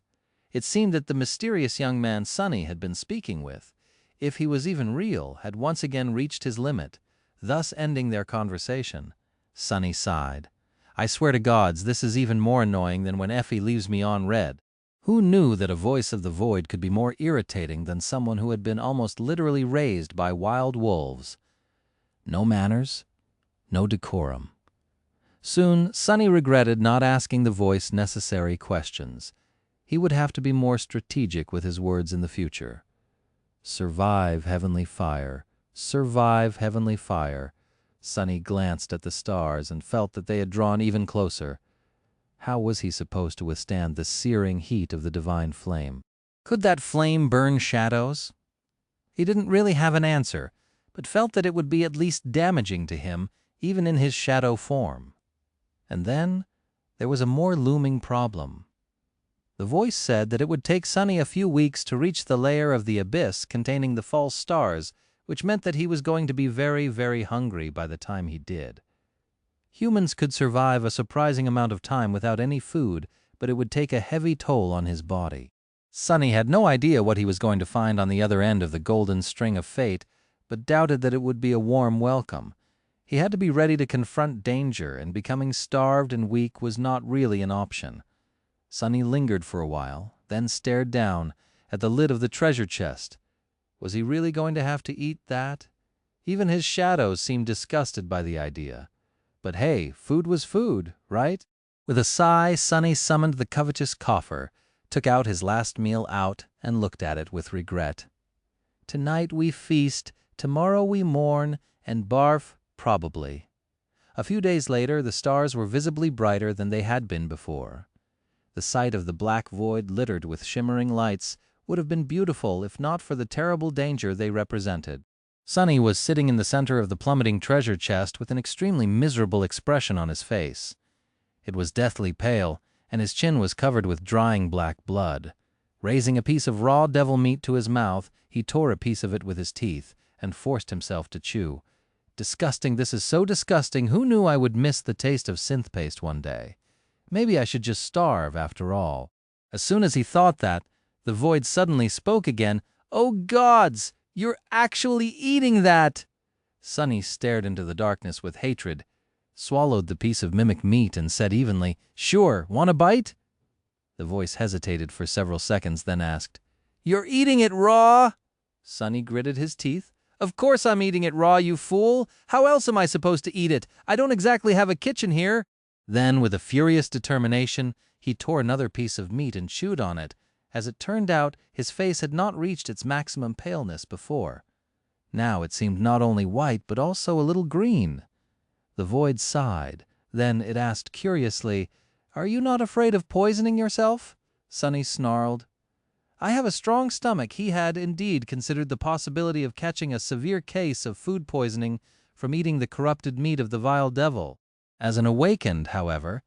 It seemed that the mysterious young man Sunny had been speaking with, if he was even real, had once again reached his limit, thus ending their conversation. Sunny sighed. I swear to gods, this is even more annoying than when Effie leaves me on red. Who knew that a voice of the void could be more irritating than someone who had been almost literally raised by wild wolves? No manners, no decorum. Soon, Sunny regretted not asking the voice necessary questions. He would have to be more strategic with his words in the future. Survive, heavenly fire. Survive, heavenly fire. Sunny glanced at the stars and felt that they had drawn even closer. How was he supposed to withstand the searing heat of the divine flame? Could that flame burn shadows? He didn't really have an answer, but felt that it would be at least damaging to him, even in his shadow form. And then there was a more looming problem. The voice said that it would take Sunny a few weeks to reach the layer of the abyss containing the false stars, which meant that he was going to be very, very hungry by the time he did. Humans could survive a surprising amount of time without any food, but it would take a heavy toll on his body. Sunny had no idea what he was going to find on the other end of the golden string of fate, but doubted that it would be a warm welcome. He had to be ready to confront danger, and becoming starved and weak was not really an option. Sunny lingered for a while, then stared down at the lid of the treasure chest. Was he really going to have to eat that? Even his shadows seemed disgusted by the idea. But hey, food was food, right? With a sigh, Sunny summoned the covetous coffer, took out his last meal out, and looked at it with regret. Tonight we feast, tomorrow we mourn, and barf, probably. A few days later, the stars were visibly brighter than they had been before. The sight of the black void littered with shimmering lights would have been beautiful if not for the terrible danger they represented. Sunny was sitting in the center of the plummeting treasure chest with an extremely miserable expression on his face. It was deathly pale, and his chin was covered with drying black blood. Raising a piece of raw devil meat to his mouth, he tore a piece of it with his teeth and forced himself to chew. Disgusting, this is so disgusting. Who knew I would miss the taste of synth paste one day? Maybe I should just starve after all. As soon as he thought that, the void suddenly spoke again. Oh gods! You're actually eating that! Sunny stared into the darkness with hatred, swallowed the piece of mimic meat and said evenly, Sure, want a bite? The voice hesitated for several seconds, then asked, You're eating it raw? Sunny gritted his teeth. Of course I'm eating it raw, you fool! How else am I supposed to eat it? I don't exactly have a kitchen here. Then, with a furious determination, he tore another piece of meat and chewed on it. As it turned out, his face had not reached its maximum paleness before. Now it seemed not only white, but also a little green. The void sighed. Then it asked curiously, Are you not afraid of poisoning yourself? Sunny snarled. I have a strong stomach. He had indeed considered the possibility of catching a severe case of food poisoning from eating the corrupted meat of the vile devil. As an awakened, however,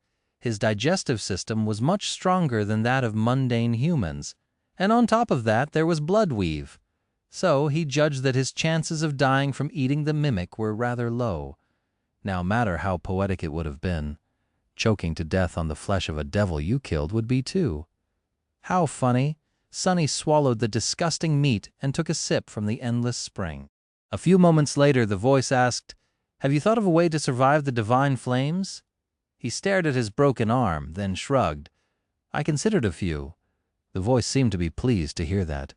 his digestive system was much stronger than that of mundane humans, and on top of that there was blood weave. So he judged that his chances of dying from eating the mimic were rather low. No matter how poetic it would have been, choking to death on the flesh of a devil you killed would be too. How funny! Sunny swallowed the disgusting meat and took a sip from the endless spring. A few moments later the voice asked, Have you thought of a way to survive the divine flames? He stared at his broken arm, then shrugged. I considered a few. The voice seemed to be pleased to hear that.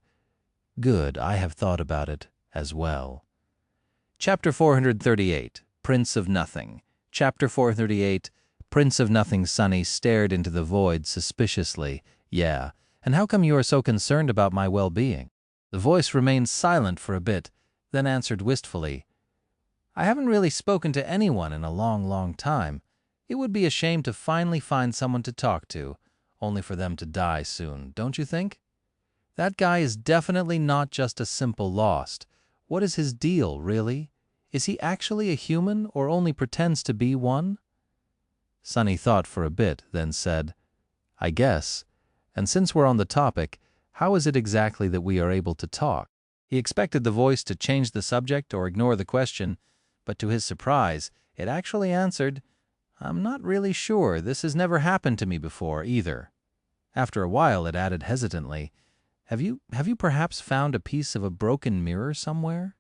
Good, I have thought about it as well. Chapter 438, Prince of Nothing. Chapter 438, Prince of Nothing. Sunny stared into the void suspiciously. Yeah, and how come you are so concerned about my well-being? The voice remained silent for a bit, then answered wistfully. I haven't really spoken to anyone in a long, long time. It would be a shame to finally find someone to talk to, only for them to die soon, don't you think? That guy is definitely not just a simple lost. What is his deal, really? Is he actually a human or only pretends to be one? Sunny thought for a bit, then said, I guess. And since we're on the topic, How is it exactly that we are able to talk? He expected the voice to change the subject or ignore the question, but to his surprise, it actually answered, "I'm not really sure. This has never happened to me before, either." After a while, it added hesitantly, Have you perhaps found a piece of a broken mirror somewhere?"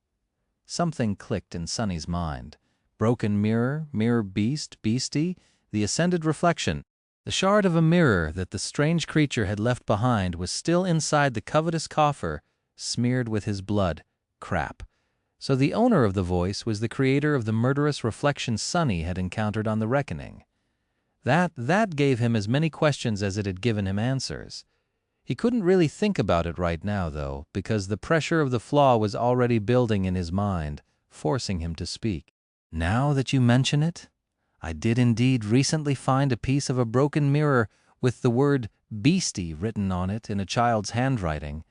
Something clicked in Sonny's mind. Broken mirror, mirror beast, beastie, the ascended reflection. The shard of a mirror that the strange creature had left behind was still inside the covetous coffer, smeared with his blood. Crap. So the owner of the voice was the creator of the murderous reflection Sonny had encountered on the reckoning. That gave him as many questions as it had given him answers. He couldn't really think about it right now, though, because the pressure of the flaw was already building in his mind, forcing him to speak. "Now that you mention it, I did indeed recently find a piece of a broken mirror with the word beastie written on it in a child's handwriting."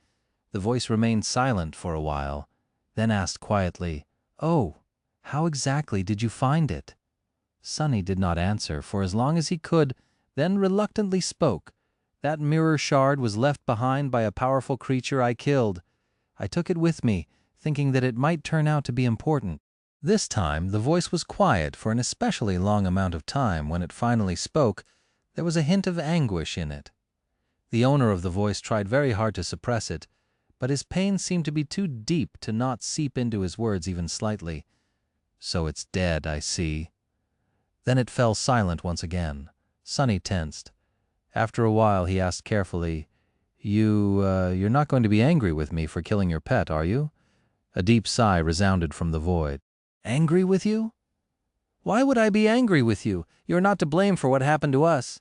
The voice remained silent for a while, then asked quietly, "Oh, how exactly did you find it?" Sonny did not answer for as long as he could, then reluctantly spoke. "That mirror shard was left behind by a powerful creature I killed. I took it with me, thinking that it might turn out to be important." This time the voice was quiet for an especially long amount of time. When it finally spoke, there was a hint of anguish in it. The owner of the voice tried very hard to suppress it, but his pain seemed to be too deep to not seep into his words even slightly. "So it's dead, I see." Then it fell silent once again. Sonny tensed. After a while he asked carefully, You're not going to be angry with me for killing your pet, are you?" A deep sigh resounded from the void. "Angry with you? Why would I be angry with you? You're not to blame for what happened to us."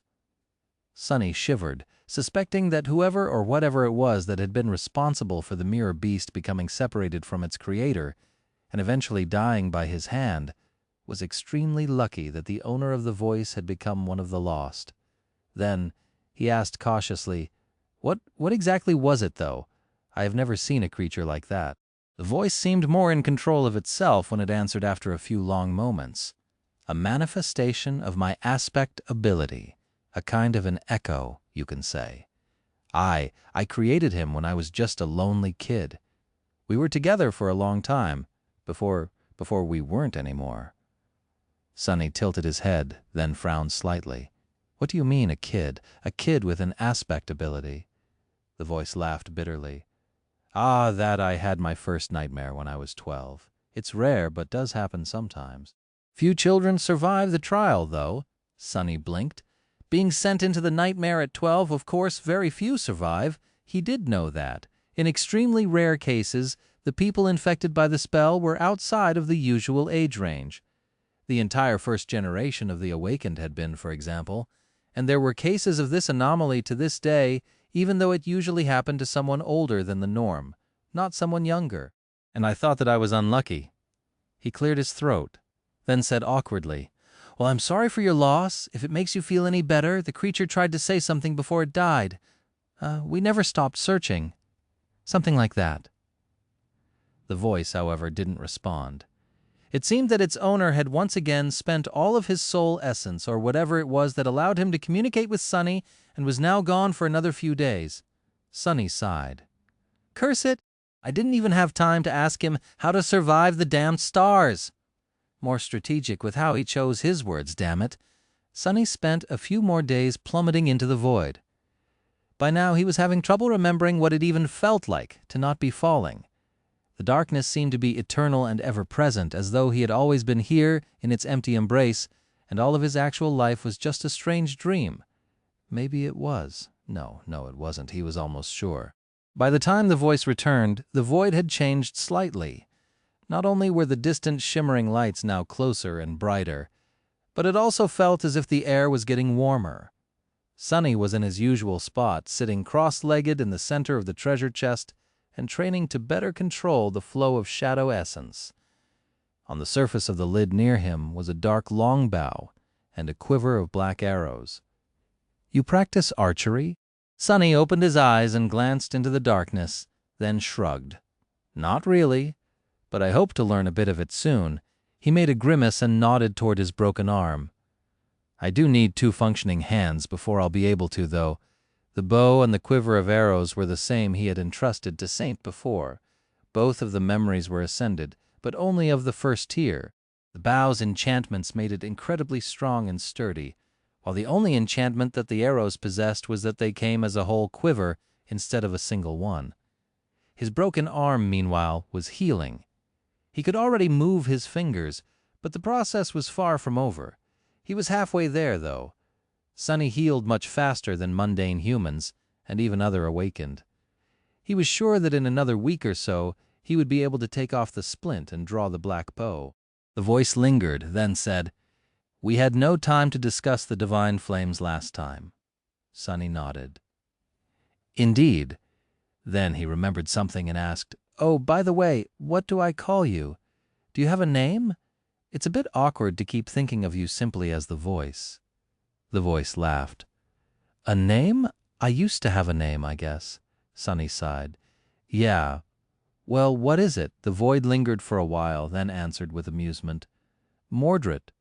Sonny shivered, suspecting that whoever or whatever it was that had been responsible for the mirror beast becoming separated from its creator and eventually dying by his hand was extremely lucky that the owner of the voice had become one of the lost. Then he asked cautiously, What exactly was it, though? I have never seen a creature like that." The voice seemed more in control of itself when it answered after a few long moments. "A manifestation of my aspect ability, a kind of an echo, you can say. I created him when I was just a lonely kid. We were together for a long time, before we weren't anymore." Sonny tilted his head, then frowned slightly. "What do you mean, a kid? A kid with an aspect ability?" The voice laughed bitterly. That I had my first nightmare when I was 12. It's rare, but does happen sometimes." "Few children survive the trial, though." Sonny blinked. "Being sent into the nightmare at 12, of course, very few survive." He did know that. In extremely rare cases, the people infected by the spell were outside of the usual age range. The entire first generation of the awakened had been, for example, and there were cases of this anomaly to this day, even though it usually happened to someone older than the norm, not someone younger. "And I thought that I was unlucky." He cleared his throat, then said awkwardly, "Well, I'm sorry for your loss. If it makes you feel any better, the creature tried to say something before it died. We never stopped searching." Something like that. The voice, however, didn't respond. It seemed that its owner had once again spent all of his soul essence, or whatever it was that allowed him to communicate with Sonny, and was now gone for another few days. Sonny sighed. "Curse it! I didn't even have time to ask him how to survive the damned stars." More strategic with how he chose his words, damn it. Sonny spent a few more days plummeting into the void. By now he was having trouble remembering what it even felt like to not be falling. The darkness seemed to be eternal and ever-present, as though he had always been here in its empty embrace, and all of his actual life was just a strange dream. Maybe it was. No, it wasn't. He was almost sure. By the time the voice returned, the void had changed slightly. Not only were the distant shimmering lights now closer and brighter, but it also felt as if the air was getting warmer. Sonny was in his usual spot, sitting cross-legged in the center of the treasure chest, and training to better control the flow of shadow essence. On the surface of the lid near him was a dark longbow and a quiver of black arrows. "You practice archery?" Sonny opened his eyes and glanced into the darkness, then shrugged. "Not really, but I hope to learn a bit of it soon." He made a grimace and nodded toward his broken arm. "I do need 2 functioning hands before I'll be able to, though. The bow and the quiver of arrows were the same he had entrusted to Saint before. Both of the memories were ascended, but only of the first tier. The bow's enchantments made it incredibly strong and sturdy, while the only enchantment that the arrows possessed was that they came as a whole quiver instead of a single one. His broken arm, meanwhile, was healing. He could already move his fingers, but the process was far from over. He was halfway there, though. Sonny healed much faster than mundane humans, and even other awakened. He was sure that in another week or so he would be able to take off the splint and draw the black bow. The voice lingered, then said, "We had no time to discuss the divine flames last time." Sonny nodded. "Indeed." Then he remembered something and asked, "Oh, by the way, what do I call you? Do you have a name? It's a bit awkward to keep thinking of you simply as the voice." The voice laughed. "A name? I used to have a name, I guess." Sonny sighed. "Yeah. Well, what is it?" The void lingered for a while, then answered with amusement. "Mordred.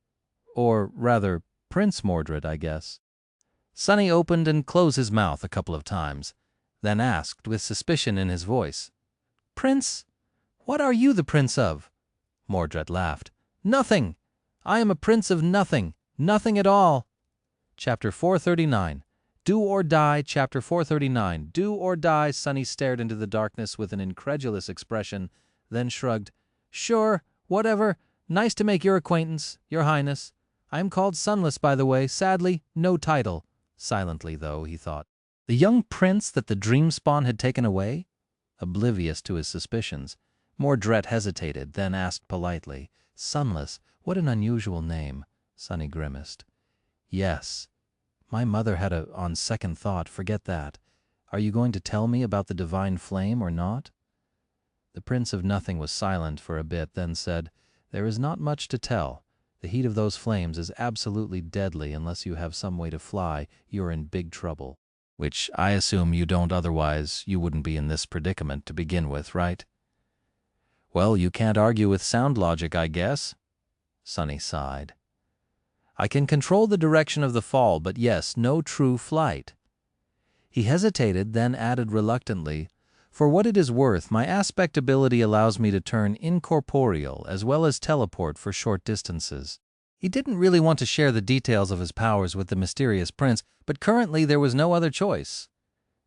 Or rather, Prince Mordred, I guess." Sonny opened and closed his mouth a couple of times, then asked with suspicion in his voice, "Prince? What are you the prince of?" Mordred laughed. "Nothing. I am a prince of nothing. Nothing at all." Chapter 439. Do or Die, Chapter 439. Do or die. Sonny stared into the darkness with an incredulous expression, then shrugged. "Sure, whatever. Nice to make your acquaintance, Your Highness. I am called Sunless, by the way. Sadly, no title." Silently, though, he thought. The young prince that the dream spawn had taken away? Oblivious to his suspicions, Mordred hesitated, then asked politely, "Sunless, what an unusual name." Sonny grimaced. "Yes. My mother had on second thought, forget that. Are you going to tell me about the divine flame or not?" The Prince of Nothing was silent for a bit, then said, "There is not much to tell. The heat of those flames is absolutely deadly. Unless you have some way to fly, you're in big trouble. Which I assume you don't, otherwise you wouldn't be in this predicament to begin with, right?" "Well, you can't argue with sound logic, I guess." Sonny sighed. "I can control the direction of the fall, but yes, no true flight." He hesitated, then added reluctantly, "For what it is worth, my aspect ability allows me to turn incorporeal as well as teleport for short distances." He didn't really want to share the details of his powers with the mysterious prince, but currently there was no other choice.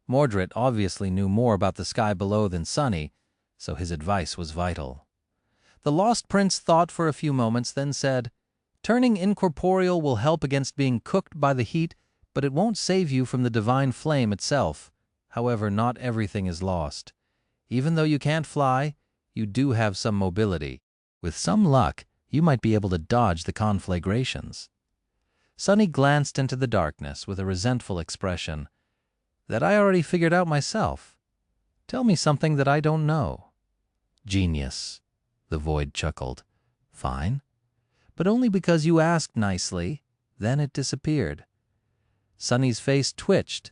Mordred obviously knew more about the sky below than Sonny, so his advice was vital. The lost prince thought for a few moments, then said, "Turning incorporeal will help against being cooked by the heat, but it won't save you from the divine flame itself. However, not everything is lost. Even though you can't fly, you do have some mobility. With some luck, you might be able to dodge the conflagrations." Sonny glanced into the darkness with a resentful expression. "That I already figured out myself. Tell me something that I don't know." "Genius," the void chuckled. "Fine. But only because you asked nicely." Then it disappeared. Sonny's face twitched.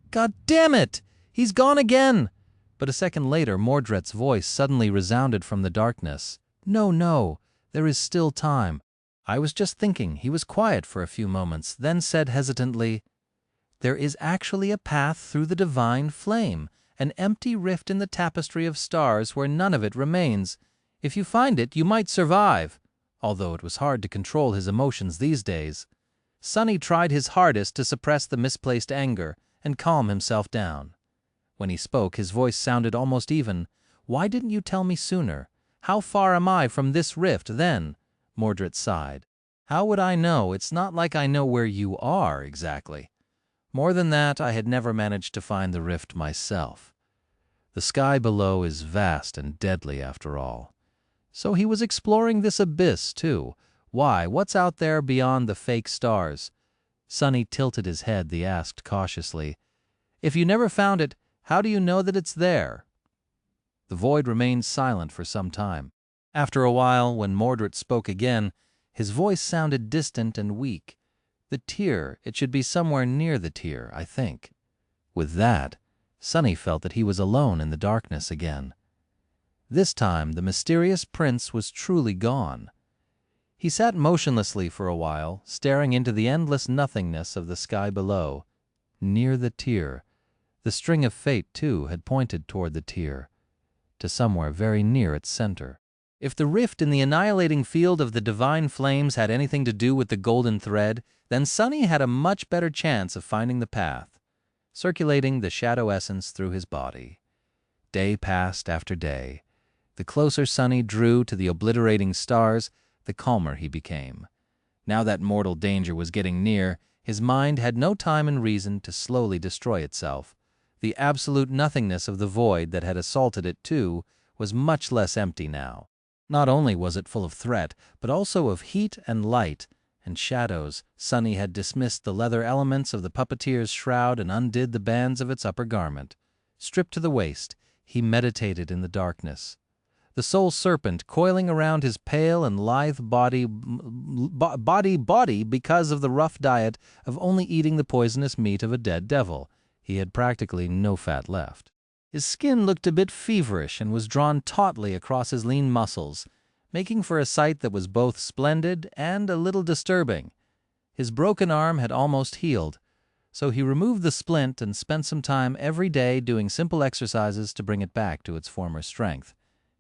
"God damn it! He's gone again!" But a second later, Mordred's voice suddenly resounded from the darkness. No, there is still time. I was just thinking." He was quiet for a few moments, then said hesitantly, "There is actually a path through the divine flame, an empty rift in the tapestry of stars where none of it remains. If you find it, you might survive." Although it was hard to control his emotions these days. Sonny tried his hardest to suppress the misplaced anger and calm himself down. When he spoke, his voice sounded almost even. "Why didn't you tell me sooner? How far am I from this rift, then?" Mordred sighed. "How would I know? It's not like I know where you are, exactly. More than that, I had never managed to find the rift myself. The sky below is vast and deadly, after all. So he was exploring this abyss, too. Why, what's out there beyond the fake stars?" Sonny tilted his head, then asked cautiously, "If you never found it, how do you know that it's there?" The void remained silent for some time. After a while, when Mordred spoke again, his voice sounded distant and weak. "The tier, it should be somewhere near the tier, I think." With that, Sonny felt that he was alone in the darkness again. This time, the mysterious prince was truly gone. He sat motionlessly for a while, staring into the endless nothingness of the sky below. Near the tier. The string of fate, too, had pointed toward the tear, to somewhere very near its center. If the rift in the annihilating field of the divine flames had anything to do with the golden thread, then Sunny had a much better chance of finding the path, circulating the shadow essence through his body. Day passed after day. The closer Sunny drew to the obliterating stars, the calmer he became. Now that mortal danger was getting near, his mind had no time and reason to slowly destroy itself. The absolute nothingness of the void that had assaulted it, too, was much less empty now. Not only was it full of threat, but also of heat and light and shadows. Sunny had dismissed the leather elements of the puppeteer's shroud and undid the bands of its upper garment. Stripped to the waist, he meditated in the darkness. The soul serpent coiling around his pale and lithe body because of the rough diet of only eating the poisonous meat of a dead devil. He had practically no fat left. His skin looked a bit feverish and was drawn tautly across his lean muscles, making for a sight that was both splendid and a little disturbing. His broken arm had almost healed, so he removed the splint and spent some time every day doing simple exercises to bring it back to its former strength.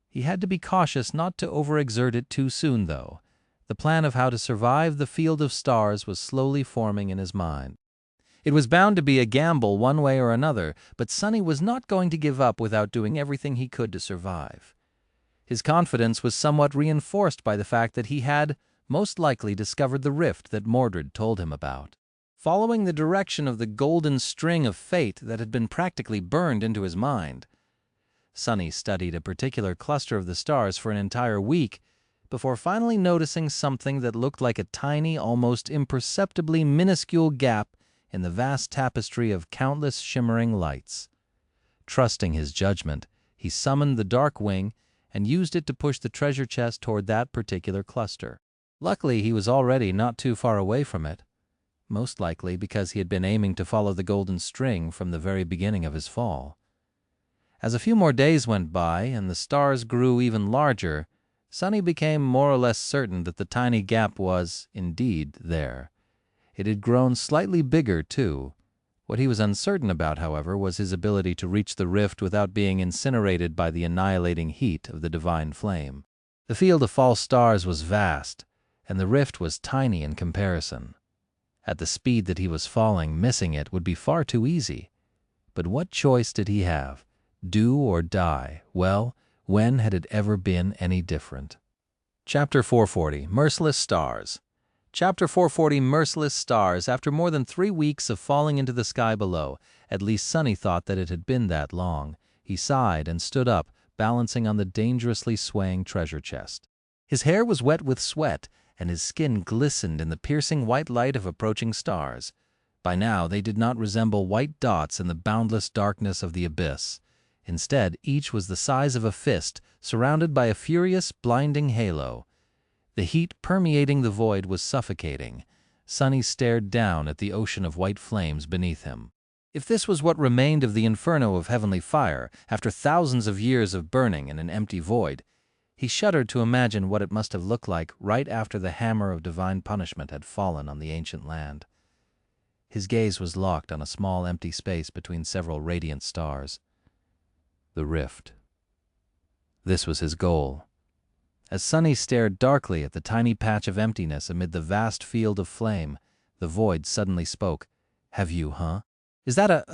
He had to be cautious not to overexert it too soon, though. The plan of how to survive the field of stars was slowly forming in his mind. It was bound to be a gamble one way or another, but Sunny was not going to give up without doing everything he could to survive. His confidence was somewhat reinforced by the fact that he had, most likely, discovered the rift that Mordred told him about. Following the direction of the golden string of fate that had been practically burned into his mind, Sunny studied a particular cluster of the stars for an entire week before finally noticing something that looked like a tiny, almost imperceptibly minuscule gap in the vast tapestry of countless shimmering lights. Trusting his judgment, he summoned the dark wing and used it to push the treasure chest toward that particular cluster. Luckily, he was already not too far away from it, most likely because he had been aiming to follow the golden string from the very beginning of his fall. As a few more days went by and the stars grew even larger, Sunny became more or less certain that the tiny gap was, indeed, there. It had grown slightly bigger, too. What he was uncertain about, however, was his ability to reach the rift without being incinerated by the annihilating heat of the divine flame. The field of false stars was vast, and the rift was tiny in comparison. At the speed that he was falling, missing it would be far too easy. But what choice did he have? Do or die? Well, when had it ever been any different? Chapter 440, Merciless Stars. Chapter 440, Merciless Stars. After more than 3 weeks of falling into the sky below, at least Sunny thought that it had been that long, he sighed and stood up, balancing on the dangerously swaying treasure chest. His hair was wet with sweat, and his skin glistened in the piercing white light of approaching stars. By now they did not resemble white dots in the boundless darkness of the abyss. Instead, each was the size of a fist, surrounded by a furious, blinding halo. The heat permeating the void was suffocating. Sunny stared down at the ocean of white flames beneath him. If this was what remained of the inferno of heavenly fire, after thousands of years of burning in an empty void, he shuddered to imagine what it must have looked like right after the hammer of divine punishment had fallen on the ancient land. His gaze was locked on a small empty space between several radiant stars. The rift. This was his goal. As Sunny stared darkly at the tiny patch of emptiness amid the vast field of flame, the void suddenly spoke. "Have you, huh? Is that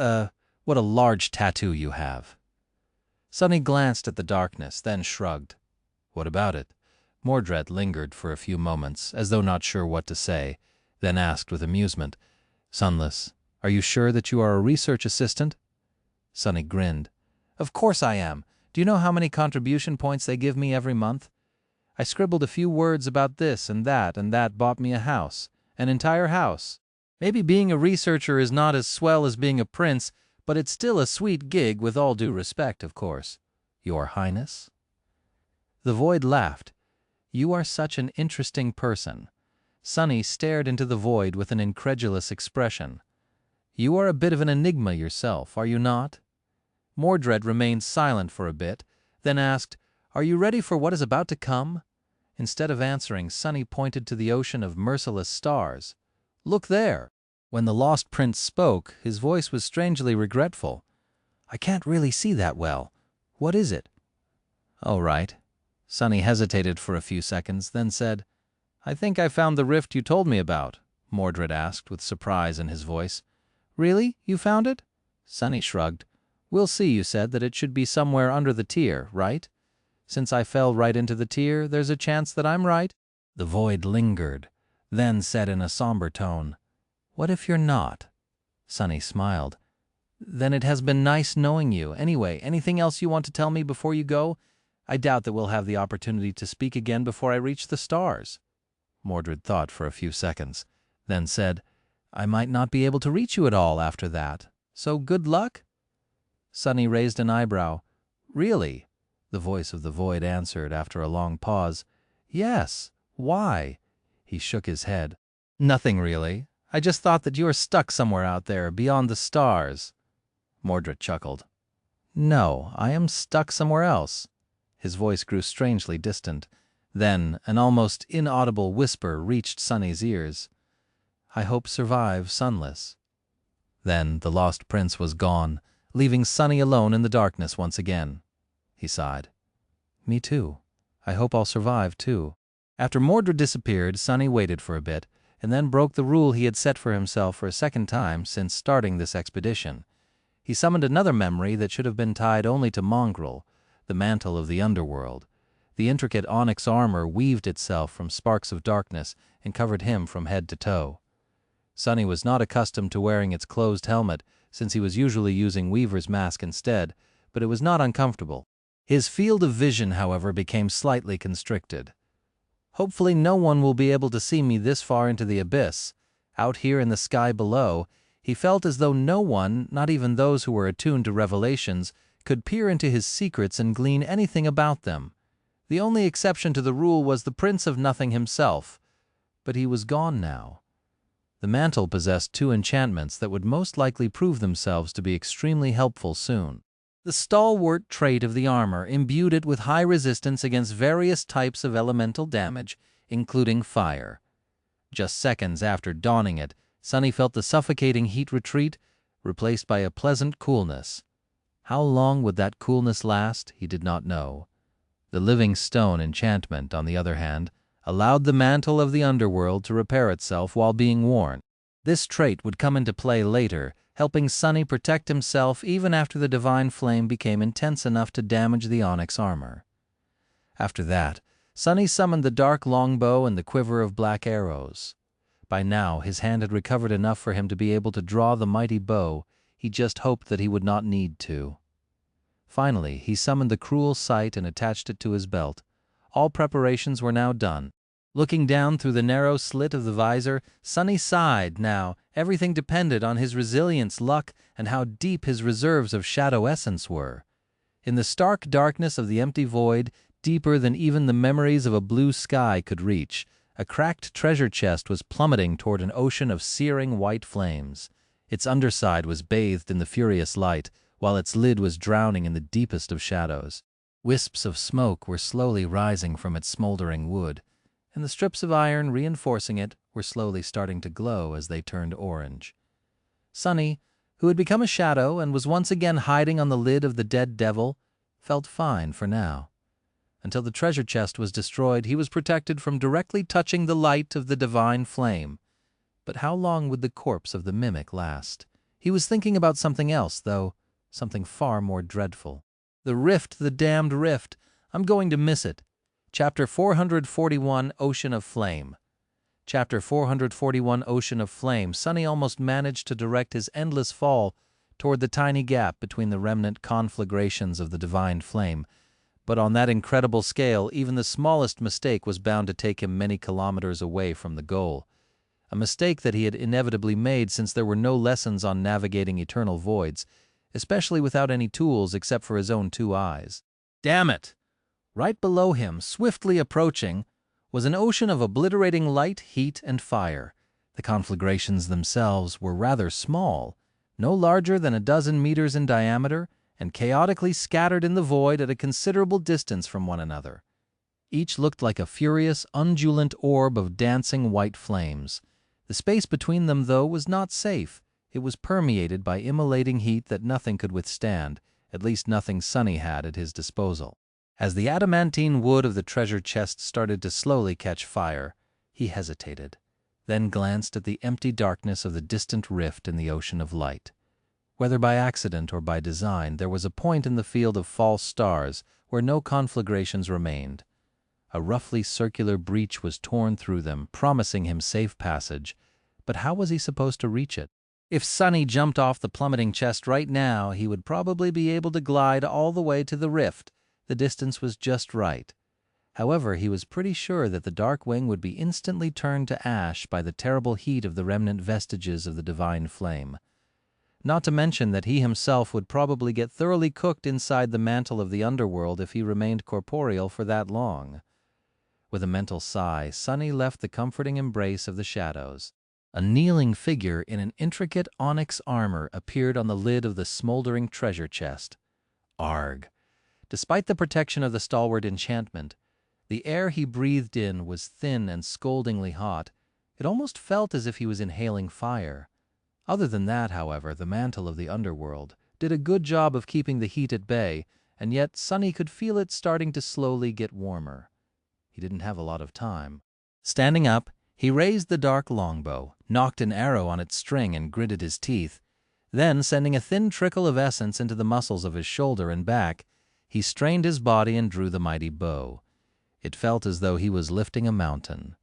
what a large tattoo you have?" Sunny glanced at the darkness, then shrugged. "What about it?" Mordred lingered for a few moments, as though not sure what to say, then asked with amusement, "Sunless, are you sure that you are a research assistant?" Sunny grinned. "Of course I am. Do you know how many contribution points they give me every month? I scribbled a few words about this and that bought me a house, an entire house. Maybe being a researcher is not as swell as being a prince, but it's still a sweet gig with all due respect, of course." "Your Highness?" The void laughed. "You are such an interesting person." Sunny stared into the void with an incredulous expression. "You are a bit of an enigma yourself, are you not?" Mordred remained silent for a bit, then asked, "Are you ready for what is about to come?" Instead of answering, Sunny pointed to the ocean of merciless stars. "Look there!" When the lost prince spoke, his voice was strangely regretful. I can't really see that well. What is it?" "Oh, right." Sunny hesitated for a few seconds, then said, "I think I found the rift you told me about," Mordred asked with surprise in his voice. "Really? You found it?" Sunny shrugged. "We'll see, you said that it should be somewhere under the tier, right? Since I fell right into the tier, there's a chance that I'm right?" The void lingered, then said in a somber tone, "What if you're not?" Sunny smiled. "Then it has been nice knowing you. Anyway, anything else you want to tell me before you go? I doubt that we'll have the opportunity to speak again before I reach the stars." Mordred thought for a few seconds, then said, "I might not be able to reach you at all after that. So good luck?" Sunny raised an eyebrow. "Really?" The voice of the void answered after a long pause. "Yes. Why?" He shook his head. "Nothing really. I just thought that you are stuck somewhere out there, beyond the stars." Mordred chuckled. "No, I am stuck somewhere else." His voice grew strangely distant. Then an almost inaudible whisper reached Sunny's ears. "I hope survive sunless." Then the lost prince was gone, leaving Sunny alone in the darkness once again. He sighed. "Me too. I hope I'll survive too." After Mordred disappeared, Sunny waited for a bit, and then broke the rule he had set for himself for a second time since starting this expedition. He summoned another memory that should have been tied only to Mongrel, the mantle of the underworld. The intricate onyx armor weaved itself from sparks of darkness and covered him from head to toe. Sunny was not accustomed to wearing its closed helmet, since he was usually using Weaver's mask instead, but it was not uncomfortable. His field of vision, however, became slightly constricted. "Hopefully no one will be able to see me this far into the abyss. Out here in the sky below," he felt as though no one, not even those who were attuned to revelations, could peer into his secrets and glean anything about them. The only exception to the rule was the Prince of Nothing himself. But he was gone now. The mantle possessed two enchantments that would most likely prove themselves to be extremely helpful soon. The stalwart trait of the armor imbued it with high resistance against various types of elemental damage, including fire. Just seconds after donning it, Sunny felt the suffocating heat retreat, replaced by a pleasant coolness. How long would that coolness last, he did not know. The living stone enchantment, on the other hand, allowed the mantle of the underworld to repair itself while being worn. This trait would come into play later, helping Sunny protect himself even after the divine flame became intense enough to damage the onyx armor. After that, Sunny summoned the dark longbow and the quiver of black arrows. By now, his hand had recovered enough for him to be able to draw the mighty bow. He just hoped that he would not need to. Finally, he summoned the cruel sight and attached it to his belt. All preparations were now done. Looking down through the narrow slit of the visor, Sunny sighed. Now, everything depended on his resilience, luck, and how deep his reserves of shadow essence were. In the stark darkness of the empty void, deeper than even the memories of a blue sky could reach, a cracked treasure chest was plummeting toward an ocean of searing white flames. Its underside was bathed in the furious light, while its lid was drowning in the deepest of shadows. Wisps of smoke were slowly rising from its smoldering wood, and the strips of iron reinforcing it were slowly starting to glow as they turned orange. Sunny, who had become a shadow and was once again hiding on the lid of the dead devil, felt fine for now. Until the treasure chest was destroyed, he was protected from directly touching the light of the divine flame. But how long would the corpse of the mimic last? He was thinking about something else, though, something far more dreadful. The rift, the damned rift. I'm going to miss it. Chapter 441, Ocean of Flame. Chapter 441, Ocean of Flame. Sunny almost managed to direct his endless fall toward the tiny gap between the remnant conflagrations of the divine flame. But on that incredible scale, even the smallest mistake was bound to take him many kilometers away from the goal. A mistake that he had inevitably made, since there were no lessons on navigating eternal voids, especially without any tools except for his own two eyes. Damn it! Right below him, swiftly approaching, was an ocean of obliterating light, heat, and fire. The conflagrations themselves were rather small, no larger than a dozen meters in diameter, and chaotically scattered in the void at a considerable distance from one another. Each looked like a furious, undulant orb of dancing white flames. The space between them, though, was not safe. It was permeated by immolating heat that nothing could withstand, at least nothing Sonny had at his disposal. As the adamantine wood of the treasure chest started to slowly catch fire, he hesitated, then glanced at the empty darkness of the distant rift in the ocean of light. Whether by accident or by design, there was a point in the field of false stars where no conflagrations remained. A roughly circular breach was torn through them, promising him safe passage, but how was he supposed to reach it? If Sonny jumped off the plummeting chest right now, he would probably be able to glide all the way to the rift. The distance was just right. However, he was pretty sure that the dark wing would be instantly turned to ash by the terrible heat of the remnant vestiges of the divine flame. Not to mention that he himself would probably get thoroughly cooked inside the mantle of the underworld if he remained corporeal for that long. With a mental sigh, Sonny left the comforting embrace of the shadows. A kneeling figure in an intricate onyx armor appeared on the lid of the smoldering treasure chest. Arg! Despite the protection of the stalwart enchantment, the air he breathed in was thin and scoldingly hot. It almost felt as if he was inhaling fire. Other than that, however, the mantle of the underworld did a good job of keeping the heat at bay, and yet Sonny could feel it starting to slowly get warmer. He didn't have a lot of time. Standing up, he raised the dark longbow, knocked an arrow on its string and gritted his teeth. Then, sending a thin trickle of essence into the muscles of his shoulder and back, he strained his body and drew the mighty bow. It felt as though he was lifting a mountain.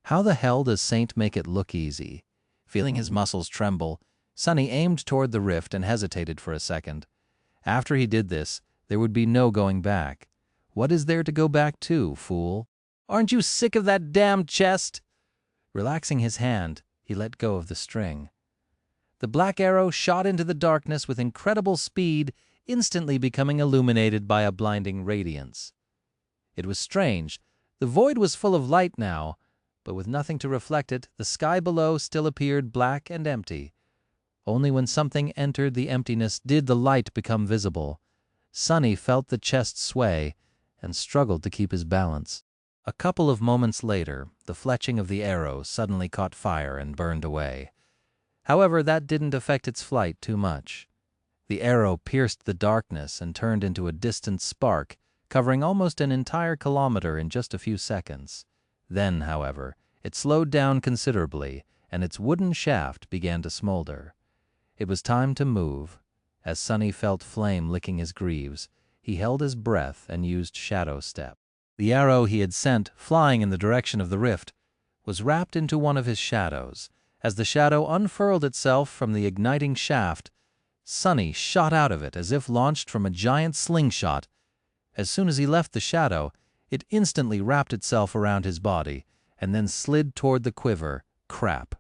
How the hell does Saint make it look easy? Feeling his muscles tremble, Sonny aimed toward the rift and hesitated for a second. After he did this, there would be no going back. What is there to go back to, fool? Aren't you sick of that damned chest? Relaxing his hand, he let go of the string. The black arrow shot into the darkness with incredible speed, instantly becoming illuminated by a blinding radiance. It was strange. The void was full of light now, but with nothing to reflect it, the sky below still appeared black and empty. Only when something entered the emptiness did the light become visible. Sonny felt the chest sway and struggled to keep his balance. A couple of moments later, the fletching of the arrow suddenly caught fire and burned away. However, that didn't affect its flight too much. The arrow pierced the darkness and turned into a distant spark, covering almost an entire kilometer in just a few seconds. Then, however, it slowed down considerably, and its wooden shaft began to smolder. It was time to move. As Sonny felt flame licking his greaves, he held his breath and used shadow step. The arrow he had sent, flying in the direction of the rift, was wrapped into one of his shadows. As the shadow unfurled itself from the igniting shaft, Sonny shot out of it as if launched from a giant slingshot. As soon as he left the shadow, it instantly wrapped itself around his body and then slid toward the quiver. Crap.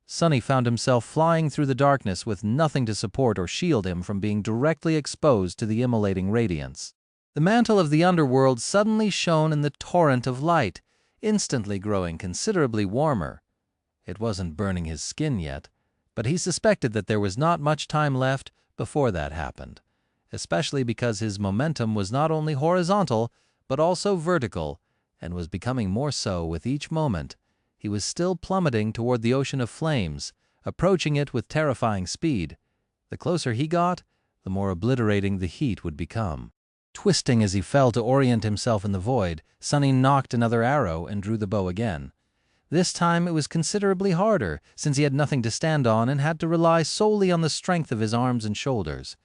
Sonny found himself flying through the darkness with nothing to support or shield him from being directly exposed to the immolating radiance. The mantle of the underworld suddenly shone in the torrent of light, instantly growing considerably warmer. It wasn't burning his skin yet, but he suspected that there was not much time left before that happened, especially because his momentum was not only horizontal, but also vertical, and was becoming more so with each moment. He was still plummeting toward the ocean of flames, approaching it with terrifying speed. The closer he got, the more obliterating the heat would become. Twisting as he fell to orient himself in the void, Sonny knocked another arrow and drew the bow again. This time it was considerably harder, since he had nothing to stand on and had to rely solely on the strength of his arms and shoulders.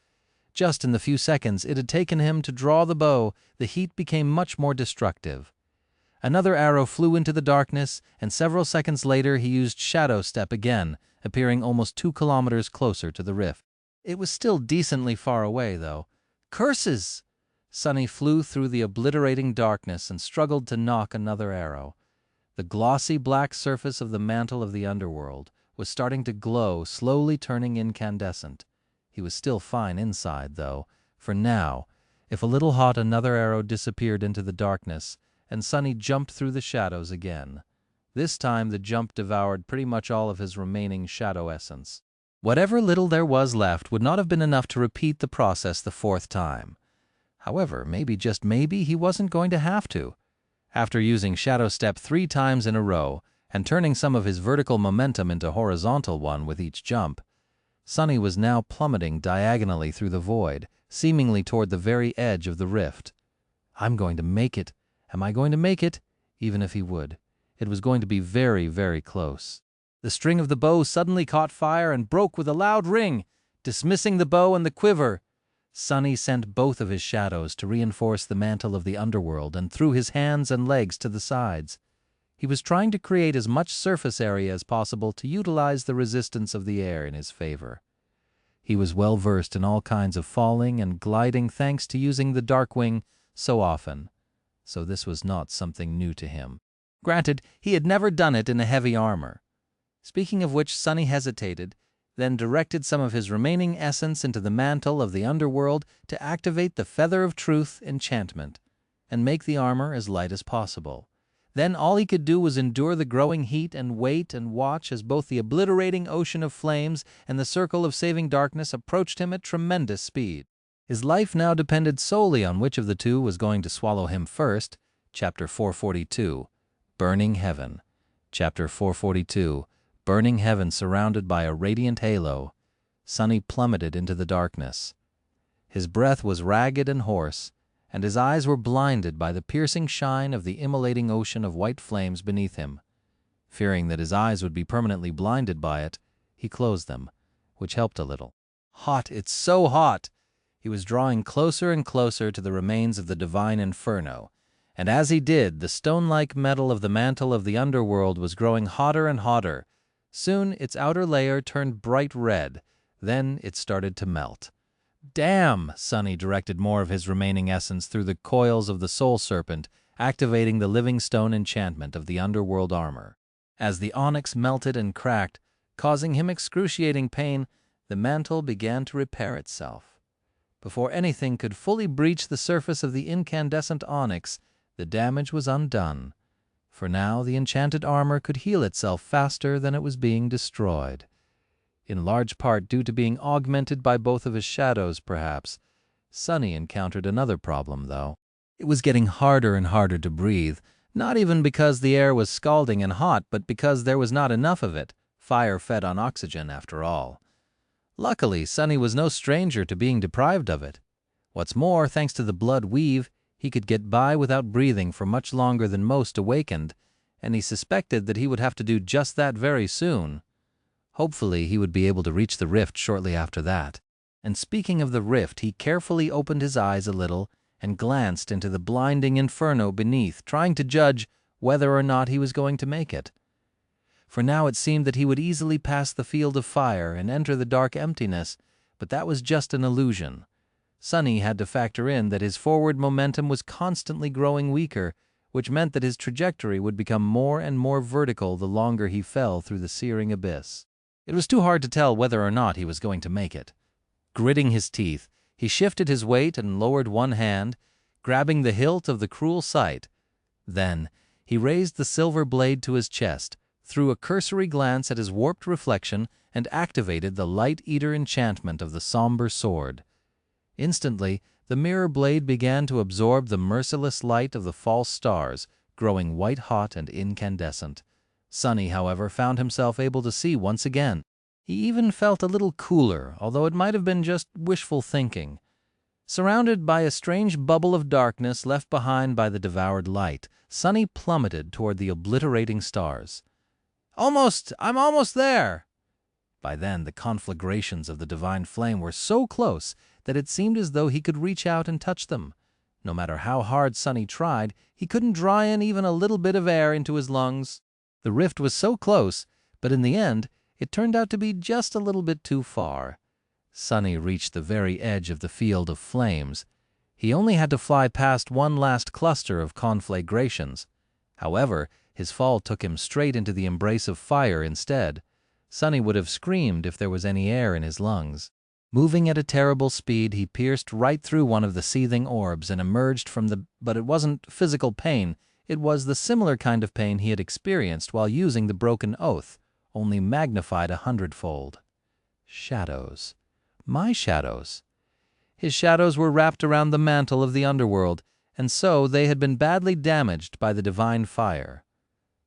Just in the few seconds it had taken him to draw the bow, the heat became much more destructive. Another arrow flew into the darkness, and several seconds later he used shadow step again, appearing almost 2 kilometers closer to the rift. It was still decently far away, though. Curses! Sonny flew through the obliterating darkness and struggled to knock another arrow. The glossy black surface of the mantle of the underworld was starting to glow, slowly turning incandescent. He was still fine inside, though, for now, if a little hot, another arrow disappeared into the darkness, and Sonny jumped through the shadows again. This time the jump devoured pretty much all of his remaining shadow essence. Whatever little there was left would not have been enough to repeat the process the 4th time. However, maybe, just maybe, he wasn't going to have to. After using shadow step 3 times in a row, and turning some of his vertical momentum into horizontal one with each jump, Sonny was now plummeting diagonally through the void, seemingly toward the very edge of the rift. I'm going to make it. Am I going to make it? Even if he would, it was going to be very, very close. The string of the bow suddenly caught fire and broke with a loud ring. Dismissing the bow and the quiver, Sonny sent both of his shadows to reinforce the mantle of the underworld and threw his hands and legs to the sides. He was trying to create as much surface area as possible to utilize the resistance of the air in his favor. He was well versed in all kinds of falling and gliding thanks to using the Darkwing so often, so this was not something new to him. Granted, he had never done it in a heavy armor. Speaking of which, Sonny hesitated, then directed some of his remaining essence into the mantle of the underworld to activate the Feather of Truth enchantment and make the armor as light as possible. Then all he could do was endure the growing heat and wait and watch as both the obliterating ocean of flames and the circle of saving darkness approached him at tremendous speed. His life now depended solely on which of the two was going to swallow him first. Chapter 442, Burning Heaven. Chapter 442, Burning Heaven surrounded by a radiant halo. Sonny plummeted into the darkness. His breath was ragged and hoarse, and his eyes were blinded by the piercing shine of the immolating ocean of white flames beneath him. Fearing that his eyes would be permanently blinded by it, he closed them, which helped a little. Hot, it's so hot! He was drawing closer and closer to the remains of the divine inferno, and as he did, the stone-like metal of the mantle of the underworld was growing hotter and hotter. Soon its outer layer turned bright red, then it started to melt. Damn! Sonny directed more of his remaining essence through the coils of the soul serpent, activating the living stone enchantment of the underworld armor. As the onyx melted and cracked, causing him excruciating pain, the mantle began to repair itself. Before anything could fully breach the surface of the incandescent onyx, the damage was undone. For now the enchanted armor could heal itself faster than it was being destroyed. In large part due to being augmented by both of his shadows, perhaps. Sonny encountered another problem, though. It was getting harder and harder to breathe, not even because the air was scalding and hot, but because there was not enough of it, fire fed on oxygen after all. Luckily, Sonny was no stranger to being deprived of it. What's more, thanks to the blood weave, he could get by without breathing for much longer than most awakened, and he suspected that he would have to do just that very soon. Hopefully, he would be able to reach the rift shortly after that. And speaking of the rift, he carefully opened his eyes a little and glanced into the blinding inferno beneath, trying to judge whether or not he was going to make it. For now it seemed that he would easily pass the field of fire and enter the dark emptiness, but that was just an illusion. Sonny had to factor in that his forward momentum was constantly growing weaker, which meant that his trajectory would become more and more vertical the longer he fell through the searing abyss. It was too hard to tell whether or not he was going to make it. Gritting his teeth, he shifted his weight and lowered one hand, grabbing the hilt of the cruel sight. Then he raised the silver blade to his chest, threw a cursory glance at his warped reflection, and activated the Light Eater enchantment of the somber sword. Instantly, the mirror blade began to absorb the merciless light of the false stars, growing white-hot and incandescent. Sonny, however, found himself able to see once again. He even felt a little cooler, although it might have been just wishful thinking. Surrounded by a strange bubble of darkness left behind by the devoured light, Sonny plummeted toward the obliterating stars. I'm almost there! By then, the conflagrations of the divine flame were so close that it seemed as though he could reach out and touch them. No matter how hard Sonny tried, he couldn't draw in even a little bit of air into his lungs. The rift was so close, but in the end, it turned out to be just a little bit too far. Sonny reached the very edge of the field of flames. He only had to fly past one last cluster of conflagrations. However, his fall took him straight into the embrace of fire instead. Sonny would have screamed if there was any air in his lungs. Moving at a terrible speed, he pierced right through one of the seething orbs and emerged from but it wasn't physical pain. It was the similar kind of pain he had experienced while using the broken oath, only magnified 100-fold. Shadows. My shadows. His shadows were wrapped around the mantle of the underworld, and so they had been badly damaged by the divine fire.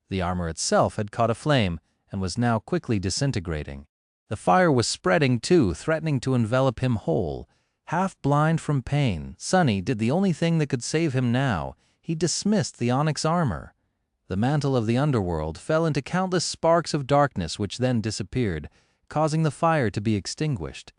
The armor itself had caught aflame and was now quickly disintegrating. The fire was spreading too, threatening to envelop him whole. Half blind from pain, Sonny did the only thing that could save him now. He dismissed the onyx armor. The mantle of the underworld fell into countless sparks of darkness which then disappeared, causing the fire to be extinguished.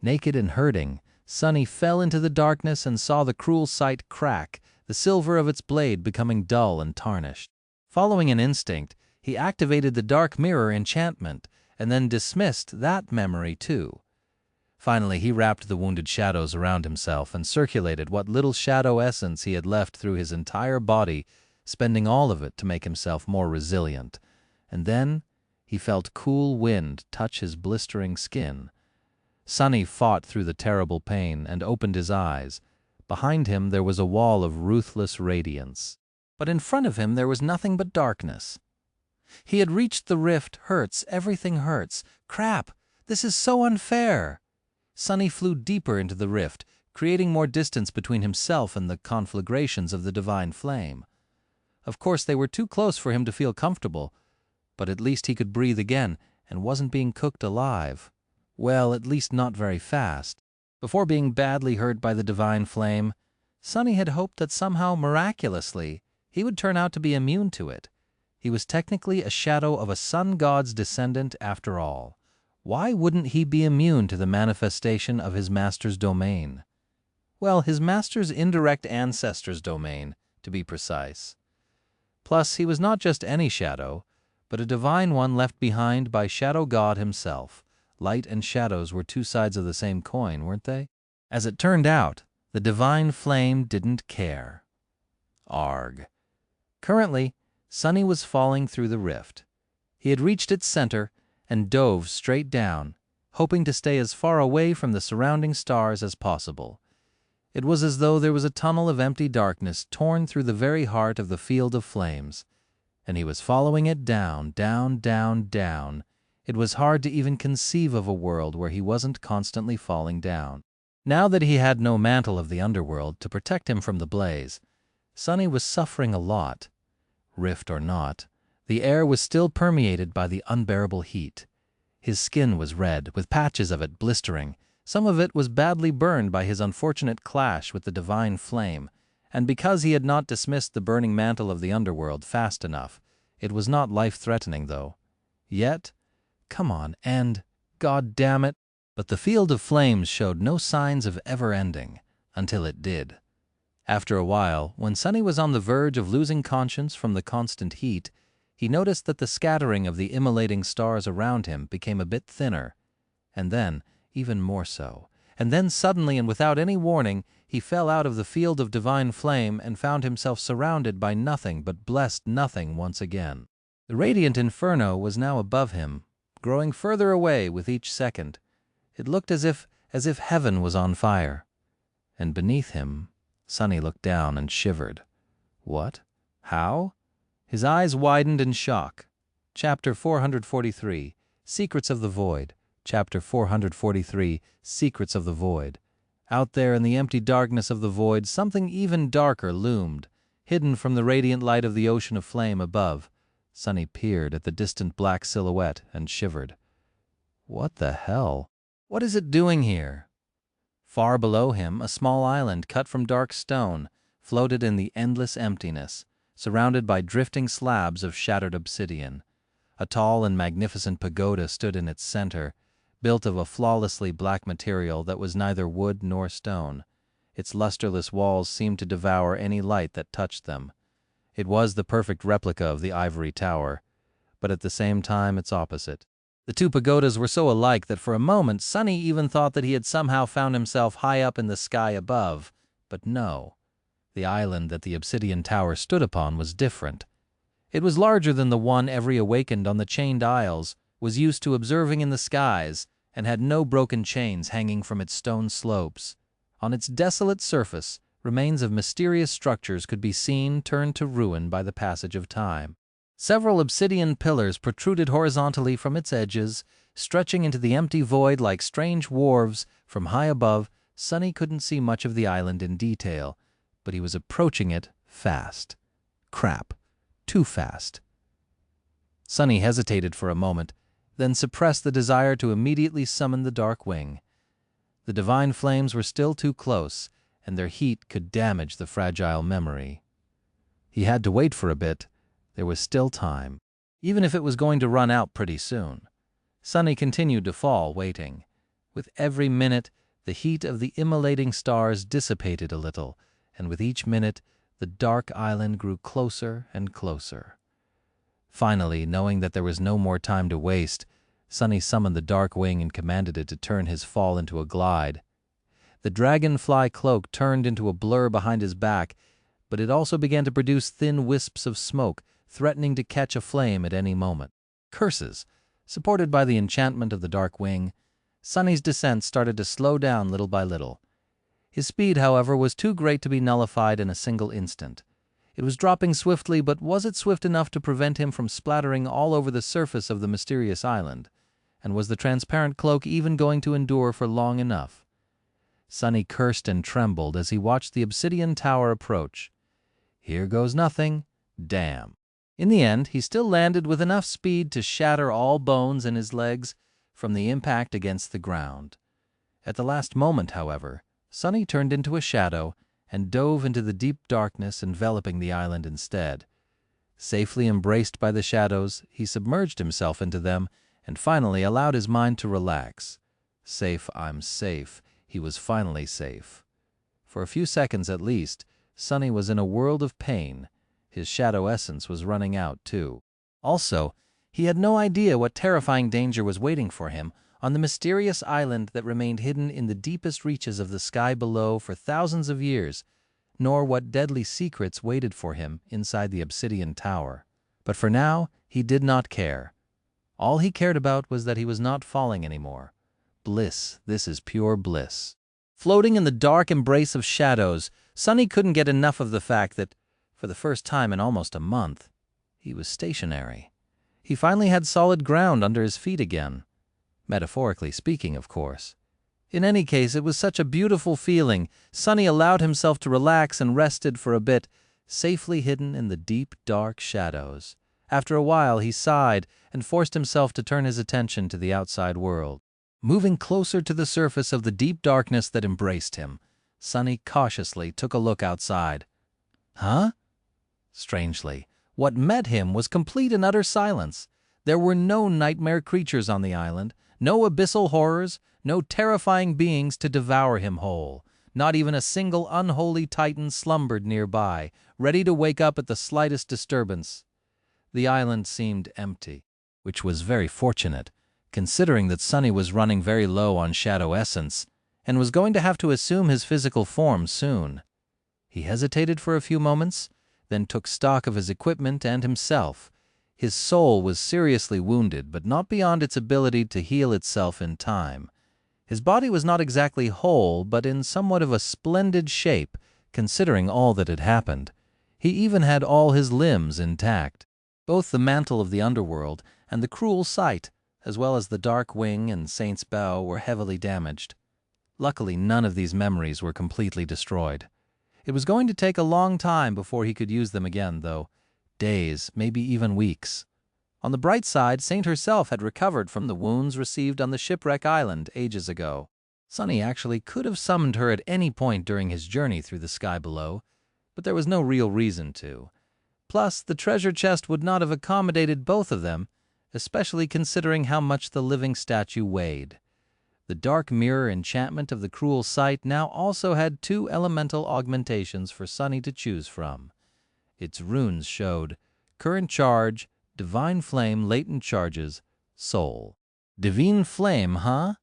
Naked and hurting, Sonny fell into the darkness and saw the cruel sight crack, the silver of its blade becoming dull and tarnished. Following an instinct, he activated the dark mirror enchantment and then dismissed that memory too. Finally, he wrapped the wounded shadows around himself and circulated what little shadow essence he had left through his entire body, spending all of it to make himself more resilient. And then he felt cool wind touch his blistering skin. Sonny fought through the terrible pain and opened his eyes. Behind him there was a wall of ruthless radiance. But in front of him there was nothing but darkness. He had reached the rift. Hurts, everything hurts. Crap, this is so unfair. Sonny flew deeper into the rift, creating more distance between himself and the conflagrations of the divine flame. Of course, they were too close for him to feel comfortable, but at least he could breathe again and wasn't being cooked alive. Well, at least not very fast. Before being badly hurt by the divine flame, Sonny had hoped that somehow, miraculously, he would turn out to be immune to it. He was technically a shadow of a sun god's descendant after all. Why wouldn't he be immune to the manifestation of his master's domain? Well, his master's indirect ancestor's domain, to be precise. Plus, he was not just any shadow, but a divine one left behind by Shadow God himself. Light and shadows were two sides of the same coin, weren't they? As it turned out, the divine flame didn't care. Arg. Currently, Sonny was falling through the rift. He had reached its center and dove straight down, hoping to stay as far away from the surrounding stars as possible. It was as though there was a tunnel of empty darkness torn through the very heart of the field of flames, and he was following it down, down, down, down. It was hard to even conceive of a world where he wasn't constantly falling down. Now that he had no mantle of the underworld to protect him from the blaze, Sonny was suffering a lot. Rift or not, the air was still permeated by the unbearable heat. His skin was red, with patches of it blistering. Some of it was badly burned by his unfortunate clash with the divine flame, and because he had not dismissed the burning mantle of the underworld fast enough, it was not life-threatening, though. Yet, come on, end, God damn it! But the field of flames showed no signs of ever ending, until it did. After a while, when Sonny was on the verge of losing conscience from the constant heat, he noticed that the scattering of the immolating stars around him became a bit thinner, and then even more so. And then suddenly and without any warning, he fell out of the field of divine flame and found himself surrounded by nothing but blessed nothing once again. The radiant inferno was now above him, growing further away with each second. It looked as if heaven was on fire. And beneath him, Sonny looked down and shivered. What? How? His eyes widened in shock. Chapter 443, Secrets of the Void. Chapter 443, Secrets of the Void. Out there in the empty darkness of the void, something even darker loomed, hidden from the radiant light of the ocean of flame above. Sonny peered at the distant black silhouette and shivered. What the hell? What is it doing here? Far below him, a small island cut from dark stone floated in the endless emptiness, surrounded by drifting slabs of shattered obsidian. A tall and magnificent pagoda stood in its center, built of a flawlessly black material that was neither wood nor stone. Its lusterless walls seemed to devour any light that touched them. It was the perfect replica of the ivory tower, but at the same time its opposite. The two pagodas were so alike that for a moment Sonny even thought that he had somehow found himself high up in the sky above. But no. The island that the obsidian tower stood upon was different. It was larger than the one every awakened on the chained isles was used to observing in the skies, and had no broken chains hanging from its stone slopes. On its desolate surface, remains of mysterious structures could be seen turned to ruin by the passage of time. Several obsidian pillars protruded horizontally from its edges, stretching into the empty void like strange wharves. From high above, Sonny couldn't see much of the island in detail, but he was approaching it fast. Crap. Too fast. Sunny hesitated for a moment, then suppressed the desire to immediately summon the dark wing. The divine flames were still too close, and their heat could damage the fragile memory. He had to wait for a bit. There was still time, even if it was going to run out pretty soon. Sunny continued to fall, waiting. With every minute, the heat of the immolating stars dissipated a little, and with each minute, the dark island grew closer and closer. Finally, knowing that there was no more time to waste, Sunny summoned the dark wing and commanded it to turn his fall into a glide. The dragonfly cloak turned into a blur behind his back, but it also began to produce thin wisps of smoke, threatening to catch a flame at any moment. Curses! Supported by the enchantment of the dark wing, Sunny's descent started to slow down little by little. His speed, however, was too great to be nullified in a single instant. It was dropping swiftly, but was it swift enough to prevent him from splattering all over the surface of the mysterious island? And was the transparent cloak even going to endure for long enough? Sunny cursed and trembled as he watched the obsidian tower approach. Here goes nothing. Damn. In the end, he still landed with enough speed to shatter all bones in his legs from the impact against the ground. At the last moment, however, Sunny turned into a shadow and dove into the deep darkness enveloping the island instead. Safely embraced by the shadows, he submerged himself into them and finally allowed his mind to relax. Safe, I'm safe. He was finally safe. For a few seconds at least, Sunny was in a world of pain. His shadow essence was running out, too. Also, he had no idea what terrifying danger was waiting for him on the mysterious island that remained hidden in the deepest reaches of the sky below for thousands of years, nor what deadly secrets waited for him inside the obsidian tower. But for now, he did not care. All he cared about was that he was not falling anymore. Bliss, this is pure bliss. Floating in the dark embrace of shadows, Sunny couldn't get enough of the fact that, for the first time in almost a month, he was stationary. He finally had solid ground under his feet again. Metaphorically speaking, of course. In any case, it was such a beautiful feeling. Sunny allowed himself to relax and rested for a bit, safely hidden in the deep, dark shadows. After a while, he sighed and forced himself to turn his attention to the outside world. Moving closer to the surface of the deep darkness that embraced him, Sunny cautiously took a look outside. Huh? Strangely, what met him was complete and utter silence. There were no nightmare creatures on the island, no abyssal horrors, no terrifying beings to devour him whole. Not even a single unholy titan slumbered nearby, ready to wake up at the slightest disturbance. The island seemed empty, which was very fortunate, considering that Sunny was running very low on shadow essence and was going to have to assume his physical form soon. He hesitated for a few moments, then took stock of his equipment and himself. His soul was seriously wounded, but not beyond its ability to heal itself in time. His body was not exactly whole, but in somewhat of a splendid shape, considering all that had happened. He even had all his limbs intact. Both the mantle of the underworld and the cruel sight, as well as the dark wing and Saint's bow, were heavily damaged. Luckily, none of these memories were completely destroyed. It was going to take a long time before he could use them again, though. Days, maybe even weeks. On the bright side, Saint herself had recovered from the wounds received on the shipwreck island ages ago. Sunny actually could have summoned her at any point during his journey through the sky below, but there was no real reason to. Plus, the treasure chest would not have accommodated both of them, especially considering how much the living statue weighed. The dark mirror enchantment of the cruel sight now also had 2 elemental augmentations for Sunny to choose from. Its runes showed current charge, divine flame, latent charges, soul. Divine flame, huh?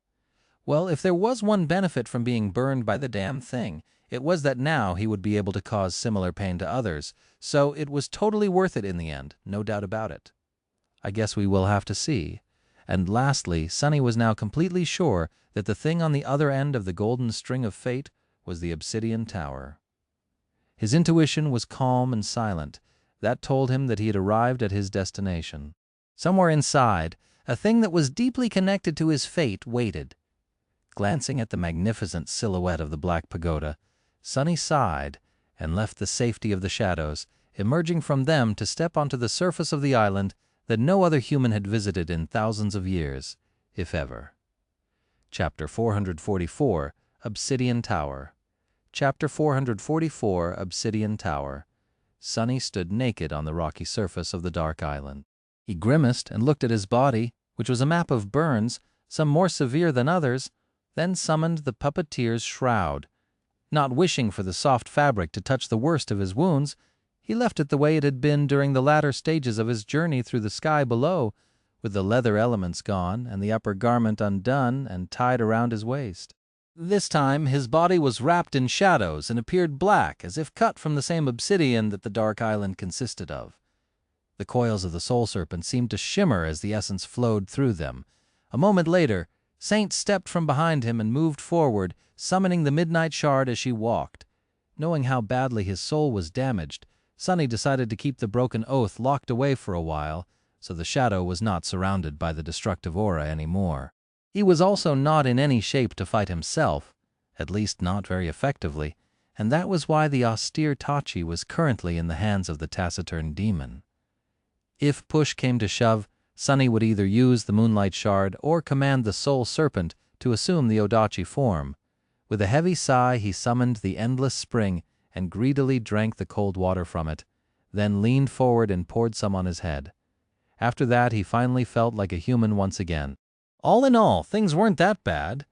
Well, if there was one benefit from being burned by the damn thing, it was that now he would be able to cause similar pain to others, so it was totally worth it in the end, no doubt about it. I guess we will have to see. And lastly, Sunny was now completely sure that the thing on the other end of the golden string of fate was the obsidian tower. His intuition was calm and silent. That told him that he had arrived at his destination. Somewhere inside, a thing that was deeply connected to his fate waited. Glancing at the magnificent silhouette of the Black Pagoda, Sunny sighed and left the safety of the shadows, emerging from them to step onto the surface of the island that no other human had visited in thousands of years, if ever. Chapter 444, Obsidian Tower. Chapter 444, Obsidian Tower. Sonny stood naked on the rocky surface of the dark island. He grimaced and looked at his body, which was a map of burns, some more severe than others, then summoned the puppeteer's shroud. Not wishing for the soft fabric to touch the worst of his wounds, he left it the way it had been during the latter stages of his journey through the sky below, with the leather elements gone and the upper garment undone and tied around his waist. This time his body was wrapped in shadows and appeared black, as if cut from the same obsidian that the dark island consisted of. The coils of the soul serpent seemed to shimmer as the essence flowed through them. A moment later, Saint stepped from behind him and moved forward, summoning the midnight shard as she walked. Knowing how badly his soul was damaged, Sonny decided to keep the broken oath locked away for a while, so the shadow was not surrounded by the destructive aura anymore. He was also not in any shape to fight himself, at least not very effectively, and that was why the austere Tachi was currently in the hands of the taciturn demon. If push came to shove, Sonny would either use the moonlight shard or command the soul serpent to assume the Odachi form. With a heavy sigh, he summoned the endless spring and greedily drank the cold water from it, then leaned forward and poured some on his head. After that, he finally felt like a human once again. All in all, things weren't that bad.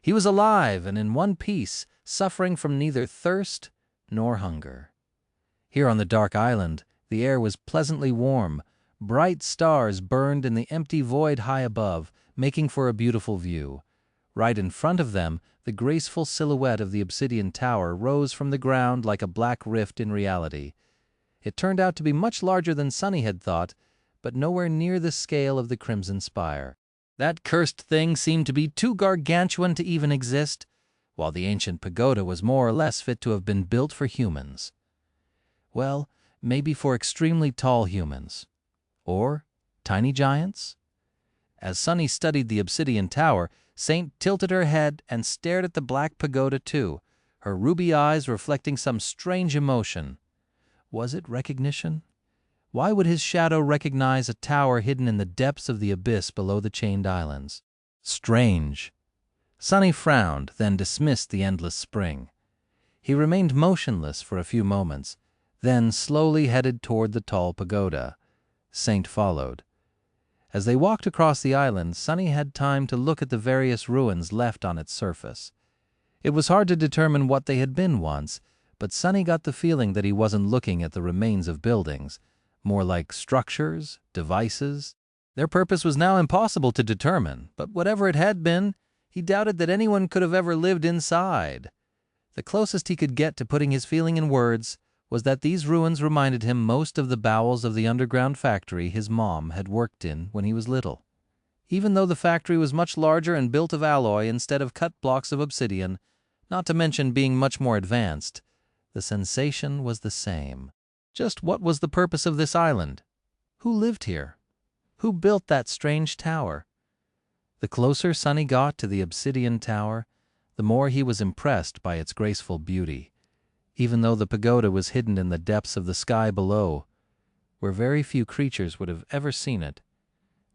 He was alive and in one piece, suffering from neither thirst nor hunger. Here on the dark island, the air was pleasantly warm. Bright stars burned in the empty void high above, making for a beautiful view. Right in front of them, the graceful silhouette of the obsidian tower rose from the ground like a black rift in reality. It turned out to be much larger than Sonny had thought, but nowhere near the scale of the crimson spire. That cursed thing seemed to be too gargantuan to even exist, while the ancient pagoda was more or less fit to have been built for humans. Well, maybe for extremely tall humans. Or tiny giants? As Sonny studied the obsidian tower, Saint tilted her head and stared at the black pagoda too, her ruby eyes reflecting some strange emotion. Was it recognition? Why would his shadow recognize a tower hidden in the depths of the abyss below the chained islands? Strange. Sonny frowned, then dismissed the endless spring. He remained motionless for a few moments, then slowly headed toward the tall pagoda. Saint followed. As they walked across the island, Sonny had time to look at the various ruins left on its surface. It was hard to determine what they had been once, but Sonny got the feeling that he wasn't looking at the remains of buildings, more like structures, devices. Their purpose was now impossible to determine, but whatever it had been, he doubted that anyone could have ever lived inside. The closest he could get to putting his feeling in words was that these ruins reminded him most of the bowels of the underground factory his mom had worked in when he was little. Even though the factory was much larger and built of alloy instead of cut blocks of obsidian, not to mention being much more advanced, the sensation was the same. Just what was the purpose of this island? Who lived here? Who built that strange tower? The closer Sonny got to the obsidian tower, the more he was impressed by its graceful beauty. Even though the pagoda was hidden in the depths of the sky below, where very few creatures would have ever seen it,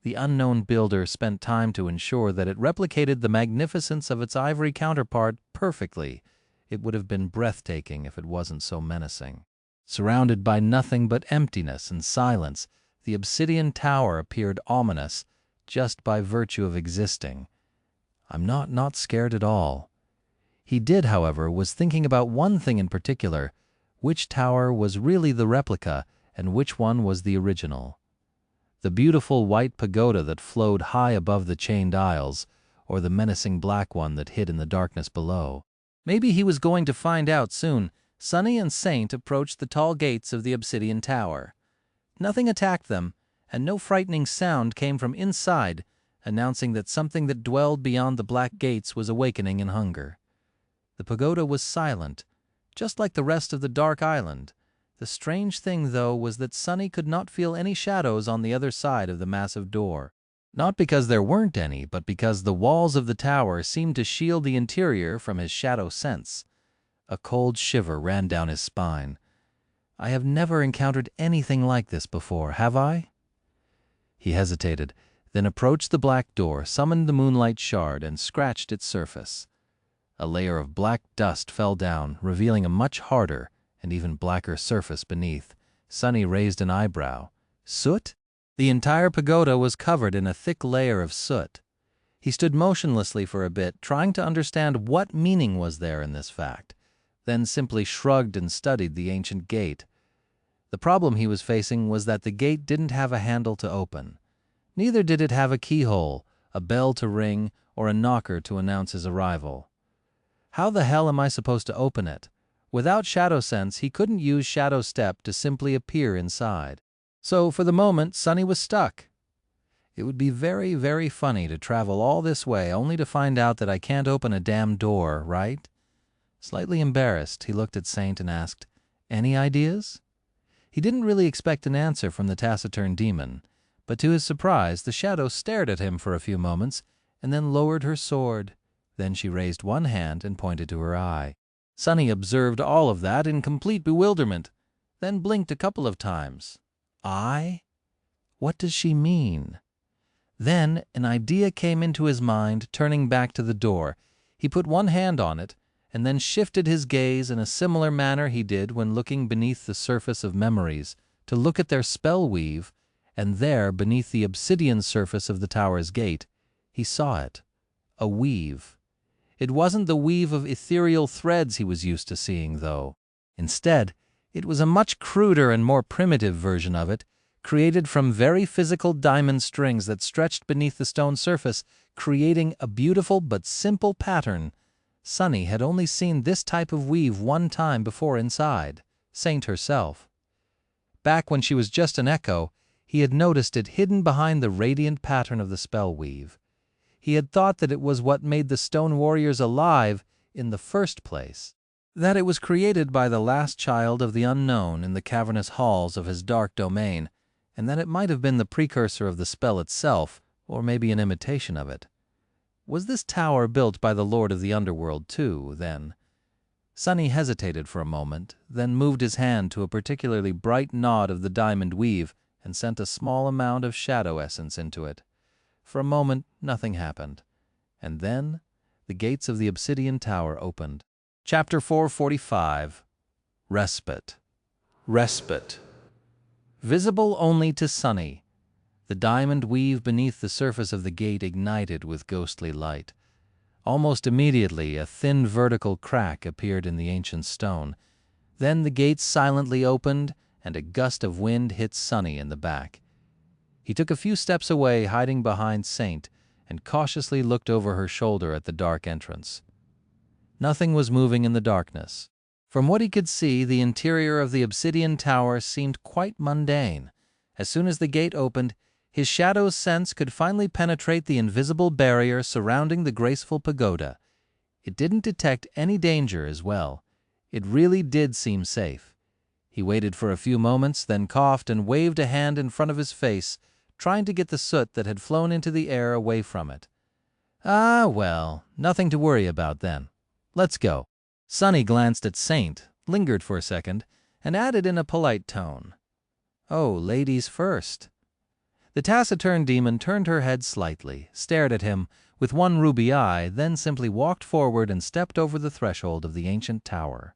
the unknown builder spent time to ensure that it replicated the magnificence of its ivory counterpart perfectly. It would have been breathtaking if it wasn't so menacing. Surrounded by nothing but emptiness and silence, the obsidian tower appeared ominous just by virtue of existing. I'm not scared at all. He did, however, was thinking about one thing in particular, which tower was really the replica and which one was the original. The beautiful white pagoda that flowed high above the chained aisles, or the menacing black one that hid in the darkness below. Maybe he was going to find out soon. Sonny and Saint approached the tall gates of the obsidian tower. Nothing attacked them, and no frightening sound came from inside, announcing that something that dwelled beyond the black gates was awakening in hunger. The pagoda was silent, just like the rest of the dark island. The strange thing, though, was that Sonny could not feel any shadows on the other side of the massive door. Not because there weren't any, but because the walls of the tower seemed to shield the interior from his shadow sense. A cold shiver ran down his spine. I have never encountered anything like this before, have I? He hesitated, then approached the black door, summoned the moonlight shard, and scratched its surface. A layer of black dust fell down, revealing a much harder and even blacker surface beneath. Sunny raised an eyebrow. Soot? The entire pagoda was covered in a thick layer of soot. He stood motionlessly for a bit, trying to understand what meaning was there in this fact, then simply shrugged and studied the ancient gate. The problem he was facing was that the gate didn't have a handle to open. Neither did it have a keyhole, a bell to ring, or a knocker to announce his arrival. How the hell am I supposed to open it? Without shadow sense, he couldn't use shadow step to simply appear inside. So, for the moment, Sunny was stuck. It would be very, very funny to travel all this way only to find out that I can't open a damn door, right? Slightly embarrassed, he looked at Saint and asked, "Any ideas?" He didn't really expect an answer from the taciturn demon, but to his surprise, the shadow stared at him for a few moments and then lowered her sword. Then she raised one hand and pointed to her eye. Sunny observed all of that in complete bewilderment, then blinked a couple of times. Eye? What does she mean? Then an idea came into his mind, turning back to the door. He put one hand on it, and then shifted his gaze in a similar manner he did when looking beneath the surface of memories, to look at their spell weave, and there, beneath the obsidian surface of the tower's gate, he saw it. A weave. It wasn't the weave of ethereal threads he was used to seeing, though. Instead, it was a much cruder and more primitive version of it, created from very physical diamond strings that stretched beneath the stone surface, creating a beautiful but simple pattern. Sunny had only seen this type of weave one time before inside, Saint herself. Back when she was just an echo, he had noticed it hidden behind the radiant pattern of the spell weave. He had thought that it was what made the stone warriors alive in the first place, that it was created by the last child of the unknown in the cavernous halls of his dark domain, and that it might have been the precursor of the spell itself, or maybe an imitation of it. Was this tower built by the Lord of the Underworld too, then? Sunny hesitated for a moment, then moved his hand to a particularly bright knot of the diamond weave and sent a small amount of shadow essence into it. For a moment, nothing happened. And then, the gates of the obsidian tower opened. Chapter 445. Respite. Respite. Visible only to Sunny, the diamond weave beneath the surface of the gate ignited with ghostly light. Almost immediately, a thin vertical crack appeared in the ancient stone. Then the gate silently opened, and a gust of wind hit Sunny in the back. He took a few steps away, hiding behind Saint, and cautiously looked over her shoulder at the dark entrance. Nothing was moving in the darkness. From what he could see, the interior of the obsidian tower seemed quite mundane. As soon as the gate opened, his shadow's sense could finally penetrate the invisible barrier surrounding the graceful pagoda. It didn't detect any danger as well. It really did seem safe. He waited for a few moments, then coughed and waved a hand in front of his face, trying to get the soot that had flown into the air away from it. Ah, well, nothing to worry about then. Let's go. Sunny glanced at Saint, lingered for a second, and added in a polite tone, "Oh, ladies first." The taciturn demon turned her head slightly, stared at him with one ruby eye, then simply walked forward and stepped over the threshold of the ancient tower.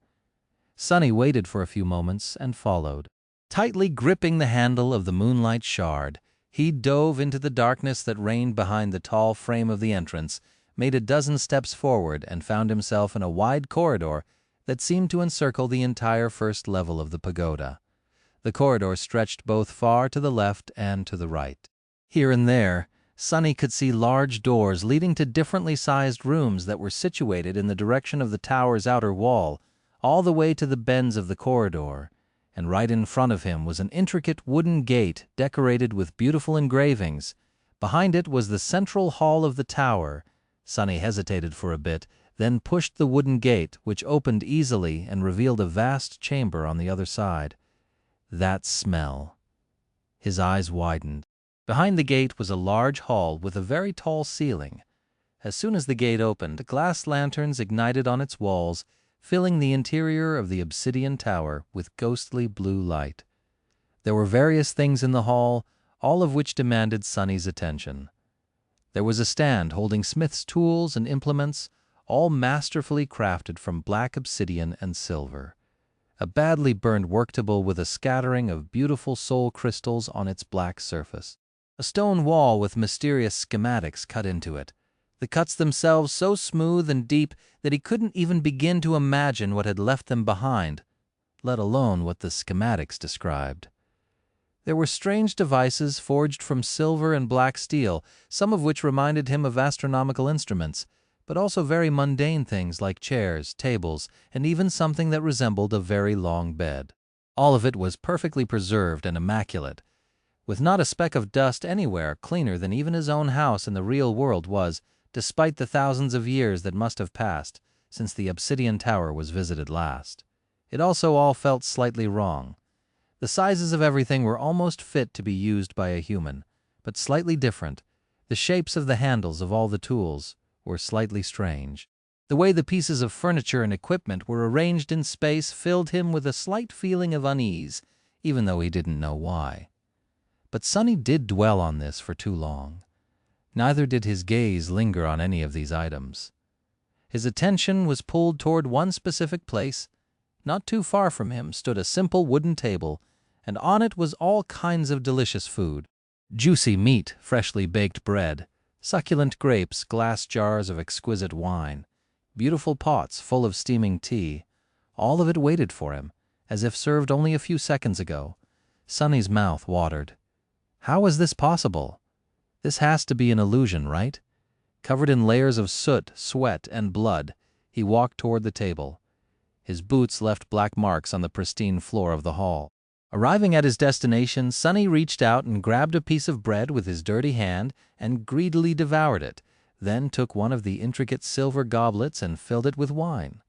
Sunny waited for a few moments and followed. Tightly gripping the handle of the moonlight shard, he dove into the darkness that reigned behind the tall frame of the entrance, made a dozen steps forward, and found himself in a wide corridor that seemed to encircle the entire first level of the pagoda. The corridor stretched both far to the left and to the right. Here and there, Sunny could see large doors leading to differently sized rooms that were situated in the direction of the tower's outer wall, all the way to the bends of the corridor, and right in front of him was an intricate wooden gate decorated with beautiful engravings. Behind it was the central hall of the tower. Sunny hesitated for a bit, then pushed the wooden gate, which opened easily and revealed a vast chamber on the other side. That smell. His eyes widened. Behind the gate was a large hall with a very tall ceiling. As soon as the gate opened, glass lanterns ignited on its walls, filling the interior of the obsidian tower with ghostly blue light. There were various things in the hall, all of which demanded Sonny's attention. There was a stand holding smith's tools and implements, all masterfully crafted from black obsidian and silver. A badly burned worktable with a scattering of beautiful soul crystals on its black surface. A stone wall with mysterious schematics cut into it, the cuts themselves so smooth and deep that he couldn't even begin to imagine what had left them behind, let alone what the schematics described. There were strange devices forged from silver and black steel, some of which reminded him of astronomical instruments, but also very mundane things like chairs, tables, and even something that resembled a very long bed. All of it was perfectly preserved and immaculate, with not a speck of dust anywhere, cleaner than even his own house in the real world was, despite the thousands of years that must have passed since the obsidian tower was visited last. It also all felt slightly wrong. The sizes of everything were almost fit to be used by a human, but slightly different. The shapes of the handles of all the tools were slightly strange. The way the pieces of furniture and equipment were arranged in space filled him with a slight feeling of unease, even though he didn't know why. But Sonny did dwell on this for too long. Neither did his gaze linger on any of these items. His attention was pulled toward one specific place. Not too far from him stood a simple wooden table, and on it was all kinds of delicious food. Juicy meat, freshly baked bread, succulent grapes, glass jars of exquisite wine, beautiful pots full of steaming tea. All of it waited for him, as if served only a few seconds ago. Sonny's mouth watered. How is this possible? This has to be an illusion, right? Covered in layers of soot, sweat, and blood, he walked toward the table. His boots left black marks on the pristine floor of the hall. Arriving at his destination, Sonny reached out and grabbed a piece of bread with his dirty hand and greedily devoured it, then took one of the intricate silver goblets and filled it with wine.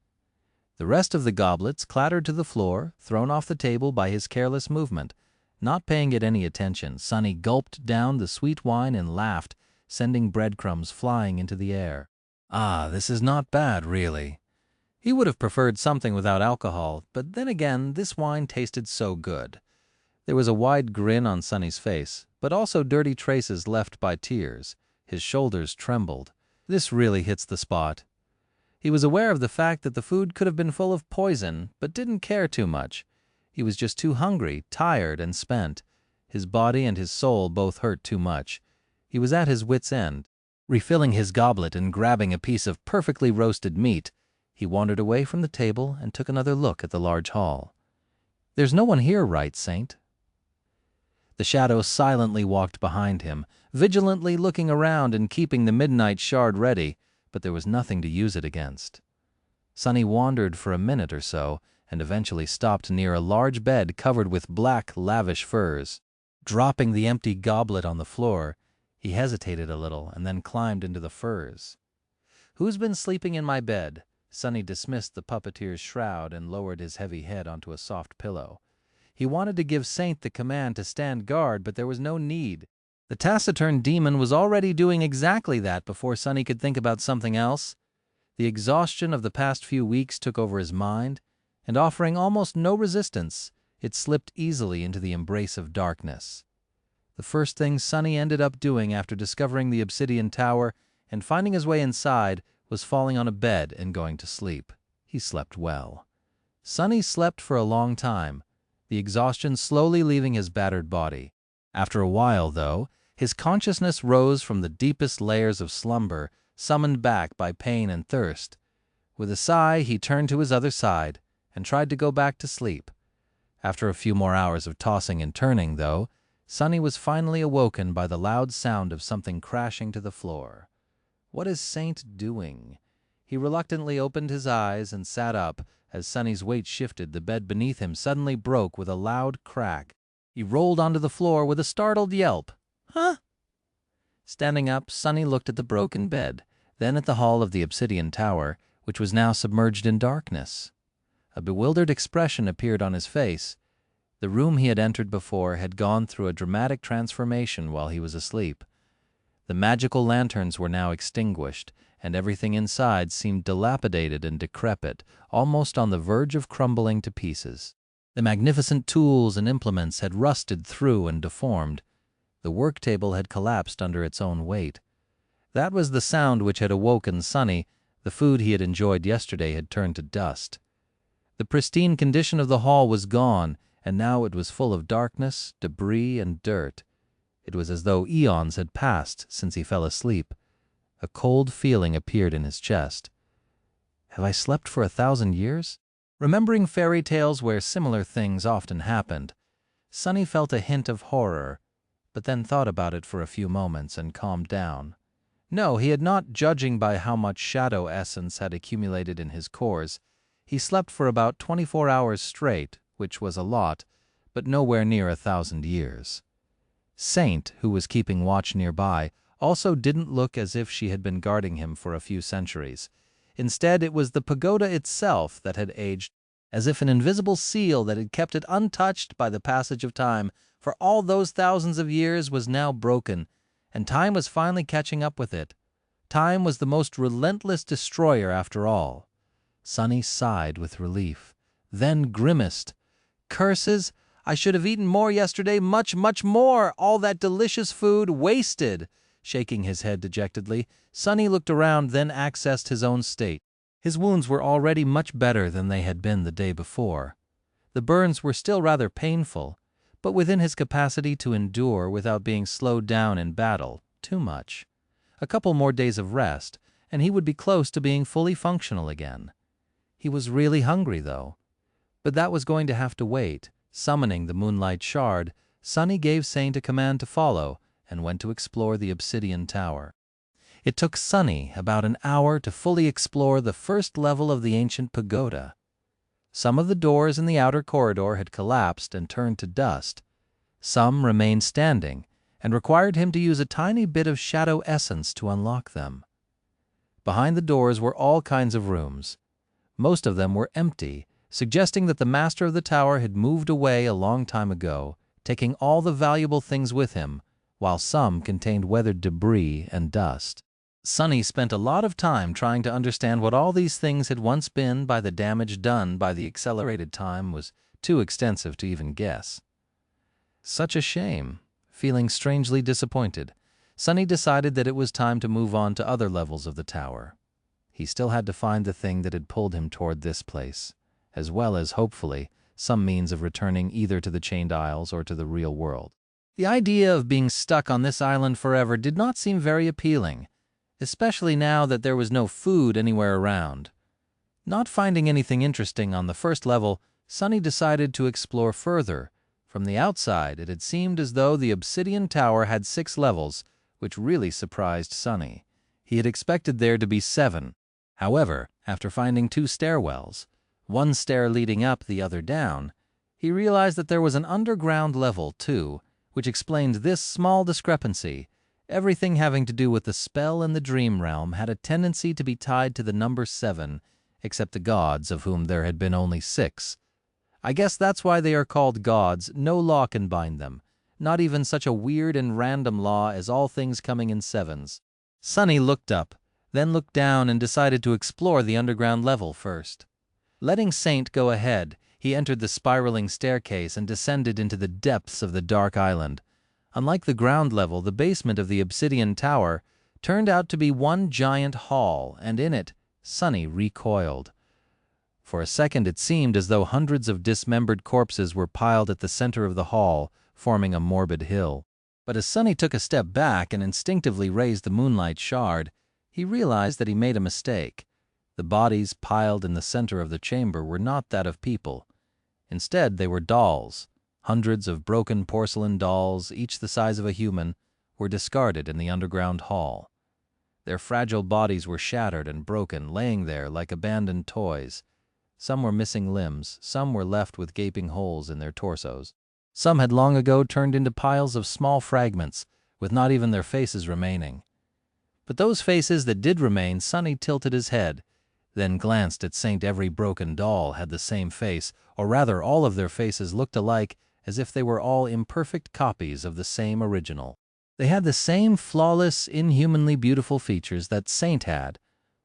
The rest of the goblets clattered to the floor, thrown off the table by his careless movement. Not paying it any attention, Sonny gulped down the sweet wine and laughed, sending breadcrumbs flying into the air. Ah, this is not bad, really. He would have preferred something without alcohol, but then again, this wine tasted so good. There was a wide grin on Sonny's face, but also dirty traces left by tears. His shoulders trembled. This really hits the spot. He was aware of the fact that the food could have been full of poison, but didn't care too much. He was just too hungry, tired, and spent. His body and his soul both hurt too much. He was at his wit's end. Refilling his goblet and grabbing a piece of perfectly roasted meat, he wandered away from the table and took another look at the large hall. "There's no one here, right, Saint?" The shadow silently walked behind him, vigilantly looking around and keeping the midnight shard ready, but there was nothing to use it against. Sonny wandered for a minute or so, and eventually stopped near a large bed covered with black, lavish furs. Dropping the empty goblet on the floor, he hesitated a little and then climbed into the furs. "Who's been sleeping in my bed?" Sonny dismissed the puppeteer's shroud and lowered his heavy head onto a soft pillow. He wanted to give Saint the command to stand guard, but there was no need. The taciturn demon was already doing exactly that before Sonny could think about something else. The exhaustion of the past few weeks took over his mind, and offering almost no resistance, it slipped easily into the embrace of darkness. The first thing Sonny ended up doing after discovering the obsidian tower and finding his way inside was falling on a bed and going to sleep. He slept well. Sonny slept for a long time, the exhaustion slowly leaving his battered body. After a while, though, his consciousness rose from the deepest layers of slumber, summoned back by pain and thirst. With a sigh, he turned to his other side and tried to go back to sleep. After a few more hours of tossing and turning, though, Sonny was finally awoken by the loud sound of something crashing to the floor. What is Saint doing? He reluctantly opened his eyes and sat up. As Sonny's weight shifted, the bed beneath him suddenly broke with a loud crack. He rolled onto the floor with a startled yelp. "Huh?" Standing up, Sonny looked at the broken bed, then at the hall of the obsidian tower, which was now submerged in darkness. A bewildered expression appeared on his face. The room he had entered before had gone through a dramatic transformation while he was asleep. The magical lanterns were now extinguished, and everything inside seemed dilapidated and decrepit, almost on the verge of crumbling to pieces. The magnificent tools and implements had rusted through and deformed. The work table had collapsed under its own weight. That was the sound which had awoken Sonny. The food he had enjoyed yesterday had turned to dust. The pristine condition of the hall was gone, and now it was full of darkness, debris, and dirt. It was as though eons had passed since he fell asleep. A cold feeling appeared in his chest. Have I slept for 1,000 years? Remembering fairy tales where similar things often happened, Sonny felt a hint of horror, but then thought about it for a few moments and calmed down. No, he had not, judging by how much shadow essence had accumulated in his cores. He slept for about 24 hours straight, which was a lot, but nowhere near 1,000 years. Saint, who was keeping watch nearby, also didn't look as if she had been guarding him for a few centuries. Instead, it was the pagoda itself that had aged, as if an invisible seal that had kept it untouched by the passage of time for all those thousands of years was now broken, and time was finally catching up with it. Time was the most relentless destroyer after all. Sonny sighed with relief, then grimaced. Curses! I should have eaten more yesterday, much, much more! All that delicious food wasted! Shaking his head dejectedly, Sonny looked around, then accessed his own state. His wounds were already much better than they had been the day before. The burns were still rather painful, but within his capacity to endure without being slowed down in battle too much. A couple more days of rest, and he would be close to being fully functional again. He was really hungry, though. But that was going to have to wait. Summoning the moonlight shard, Sonny gave Saint a command to follow and went to explore the obsidian tower. It took Sonny about an hour to fully explore the first level of the ancient pagoda. Some of the doors in the outer corridor had collapsed and turned to dust. Some remained standing and required him to use a tiny bit of shadow essence to unlock them. Behind the doors were all kinds of rooms. Most of them were empty, suggesting that the master of the tower had moved away a long time ago, taking all the valuable things with him, while some contained weathered debris and dust. Sonny spent a lot of time trying to understand what all these things had once been by the damage done by the accelerated time was too extensive to even guess. Such a shame. Feeling strangely disappointed, Sonny decided that it was time to move on to other levels of the tower. He still had to find the thing that had pulled him toward this place, as well as, hopefully, some means of returning either to the Chained Isles or to the real world. The idea of being stuck on this island forever did not seem very appealing, especially now that there was no food anywhere around. Not finding anything interesting on the first level, Sonny decided to explore further. From the outside, it had seemed as though the obsidian tower had 6 levels, which really surprised Sonny. He had expected there to be 7. However, after finding 2 stairwells, one stair leading up, the other down, he realized that there was an underground level, too, which explained this small discrepancy. Everything having to do with the spell in the dream realm had a tendency to be tied to the number 7, except the gods, of whom there had been only 6. I guess that's why they are called gods. No law can bind them, not even such a weird and random law as all things coming in 7s. Sonny looked up, then looked down and decided to explore the underground level first. Letting Saint go ahead, he entered the spiraling staircase and descended into the depths of the dark island. Unlike the ground level, the basement of the obsidian tower turned out to be one giant hall, and in it, Sonny recoiled. For a second it seemed as though hundreds of dismembered corpses were piled at the center of the hall, forming a morbid hill. But as Sonny took a step back and instinctively raised the moonlight shard, he realized that he made a mistake. The bodies piled in the center of the chamber were not that of people. Instead, they were dolls. Hundreds of broken porcelain dolls, each the size of a human, were discarded in the underground hall. Their fragile bodies were shattered and broken, laying there like abandoned toys. Some were missing limbs, some were left with gaping holes in their torsos. Some had long ago turned into piles of small fragments, with not even their faces remaining. But those faces that did remain, Sonny tilted his head, then glanced at Saint. Every broken doll had the same face, or rather all of their faces looked alike, as if they were all imperfect copies of the same original. They had the same flawless, inhumanly beautiful features that Saint had,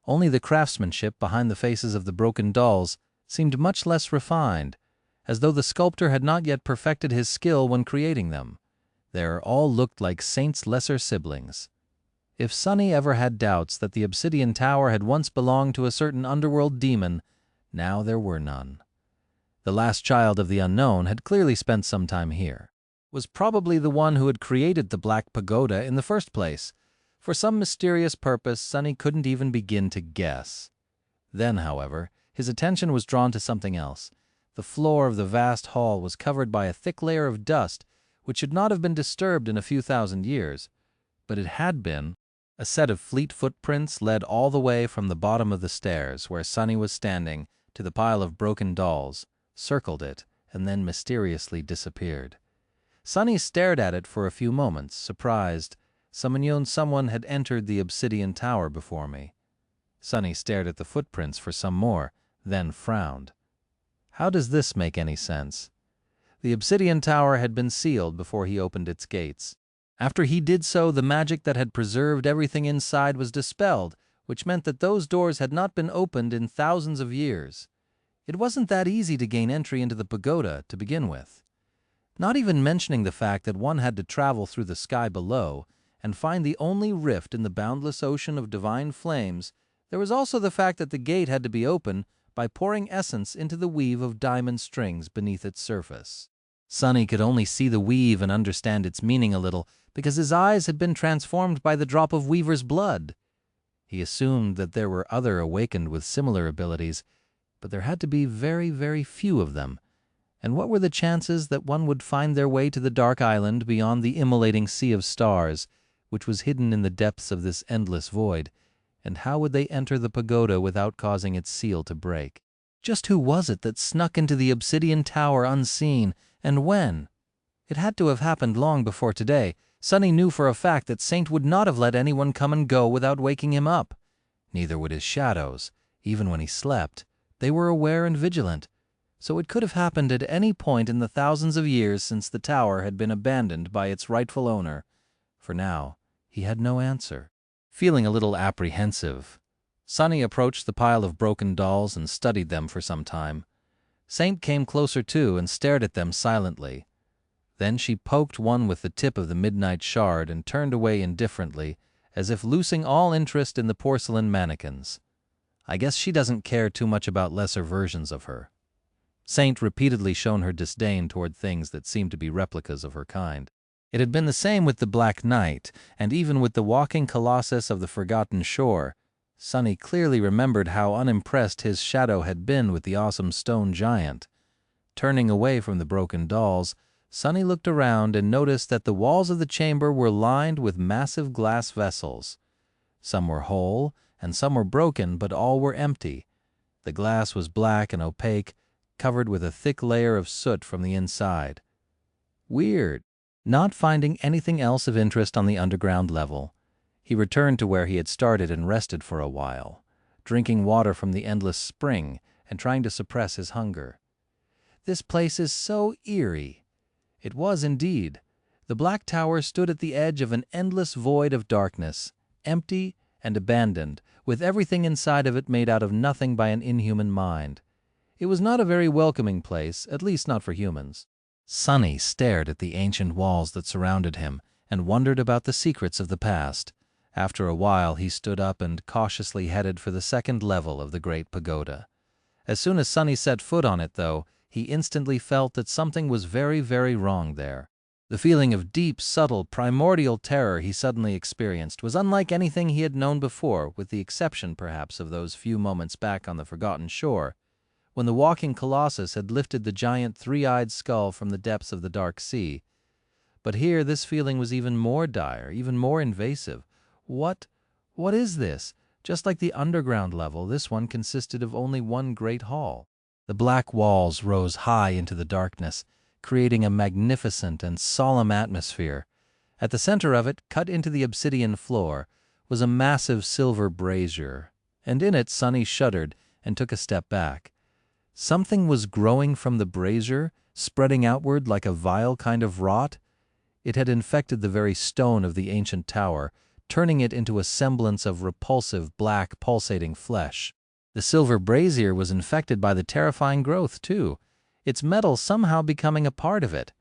only the craftsmanship behind the faces of the broken dolls seemed much less refined, as though the sculptor had not yet perfected his skill when creating them. They all looked like Saint's lesser siblings. If Sonny ever had doubts that the obsidian tower had once belonged to a certain underworld demon, now there were none. The last child of the unknown had clearly spent some time here, was probably the one who had created the Black Pagoda in the first place. For some mysterious purpose, Sonny couldn't even begin to guess. Then, however, his attention was drawn to something else. The floor of the vast hall was covered by a thick layer of dust, which should not have been disturbed in a few thousand years. But it had been. A set of fleet footprints led all the way from the bottom of the stairs, where Sonny was standing, to the pile of broken dolls, circled it, and then mysteriously disappeared. Sonny stared at it for a few moments, surprised. Someone had entered the obsidian tower before me. Sonny stared at the footprints for some more, then frowned. How does this make any sense? The obsidian tower had been sealed before he opened its gates. After he did so, the magic that had preserved everything inside was dispelled, which meant that those doors had not been opened in thousands of years. It wasn't that easy to gain entry into the pagoda to begin with. Not even mentioning the fact that one had to travel through the sky below and find the only rift in the boundless ocean of divine flames, there was also the fact that the gate had to be opened by pouring essence into the weave of diamond strings beneath its surface. Sonny could only see the weave and understand its meaning a little because his eyes had been transformed by the drop of Weaver's blood. He assumed that there were other awakened with similar abilities, but there had to be very, very few of them. And what were the chances that one would find their way to the dark island beyond the immolating sea of stars, which was hidden in the depths of this endless void? And how would they enter the pagoda without causing its seal to break? Just who was it that snuck into the obsidian tower unseen, and when? It had to have happened long before today. Sonny knew for a fact that Saint would not have let anyone come and go without waking him up. Neither would his shadows, even when he slept. They were aware and vigilant. So it could have happened at any point in the thousands of years since the tower had been abandoned by its rightful owner. For now, he had no answer. Feeling a little apprehensive, Sonny approached the pile of broken dolls and studied them for some time. Saint came closer too and stared at them silently. Then she poked one with the tip of the midnight shard and turned away indifferently, as if losing all interest in the porcelain mannequins. I guess she doesn't care too much about lesser versions of her. Saint repeatedly shown her disdain toward things that seemed to be replicas of her kind. It had been the same with the Black Knight, and even with the walking colossus of the Forgotten Shore. Sonny clearly remembered how unimpressed his shadow had been with the awesome stone giant. Turning away from the broken dolls, Sonny looked around and noticed that the walls of the chamber were lined with massive glass vessels. Some were whole, and some were broken, but all were empty. The glass was black and opaque, covered with a thick layer of soot from the inside. Weird. Not finding anything else of interest on the underground level, he returned to where he had started and rested for a while, drinking water from the endless spring and trying to suppress his hunger. This place is so eerie. It was indeed. The Black Tower stood at the edge of an endless void of darkness, empty and abandoned, with everything inside of it made out of nothing by an inhuman mind. It was not a very welcoming place, at least not for humans. Sonny stared at the ancient walls that surrounded him and wondered about the secrets of the past. After a while, he stood up and cautiously headed for the second level of the great pagoda. As soon as Sonny set foot on it, though, he instantly felt that something was very, very wrong there. The feeling of deep, subtle, primordial terror he suddenly experienced was unlike anything he had known before, with the exception, perhaps, of those few moments back on the Forgotten Shore, when the walking colossus had lifted the giant three-eyed skull from the depths of the dark sea. But here this feeling was even more dire, even more invasive. What is this? Just like the underground level, this one consisted of only one great hall. The black walls rose high into the darkness, creating a magnificent and solemn atmosphere. At the center of it, cut into the obsidian floor, was a massive silver brazier, and in it Sonny shuddered and took a step back. Something was growing from the brazier, spreading outward like a vile kind of rot. It had infected the very stone of the ancient tower, turning it into a semblance of repulsive, black, pulsating flesh. The silver brazier was infected by the terrifying growth, too, its metal somehow becoming a part of it.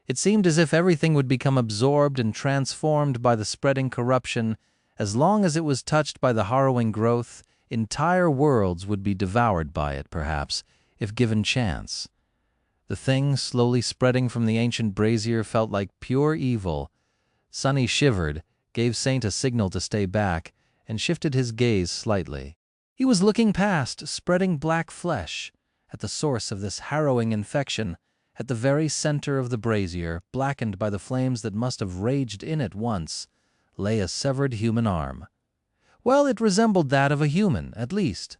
It seemed as if everything would become absorbed and transformed by the spreading corruption. As long as it was touched by the harrowing growth, entire worlds would be devoured by it, perhaps, if given chance. The thing slowly spreading from the ancient brazier felt like pure evil. Sonny shivered, gave Saint a signal to stay back, and shifted his gaze slightly. He was looking past spreading black flesh. At the source of this harrowing infection, at the very center of the brazier, blackened by the flames that must have raged in it once, lay a severed human arm. Well, it resembled that of a human, at least.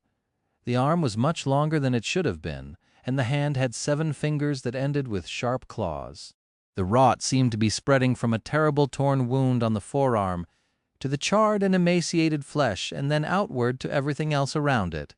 The arm was much longer than it should have been, and the hand had 7 fingers that ended with sharp claws. The rot seemed to be spreading from a terrible torn wound on the forearm to the charred and emaciated flesh, and then outward to everything else around it.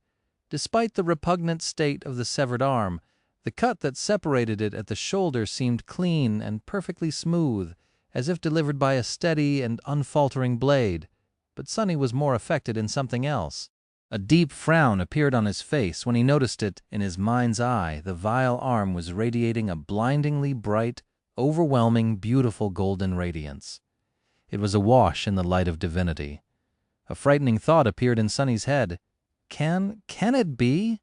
Despite the repugnant state of the severed arm, the cut that separated it at the shoulder seemed clean and perfectly smooth, as if delivered by a steady and unfaltering blade. But Sonny was more affected in something else. A deep frown appeared on his face when he noticed it. In his mind's eye, the vile arm was radiating a blindingly bright, overwhelming, beautiful golden radiance. It was awash in the light of divinity. A frightening thought appeared in Sonny's head. Can it be?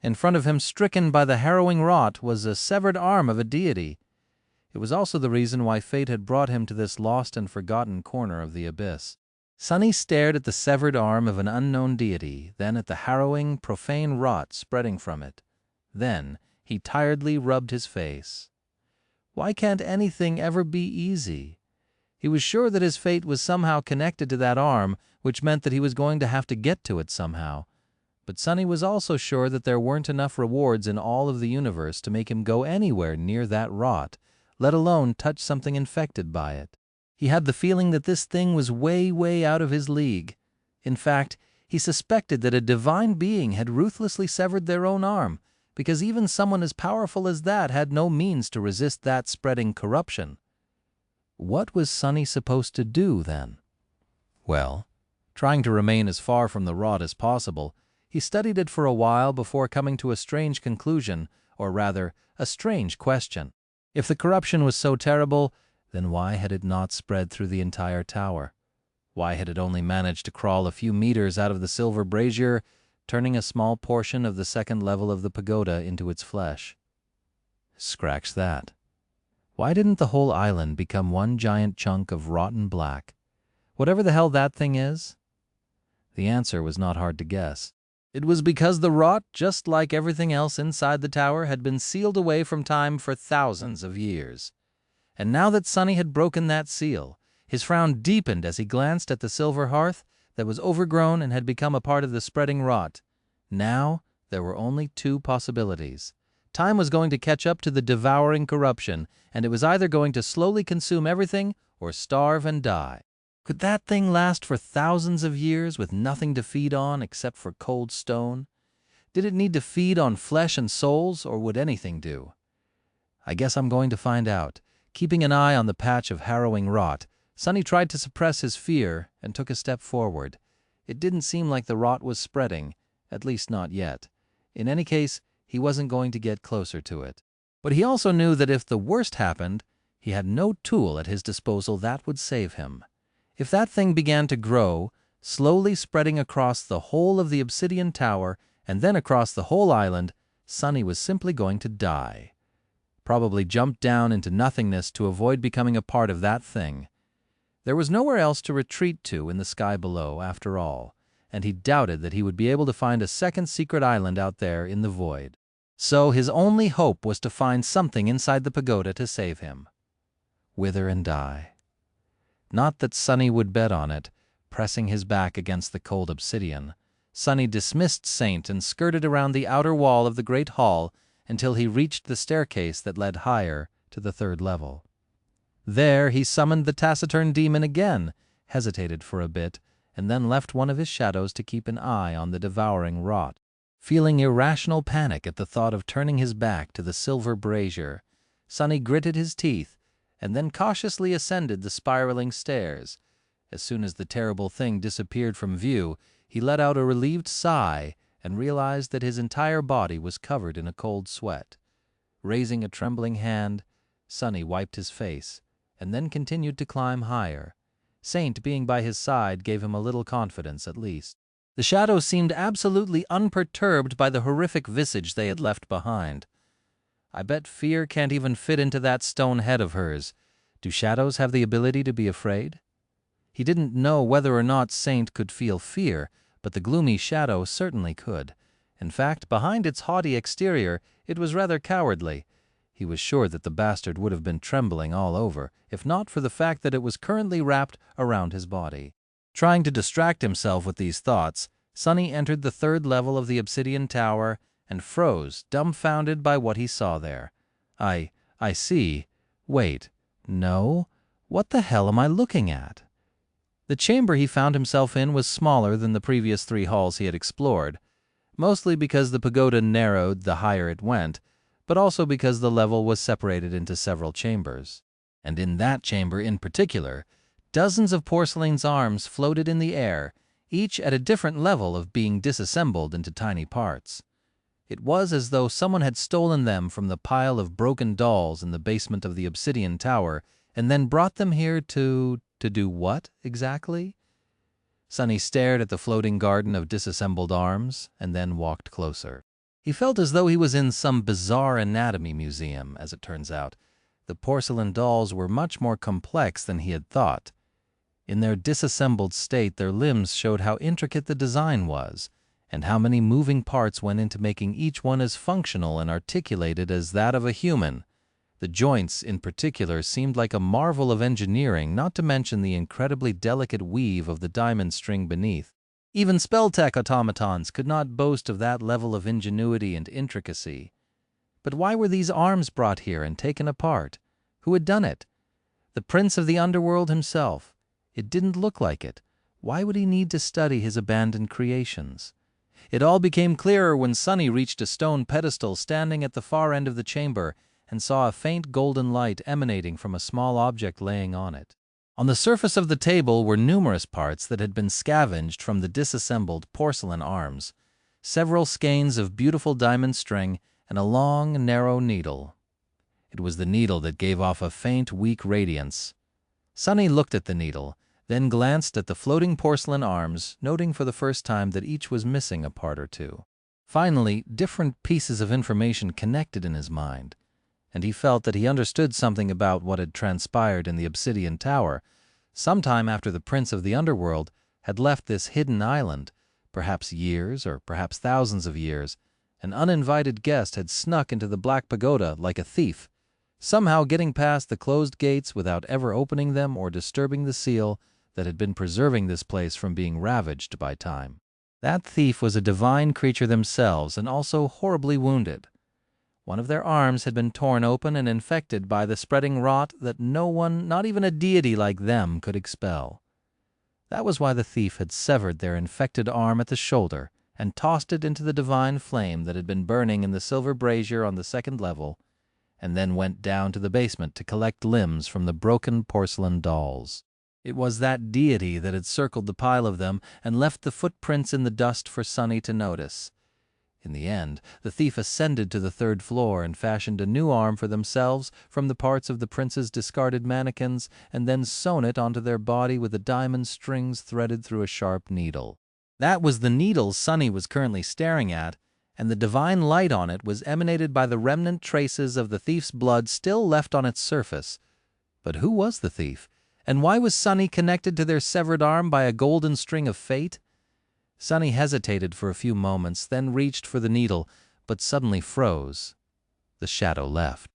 In front of him, stricken by the harrowing rot, was a severed arm of a deity. It was also the reason why fate had brought him to this lost and forgotten corner of the abyss. Sonny stared at the severed arm of an unknown deity, then at the harrowing, profane rot spreading from it. Then he tiredly rubbed his face. Why can't anything ever be easy? He was sure that his fate was somehow connected to that arm, which meant that he was going to have to get to it somehow. But Sonny was also sure that there weren't enough rewards in all of the universe to make him go anywhere near that rot, let alone touch something infected by it. He had the feeling that this thing was way, way out of his league. In fact, he suspected that a divine being had ruthlessly severed their own arm, because even someone as powerful as that had no means to resist that spreading corruption. What was Sonny supposed to do, then? Well, trying to remain as far from the rot as possible, he studied it for a while before coming to a strange conclusion, or rather, a strange question. If the corruption was so terrible, then why had it not spread through the entire tower? Why had it only managed to crawl a few meters out of the silver brazier, turning a small portion of the second level of the pagoda into its flesh? Scratch that. Why didn't the whole island become one giant chunk of rotten black? Whatever the hell that thing is? The answer was not hard to guess. It was because the rot, just like everything else inside the tower, had been sealed away from time for thousands of years. And now that Sonny had broken that seal, his frown deepened as he glanced at the silver hearth that was overgrown and had become a part of the spreading rot. Now there were only 2 possibilities. Time was going to catch up to the devouring corruption, and it was either going to slowly consume everything or starve and die. Could that thing last for thousands of years with nothing to feed on except for cold stone? Did it need to feed on flesh and souls, or would anything do? I guess I'm going to find out. Keeping an eye on the patch of harrowing rot, Sonny tried to suppress his fear and took a step forward. It didn't seem like the rot was spreading, at least not yet. In any case, he wasn't going to get closer to it. But he also knew that if the worst happened, he had no tool at his disposal that would save him. If that thing began to grow, slowly spreading across the whole of the obsidian tower and then across the whole island, Sonny was simply going to die. Probably jump down into nothingness to avoid becoming a part of that thing. There was nowhere else to retreat to in the sky below, after all, and he doubted that he would be able to find a second secret island out there in the void. So his only hope was to find something inside the pagoda to save him. Wither and die. Not that Sonny would bet on it, pressing his back against the cold obsidian. Sonny dismissed Saint and skirted around the outer wall of the great hall until he reached the staircase that led higher to the 3rd level. There he summoned the taciturn demon again, hesitated for a bit, and then left one of his shadows to keep an eye on the devouring rot. Feeling irrational panic at the thought of turning his back to the silver brazier, Sonny gritted his teeth and then cautiously ascended the spiraling stairs. As soon as the terrible thing disappeared from view, he let out a relieved sigh and realized that his entire body was covered in a cold sweat. Raising a trembling hand, Sonny wiped his face, and then continued to climb higher. Saint being by his side gave him a little confidence at least. The shadow seemed absolutely unperturbed by the horrific visage they had left behind. I bet fear can't even fit into that stone head of hers. Do shadows have the ability to be afraid? He didn't know whether or not Saint could feel fear, but the gloomy shadow certainly could. In fact, behind its haughty exterior, it was rather cowardly. He was sure that the bastard would have been trembling all over, if not for the fact that it was currently wrapped around his body. Trying to distract himself with these thoughts, Sonny entered the third level of the obsidian tower and froze, dumbfounded by what he saw there. I see. Wait. No? What the hell am I looking at? The chamber he found himself in was smaller than the previous 3 halls he had explored, mostly because the pagoda narrowed the higher it went, but also because the level was separated into several chambers. And in that chamber in particular, dozens of porcelain's arms floated in the air, each at a different level of being disassembled into tiny parts. It was as though someone had stolen them from the pile of broken dolls in the basement of the obsidian tower and then brought them here to do what, exactly? Sonny stared at the floating garden of disassembled arms and then walked closer. He felt as though he was in some bizarre anatomy museum, as it turns out. The porcelain dolls were much more complex than he had thought. In their disassembled state, their limbs showed how intricate the design was, and how many moving parts went into making each one as functional and articulated as that of a human. The joints, in particular, seemed like a marvel of engineering, not to mention the incredibly delicate weave of the diamond string beneath. Even spell-tech automatons could not boast of that level of ingenuity and intricacy. But why were these arms brought here and taken apart? Who had done it? The prince of the underworld himself. It didn't look like it. Why would he need to study his abandoned creations? It all became clearer when Sonny reached a stone pedestal standing at the far end of the chamber and saw a faint golden light emanating from a small object laying on it. On the surface of the table were numerous parts that had been scavenged from the disassembled porcelain arms, several skeins of beautiful diamond string, and a long, narrow needle. It was the needle that gave off a faint, weak radiance. Sonny looked at the needle, then glanced at the floating porcelain arms, noting for the first time that each was missing a part or two. Finally, different pieces of information connected in his mind, and he felt that he understood something about what had transpired in the obsidian tower. Sometime after the prince of the underworld had left this hidden island, perhaps years or perhaps thousands of years, an uninvited guest had snuck into the Black Pagoda like a thief, somehow getting past the closed gates without ever opening them or disturbing the seal that had been preserving this place from being ravaged by time. That thief was a divine creature themselves and also horribly wounded. One of their arms had been torn open and infected by the spreading rot that no one, not even a deity like them, could expel. That was why the thief had severed their infected arm at the shoulder and tossed it into the divine flame that had been burning in the silver brazier on the second level, and then went down to the basement to collect limbs from the broken porcelain dolls. It was that deity that had circled the pile of them and left the footprints in the dust for Sonny to notice. In the end, the thief ascended to the 3rd floor and fashioned a new arm for themselves from the parts of the prince's discarded mannequins and then sewn it onto their body with the diamond strings threaded through a sharp needle. That was the needle Sonny was currently staring at, and the divine light on it was emanated by the remnant traces of the thief's blood still left on its surface. But who was the thief? And why was Sonny connected to their severed arm by a golden string of fate? Sonny hesitated for a few moments, then reached for the needle, but suddenly froze. The shadow left.